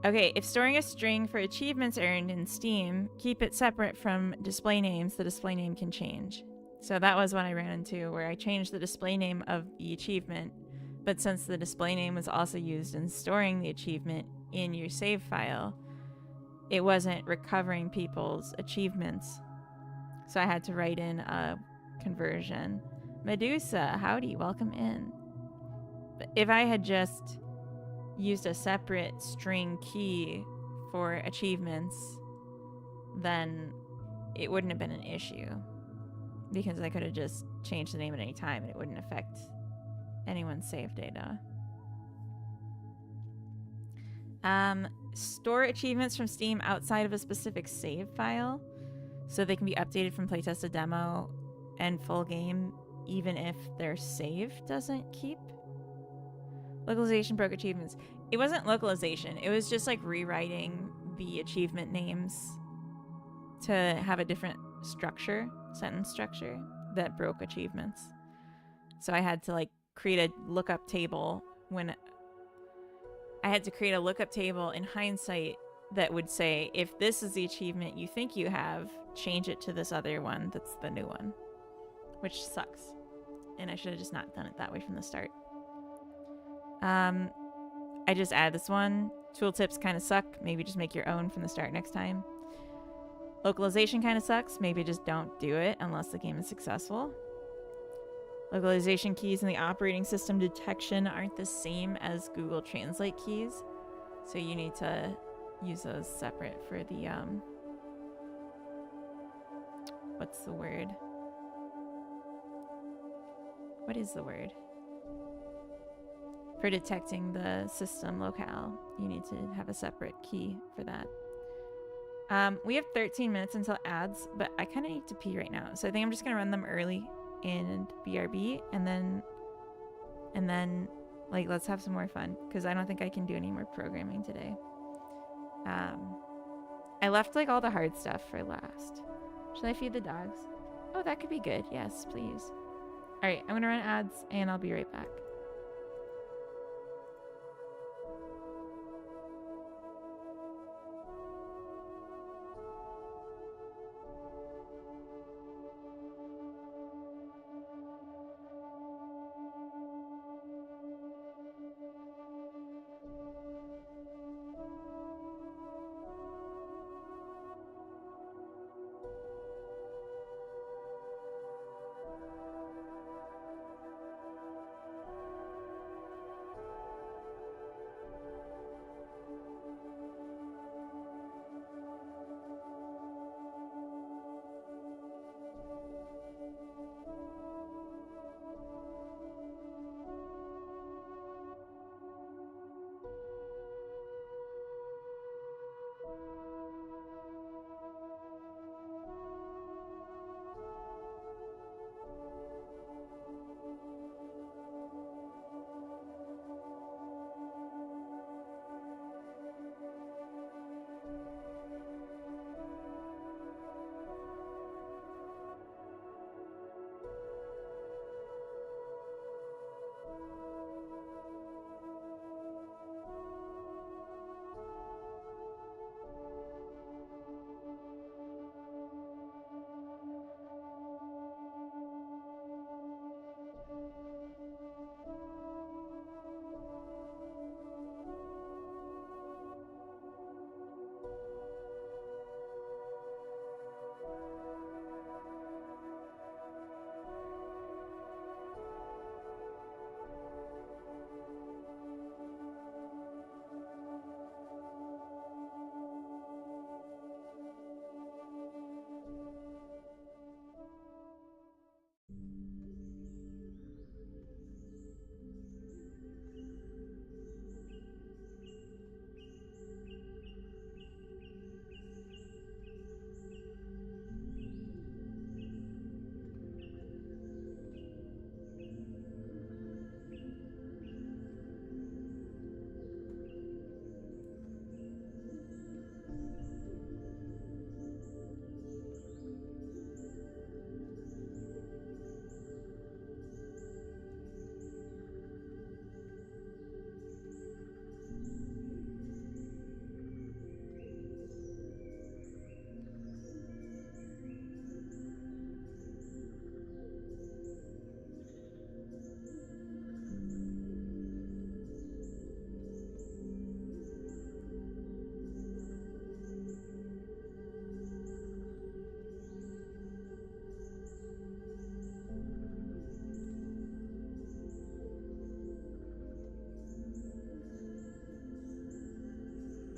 Okay, if storing a string for achievements earned in Steam, keep it separate from display names. The display name can change. So that was what I ran into, where I changed the display name of the achievement, but since the display name was also used in storing the achievement in your save file, it wasn't recovering people's achievements. So I had to write in a conversion. Medusa, howdy, welcome in. But if I had just used a separate string key for achievements, then it wouldn't have been an issue because I could have just changed the name at any time and it wouldn't affect anyone's save data. Store achievements from Steam outside of a specific save file so they can be updated from playtest to demo and full game even if their save doesn't keep. Localization broke achievements. It wasn't localization. It was just like rewriting the achievement names to have a different structure, sentence structure that broke achievements. So I had to like create a lookup table in hindsight that would say, if this is the achievement you think you have, change it to this other one that's the new one, which sucks. And I should have just not done it that way from the start. I just added this one. Tooltips kind of suck. Maybe just make your own from the start next time. Localization kind of sucks. Maybe just don't do it unless the game is successful. Localization keys in the operating system detection aren't the same as Google Translate keys. So you need to use those separate for the, what's the word? What is the word? For detecting the system locale, you need to have a separate key for that. We have 13 minutes until ads, but I kind of need to pee right now. So I think I'm just going to run them early in BRB and then like let's have some more fun because I don't think I can do any more programming today. I left like all the hard stuff for last. Should I feed the dogs? Oh, that could be good. Yes, please. All right, I'm going to run ads and I'll be right back.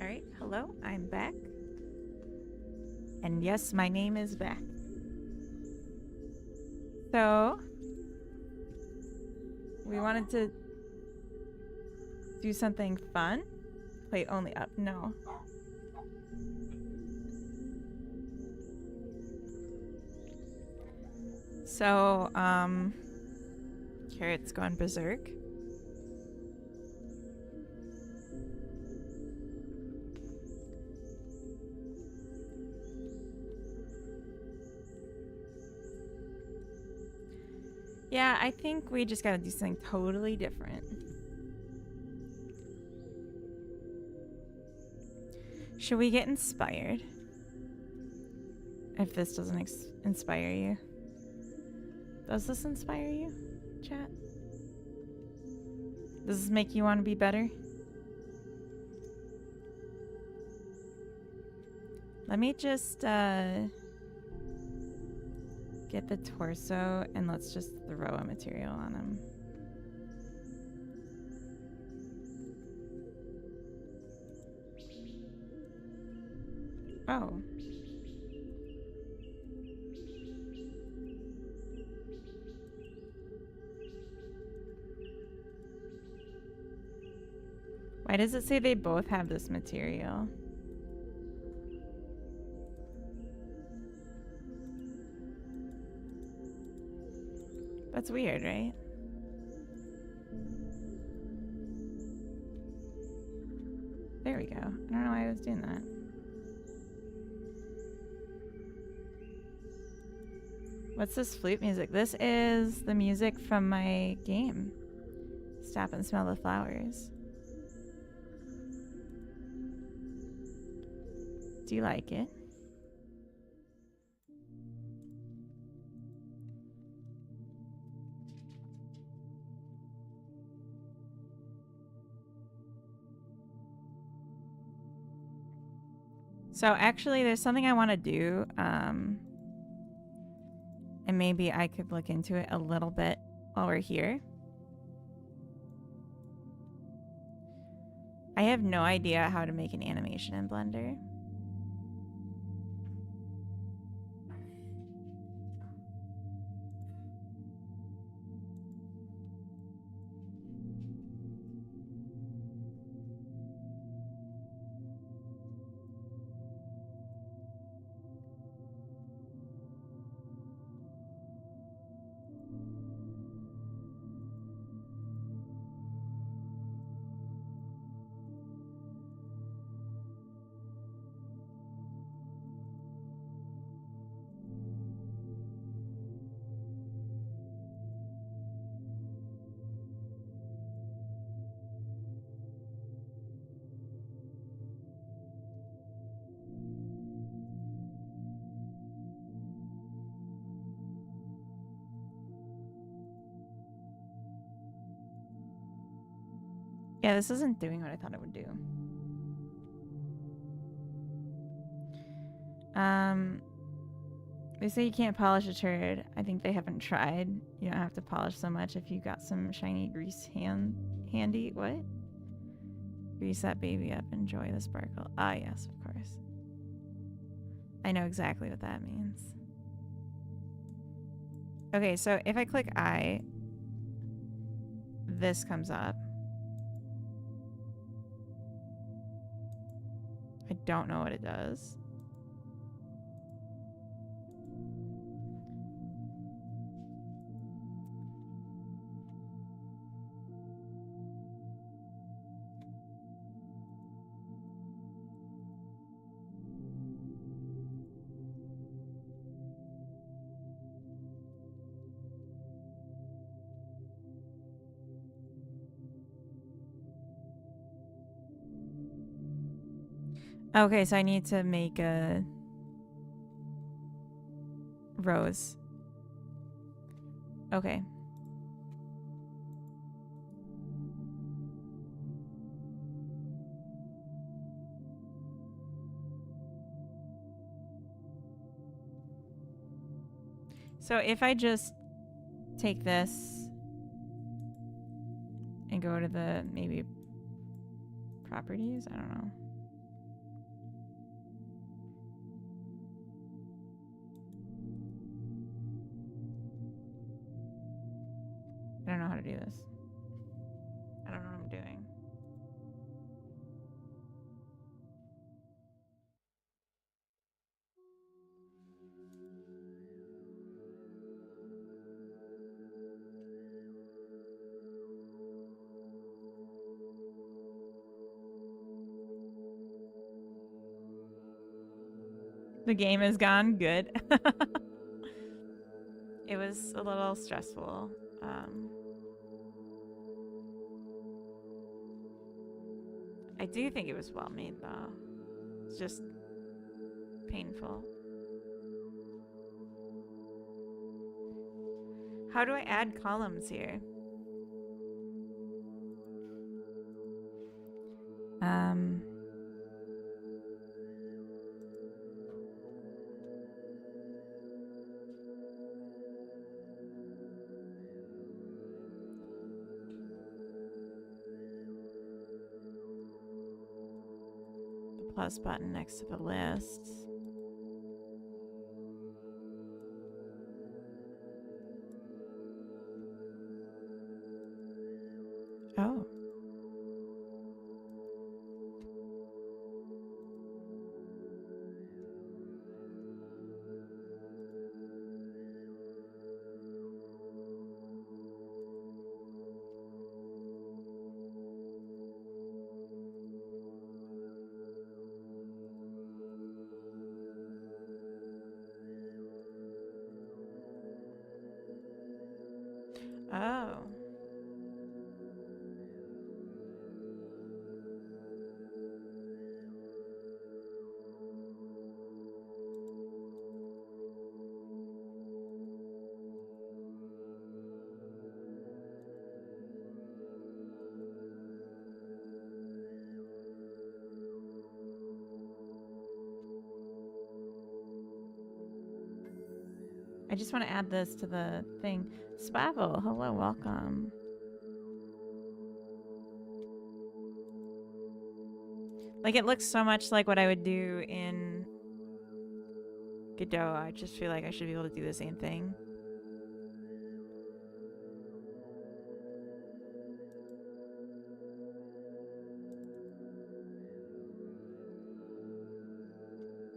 All right, hello, I'm back. And yes, my name is back. So, we wanted to do something fun. Play only up, no. So, Carrot's gone berserk. Yeah, I think we just gotta do something totally different. Should we get inspired? If this doesn't inspire you. Does this inspire you, chat? Does this make you want to be better? Let me just get the torso and let's just throw a material on him. Oh. Why does it say they both have this material? That's weird, right? There we go. I don't know why I was doing that. What's this flute music? This is the music from my game. Stop and smell the flowers. Do you like it? So actually there's something I want to do. And maybe I could look into it a little bit while we're here. I have no idea how to make an animation in Blender. Yeah, this isn't doing what I thought it would do. They say you can't polish a turd. I think they haven't tried. You don't have to polish so much if you got some shiny grease handy. What? Grease that baby up. Enjoy the sparkle. Ah, yes, of course. I know exactly what that means. Okay, so if I click I, this comes up. I don't know what it does. Okay, so I need to make a rose. Okay. So if I just take this and go to the maybe properties, I don't know. I don't know how to do this. I don't know what I'm doing. The game is gone. Good. It was a little stressful. I do think it was well made though. It's just painful. How do I add columns here? plus button next to the lists. Oh. Oh. I just want to add this to the thing. Spavel, hello, welcome. Like, it looks so much like what I would do in Godot. I just feel like I should be able to do the same thing.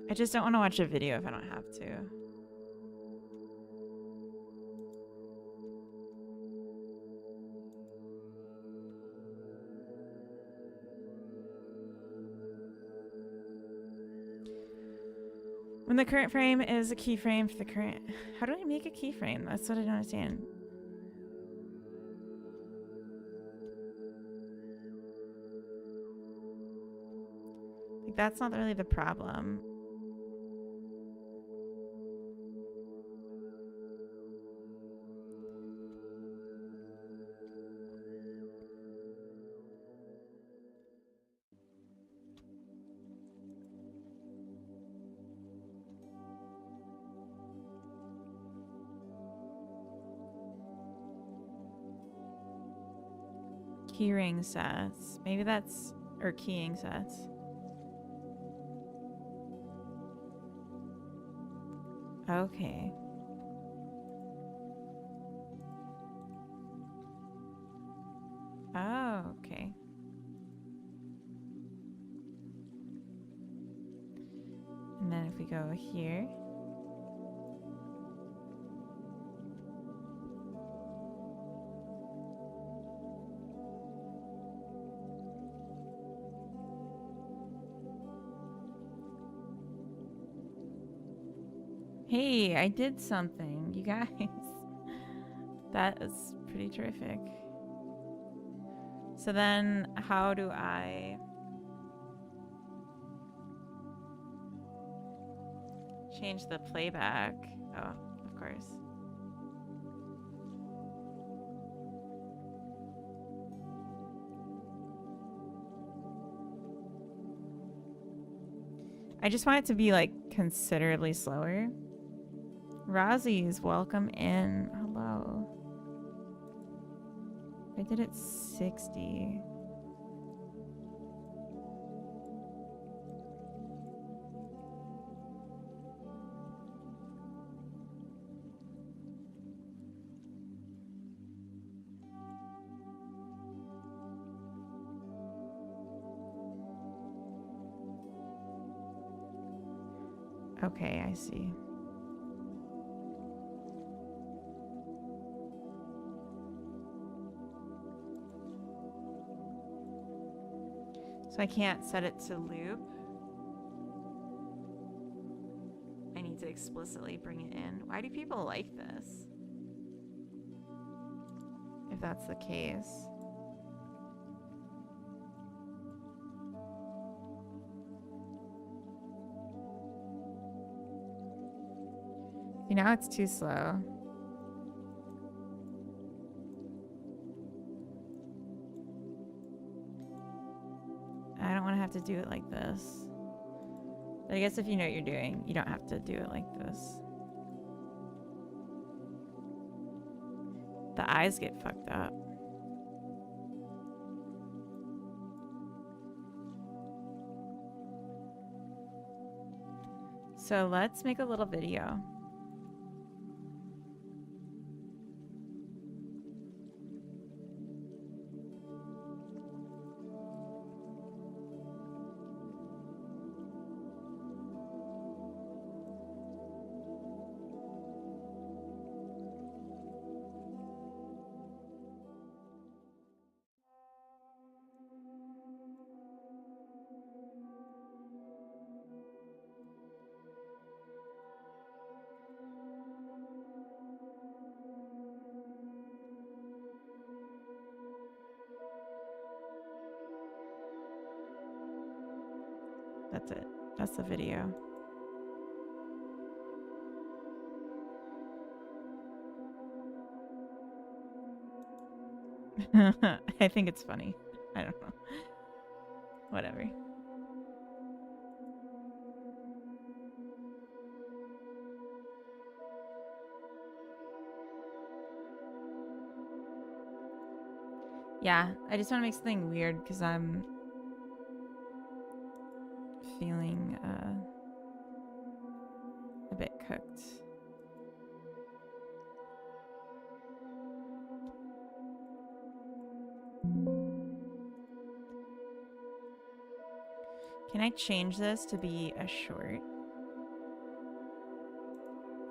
I just don't want to watch a video if I don't have to. When the current frame is a keyframe for the current... How do I make a keyframe? That's what I don't understand. Like, that's not really the problem. Keyring sets. Maybe that's... Or keying sets. Okay. Oh, okay. And then if we go here... Hey, I did something, you guys. That is pretty terrific. So then, how do I change the playback? Oh, of course. I just want it to be like considerably slower. Rosie's welcome in. Hello. I did it 60. Okay, I see. So I can't set it to loop. I need to explicitly bring it in. Why do people like this? If that's the case. See, now it's too slow. I don't want to have to do it like this. But I guess if you know what you're doing, you don't have to do it like this. The eyes get fucked up. So let's make a little video. That's it. That's the video. I think it's funny. I don't know. Whatever. Yeah, I just want to make something weird because I'm feeling a bit cooked. Can I change this to be a short?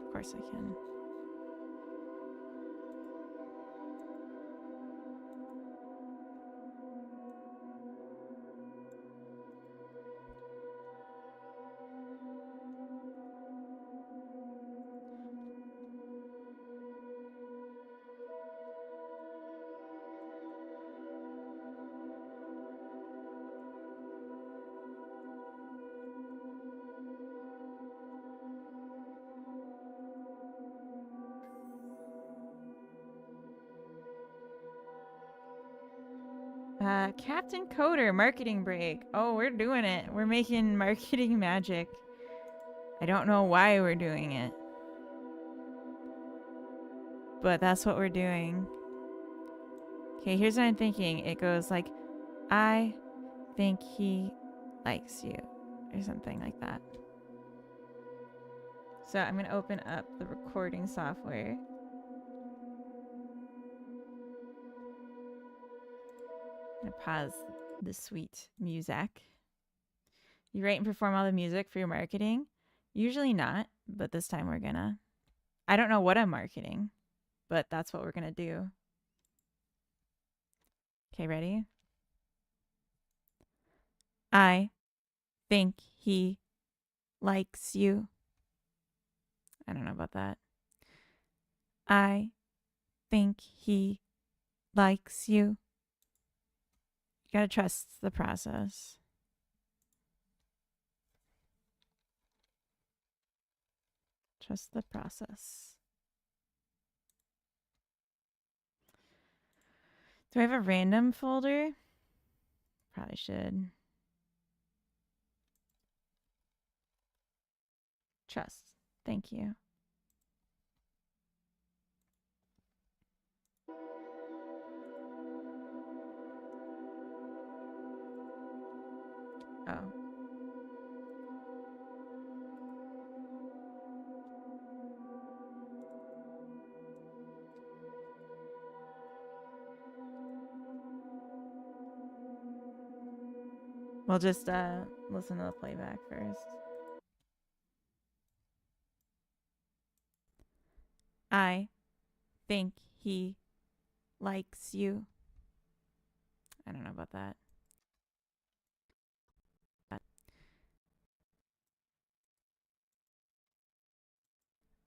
Of course I can. Captain Coder, marketing break. Oh, we're doing it. We're making marketing magic. I don't know why we're doing it, but that's what we're doing. Okay, here's what I'm thinking. It goes like, I think he likes you, or something like that. So I'm going to open up the recording software. I'm going to pause the sweet music. You write and perform all the music for your marketing? Usually not, but this time we're gonna. I don't know what I'm marketing, but that's what we're gonna do. Okay, ready? I think he likes you. I don't know about that. I think he likes you. You gotta trust the process. Trust the process. Do I have a random folder? Probably should. Trust. Thank you. Oh. We'll just listen to the playback first. I think he likes you. I don't know about that.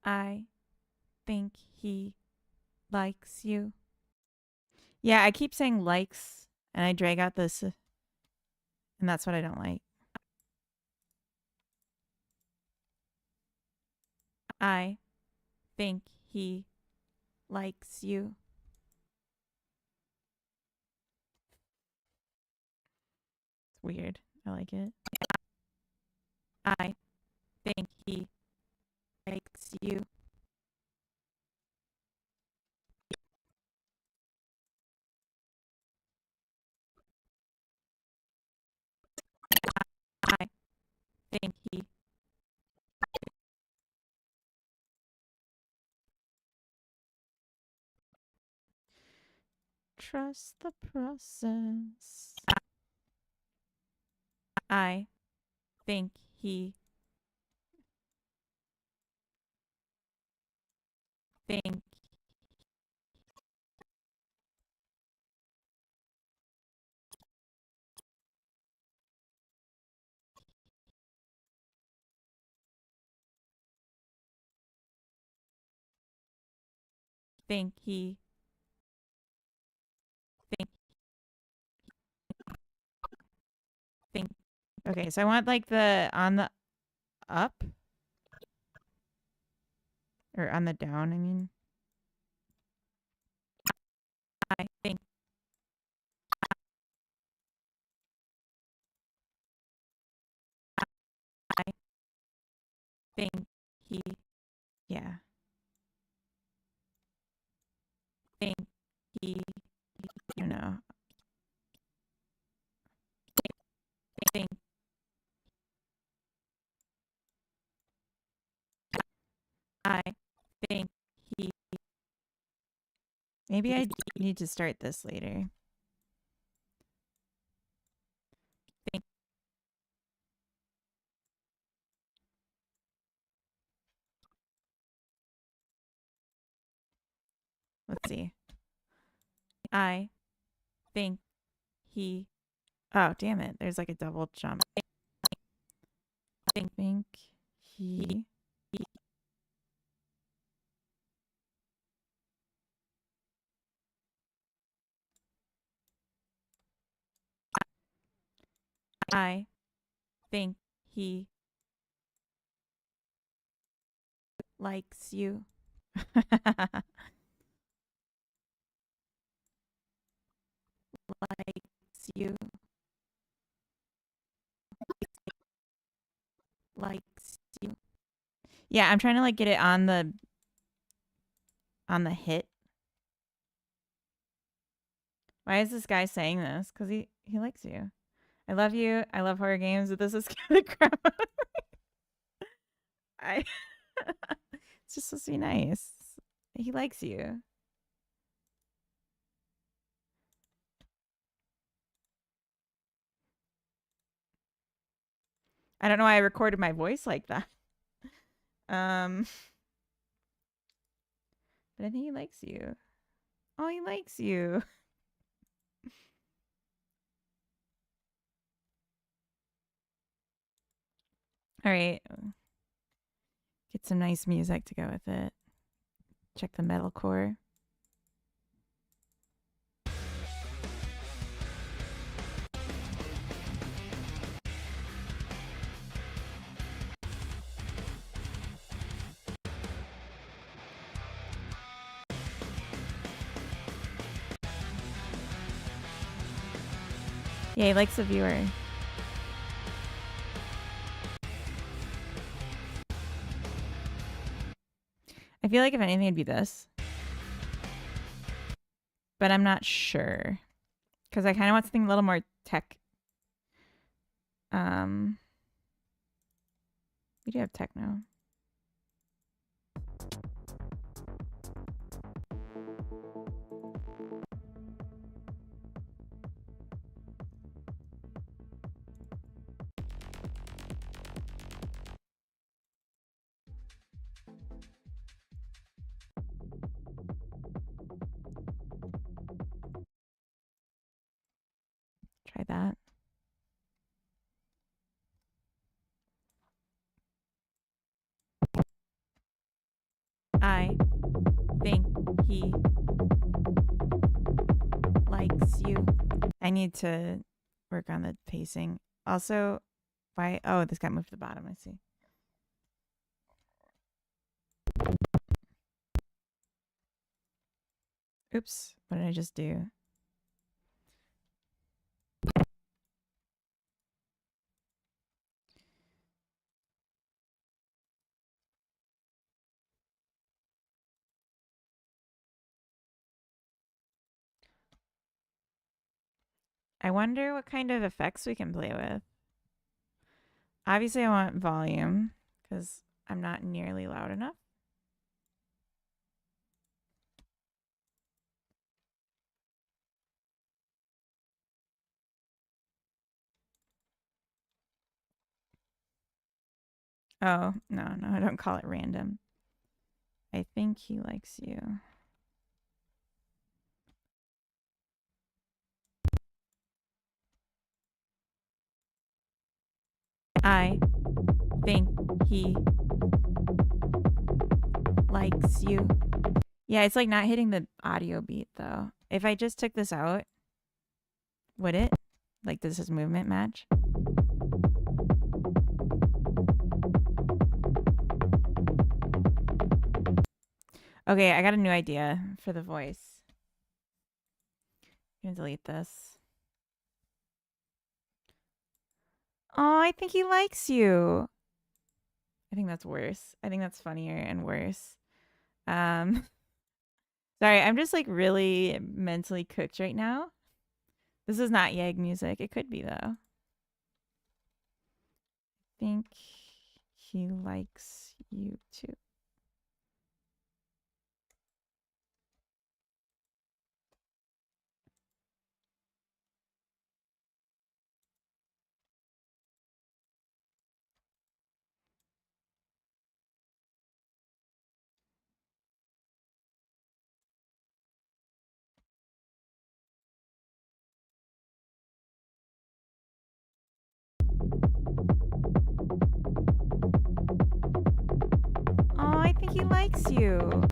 I think he likes you. Yeah, I keep saying likes and I drag out this, and that's what I don't like. I think he likes you. It's weird. I like it. I think he likes you. I think he trust the process. I think he think think he think think. Okay, so I want like the on the up or on the down, I mean. I think he yeah. Think he you know. Think I think he maybe I need to start this later. Think let's see. I think he oh damn it. There's like a double jump. Think he I think he likes you. Likes you. Likes you. Yeah, I'm trying to like get it on the hit. Why is this guy saying this? Because he likes you. I love you. I love horror games, but this is kind of crap. I it's just supposed to be nice. He likes you. I don't know why I recorded my voice like that. But I think he likes you. Oh, he likes you. All right. Get some nice music to go with it. Check the metalcore. Yeah, he likes the viewer. I feel like if anything, it'd be this. But I'm not sure. Because I kind of want something a little more tech. We do have techno. Try that. I think he likes you. I need to work on the pacing. Also, why? Oh, this got moved to the bottom. I see. Oops. What did I just do? I wonder what kind of effects we can play with. Obviously, I want volume because I'm not nearly loud enough. Oh, no, I don't call it random. I think he likes you. I think he likes you. Yeah, it's like not hitting the audio beat though. If I just took this out, would it? Like, does his movement match? Okay, I got a new idea for the voice. I'm gonna delete this. Oh, I think he likes you. I think that's worse. I think that's funnier and worse. Sorry, I'm just like really mentally cooked right now. This is not Yag music. It could be though. I think he likes you too. Oh, I think he likes you.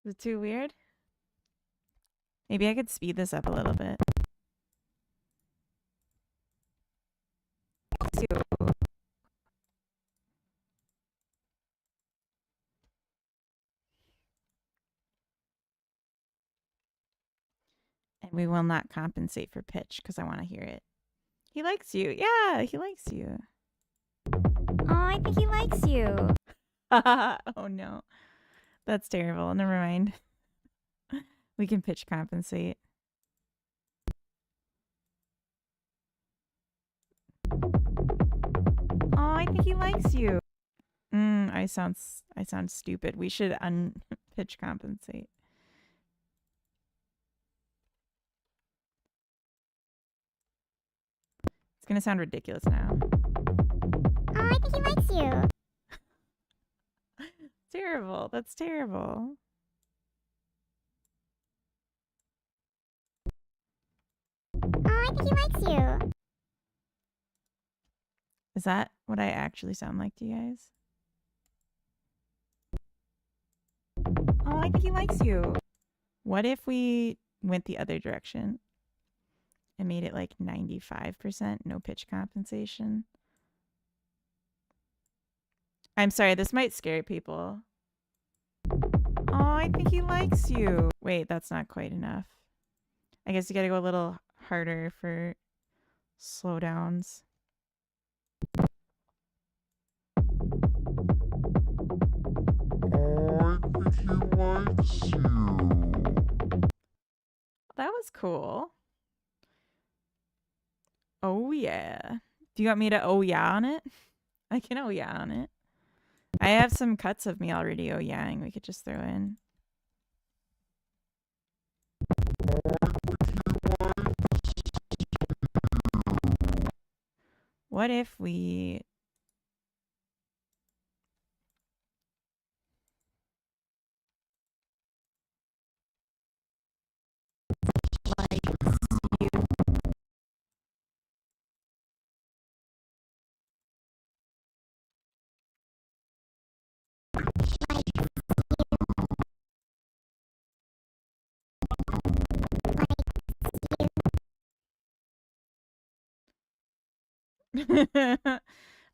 Is it too weird? Maybe I could speed this up a little bit. Likes you. And we will not compensate for pitch because I want to hear it. He likes you. Yeah, he likes you. Oh, I think he likes you. Oh no. That's terrible. Never mind. We can pitch compensate. Oh, I think he likes you. I sound stupid. We should unpitch compensate. It's gonna sound ridiculous now. Oh, I think he likes you. Terrible. That's terrible. Oh, I think he likes you. Is that what I actually sound like to you guys? Oh, I think he likes you. What if we went the other direction and made it like 95% no pitch compensation? I'm sorry, this might scare people. Oh, I think he likes you. Wait, that's not quite enough. I guess you gotta go a little harder for slowdowns. Oh, I think he likes you. That was cool. Oh yeah. Do you want me to oh yeah on it? I can oh yeah on it. I have some cuts of me already oh yeahing we could just throw in. What if we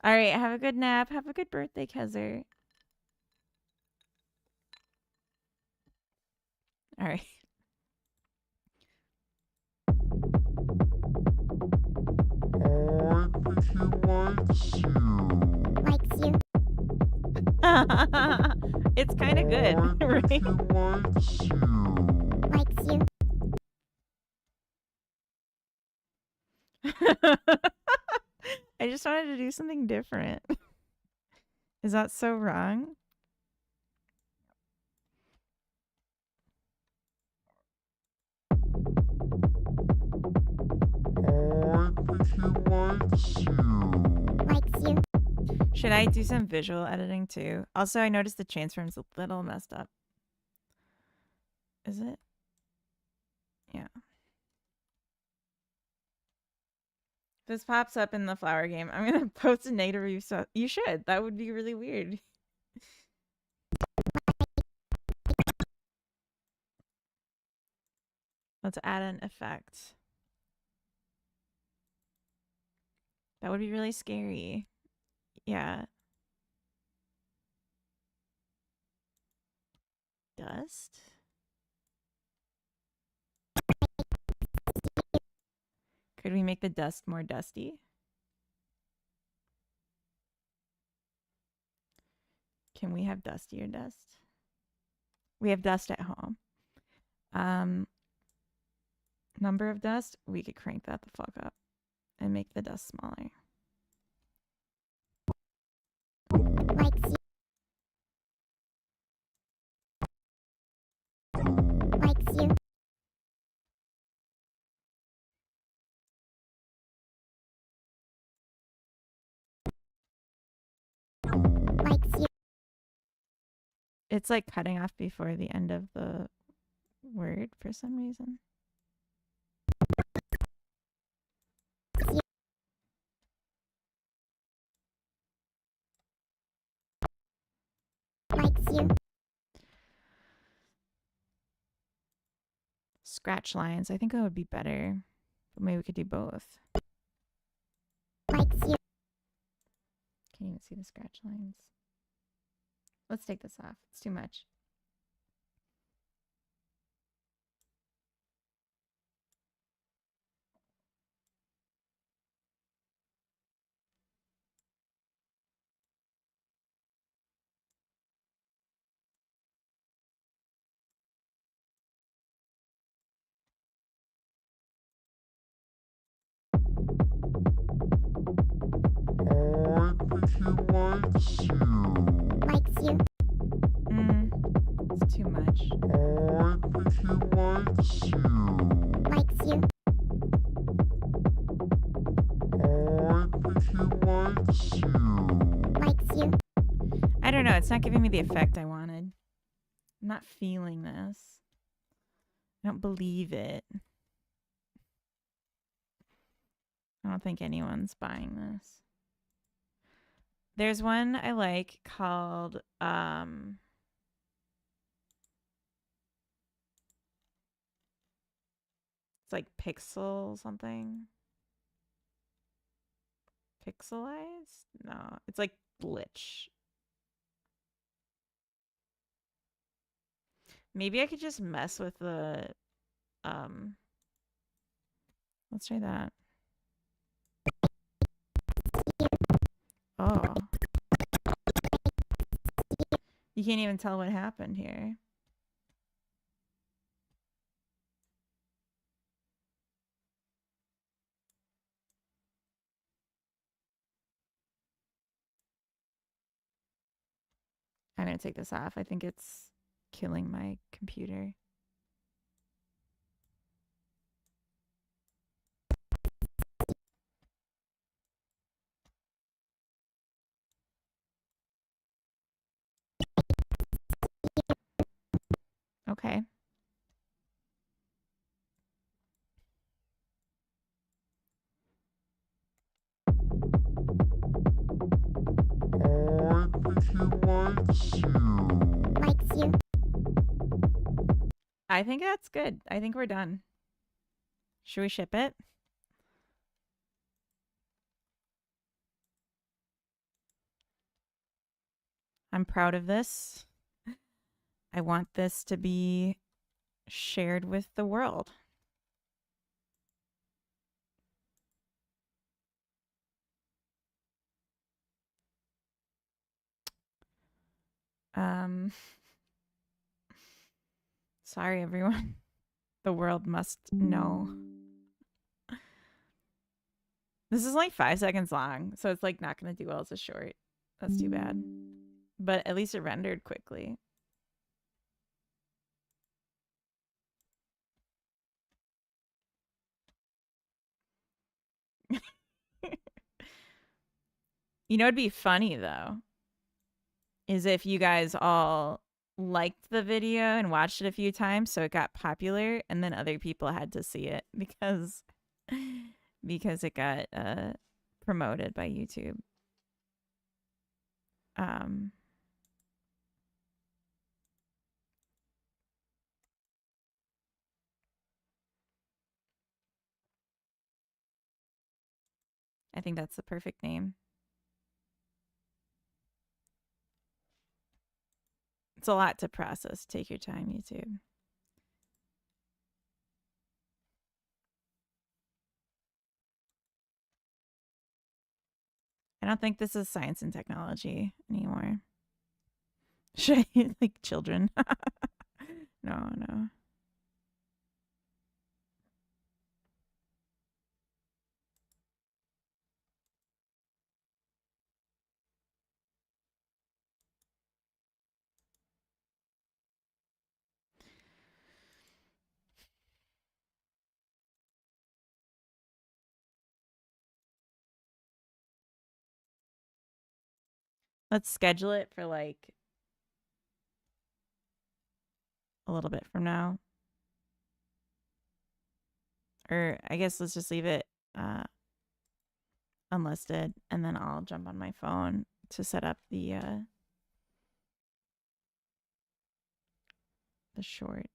All right, have a good nap. Have a good birthday, Kezer. All right. Oh, I think he likes you. Likes you. It's kind of good, Oh, I right? think he likes you. Likes you. I just wanted to do something different. Is that so wrong? Oh, I think he likes you. Likes you. Should I do some visual editing too? Also, I noticed the transform's a little messed up. Is it? Yeah. If this pops up in the flower game, I'm gonna post a negative review. So you should. That would be really weird. Let's add an effect. That would be really scary. Yeah. Dust? Could we make the dust more dusty? Can we have dustier dust? We have dust at home. Number of dust, we could crank that the fuck up and make the dust smaller. Likes you. Likes you. Likes you. It's like cutting off before the end of the word for some reason. Likes you. Scratch lines. I think that would be better. But maybe we could do both. Likes you. Can't even see the scratch lines. Let's take this off. It's too much. I think he likes you. Likes you. It's too much. I think he likes you. Likes you. I think he likes you. Likes you. I don't know. It's not giving me the effect I wanted. I'm not feeling this. I don't believe it. I don't think anyone's buying this. There's one I like called it's like pixel something. Pixelized? No, it's like glitch. Maybe I could just mess with the let's try that. Oh. You can't even tell what happened here. I'm gonna take this off. I think it's killing my computer. Okay. I think he likes you. Likes you. I think that's good. I think we're done. Should we ship it? I'm proud of this. I want this to be shared with the world. Sorry, everyone. The world must know. This is like 5 seconds long, so it's like not going to do well as a short. That's too bad. But at least it rendered quickly. You know, it'd be funny though, is if you guys all liked the video and watched it a few times so it got popular and then other people had to see it because it got promoted by YouTube. I think that's the perfect name. It's a lot to process. Take your time, YouTube. I don't think this is science and technology anymore. Should I like children? No, no. Let's schedule it for like a little bit from now. Or I guess let's just leave it unlisted and then I'll jump on my phone to set up the short.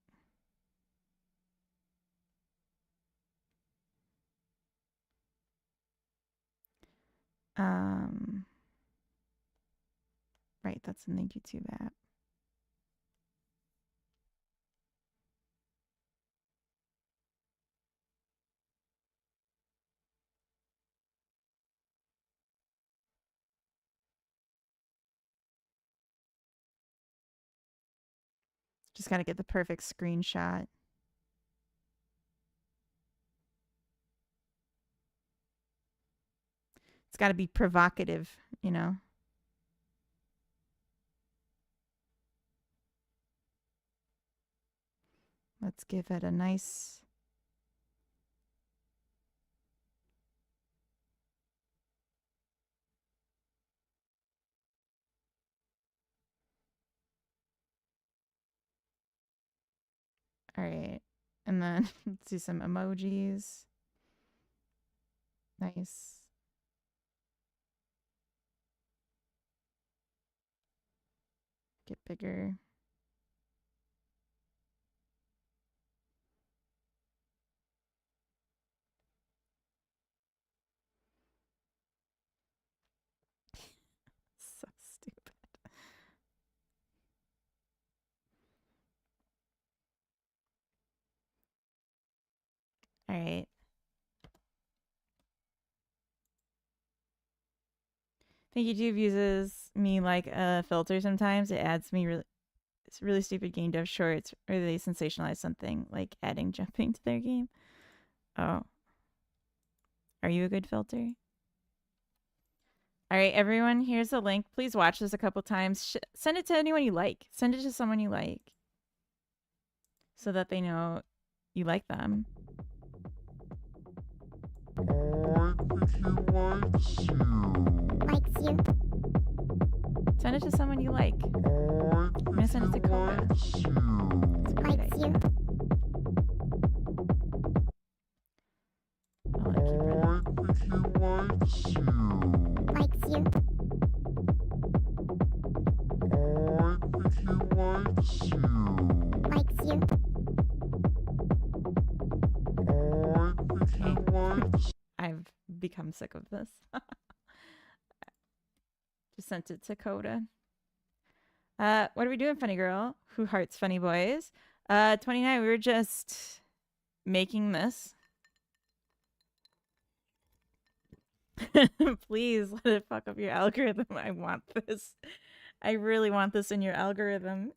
Right, that's in the YouTube app. Just gotta get the perfect screenshot. It's gotta be provocative, you know? Let's give it a nice... All right. And then let's do some emojis. Nice. Get bigger. So stupid. All right. I think YouTube uses me like a filter sometimes. It adds me it's really stupid game dev shorts or they sensationalize something like adding jumping to their game. Oh. Are you a good filter? All right, everyone, here's a link. Please watch this a couple times. Send it to anyone you like. Send it to someone you like so that they know you like them. I think he likes you. Likes you. Send it to someone you like. I'm gonna send it to Coda. Likes you. Likes you. I'll let keep her. I think he likes you. Likes you. I think he likes you. Likes you. I think he likes I've become sick of this. Just sent it to Coda. What are we doing, funny girl? Who hearts funny boys? 29, we were just making this. Please let it fuck up your algorithm. I want this. I really want this in your algorithm.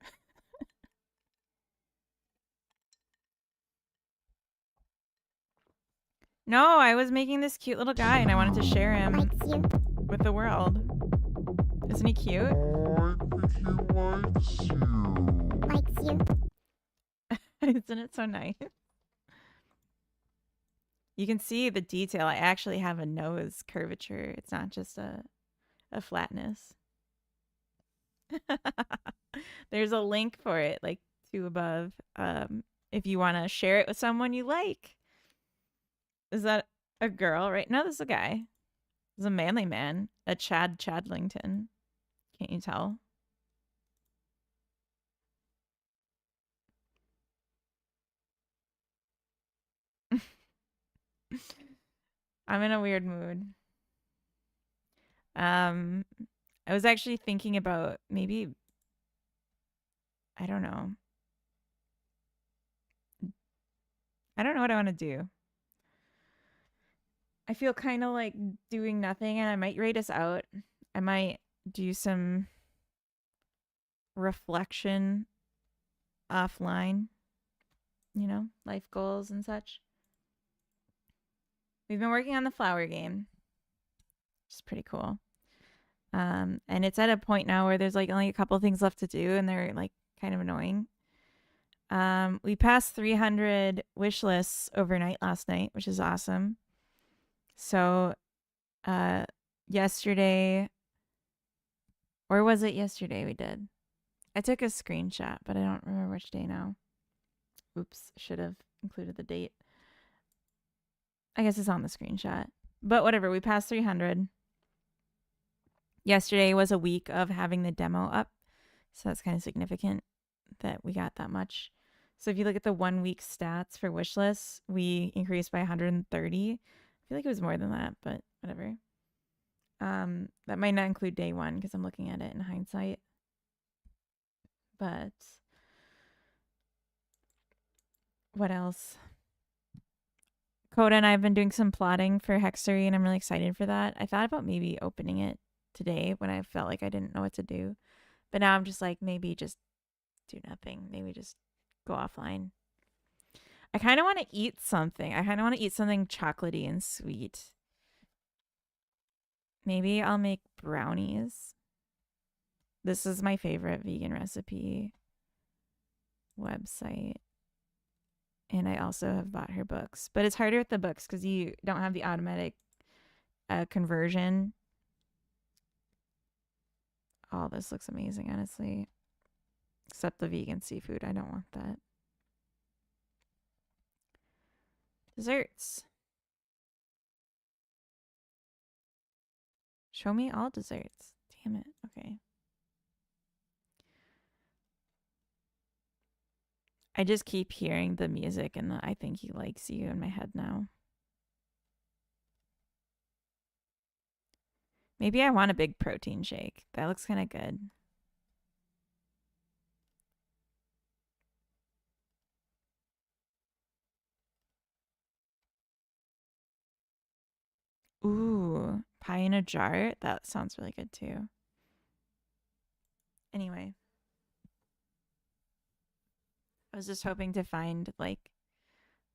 No, I was making this cute little guy and I wanted to share him Likes you. with the world. Isn't he cute? I think he likes you. Likes you. Isn't it so nice? You can see the detail. I actually have a nose curvature. It's not just a of flatness. There's a link for it, like two above. If you want to share it with someone you like. Is that a girl? Right? No, this is a guy. This is a manly man. A Chad Chadlington. Can't you tell? I'm in a weird mood. I was actually thinking about maybe, I don't know. I don't know what I want to do. I feel kind of like doing nothing, and I might rate us out. I might do some reflection offline, life goals and such. We've been working on the flower game, which is pretty cool. And it's at a point now where there's like only a couple things left to do, and they're like kind of annoying. We passed 300 wish lists overnight last night, which is awesome. So, yesterday, or was it yesterday we did? I took a screenshot, but I don't remember which day now. Oops, should have included the date. I guess it's on the screenshot. But whatever, we passed 300. Yesterday was a week of having the demo up. So that's kind of significant that we got that much. So if you look at the 1 week stats for wish lists, we increased by 130. I feel like it was more than that, but whatever. That might not include day one because I'm looking at it in hindsight. But what else? Coda and I have been doing some plotting for Hexery, and I'm really excited for that. I thought about maybe opening it today when I felt like I didn't know what to do. But now I'm just like, maybe just do nothing. Maybe just go offline. I kind of want to eat something. I kind of want to eat something chocolatey and sweet. Maybe I'll make brownies. This is my favorite vegan recipe website. And I also have bought her books. But it's harder with the books because you don't have the automatic conversion. Oh, this looks amazing, honestly. Except the vegan seafood. I don't want that. Desserts. Show me all desserts. Damn it. Okay. I just keep hearing the music and I think he likes you in my head now. Maybe I want a big protein shake. That looks kind of good. Ooh, pie in a jar? That sounds really good too. Anyway. I was just hoping to find like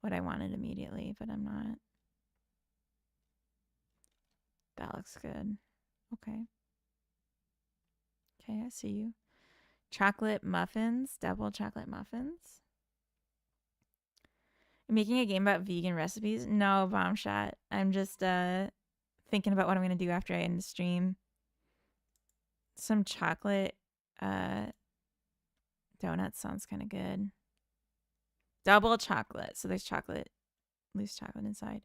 what I wanted immediately, but I'm not. That looks good. Okay. Okay, I see you. Chocolate muffins, double chocolate muffins. I'm making a game about vegan recipes. No, bomb shot. I'm just thinking about what I'm gonna do after I end the stream. Some chocolate donuts sounds kind of good. Double chocolate. So there's chocolate, loose chocolate inside.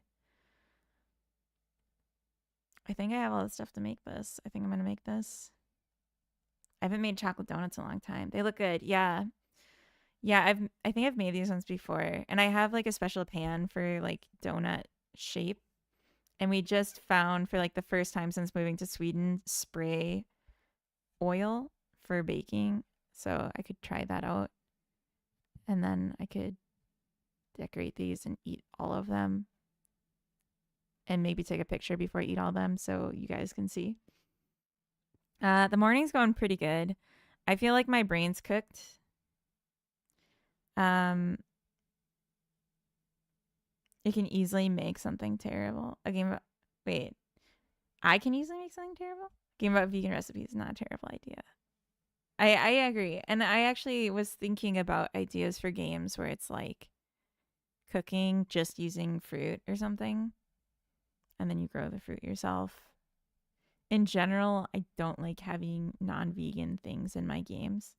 I think I have all the stuff to make this. I think I'm gonna make this. I haven't made chocolate donuts in a long time. They look good. Yeah. Yeah, I think I've made these ones before. And I have like a special pan for like donut shape. And we just found for like the first time since moving to Sweden, spray oil for baking. So I could try that out. And then I could decorate these and eat all of them. And maybe take a picture before I eat all of them so you guys can see. The morning's going pretty good. I feel like my brain's cooked. It can easily make something terrible. A game about, wait, I can easily make something terrible? Game about vegan recipes is not a terrible idea. I agree. And I actually was thinking about ideas for games where it's like cooking just using fruit or something. And then you grow the fruit yourself. In general, I don't like having non-vegan things in my games.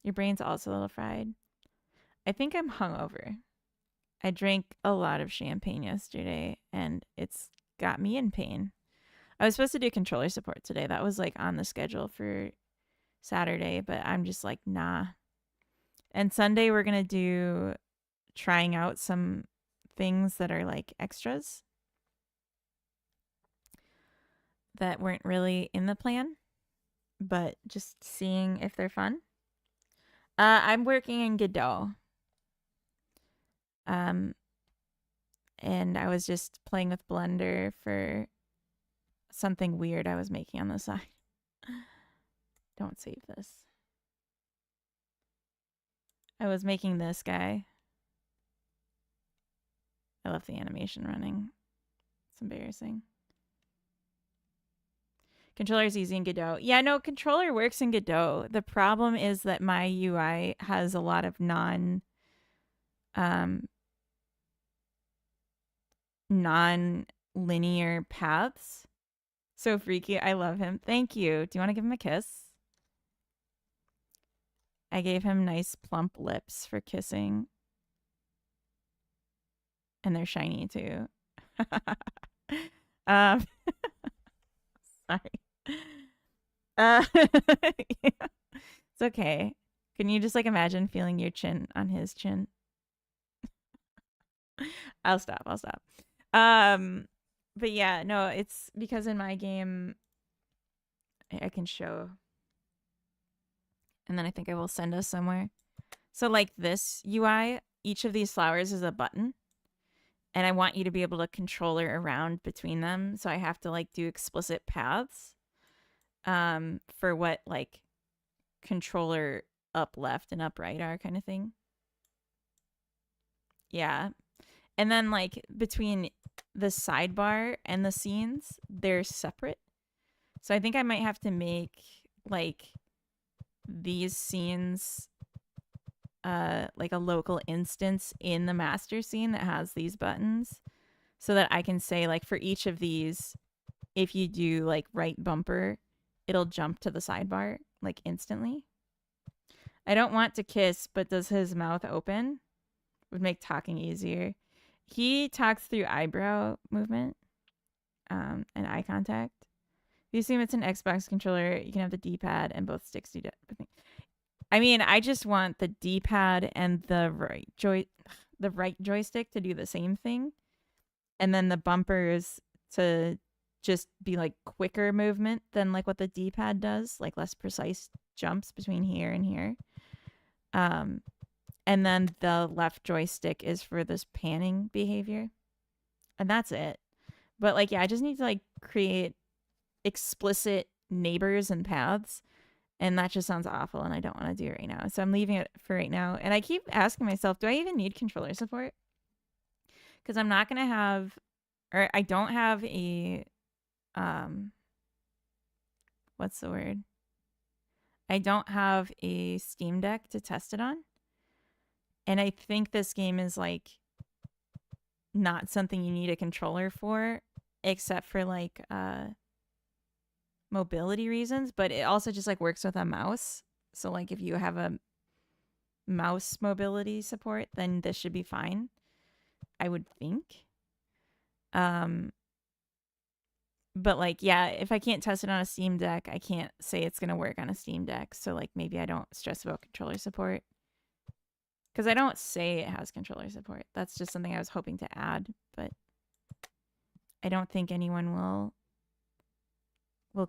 Your brain's also a little fried. I think I'm hungover. I drank a lot of champagne yesterday and it's got me in pain. I was supposed to do controller support today. That was like on the schedule for Saturday, but I'm just like, nah. And Sunday, we're going to do trying out some things that are like extras that weren't really in the plan, but just seeing if they're fun. I'm working in Godot. And I was just playing with Blender for something weird I was making on the side. Don't save this. I was making this guy. I left the animation running. It's embarrassing. Controller is easy in Godot. Yeah, no, controller works in Godot. The problem is that my UI has a lot of non-linear paths. So freaky. I love him. Thank you. Do you want to give him a kiss? I gave him nice plump lips for kissing. And they're shiny too. Sorry. Yeah. It's okay. Can you just like imagine feeling your chin on his chin? I'll stop. But yeah, no, it's because in my game I can show. And then I think I will send us somewhere. So like this UI, each of these flowers is a button. And I want you to be able to controller around between them. So I have to like do explicit paths for what like controller up left and up right are kind of thing. Yeah. And then like between the sidebar and the scenes, they're separate. So I think I might have to make like these scenes like a local instance in the master scene that has these buttons so that I can say like for each of these, if you do like right bumper, it'll jump to the sidebar like instantly. I don't want to kiss, but does his mouth open? Would make talking easier. He talks through eyebrow movement and eye contact. If you assume it's an Xbox controller, you can have the D-pad and both sticks do that. I mean, I just want the D-pad and the right joystick to do the same thing, and then the bumpers to just be like quicker movement than like what the D-pad does, like less precise jumps between here and here. And then the left joystick is for this panning behavior, and that's it. But like, yeah, I just need to like create explicit neighbors and paths. And that just sounds awful, and I don't want to do it right now. So I'm leaving it for right now. And I keep asking myself, do I even need controller support? Because I'm not going to have, or I don't have a, what's the word? I don't have a Steam Deck to test it on. And I think this game is like not something you need a controller for, except for like, mobility reasons, but it also just like works with a mouse. So like if you have a mouse mobility support, then this should be fine, I would think. But like, yeah, if I can't test it on a Steam Deck, I can't say it's gonna work on a Steam Deck. So like maybe I don't stress about controller support, because I don't say it has controller support. That's just something I was hoping to add, but I don't think anyone will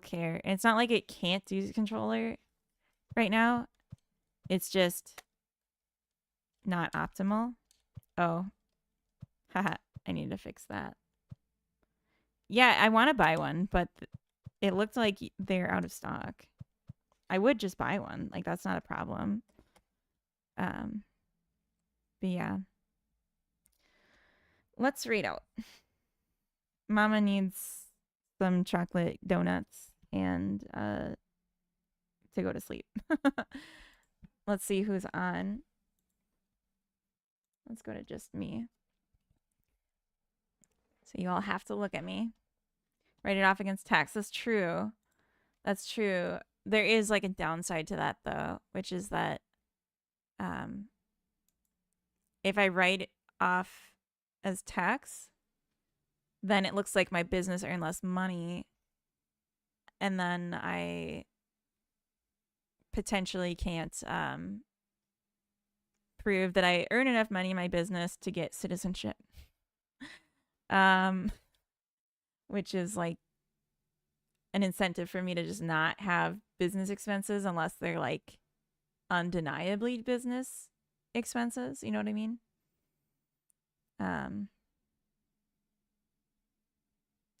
care. And it's not like it can't do the controller right now. It's just not optimal. Oh. Haha. I need to fix that. Yeah, I want to buy one, but it looked like they're out of stock. I would just buy one. Like, that's not a problem. But yeah. Let's read out. Mama needs some chocolate donuts and to go to sleep. Let's see who's on. Let's go to just me. So you all have to look at me. Write it off against tax. That's true. That's true. There is like a downside to that though, which is that if I write it off as tax, then it looks like my business earned less money, and then I potentially can't prove that I earn enough money in my business to get citizenship. Which is like an incentive for me to just not have business expenses unless they're like undeniably business expenses. You know what I mean?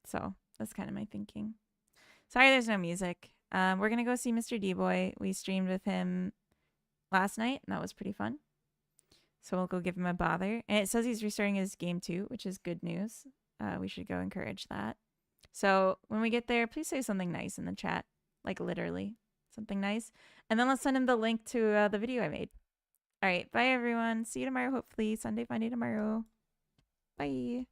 So that's kind of my thinking. Sorry, there's no music. We're gonna go see Mr. D-Boy. We streamed with him last night, and that was pretty fun. So we'll go give him a bother. And it says he's restarting his game too, which is good news. We should go encourage that. So when we get there, please say something nice in the chat. Like literally something nice. And then let's send him the link to the video I made. All right. Bye, everyone. See you tomorrow, hopefully. Sunday, Monday, tomorrow. Bye.